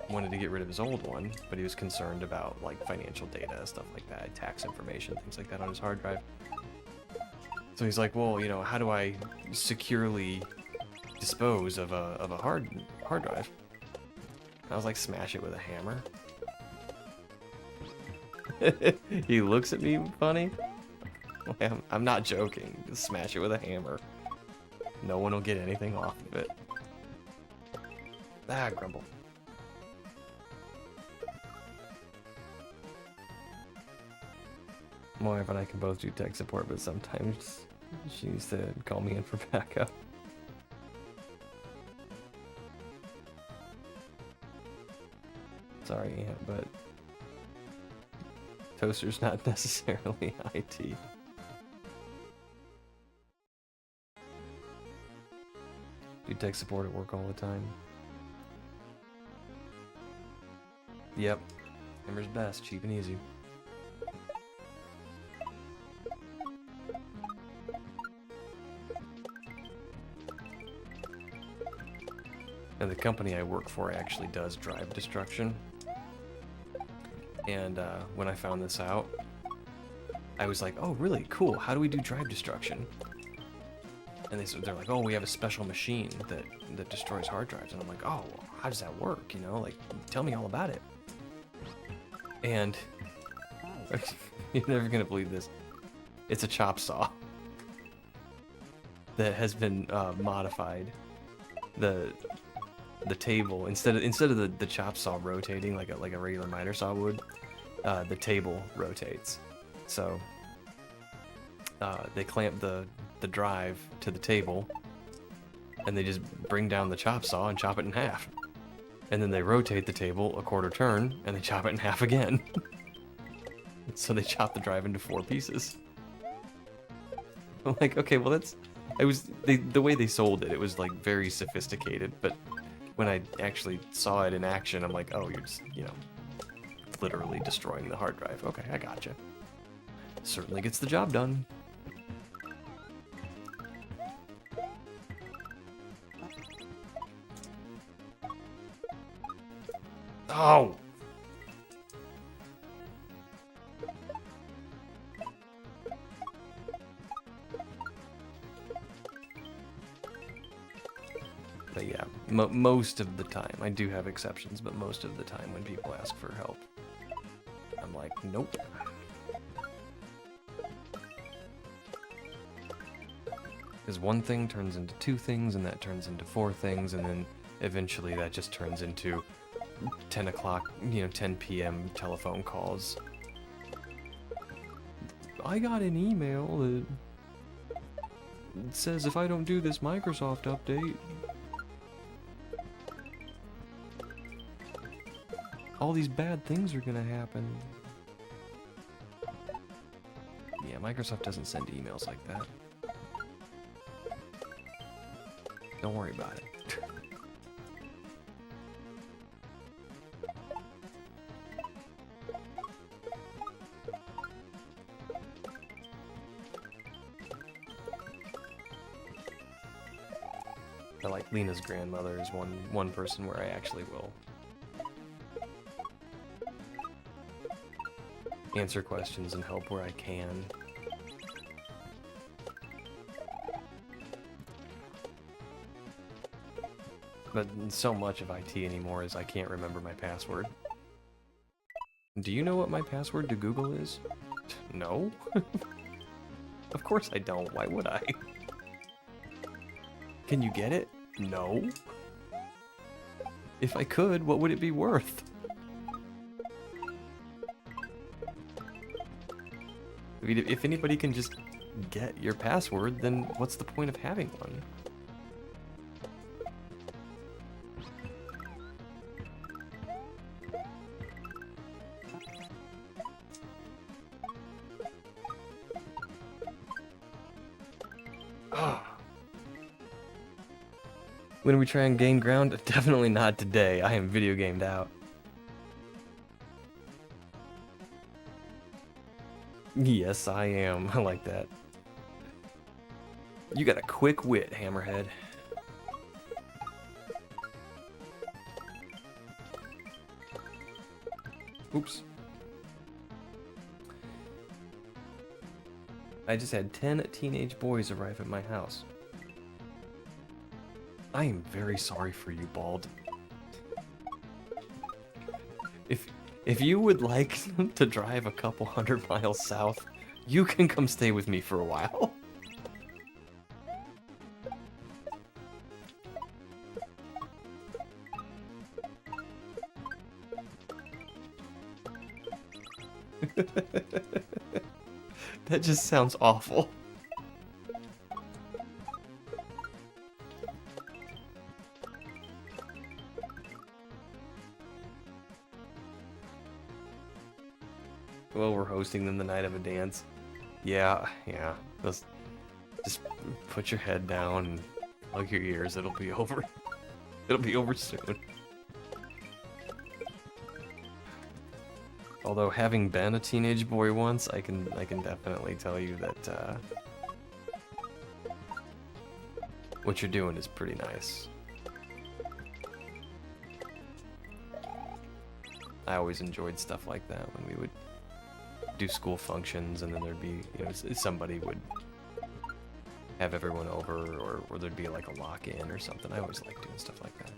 wanted to get rid of his old one, but he was concerned about like financial data, stuff like that, tax information, things like that on his hard drive. So he's like, well, you know, how do I securely dispose of a hard drive? And I was like, smash it with a hammer. He looks at me funny. I'm not joking. Just smash it with a hammer. No one will get anything off of it. Ah, grumble. My wife and I can both do tech support, but sometimes she needs to call me in for backup. Sorry, Aunt, but toaster's not necessarily IT. Do tech support at work all the time. Yep. Hammer's best, cheap and easy. And the company I work for actually does drive destruction. And when I found this out, I was like, oh, really? Cool. How do we do drive destruction? And they're like, oh, we have a special machine that destroys hard drives. And I'm like, oh, well, how does that work? You know, like, tell me all about it. And you're never going to believe this. It's a chop saw that has been modified. The table, instead of the chop saw rotating like a regular miter saw would, the table rotates. So they clamp the drive to the table, and they just bring down the chop saw and chop it in half. And then they rotate the table a quarter turn, and they chop it in half again. So they chop the drive into 4 pieces. I'm like, okay, well the way they sold it, it was like very sophisticated, but when I actually saw it in action, I'm like, oh, you're just, you know, literally destroying the hard drive. Okay, I gotcha. Certainly gets the job done. Oh! But yeah, most of the time, I do have exceptions, but most of the time when people ask for help, I'm like, nope. Because one thing turns into two things, and that turns into four things, and then eventually that just turns into 10 o'clock, 10 p.m. telephone calls. I got an email that says if I don't do this Microsoft update, all these bad things are gonna happen. Yeah, Microsoft doesn't send emails like that. Don't worry about it. But like Lena's grandmother is one person where I actually will answer questions and help where I can. But so much of IT anymore is I can't remember my password. Do you know what my password to Google is? No? Of course I don't. Why would I? Can you get it? No. If I could, what would it be worth? I mean, if anybody can just get your password, then what's the point of having one? When we try and gain ground? Definitely not today. I am video gamed out. Yes, I am. I like that. You got a quick wit, Hammerhead. Oops. I just had 10 teenage boys arrive at my house. I am very sorry for you, Bald. If you would like to drive a couple 100 miles south, you can come stay with me for a while. That just sounds awful. Well, we're hosting them the night of a dance. Yeah. Just put your head down and plug your ears. It'll be over. It'll be over soon. Although, having been a teenage boy once, I can definitely tell you that what you're doing is pretty nice. I always enjoyed stuff like that when we would do school functions, and then there'd be, somebody would have everyone over, or there'd be like a lock-in or something. I always liked doing stuff like that.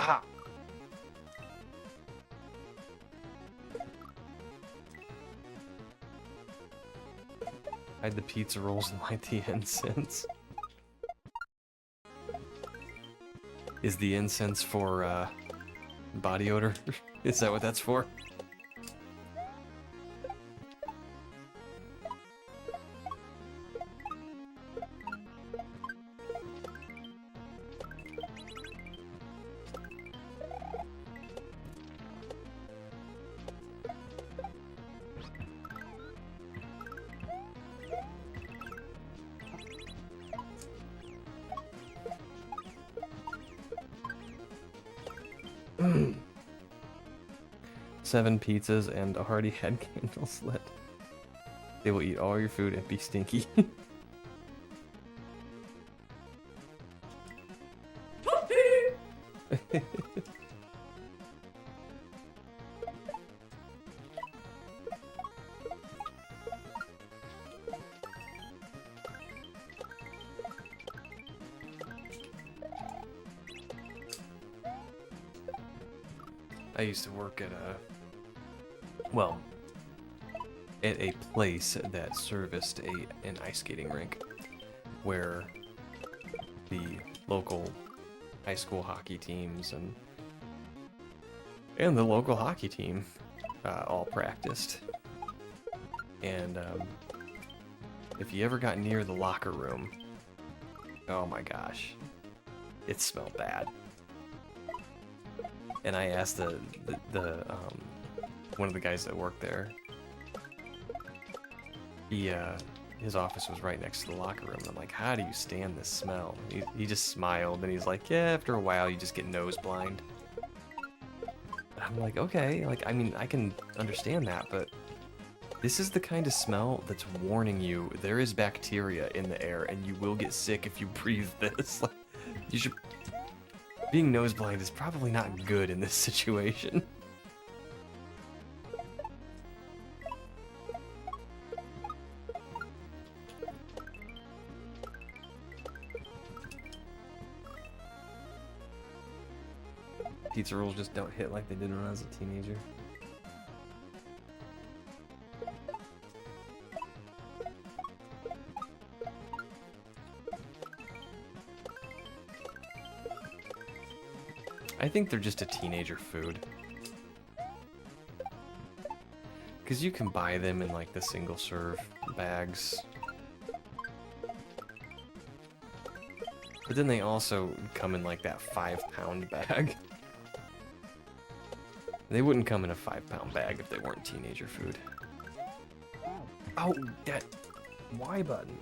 Ah! Hide the pizza rolls and light the incense. Is the incense for, body odor? Is that what that's for? 7 pizzas and a hearty head candle slit. They will eat all your food and be stinky. I used to work at a place that serviced an ice skating rink where the local high school hockey teams and the local hockey team all practiced. And if you ever got near the locker room, oh my gosh, it smelled bad. And I asked one of the guys that worked there. His office was right next to the locker room. I'm like, how do you stand this smell? He just smiled and he's like, yeah, after a while you just get nose blind. And I'm like, okay, like, I mean, I can understand that, but this is the kind of smell that's warning you there is bacteria in the air and you will get sick if you breathe this. Like, you should... Being nose blind is probably not good in this situation. Pizza rolls just don't hit like they did when I was a teenager. I think they're just a teenager food. Because you can buy them in like the single serve bags. But then they also come in like that 5-pound bag. They wouldn't come in a 5-pound bag if they weren't teenager food. Oh, that Y button.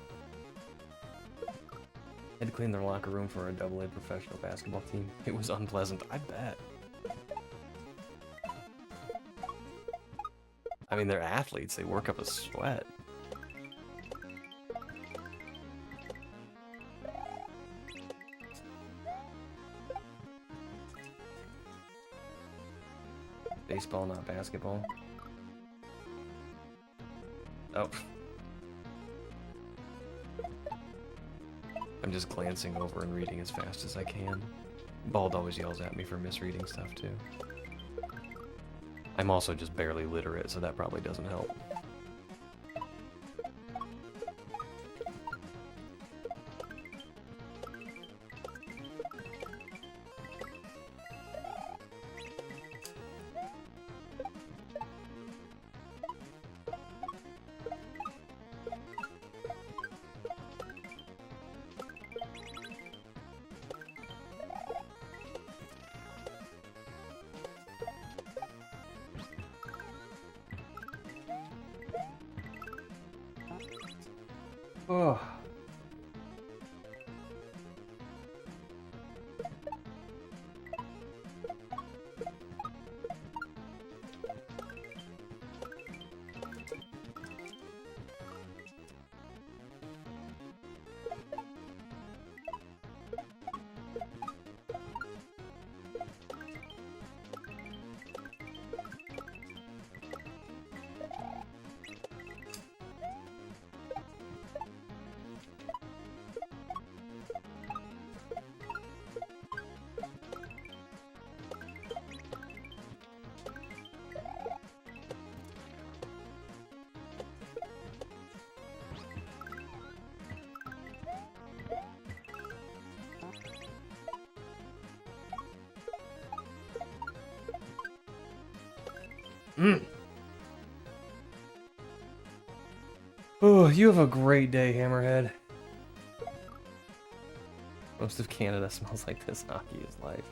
Had to clean their locker room for a AA professional basketball team. It was unpleasant, I bet. I mean, they're athletes. They work up a sweat. Baseball, not basketball. Oh. I'm just glancing over and reading as fast as I can. Bald always yells at me for misreading stuff, too. I'm also just barely literate, so that probably doesn't help. Oh. Oh, you have a great day, Hammerhead. Most of Canada smells like this. Hockey is life.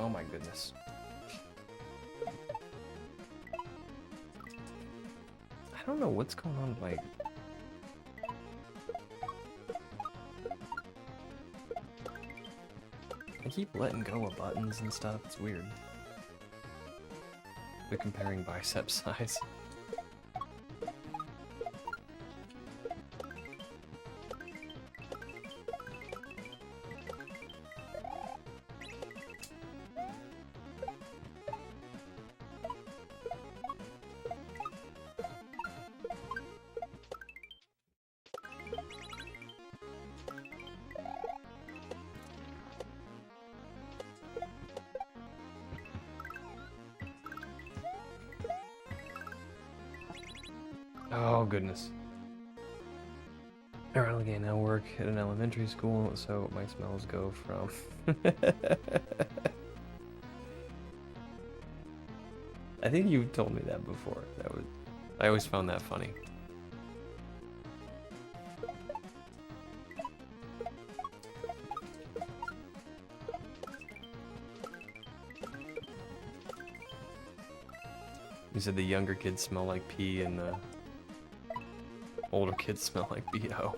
Oh my goodness. I don't know what's going on with my... I keep letting go of buttons and stuff. It's weird. We're comparing bicep size. Oh, goodness. Early, I now work at an elementary school, so my smells go from... I think you told me that before. I always found that funny. You said the younger kids smell like pee and the older kids smell like BO.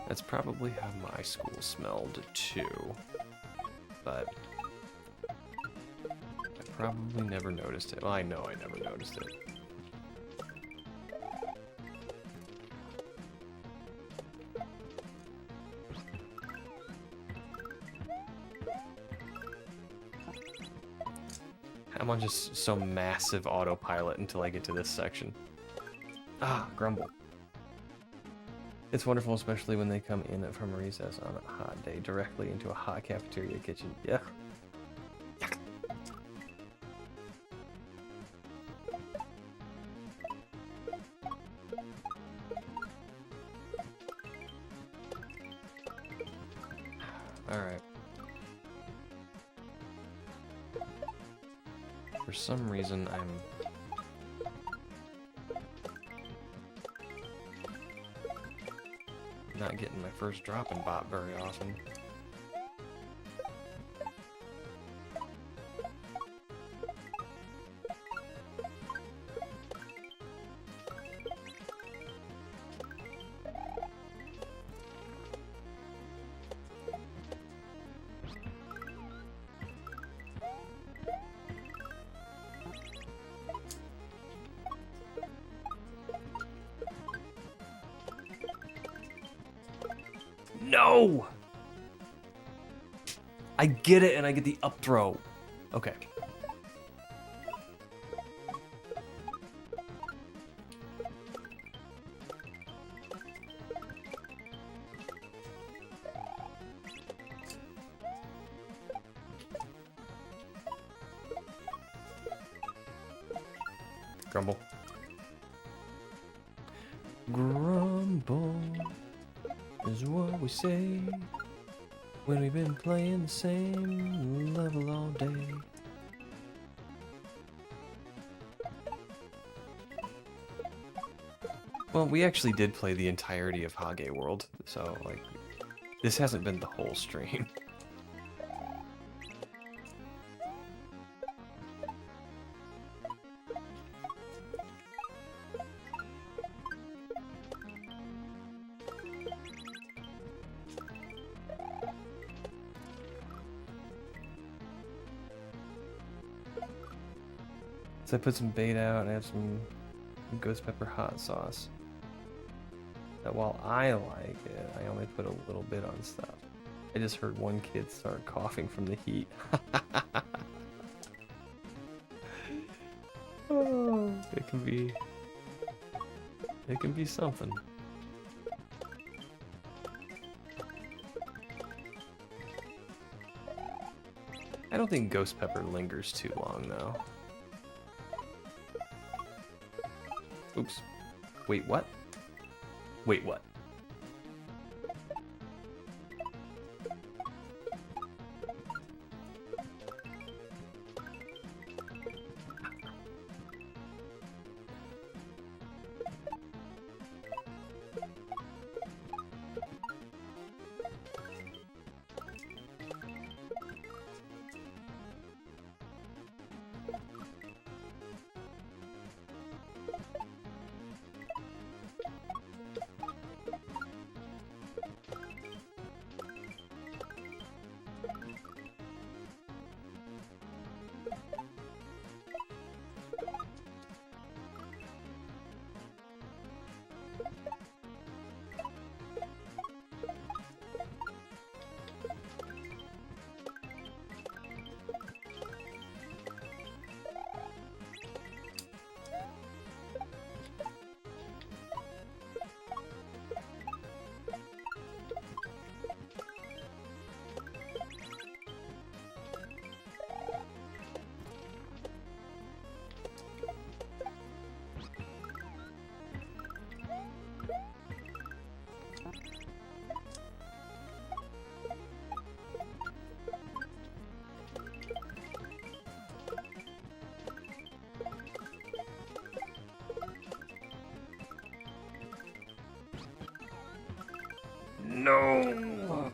That's probably how my school smelled too, but I probably never noticed it. Well, I know I never noticed it. I'm on just some massive autopilot until I get to this section. Ah, grumble. It's wonderful, especially when they come in from recess on a hot day directly into a hot cafeteria kitchen. Yeah. Yuck. All right. For some reason, I'm not getting my first drop in bot very often. No! I get it, and I get the up throw. Okay. Grumble. Grumble is what we say when we've been playing the same level all day. Well, we actually did play the entirety of Hage World, so, like, this hasn't been the whole stream. So I put some bait out and I have some ghost pepper hot sauce. That while I like it, I only put a little bit on stuff. I just heard one kid start coughing from the heat. Oh, it can be something. I don't think ghost pepper lingers too long though. Oops. Wait, what? Wait, what? No!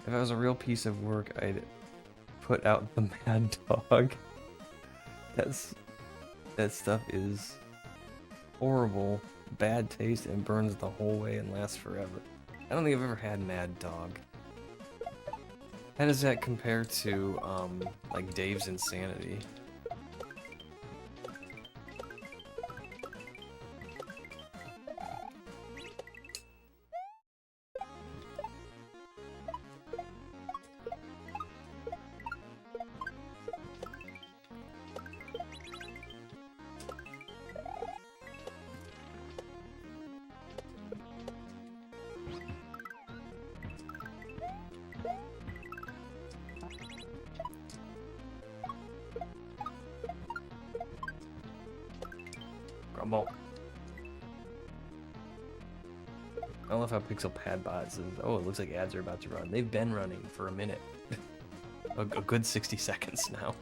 If I was a real piece of work, I'd put out the Mad Dog. That stuff is horrible, bad taste, and burns the whole way and lasts forever. I don't think I've ever had Mad Dog. How does that compare to, like Dave's Insanity? Grumble. I love how PixelPadlock says, oh, it looks like ads are about to run. They've been running for a minute. a good 60 seconds now.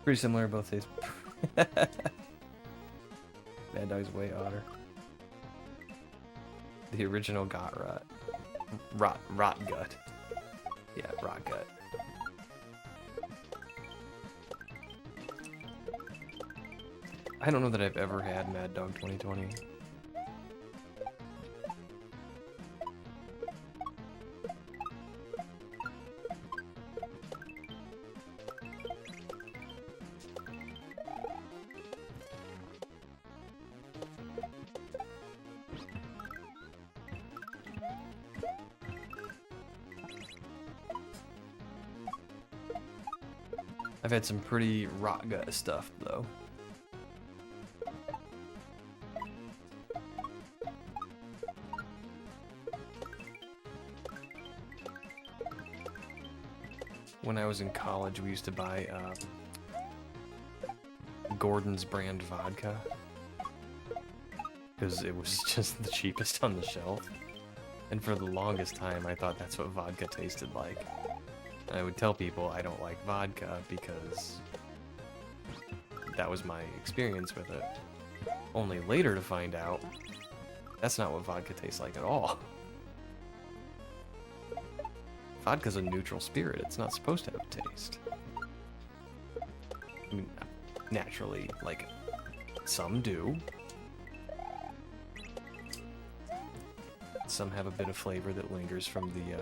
Pretty similar, both days. Mad Dog's way odder. The original got rot gut. Yeah, rot gut. I don't know that I've ever had Mad Dog 2020. I've had some pretty rot gut stuff though. When I was in college, we used to buy Gordon's brand vodka because it was just the cheapest on the shelf. And for the longest time, I thought that's what vodka tasted like. And I would tell people I don't like vodka because that was my experience with it. Only later to find out that's not what vodka tastes like at all. Vodka's a neutral spirit. It's not supposed to have a taste. I mean, naturally, like, some do. Some have a bit of flavor that lingers from the,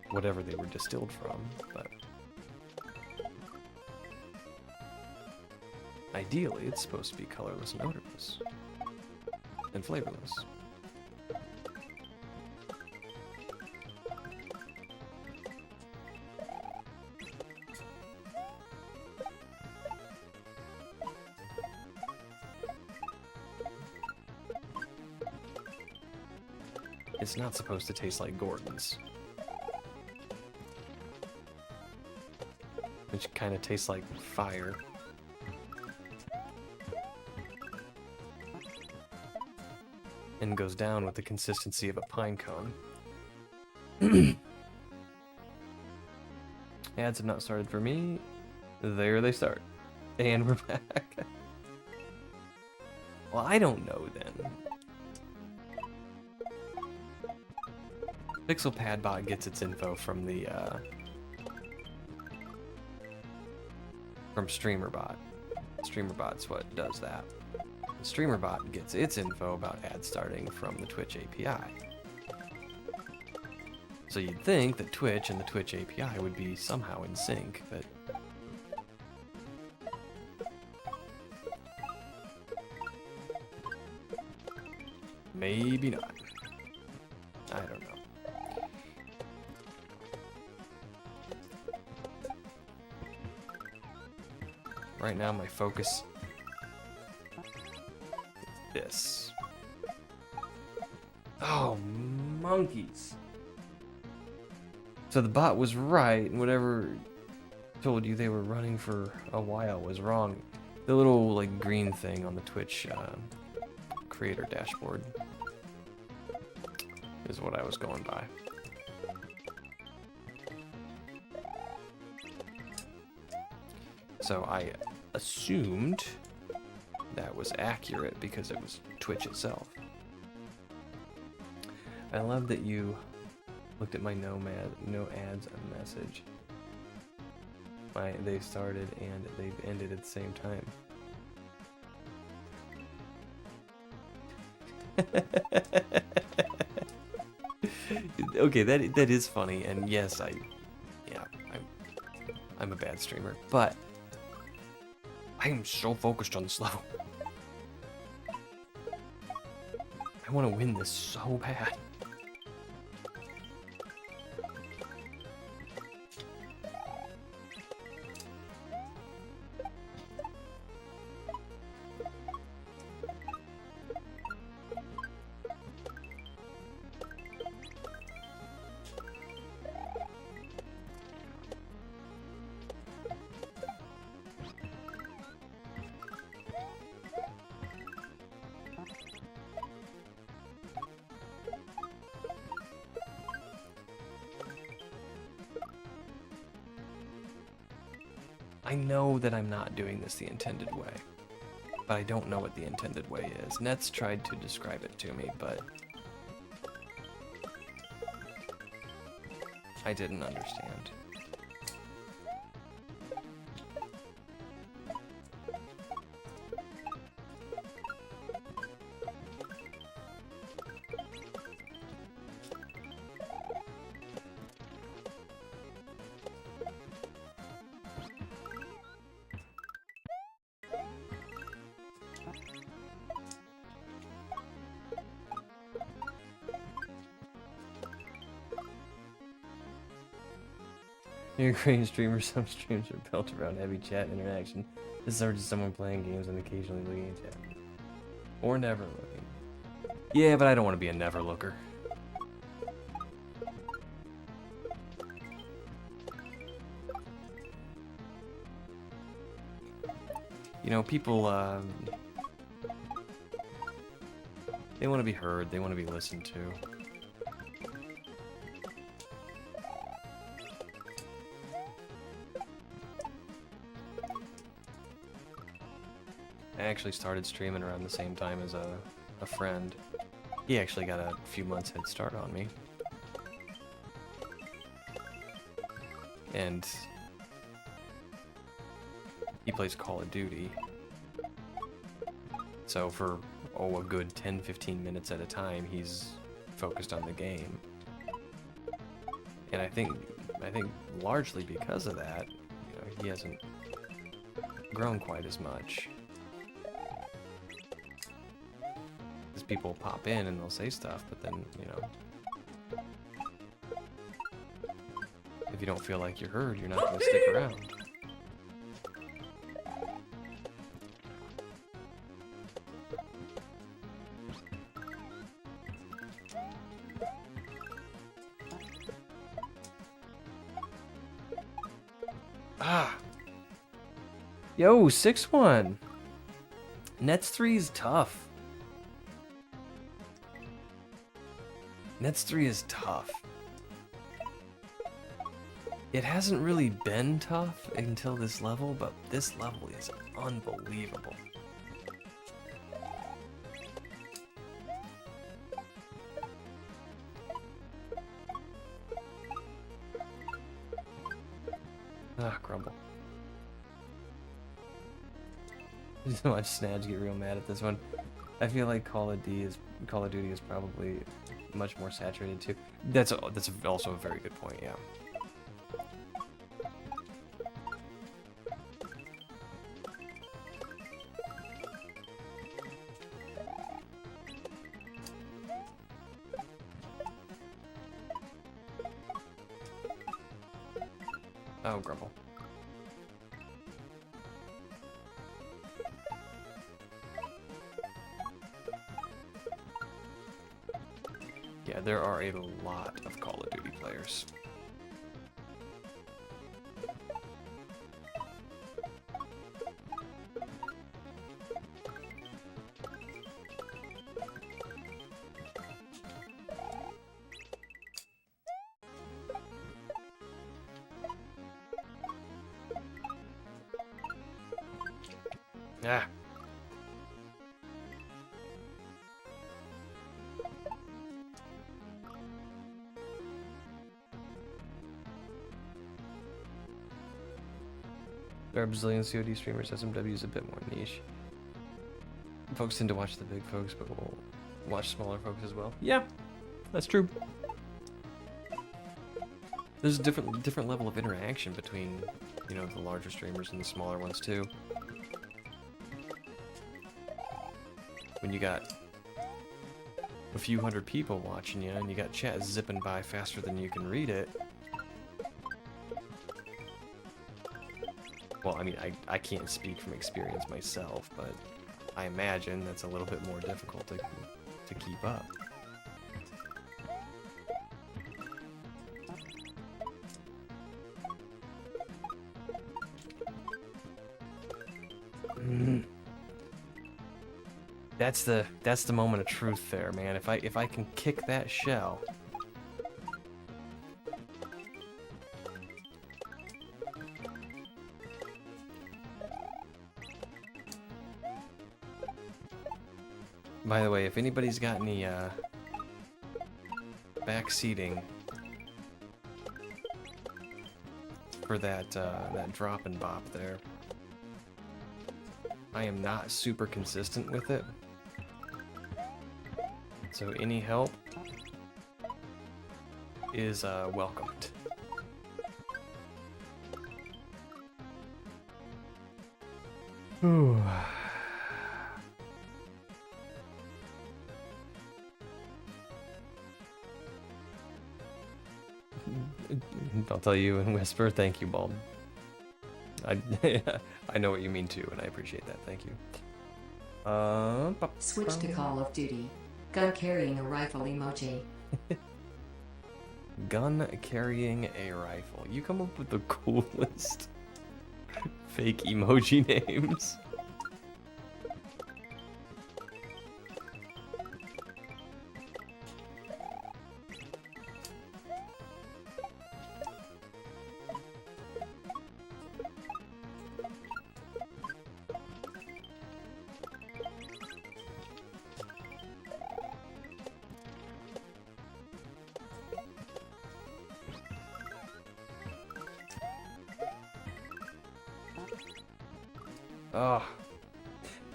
whatever they were distilled from, but ideally it's supposed to be colorless and odorless and flavorless. It's not supposed to taste like Gordon's, which kind of tastes like fire. And goes down with the consistency of a pine cone. Ads have not started for me. There they start. And we're back. Well, I don't know then. PixelPadlock gets its info from the, from StreamerBot. StreamerBot's what does that. StreamerBot gets its info about ads starting from the Twitch API. So you'd think that Twitch and the Twitch API would be somehow in sync, but maybe not. I don't know. Right now my focus is this. Oh, monkeys. So the bot was right, and whatever told you they were running for a while was wrong. The little like green thing on the Twitch creator dashboard is what I was going by. So I assumed that was accurate because it was Twitch itself. I love that you looked at my no ads message. They started and they've ended at the same time. Okay, that is funny, and yes, I'm a bad streamer, but I am so focused on this level. I want to win this so bad. I know that I'm not doing this the intended way, but I don't know what the intended way is. Nets tried to describe it to me, but I didn't understand. You're a great streamer. Some streams are built around heavy chat interaction. This is just someone playing games and occasionally looking at chat. Or never looking. Yeah, but I don't want to be a never looker. You know, people, they want to be heard, they want to be listened to. I actually started streaming around the same time as a friend. He actually got a few months head start on me. And he plays Call of Duty. So for, a good 10-15 minutes at a time, he's focused on the game. And I think largely because of that, you know, he hasn't grown quite as much. Because people pop in and they'll say stuff, but then, you know, if you don't feel like you're heard, you're not going to stick around. Ah! Yo, 6-1! Nets 3 is tough. Nets 3 is tough. It hasn't really been tough until this level, but this level is unbelievable. Ah, crumble. Just watch Snadge get real mad at this one. I feel like Call of Duty is probably much more saturated too. That's also a very good point. Yeah. Oh, grumble. Yeah, there are a lot of Call of Duty players. Ah. There are bazillion COD streamers. SMW is a bit more niche. Folks tend to watch the big folks, but we'll watch smaller folks as well. Yeah, that's true. There's a different level of interaction between, you know, the larger streamers and the smaller ones too. When you got a few hundred people watching you and you got chat zipping by faster than you can read it. Well, I mean, I can't speak from experience myself, but I imagine that's a little bit more difficult to keep up. That's the moment of truth there, man. If I can kick that shell. By the way, if anybody's got any back seating for that drop and bop there, I am not super consistent with it. So any help is welcomed. Ooh. I'll tell you in whisper, thank you, Bald. I know what you mean too, and I appreciate that. Thank you. Switch to Call of Duty. Gun carrying a rifle emoji. Gun carrying a rifle. You come up with the coolest fake emoji names. Oh.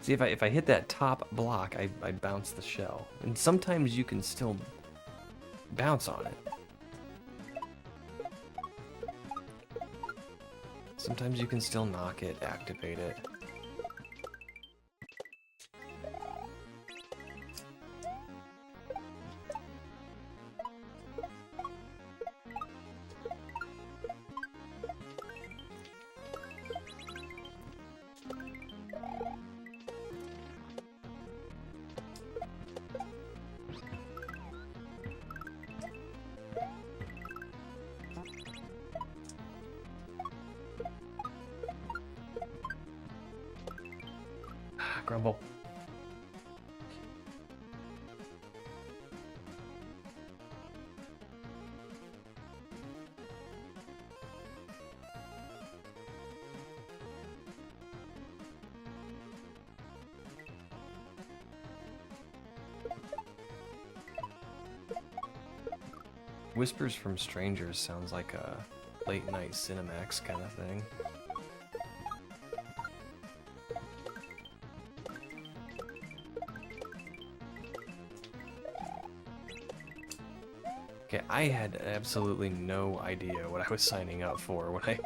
See, if I hit that top block, I bounce the shell. And sometimes you can still bounce on it. Sometimes you can still knock it, activate it. Grumble. Whispers from Strangers sounds like a late night Cinemax kind of thing. Okay, I had absolutely no idea what I was signing up for when I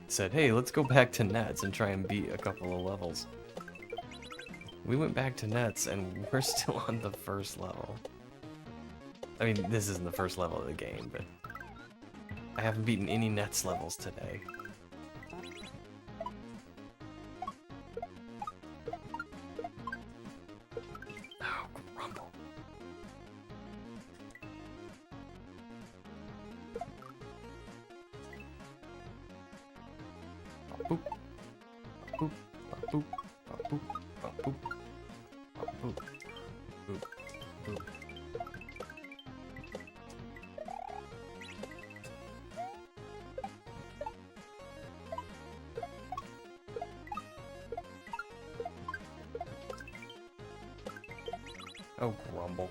said, hey, let's go back to nets and try and beat a couple of levels. We went back to nets and we're still on the first level. I mean, this isn't the first level of the game, but I haven't beaten any nets levels today. Oh, grumble. Boop. Boop. Boop. Boop. Boop. Boop. Boop. Boop. Oh, grumble.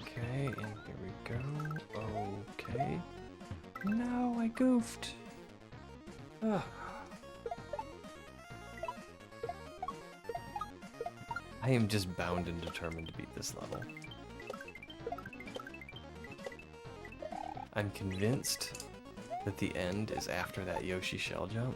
Okay, and here we go. Okay. No, I goofed. Ugh. I am just bound and determined to beat this level. I'm convinced that the end is after that Yoshi shell jump.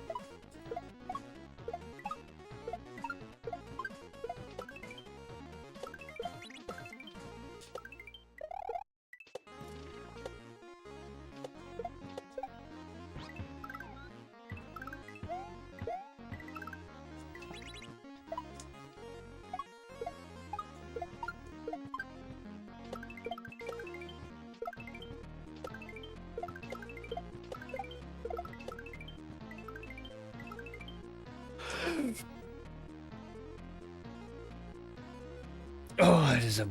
Oh, that is a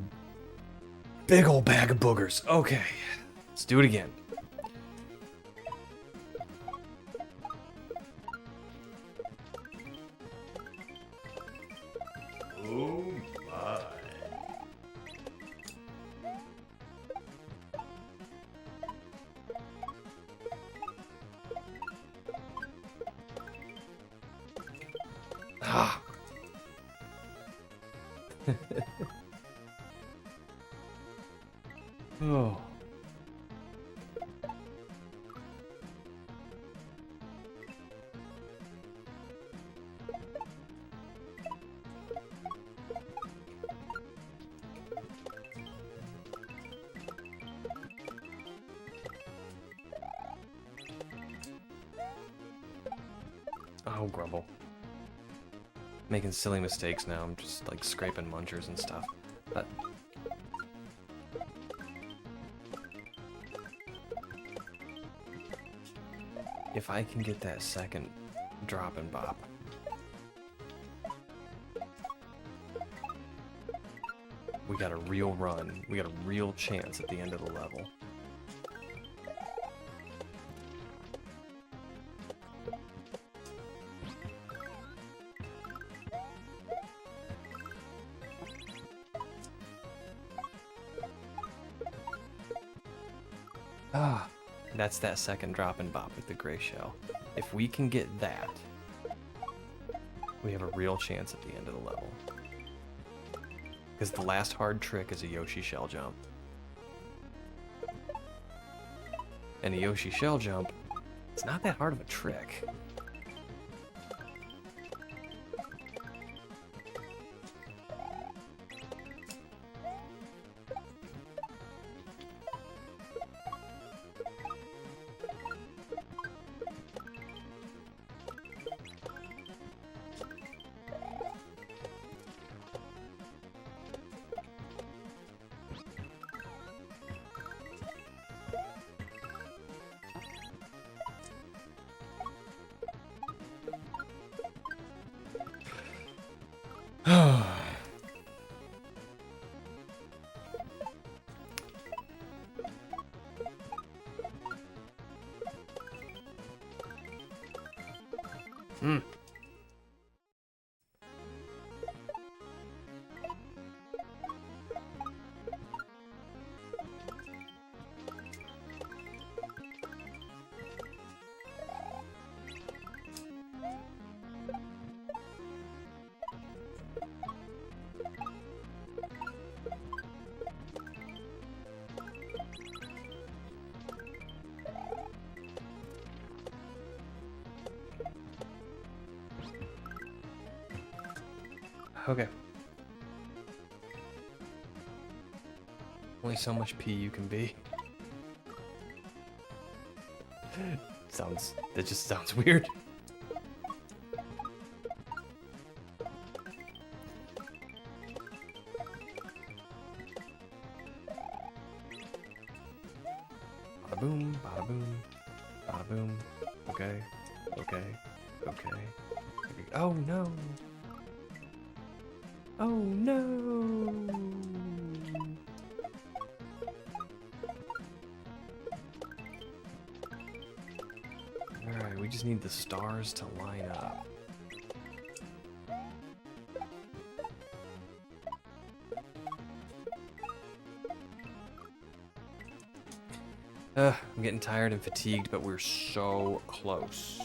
big old bag of boogers. Okay, let's do it again. Oh my. Ah. Oh. Oh, grumble. Making silly mistakes now. I'm just like scraping munchers and stuff. But if I can get that second drop and bop, we got a real run. We got a real chance at the end of the level. Ah, that's that second drop and bop with the gray shell. If we can get that, we have a real chance at the end of the level. Because the last hard trick is a Yoshi shell jump. And a Yoshi shell jump, it's not that hard of a trick. Hmm. Okay. Only so much pee you can be. That just sounds weird. boom, bada boom, bada boom. Okay, okay, okay. Oh no! Oh no! Alright, we just need the stars to line up. I'm getting tired and fatigued, but we're so close.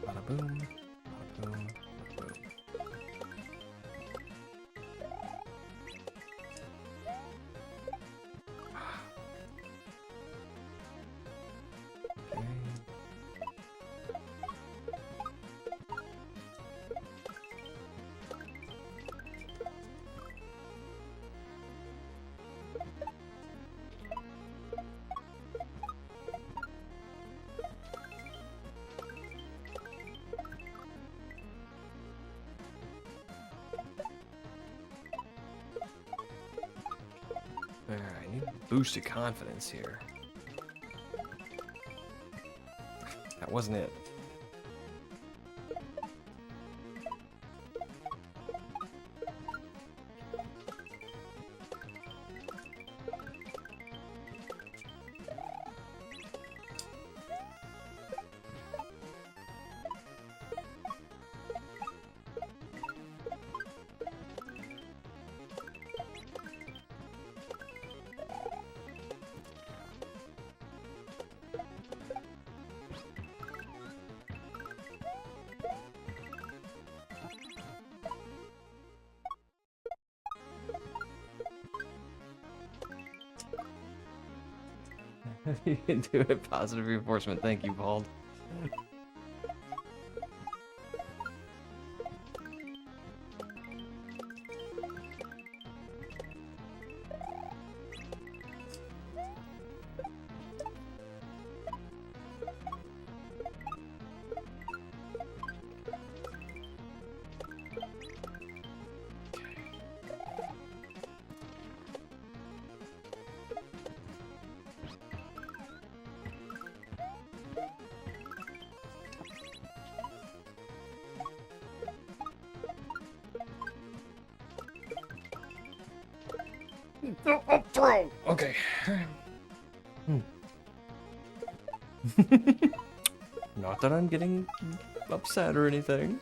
Bada boom, bada boom, bada boom. Okay. Alright, I need a boost of confidence here. That wasn't it. You can do it. Positive reinforcement. Thank you, Bald. Throw. Okay. Not that I'm getting upset or anything.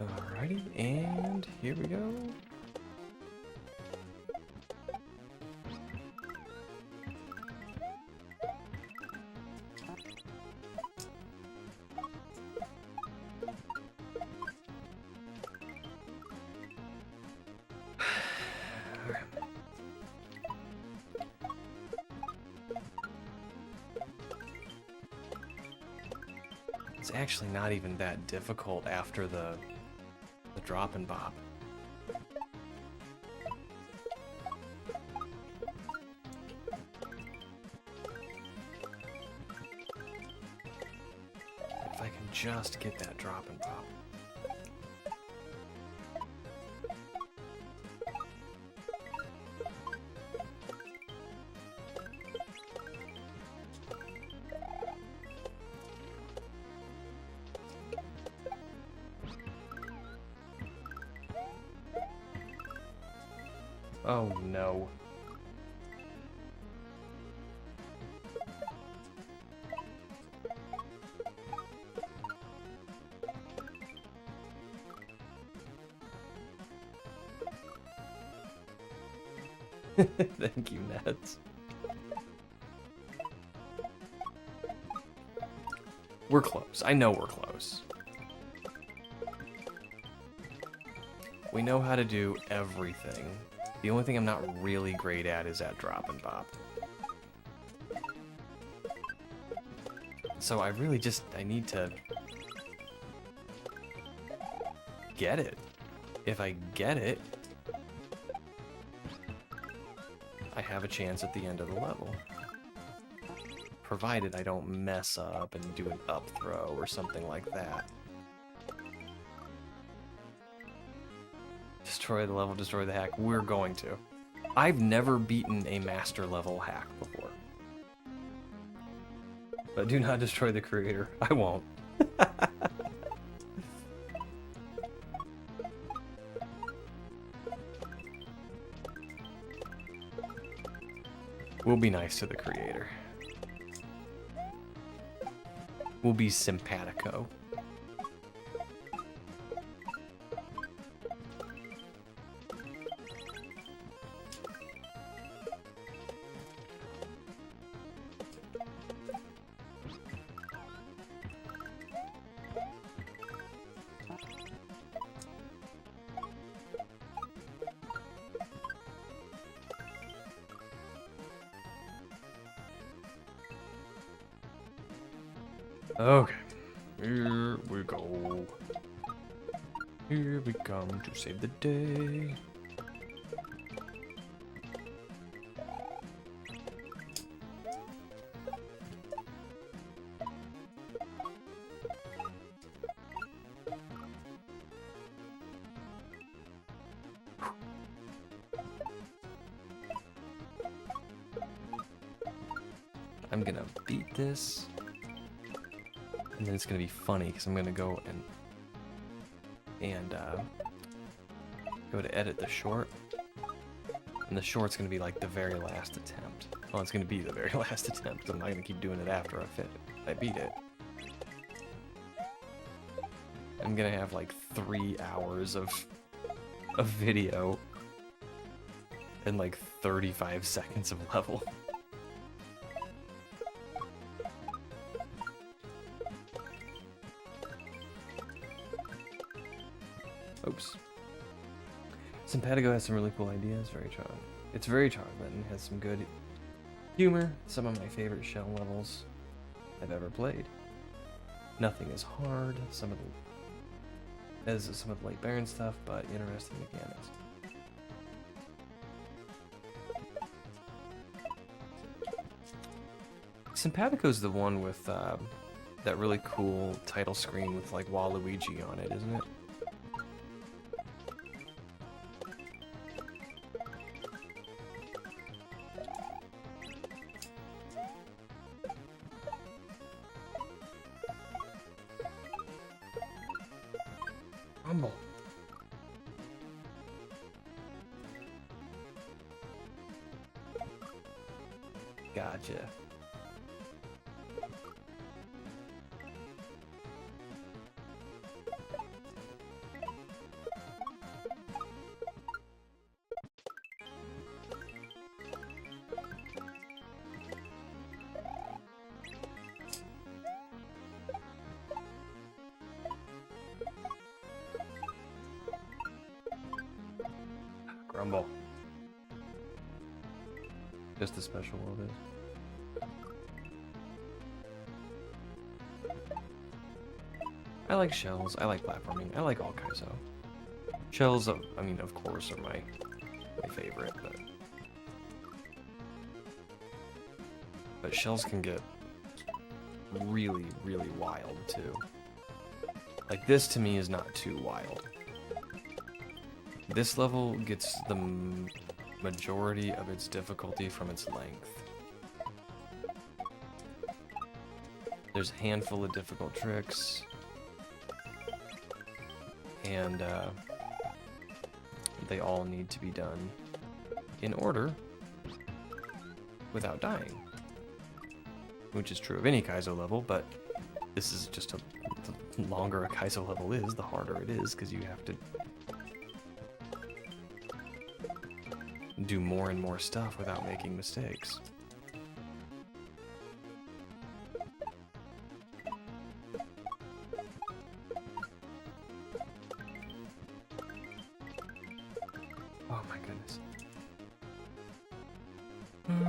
Alrighty, and here we go. It's actually not even that difficult after the drop and bob. If I can just get that drop and bob. Oh no. Thank you, Nets. We're close. I know we're close. We know how to do everything. The only thing I'm not really great at is at drop and bop. So I really just, I need to get it. If I get it, I have a chance at the end of the level. Provided I don't mess up and do an up throw or something like that. Destroy the level, destroy the hack. We're going to. I've never beaten a master level hack before. But do not destroy the creator. I won't. We'll be nice to the creator. We'll be simpatico. Okay, here we go. Here we come to save the day. I'm gonna beat this. And then it's gonna be funny because I'm gonna go and go to edit the short, and the short's gonna be like the very last attempt. Well, it's gonna be the very last attempt. I'm not gonna keep doing it after I beat it. I'm gonna have like 3 hours of video and like 35 seconds of level. Oops. Simpatico has some really cool ideas. It's very charming and has some good humor. Some of my favorite shell levels I've ever played. Nothing is hard. Some of the Lake Baron stuff, but interesting mechanics. Simpatico's the one with that really cool title screen with like Waluigi on it, isn't it? Humble. Gotcha. Grumble. Just the special world is. I like shells. I like platforming. I like all kaizo. Shells, I mean, of course, are my favorite, but shells can get really, really wild too. Like this to me is not too wild. This level gets the majority of its difficulty from its length. There's a handful of difficult tricks, and they all need to be done in order without dying. Which is true of any kaizo level, but this is just the longer a kaizo level is, the harder it is, because you have to do more and more stuff without making mistakes.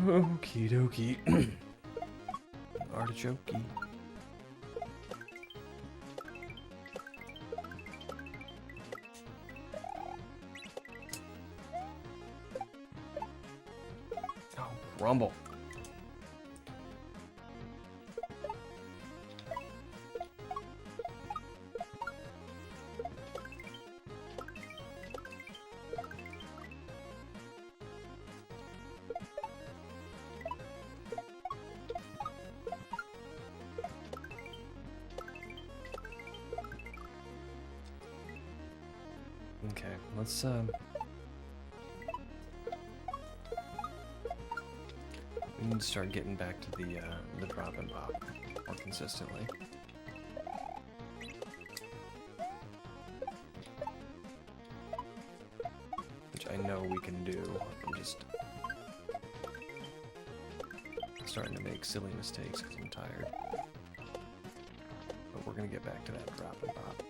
Okie dokie. Artichoke. Oh, rumble. Okay, let's we need to start getting back to the drop and pop more consistently. Which I know we can do. I'm just starting to make silly mistakes because I'm tired. But we're gonna get back to that drop and pop.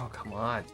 Oh, come on.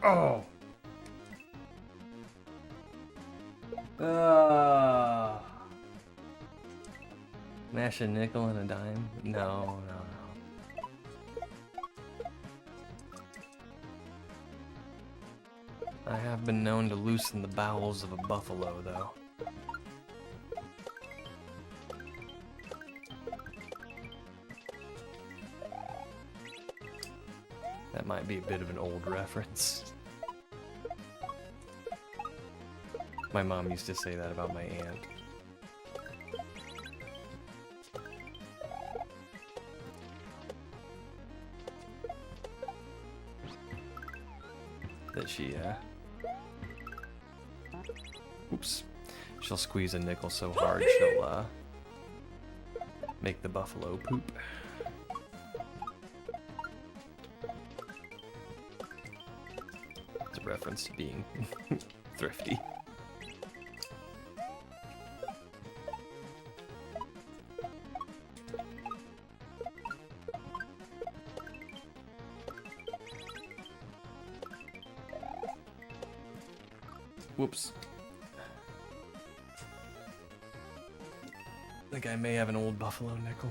Oh. Mash a nickel and a dime? No. I have been known to loosen the bowels of a buffalo, though. That might be a bit of an old reference. My mom used to say that about my aunt. That she, oops. She'll squeeze a nickel so hard she'll, make the buffalo poop. It's a reference to being thrifty. Whoops. I think I may have an old buffalo nickel.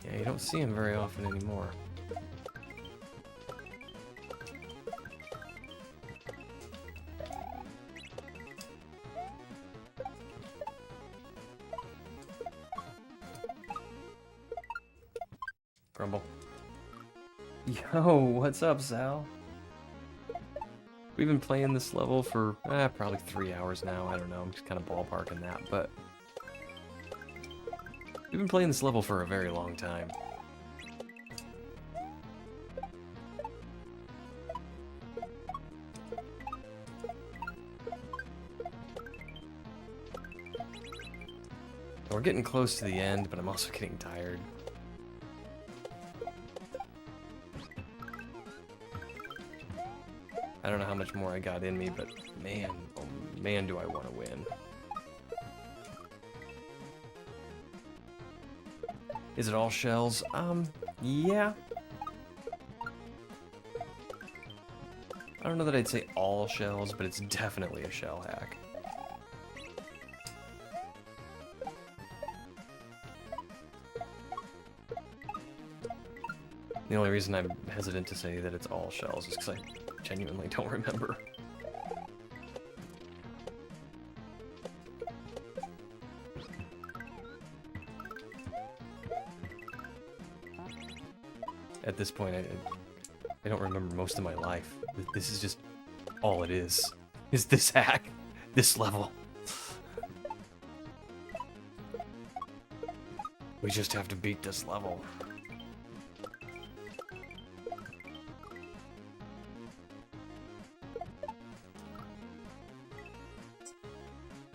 Yeah, you don't see him very often anymore. Grumble. Yo, what's up, Sal? We've been playing this level for probably 3 hours now. I don't know, I'm just kind of ballparking that, but we've been playing this level for a very long time. We're getting close to the end, but I'm also getting tired. I don't know how much more I got in me, but man, oh man, do I want to win. Is it all shells? Yeah. I don't know that I'd say all shells, but it's definitely a shell hack. The only reason I'm hesitant to say that it's all shells is because I genuinely don't remember. At this point, I don't remember most of my life. This is just all it is this hack, this level. We just have to beat this level.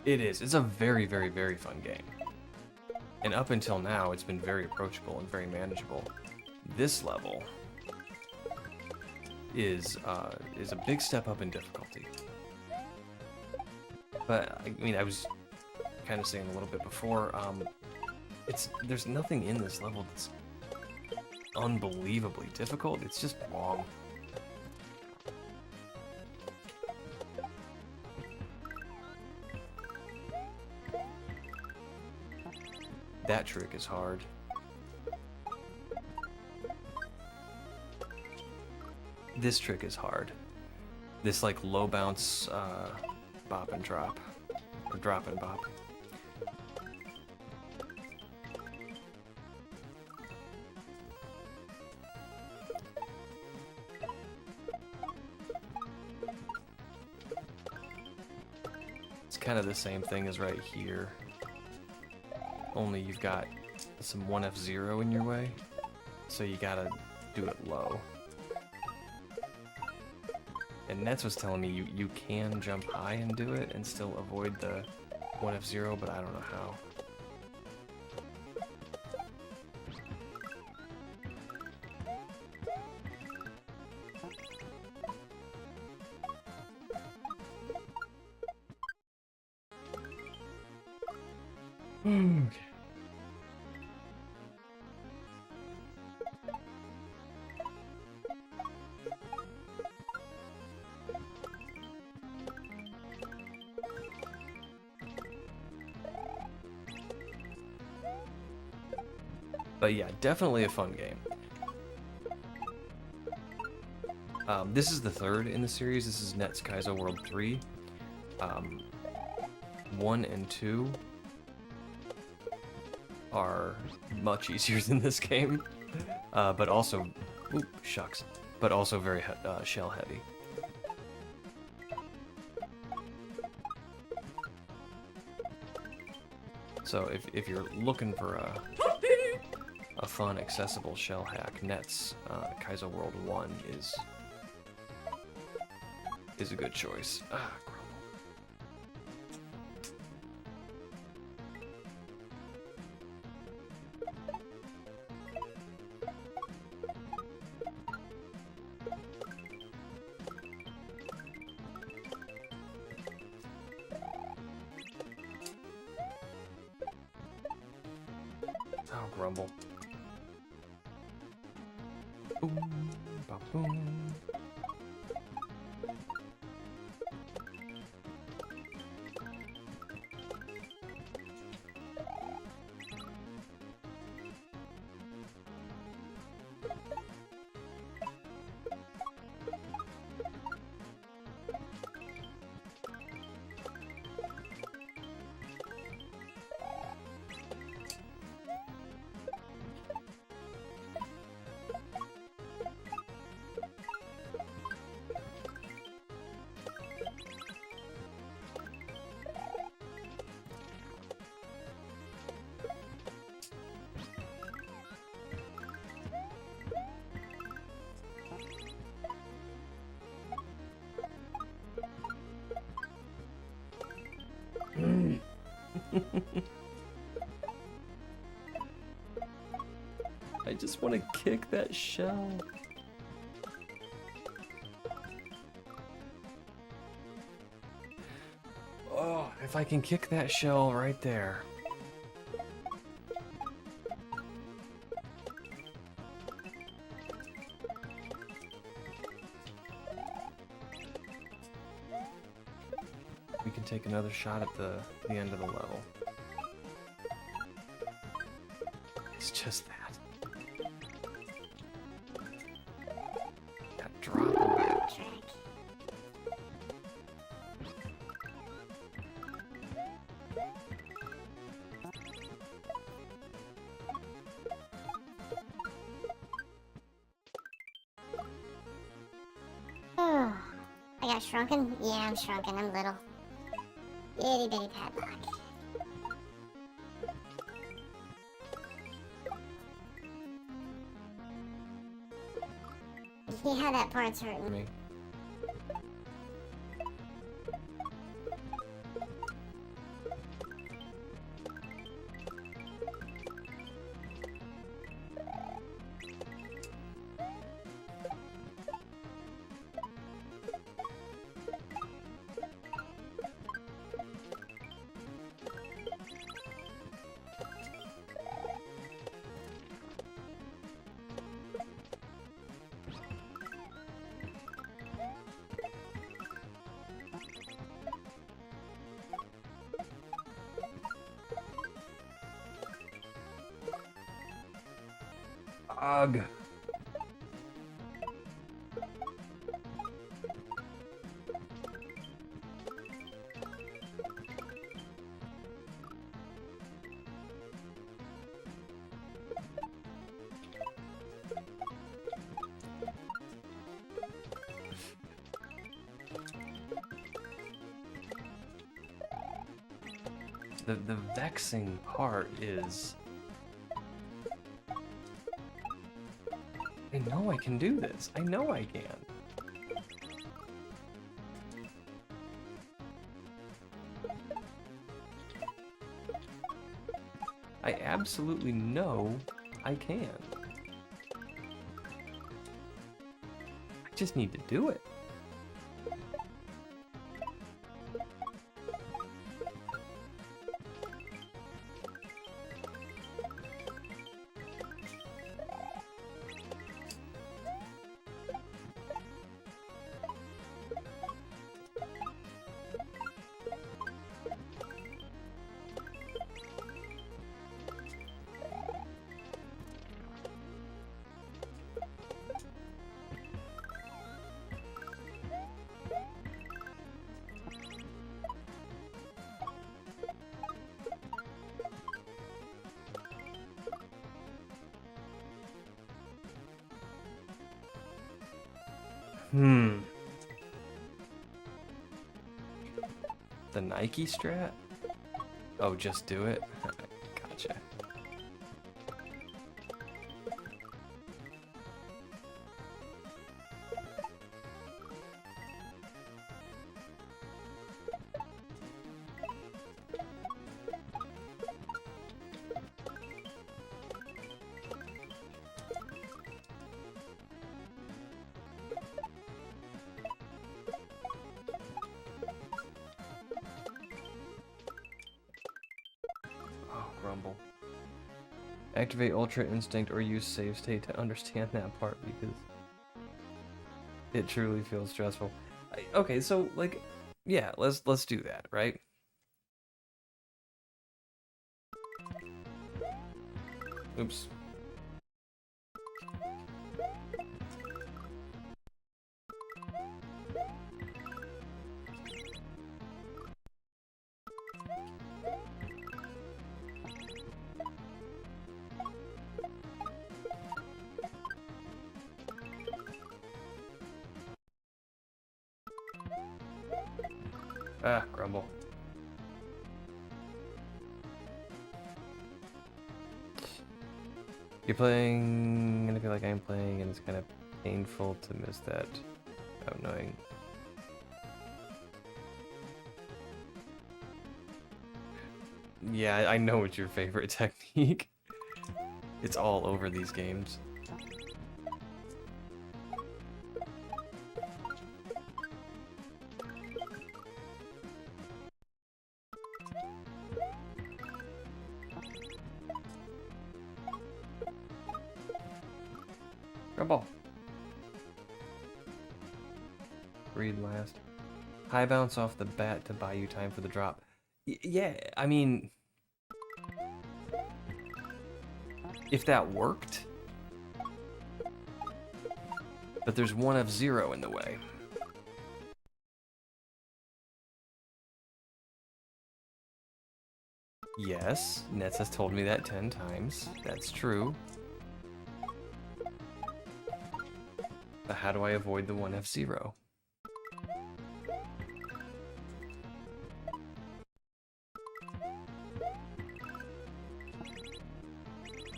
It is. It's a very, very, very fun game. And up until now, it's been very approachable and very manageable. This level is a big step up in difficulty. But I mean, I was kind of saying a little bit before, there's nothing in this level that's unbelievably difficult. It's just long. That trick is hard. This trick is hard. This like low bounce bop and drop. Or drop and bop. It's kind of the same thing as right here. Only you've got some 1F0 in your way, so you gotta do it low. And Nets was telling me you can jump high and do it and still avoid the 1F0, but I don't know how. Okay. But yeah, definitely a fun game. This is the third in the series. This is Nets Kaizo World 3. 1 and 2 are much easier than this game, but also, oop, shucks, but also very shell heavy. So if you're looking for a fun, accessible shell hack, Nets Kaizo World 1 is a good choice. Ah, oh, grumble. Boom, ba boom. just want to kick that shell. Oh, if I can kick that shell right there. We can take another shot at the end of the level. It's just that. That drop. Backtrack. Oh, I got shrunken? Yeah, I'm shrunken. I'm little. Itty bitty padlock. Yeah, that part's hurting. Me. Ugh. The vexing part is I know I can do this. I know I can. I absolutely know I can. I just need to do it. The Nike strat? Oh, just do it? Gotcha. Grumble. Activate Ultra Instinct or use save state to understand that part because it truly feels stressful. Okay, so like, yeah, let's do that, right? Oops. Ah, grumble. You're playing, and I feel like I'm playing, and it's kind of painful to miss that. How annoying. Yeah, I know it's your favorite technique. It's all over these games. Grab ball. Read last. High bounce off the bat to buy you time for the drop. Yeah, I mean, if that worked, but there's one F-Zero in the way. Yes, Nets has told me that 10 times. That's true. But how do I avoid the one F-Zero?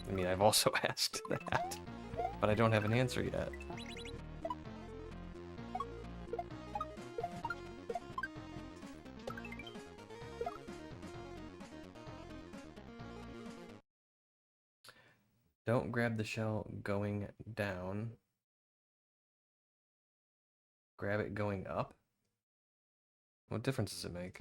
I mean, I've also asked that, but I don't have an answer yet. Don't grab the shell going down. Grab it going up? What difference does it make?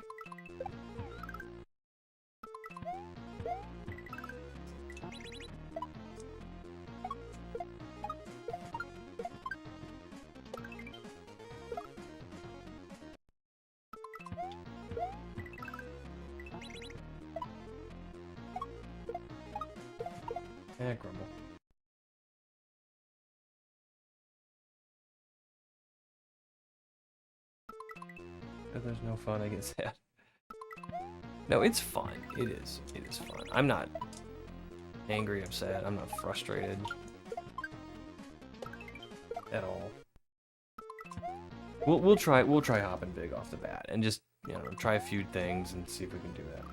Grumble. If there's no fun, I get sad. No, it's fun. It is. It is fun. I'm not angry, I'm sad. I'm not frustrated at all. We'll try hopping big off the bat and just, you know, try a few things and see if we can do that.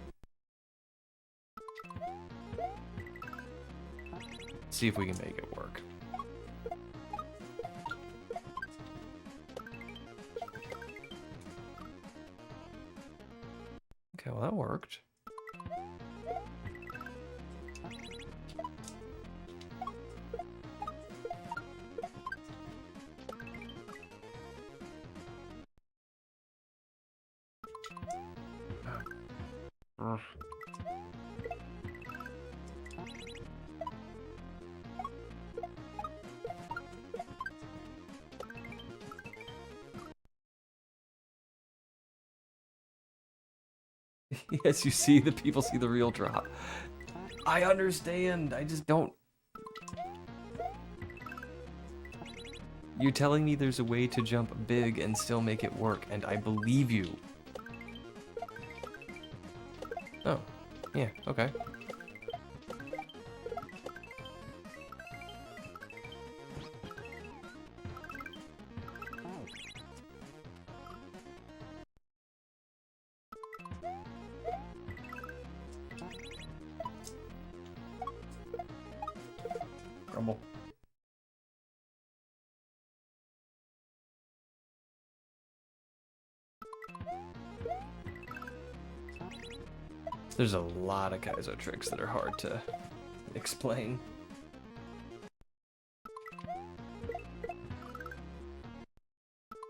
See if we can make it work. Okay, well that worked. Yes, you see, the people see the real drop. I understand, I just don't... You're telling me there's a way to jump big and still make it work, and I believe you. Oh, yeah, okay. Grumble. There's a lot of kaizo tricks that are hard to explain.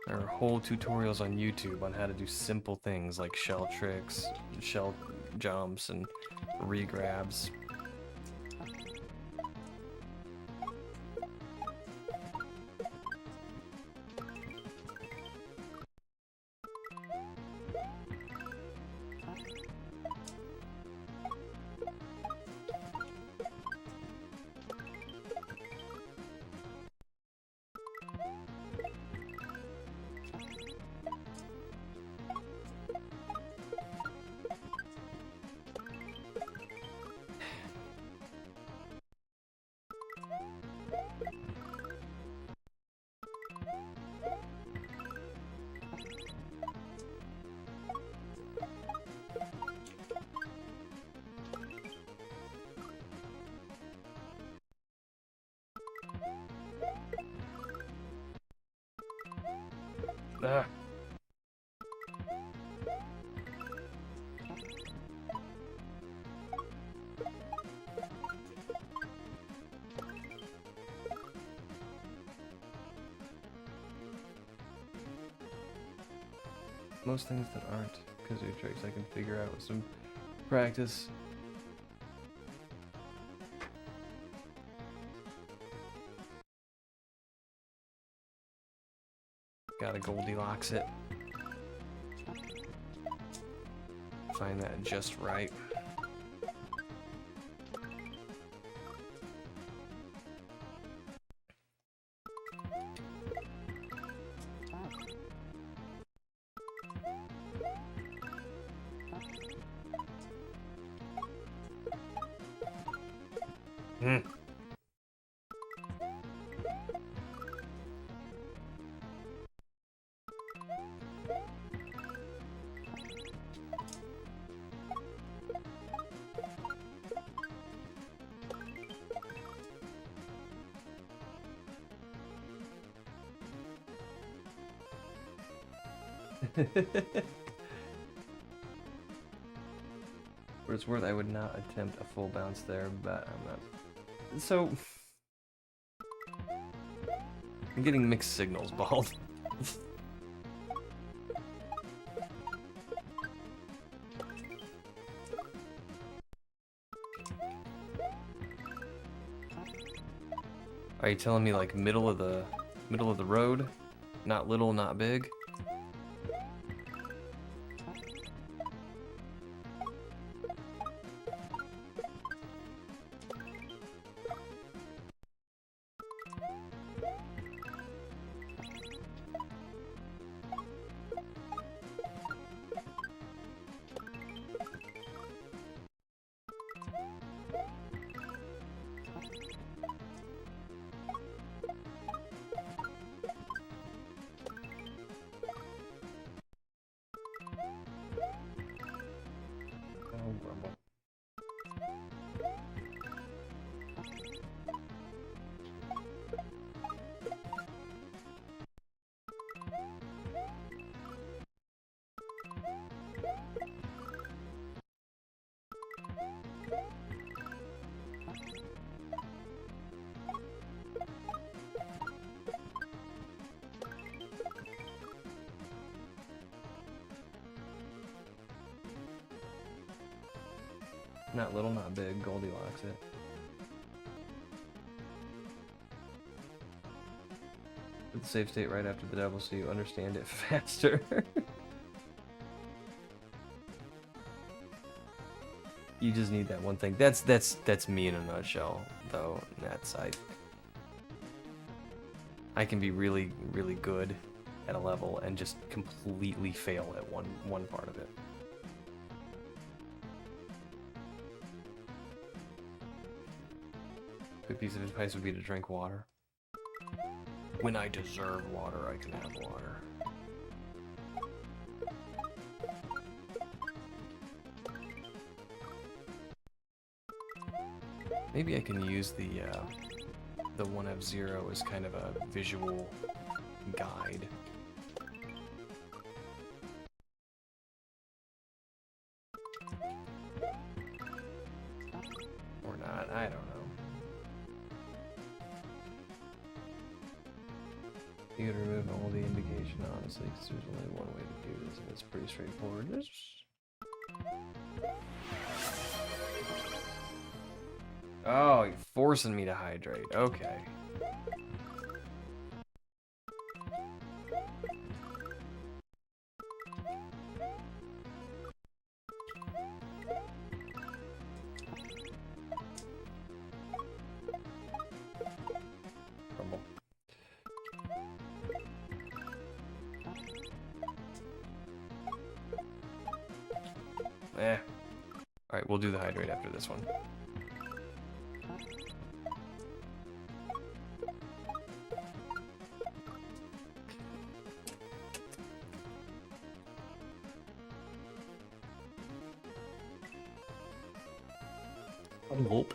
There are whole tutorials on YouTube on how to do simple things like shell tricks, shell jumps, and regrabs. Ah. most things that aren't kazoo tricks I can figure out with some practice. Gotta Goldilocks it. Find that just right. Hmm. For it's worth, I would not attempt a full bounce there, but I'm not. So, I'm getting mixed signals, Bald. Are you telling me like middle of the road? Not little, not big? Oh, grumble. Not little, not big. Goldilocks it. Put the save state right after the devil so you understand it faster. You just need that one thing. That's me in a nutshell, though. That's I can be really, really good at a level and just completely fail at one part of it. Good piece of advice would be to drink water. When I deserve water, I can have water. Maybe I can use the 1F0 as kind of a visual guide. Or not, I don't know. You gotta remove all the indication, honestly, because there's only one way to do this, and it's pretty straightforward. Oh, you're forcing me to hydrate. Okay. Rumble. Alright, we'll do the hydrate after this one. Nope.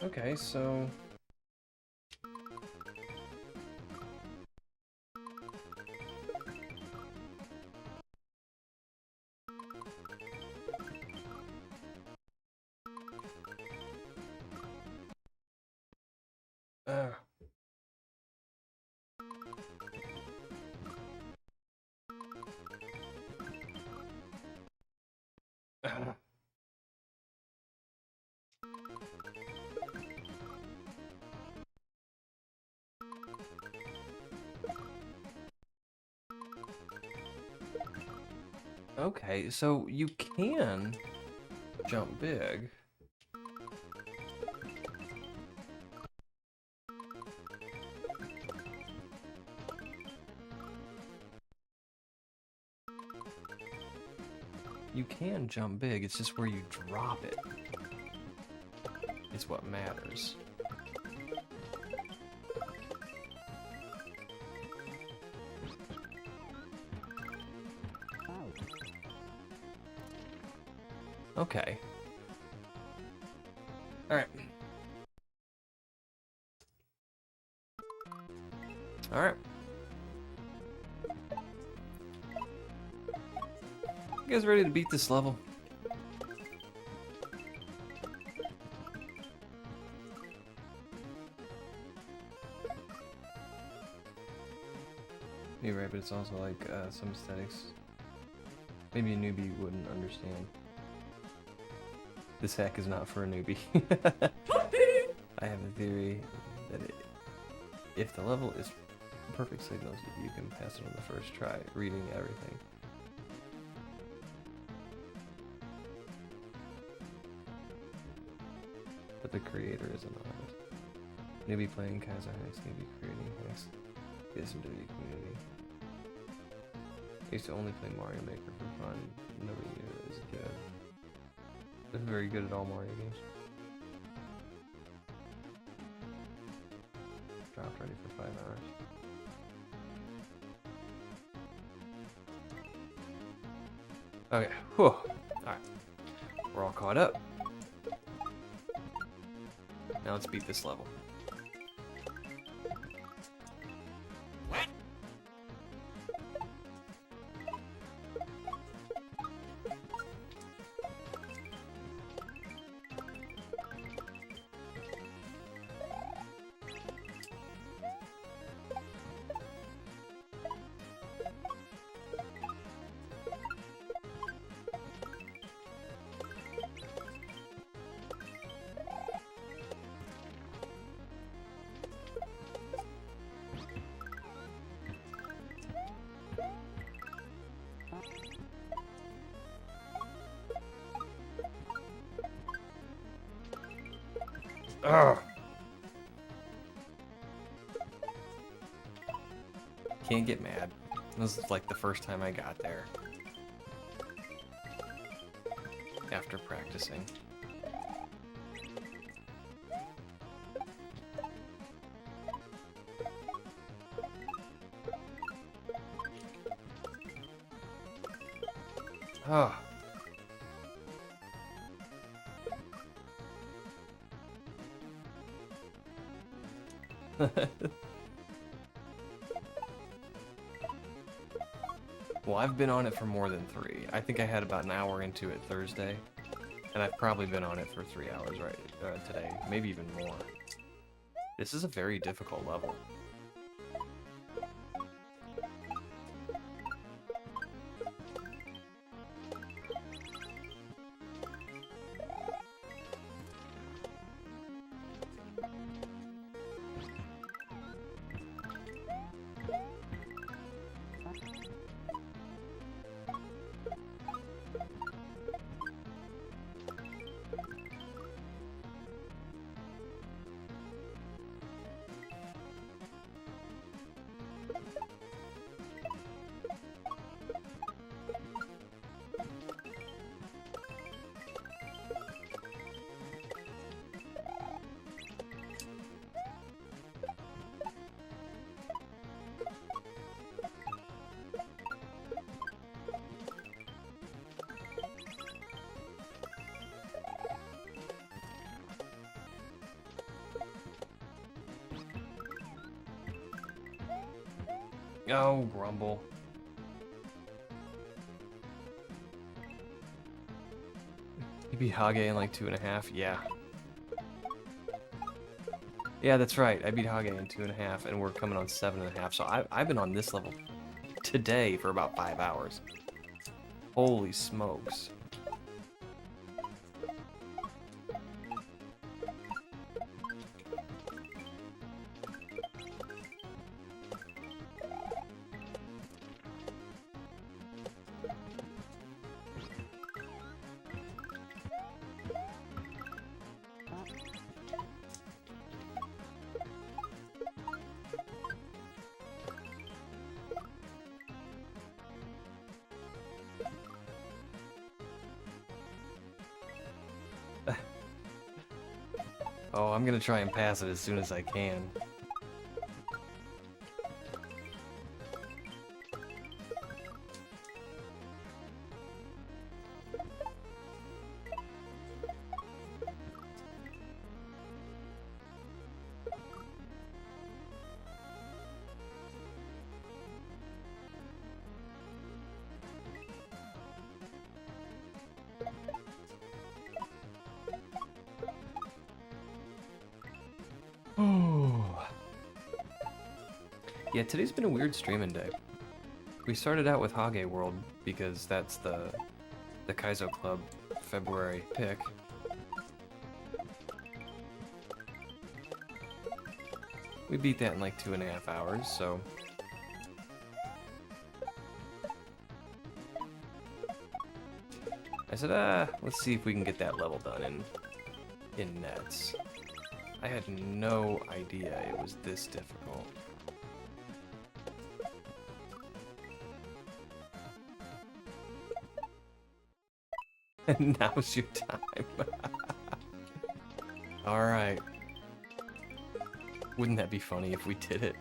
Okay, so... Okay, so you can jump big. You can jump big, it's just where you drop it. It's what matters. Okay. Alright. Alright. You guys ready to beat this level? You're right, but it's also like some aesthetics. Maybe a newbie wouldn't understand. This hack is not for a newbie. I have a theory that if the level is perfect signals, you can pass it on the first try, reading everything. But the creator is anonymous. Newbie playing kaizo hacks, newbie creating hacks. Get into the community. I used to only play Mario Maker for fun. Nobody knew it was good. I'm very good at all Mario games. Dropped ready for 5 hours. Okay, whew. Alright. We're all caught up. Now let's beat this level. Ugh. Can't get mad. This is like the first time I got there. After practicing. Oh. Well, I've been on it for more than 3. I think I had about an hour into it Thursday, and I've probably been on it for 3 hours today, maybe even more. This is a very difficult level. Oh, Grumble. You beat Hage in like 2.5? Yeah. Yeah, that's right. I beat Hage in 2.5, and we're coming on 7.5. So I've been on this level today for about 5 hours. Holy smokes. Oh, I'm gonna try and pass it as soon as I can. Oh. Yeah, today's been a weird streaming day. We started out with Hage World because that's the Kaizo Club February pick. We beat that in like 2.5 hours, so I said, let's see if we can get that level done in nets. I had no idea it was this difficult. And now's your time. Alright. Wouldn't that be funny if we did it?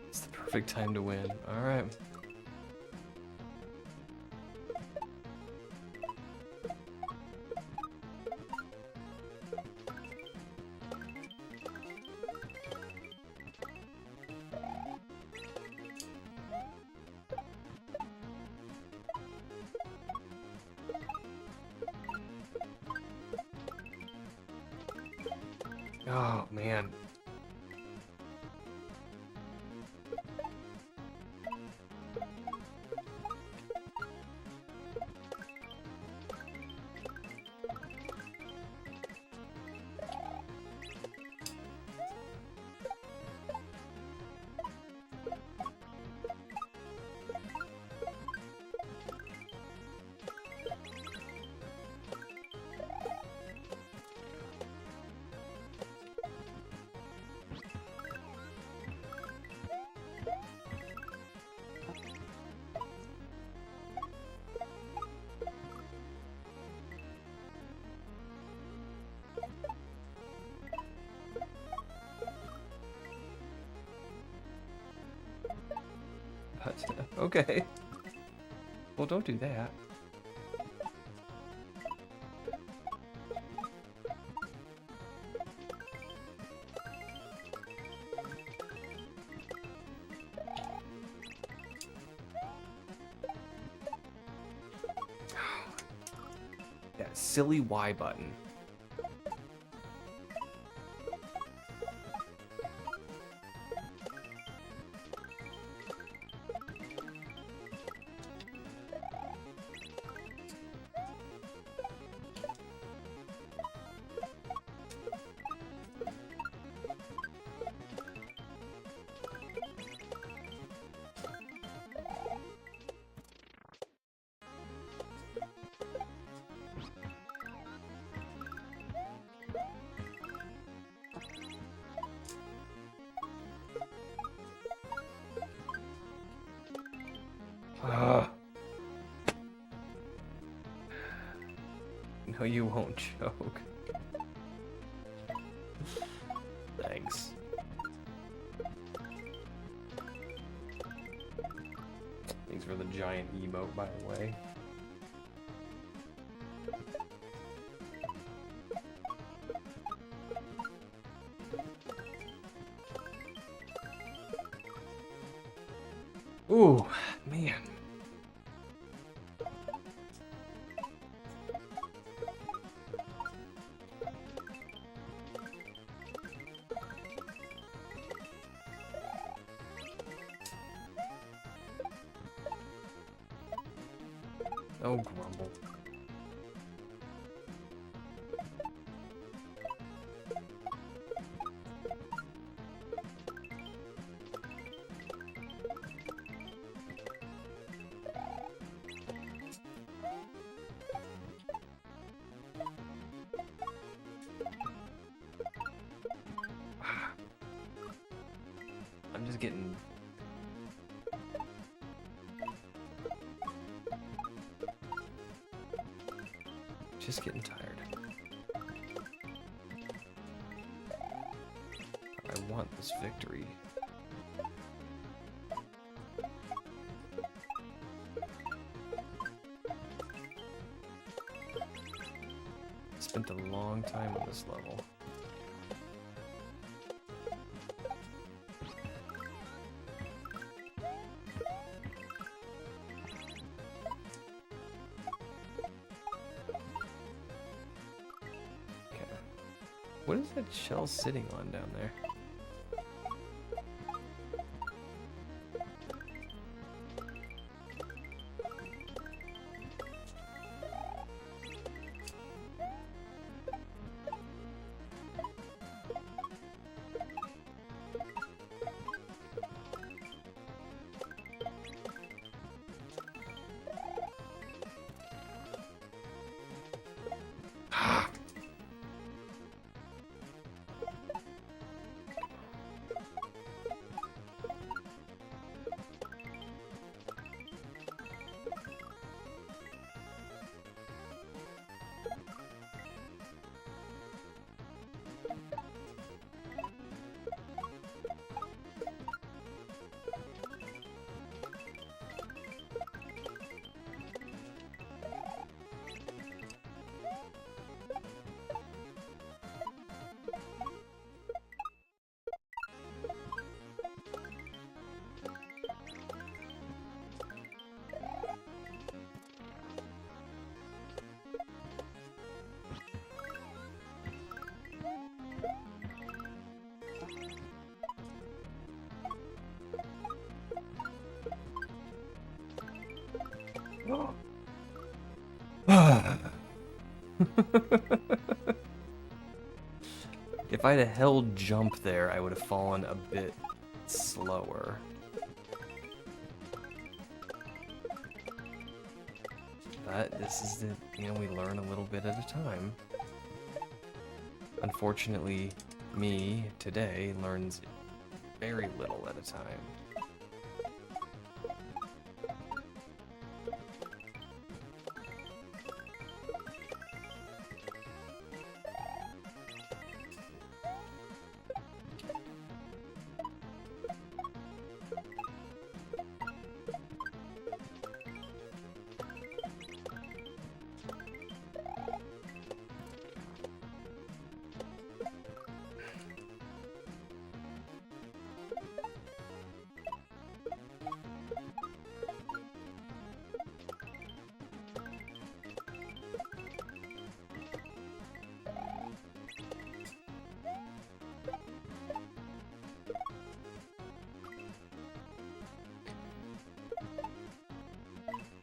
It's the perfect time to win. Alright. Oh, man. But, okay. Well, don't do that. That silly Y button. Ah. No, you won't choke. Thanks. Thanks for the giant emote, by the way. Ooh, man. Oh, grumble. I'm just getting... Just getting tired. I want this victory. Spent a long time on this level. What is that shell sitting on down there? If I'd have held jump there, I would have fallen a bit slower. But this is the, we learn a little bit at a time. Unfortunately, me, today, learns very little at a time.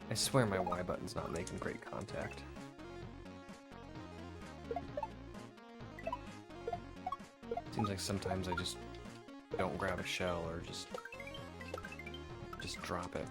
I swear my Y button's not making great contact. Seems like sometimes I just don't grab a shell or just drop it.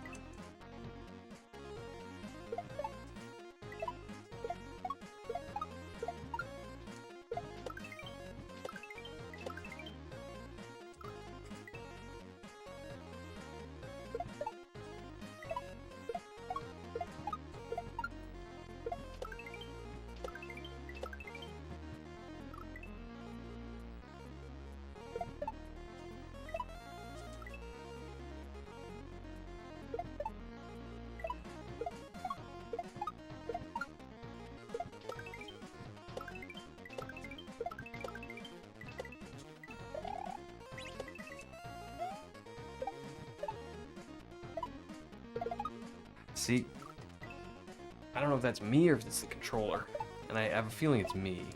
See, I don't know if that's me or if it's the controller. And I have a feeling it's me.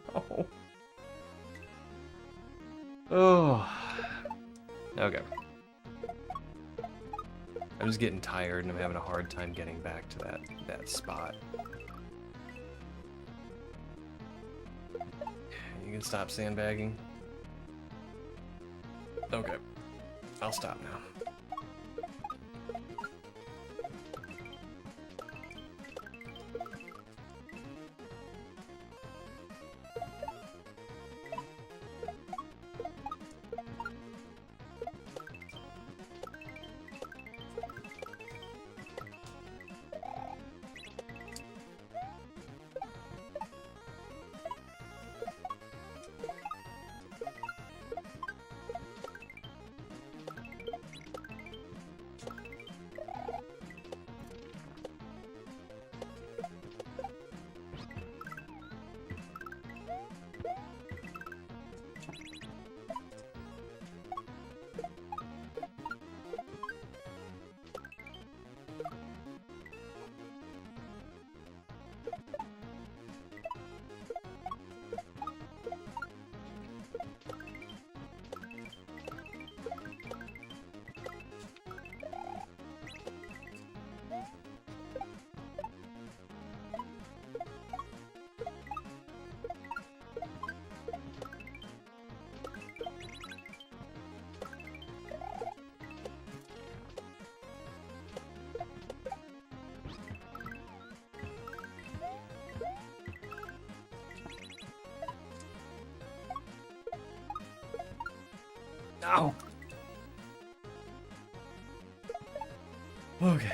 No. Oh. Okay. I'm just getting tired and I'm having a hard time getting back to that spot. You can stop sandbagging. Okay. I'll stop now. No. Okay.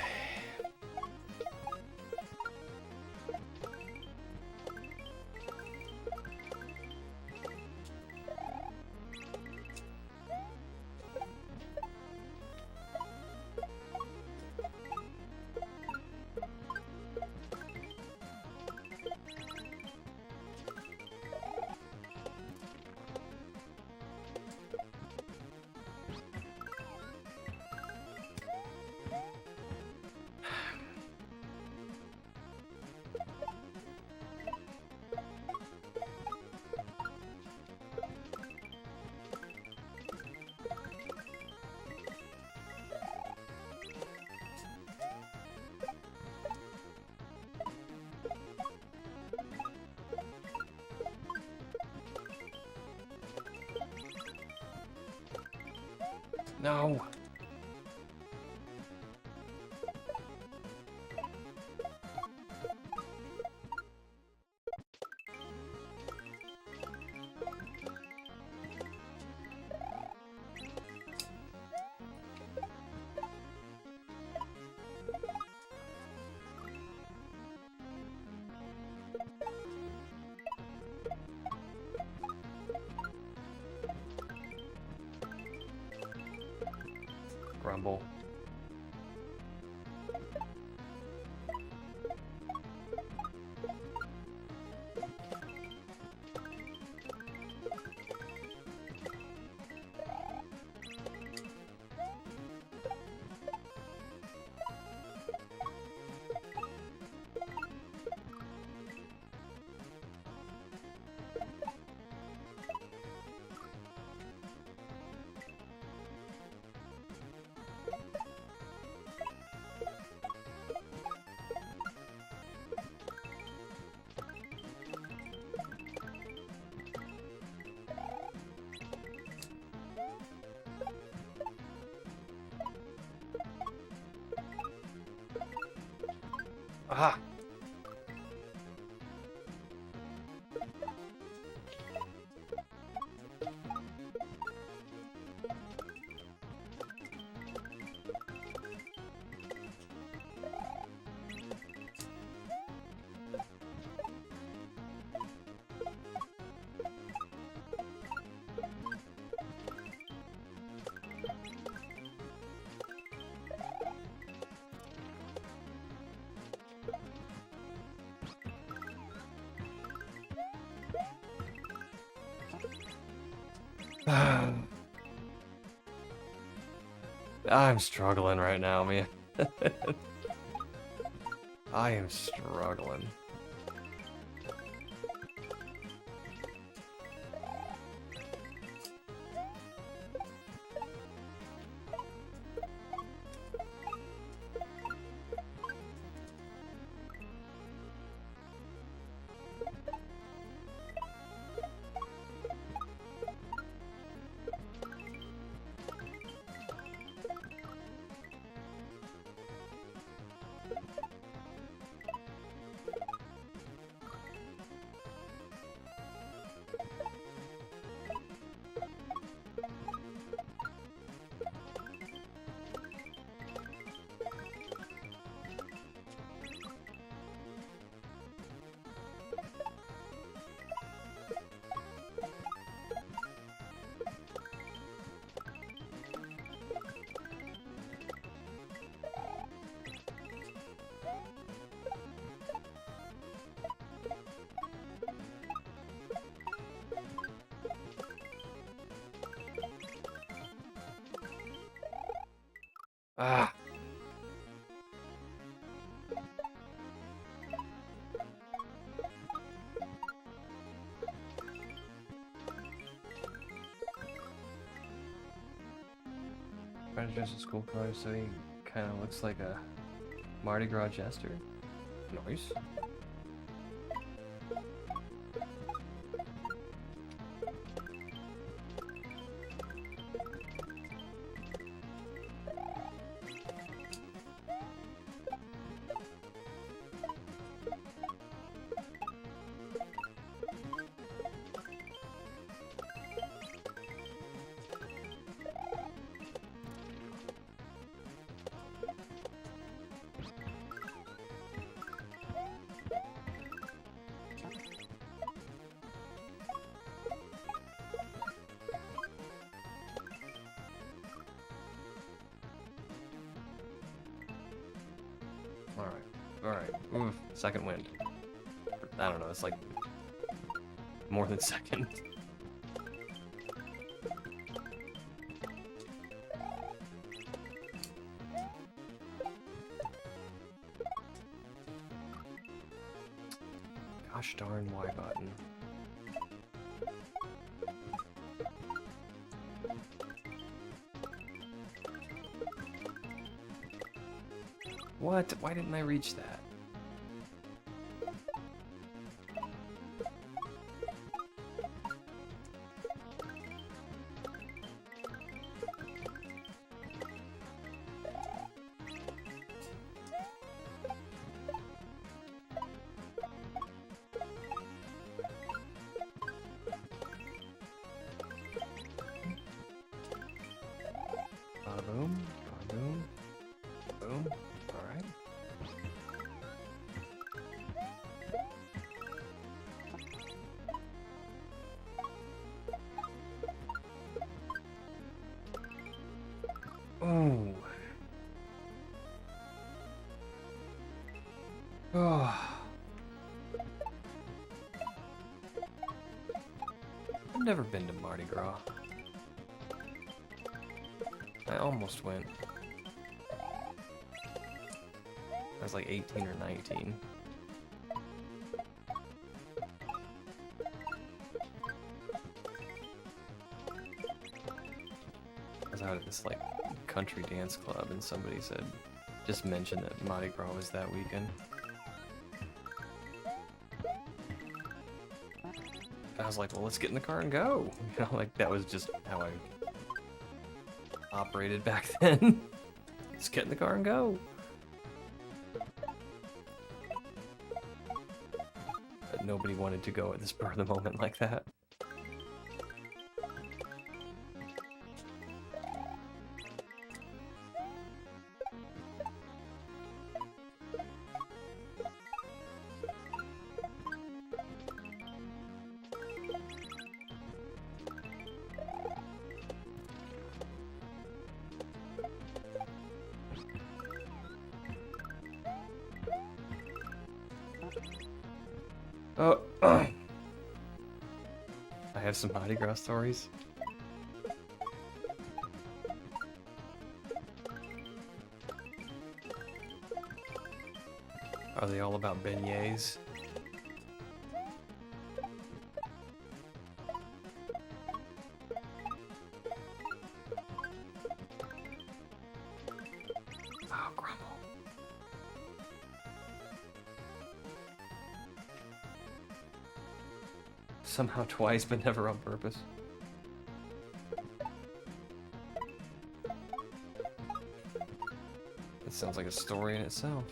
No. Grumble. Aha! I'm struggling right now, man. I am struggling. Ah. Trying to dress a school color so he kind of looks like a Mardi Gras jester. Nice. Alright. Oof. Second wind. I don't know, it's like more than second. Gosh darn Y button. What? Why didn't I reach that? Boom, boom, boom. All right. Ooh. Oh. I've never been to Mardi Gras. I almost went. I was like 18 or 19. I was out at this like country dance club and somebody said, just mentioned that Mardi Gras was that weekend. I was like, well, let's get in the car and go. You know, like that was just how I operated back then. Let's get in the car and go. But nobody wanted to go at the spur of the moment like that. Oh, I have some Mardi Gras stories. Are they all about beignets? Oh, grumble. Somehow twice, but never on purpose. It sounds like a story in itself.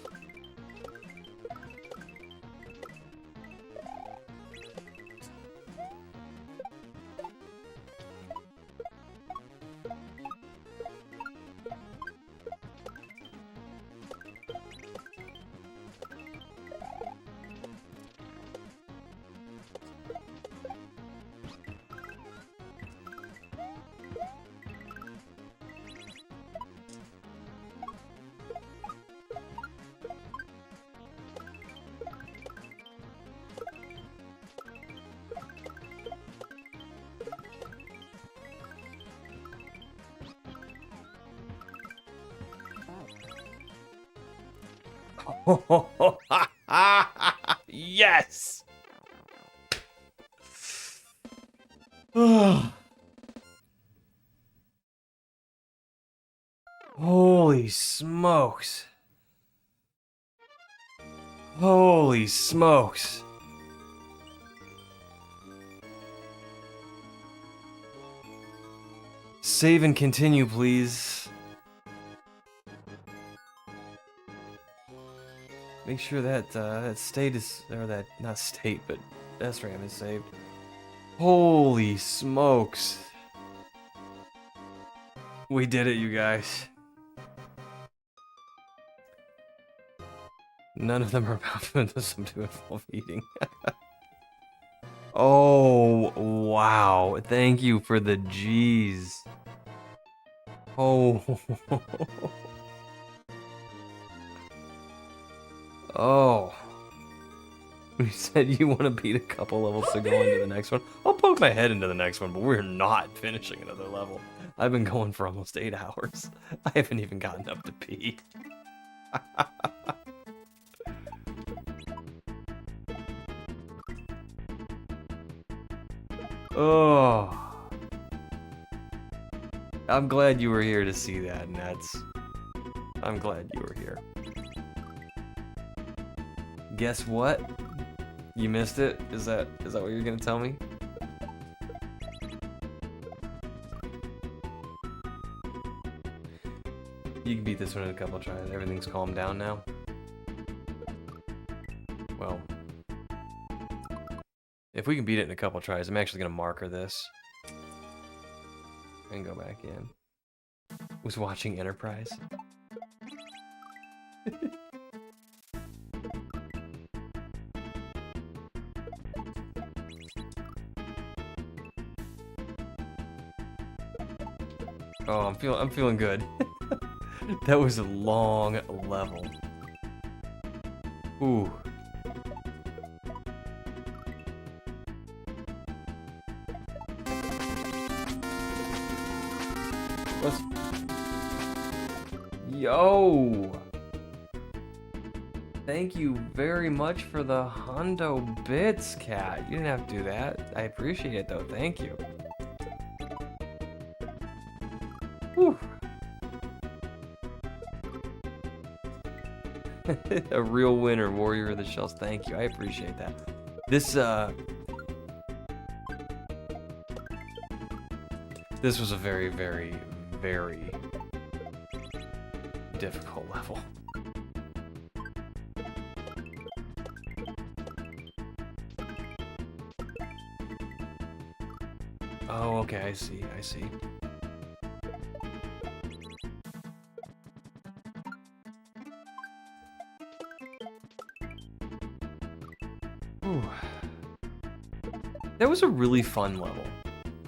Yes! Holy smokes. Holy smokes. Save and continue, please. Make sure that that state is, or that, not state, but SRAM is saved. Holy smokes. We did it, you guys. None of them are about some to involve eating. Oh, wow. Thank you for the G's. Oh. Oh. You said you want to beat a couple levels to go into the next one. I'll poke my head into the next one, but we're not finishing another level. I've been going for almost 8 hours. I haven't even gotten up to pee. Oh. I'm glad you were here to see that, Nets. I'm glad you were here. Guess what? You missed it? Is that what you're gonna tell me? You can beat this one in a couple of tries. Everything's calmed down now. Well, if we can beat it in a couple of tries, I'm actually gonna marker this and go back in. Was watching Enterprise. Oh, I'm feeling good. That was a long level. Ooh. Let's... Yo! Thank you very much for the hundo bits, cat. You didn't have to do that. I appreciate it though. Thank you. Whew. A real winner, Warrior of the Shells. Thank you. I appreciate that. This this was a very, very, very difficult level. Oh, okay, I see, I see. Ooh. That was a really fun level.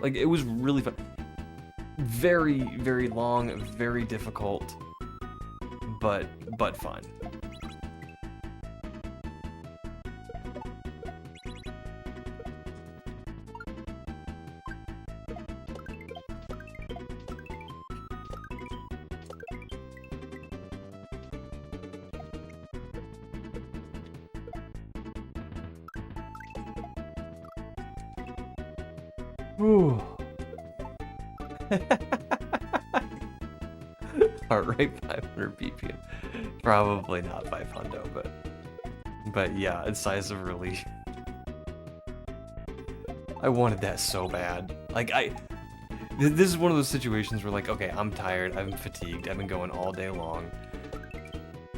Like, it was really fun. Very, very long, very difficult, but fun. Whew. Heart rate 500 BPM. Probably not 500, but yeah, it's size of relief. I wanted that so bad. Like this is one of those situations where like, okay, I'm tired, I'm fatigued, I've been going all day long.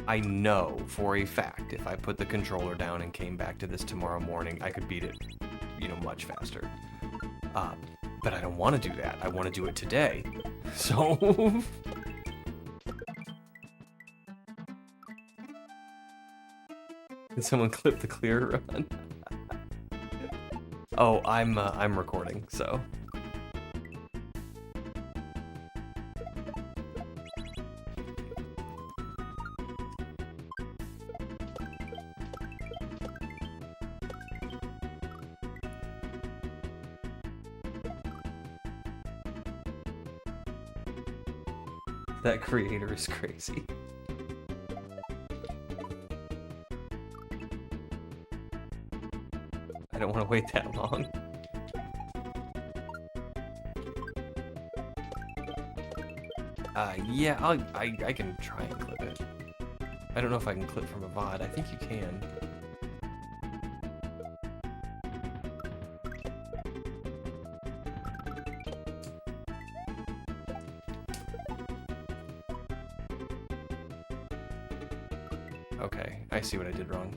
I know for a fact if I put the controller down and came back to this tomorrow morning, I could beat it, you know, much faster. But I don't want to do that. I want to do it today. So Did someone clip the clear run? Oh, I'm recording, so. That creator is crazy. I don't want to wait that long. Yeah, I can try and clip it. I don't know if I can clip from a VOD. I think you can. Okay, I see what I did wrong.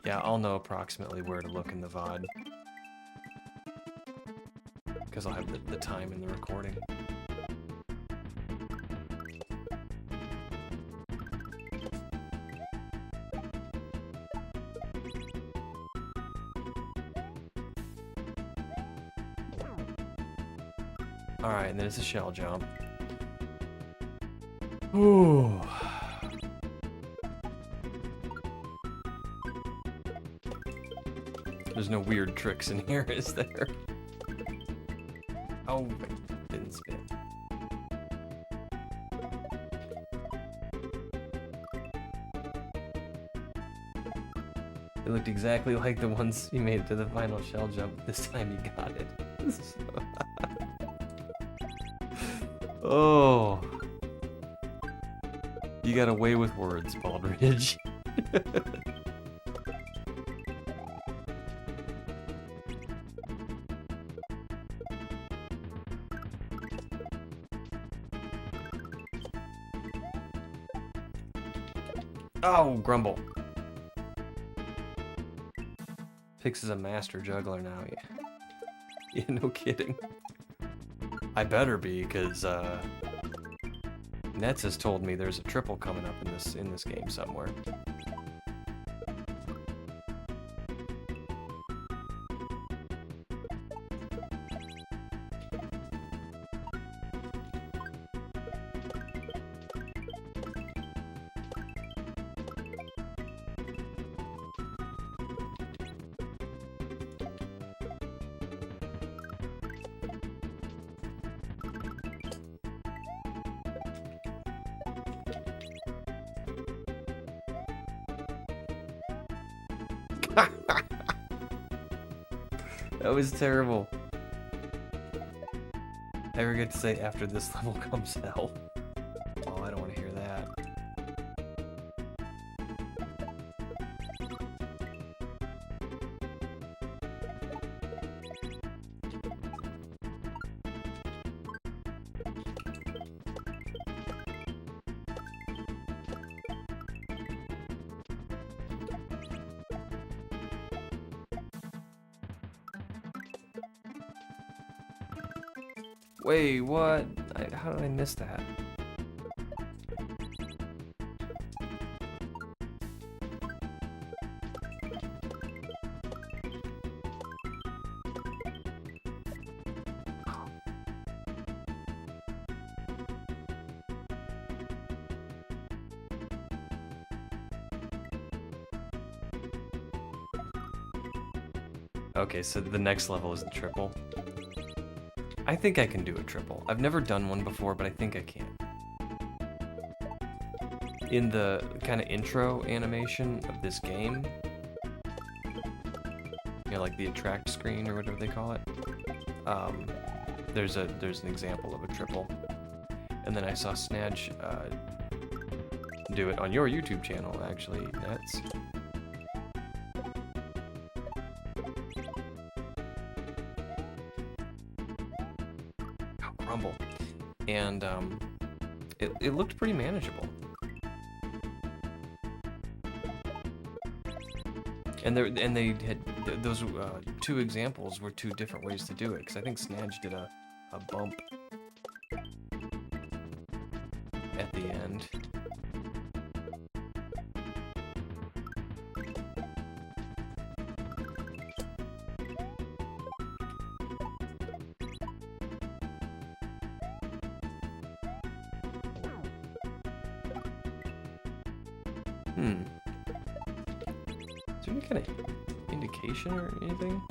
Yeah, I'll know approximately where to look in the VOD. Because I'll have the time in the recording. Alright, and then it's a shell jump. Ooh. There's no weird tricks in here, is there? Oh, I didn't spit. It looked exactly like the ones you made it to the final shell jump. This time you got it. Oh. You got away with words, Baldridge. Oh, Grumble. Pix is a master juggler now. Yeah, no kidding. I better be, because Nets has told me there's a triple coming up in this game somewhere. That was terrible. I forget to say after this level comes hell. Oh, I don't want to hear that. Wait, what? How did I miss that? Okay, so the next level is the triple. I think I can do a triple. I've never done one before, but I think I can. in the kind of intro animation of this game, you know, like the attract screen or whatever they call it, there's an example of a triple. And then I saw Snatch do it on your YouTube channel, actually, Nets. Oh, Grumble. And it looked pretty manageable. And they had those two examples were two different ways to do it, because I think Snatch did a bump at the end. Is there any kind of indication or anything?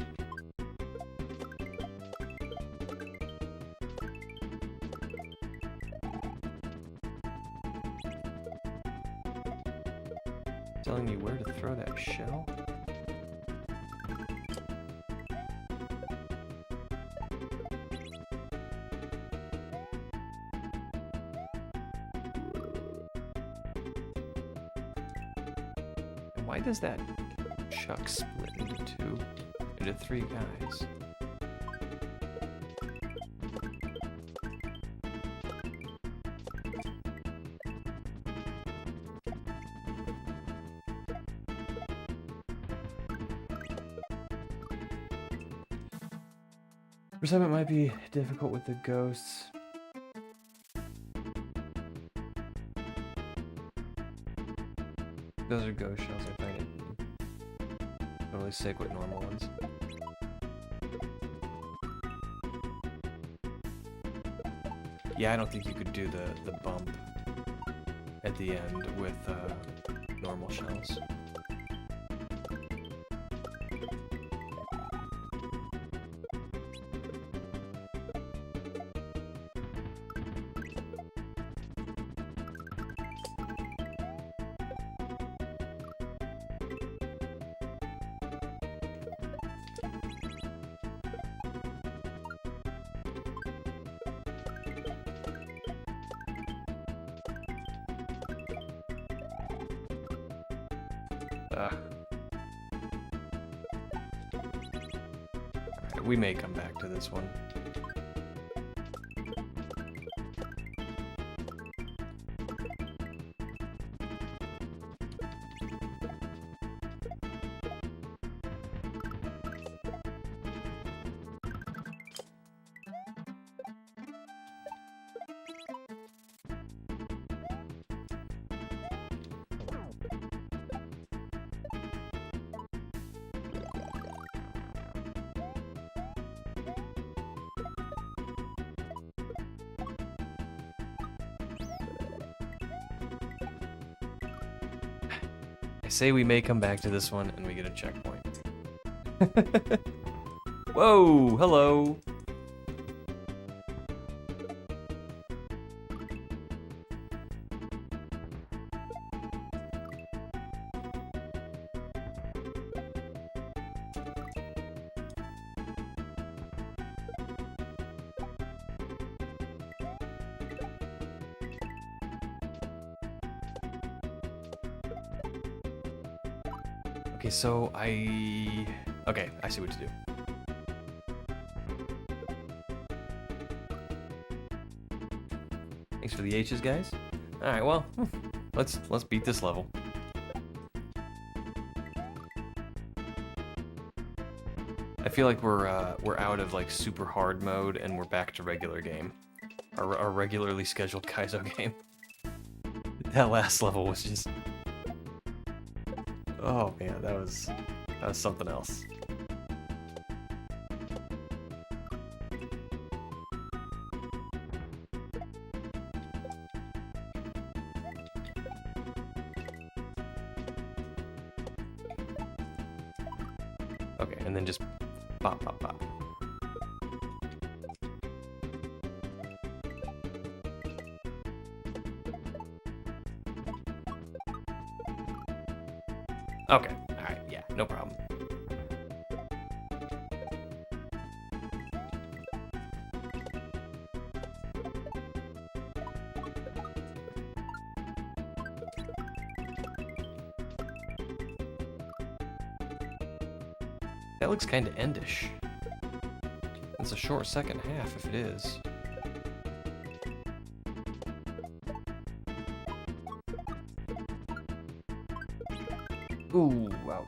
Telling me where to throw that shell? And why does that chuck split into three guys? For some, it might be difficult with the ghosts. Those are ghost shells. I find it totally sick with normal ones. Yeah, I don't think you could do the bump at the end with normal shells. Alright, we may come back to this one. I say we may come back to this one and we get a checkpoint. Whoa, hello. Okay, so okay, I see what to do. Thanks for the H's, guys. All right, well, let's beat this level. I feel like we're out of like super hard mode and we're back to regular game, our regularly scheduled kaizo game. That last level was just. Oh man, that was something else. Okay, and then just pop, pop, pop. Okay, alright, yeah, no problem. That looks kind of endish. It's a short second half if it is. Ooh, ouch.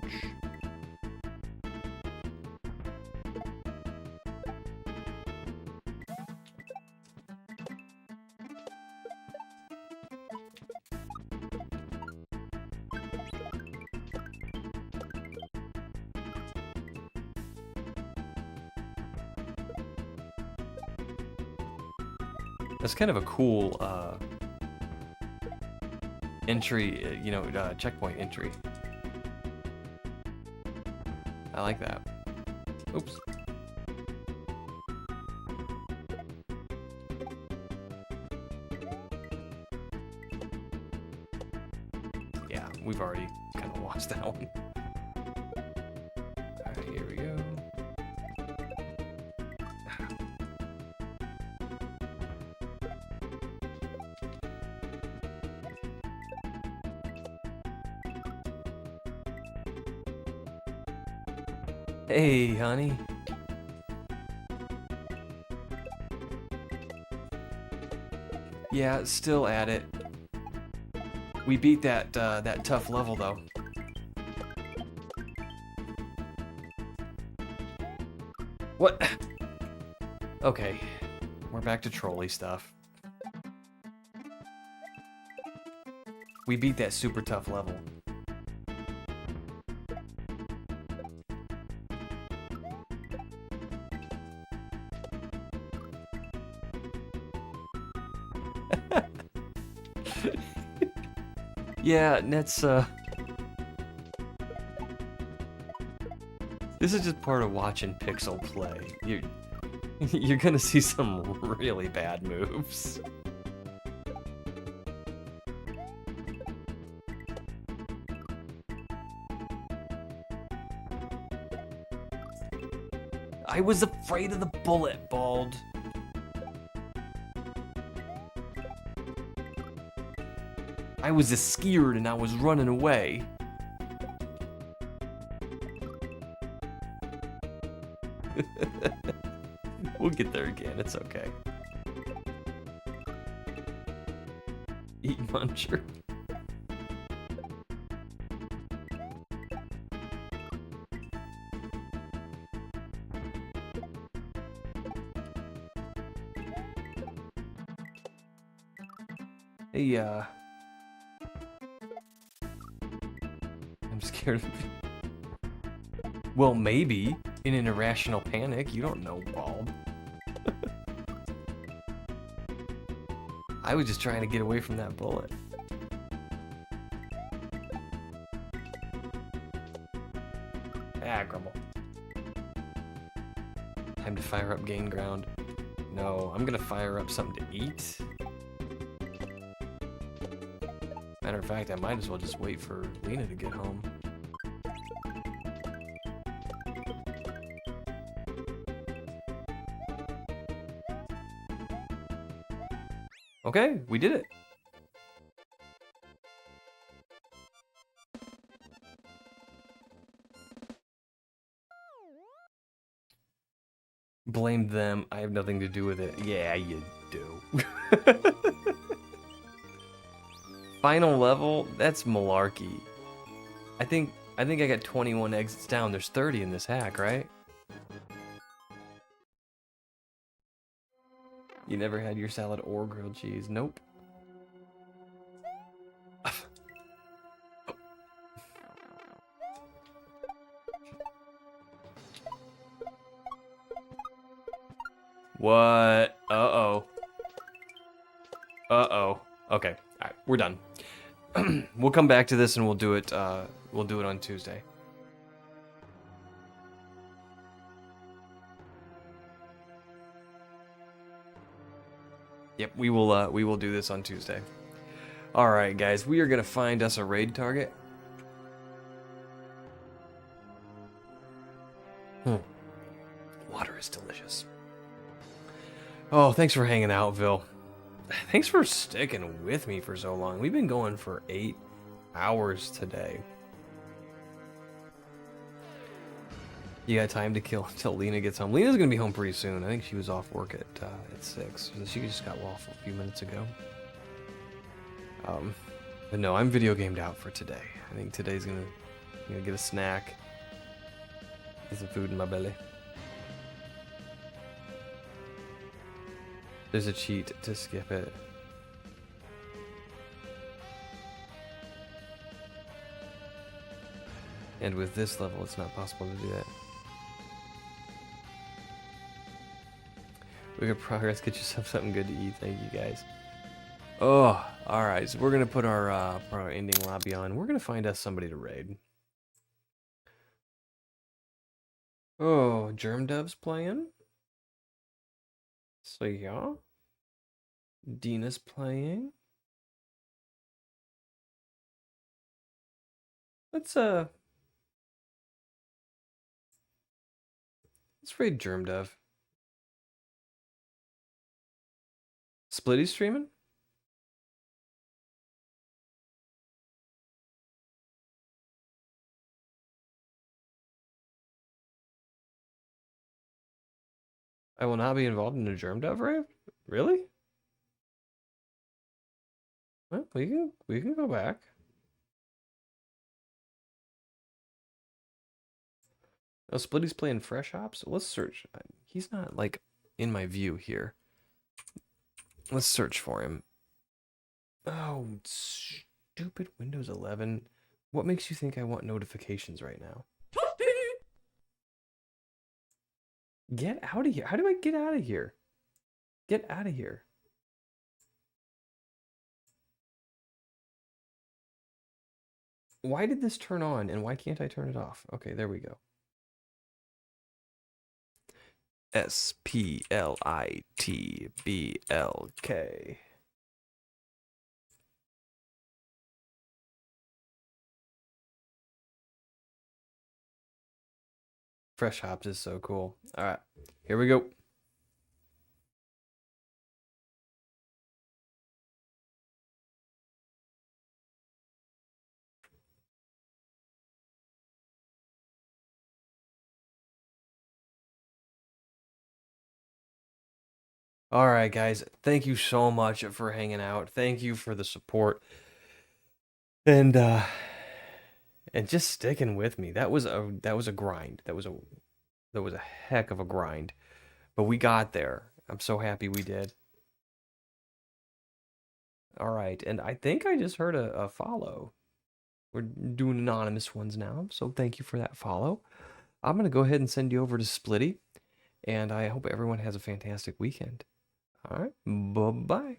That's kind of a cool entry, checkpoint entry. I like that. Oops. Yeah, we've already kind of lost that one. Alright, here we go. Hey, honey. Yeah, still at it. We beat that that tough level though. What? Okay, we're back to trolley stuff. We beat that super tough level. Yeah, and that's this is just part of watching Pixel play. You're gonna see some really bad moves. I was afraid of the bullet, Bald. I was scared and I was running away. We'll get there again, it's okay. Eat muncher. Hey, I'm scared of it. Well, maybe. In an irrational panic. You don't know, Bald. I was just trying to get away from that bullet. Ah, grumble. Time to fire up gain ground. No, I'm gonna fire up something to eat. Matter of fact, I might as well just wait for Lena to get home. Okay, we did it. Blame them. I have nothing to do with it. Yeah, you do. Final level? That's malarkey. I think I got 21 exits down. There's 30 in this hack, right? You never had your salad or grilled cheese? Nope. What? Uh-oh. Uh-oh. Okay. Alright, we're done. We'll come back to this and we'll do it on Tuesday. Yep, we will do this on Tuesday. Alright guys, we are gonna find us a raid target. Oh, thanks for hanging out, Vil. Thanks for sticking with me for so long. We've been going for 8 hours today. You got time to kill until Lena gets home. Lena's gonna be home pretty soon. I think she was off work at 6. So she just got off a few minutes ago. But no, I'm video gamed out for today. I think today's gonna get a snack, get some food in my belly. There's a cheat to skip it. And with this level, it's not possible to do that. We got progress. Get yourself something good to eat. Thank you, guys. Oh, all right. So we're gonna put our ending lobby on. We're gonna find us somebody to raid. Oh, Germ Dove's playing. So yeah. Dina's playing. Let's raid Germ Dove. Splitty streaming? I will not be involved in a Germ Dove raid? Really? Well, we can go back. Oh, Splitty's playing Fresh Hops? Let's search. He's not like in my view here. Let's search for him. Oh, stupid Windows 11. What makes you think I want notifications right now? Get out of here. How do I get out of here? Get out of here. Why did this turn on and why can't I turn it off? Okay, there we go. SPLITBLK. Fresh Hops is so cool. All right, here we go. All right, guys. Thank you so much for hanging out. Thank you for the support. And just sticking with me. That was a grind. That was a heck of a grind. But we got there. I'm so happy we did. All right, and I think I just heard a follow. We're doing anonymous ones now, so thank you for that follow. I'm going to go ahead and send you over to Splitty, and I hope everyone has a fantastic weekend. All right, bye-bye.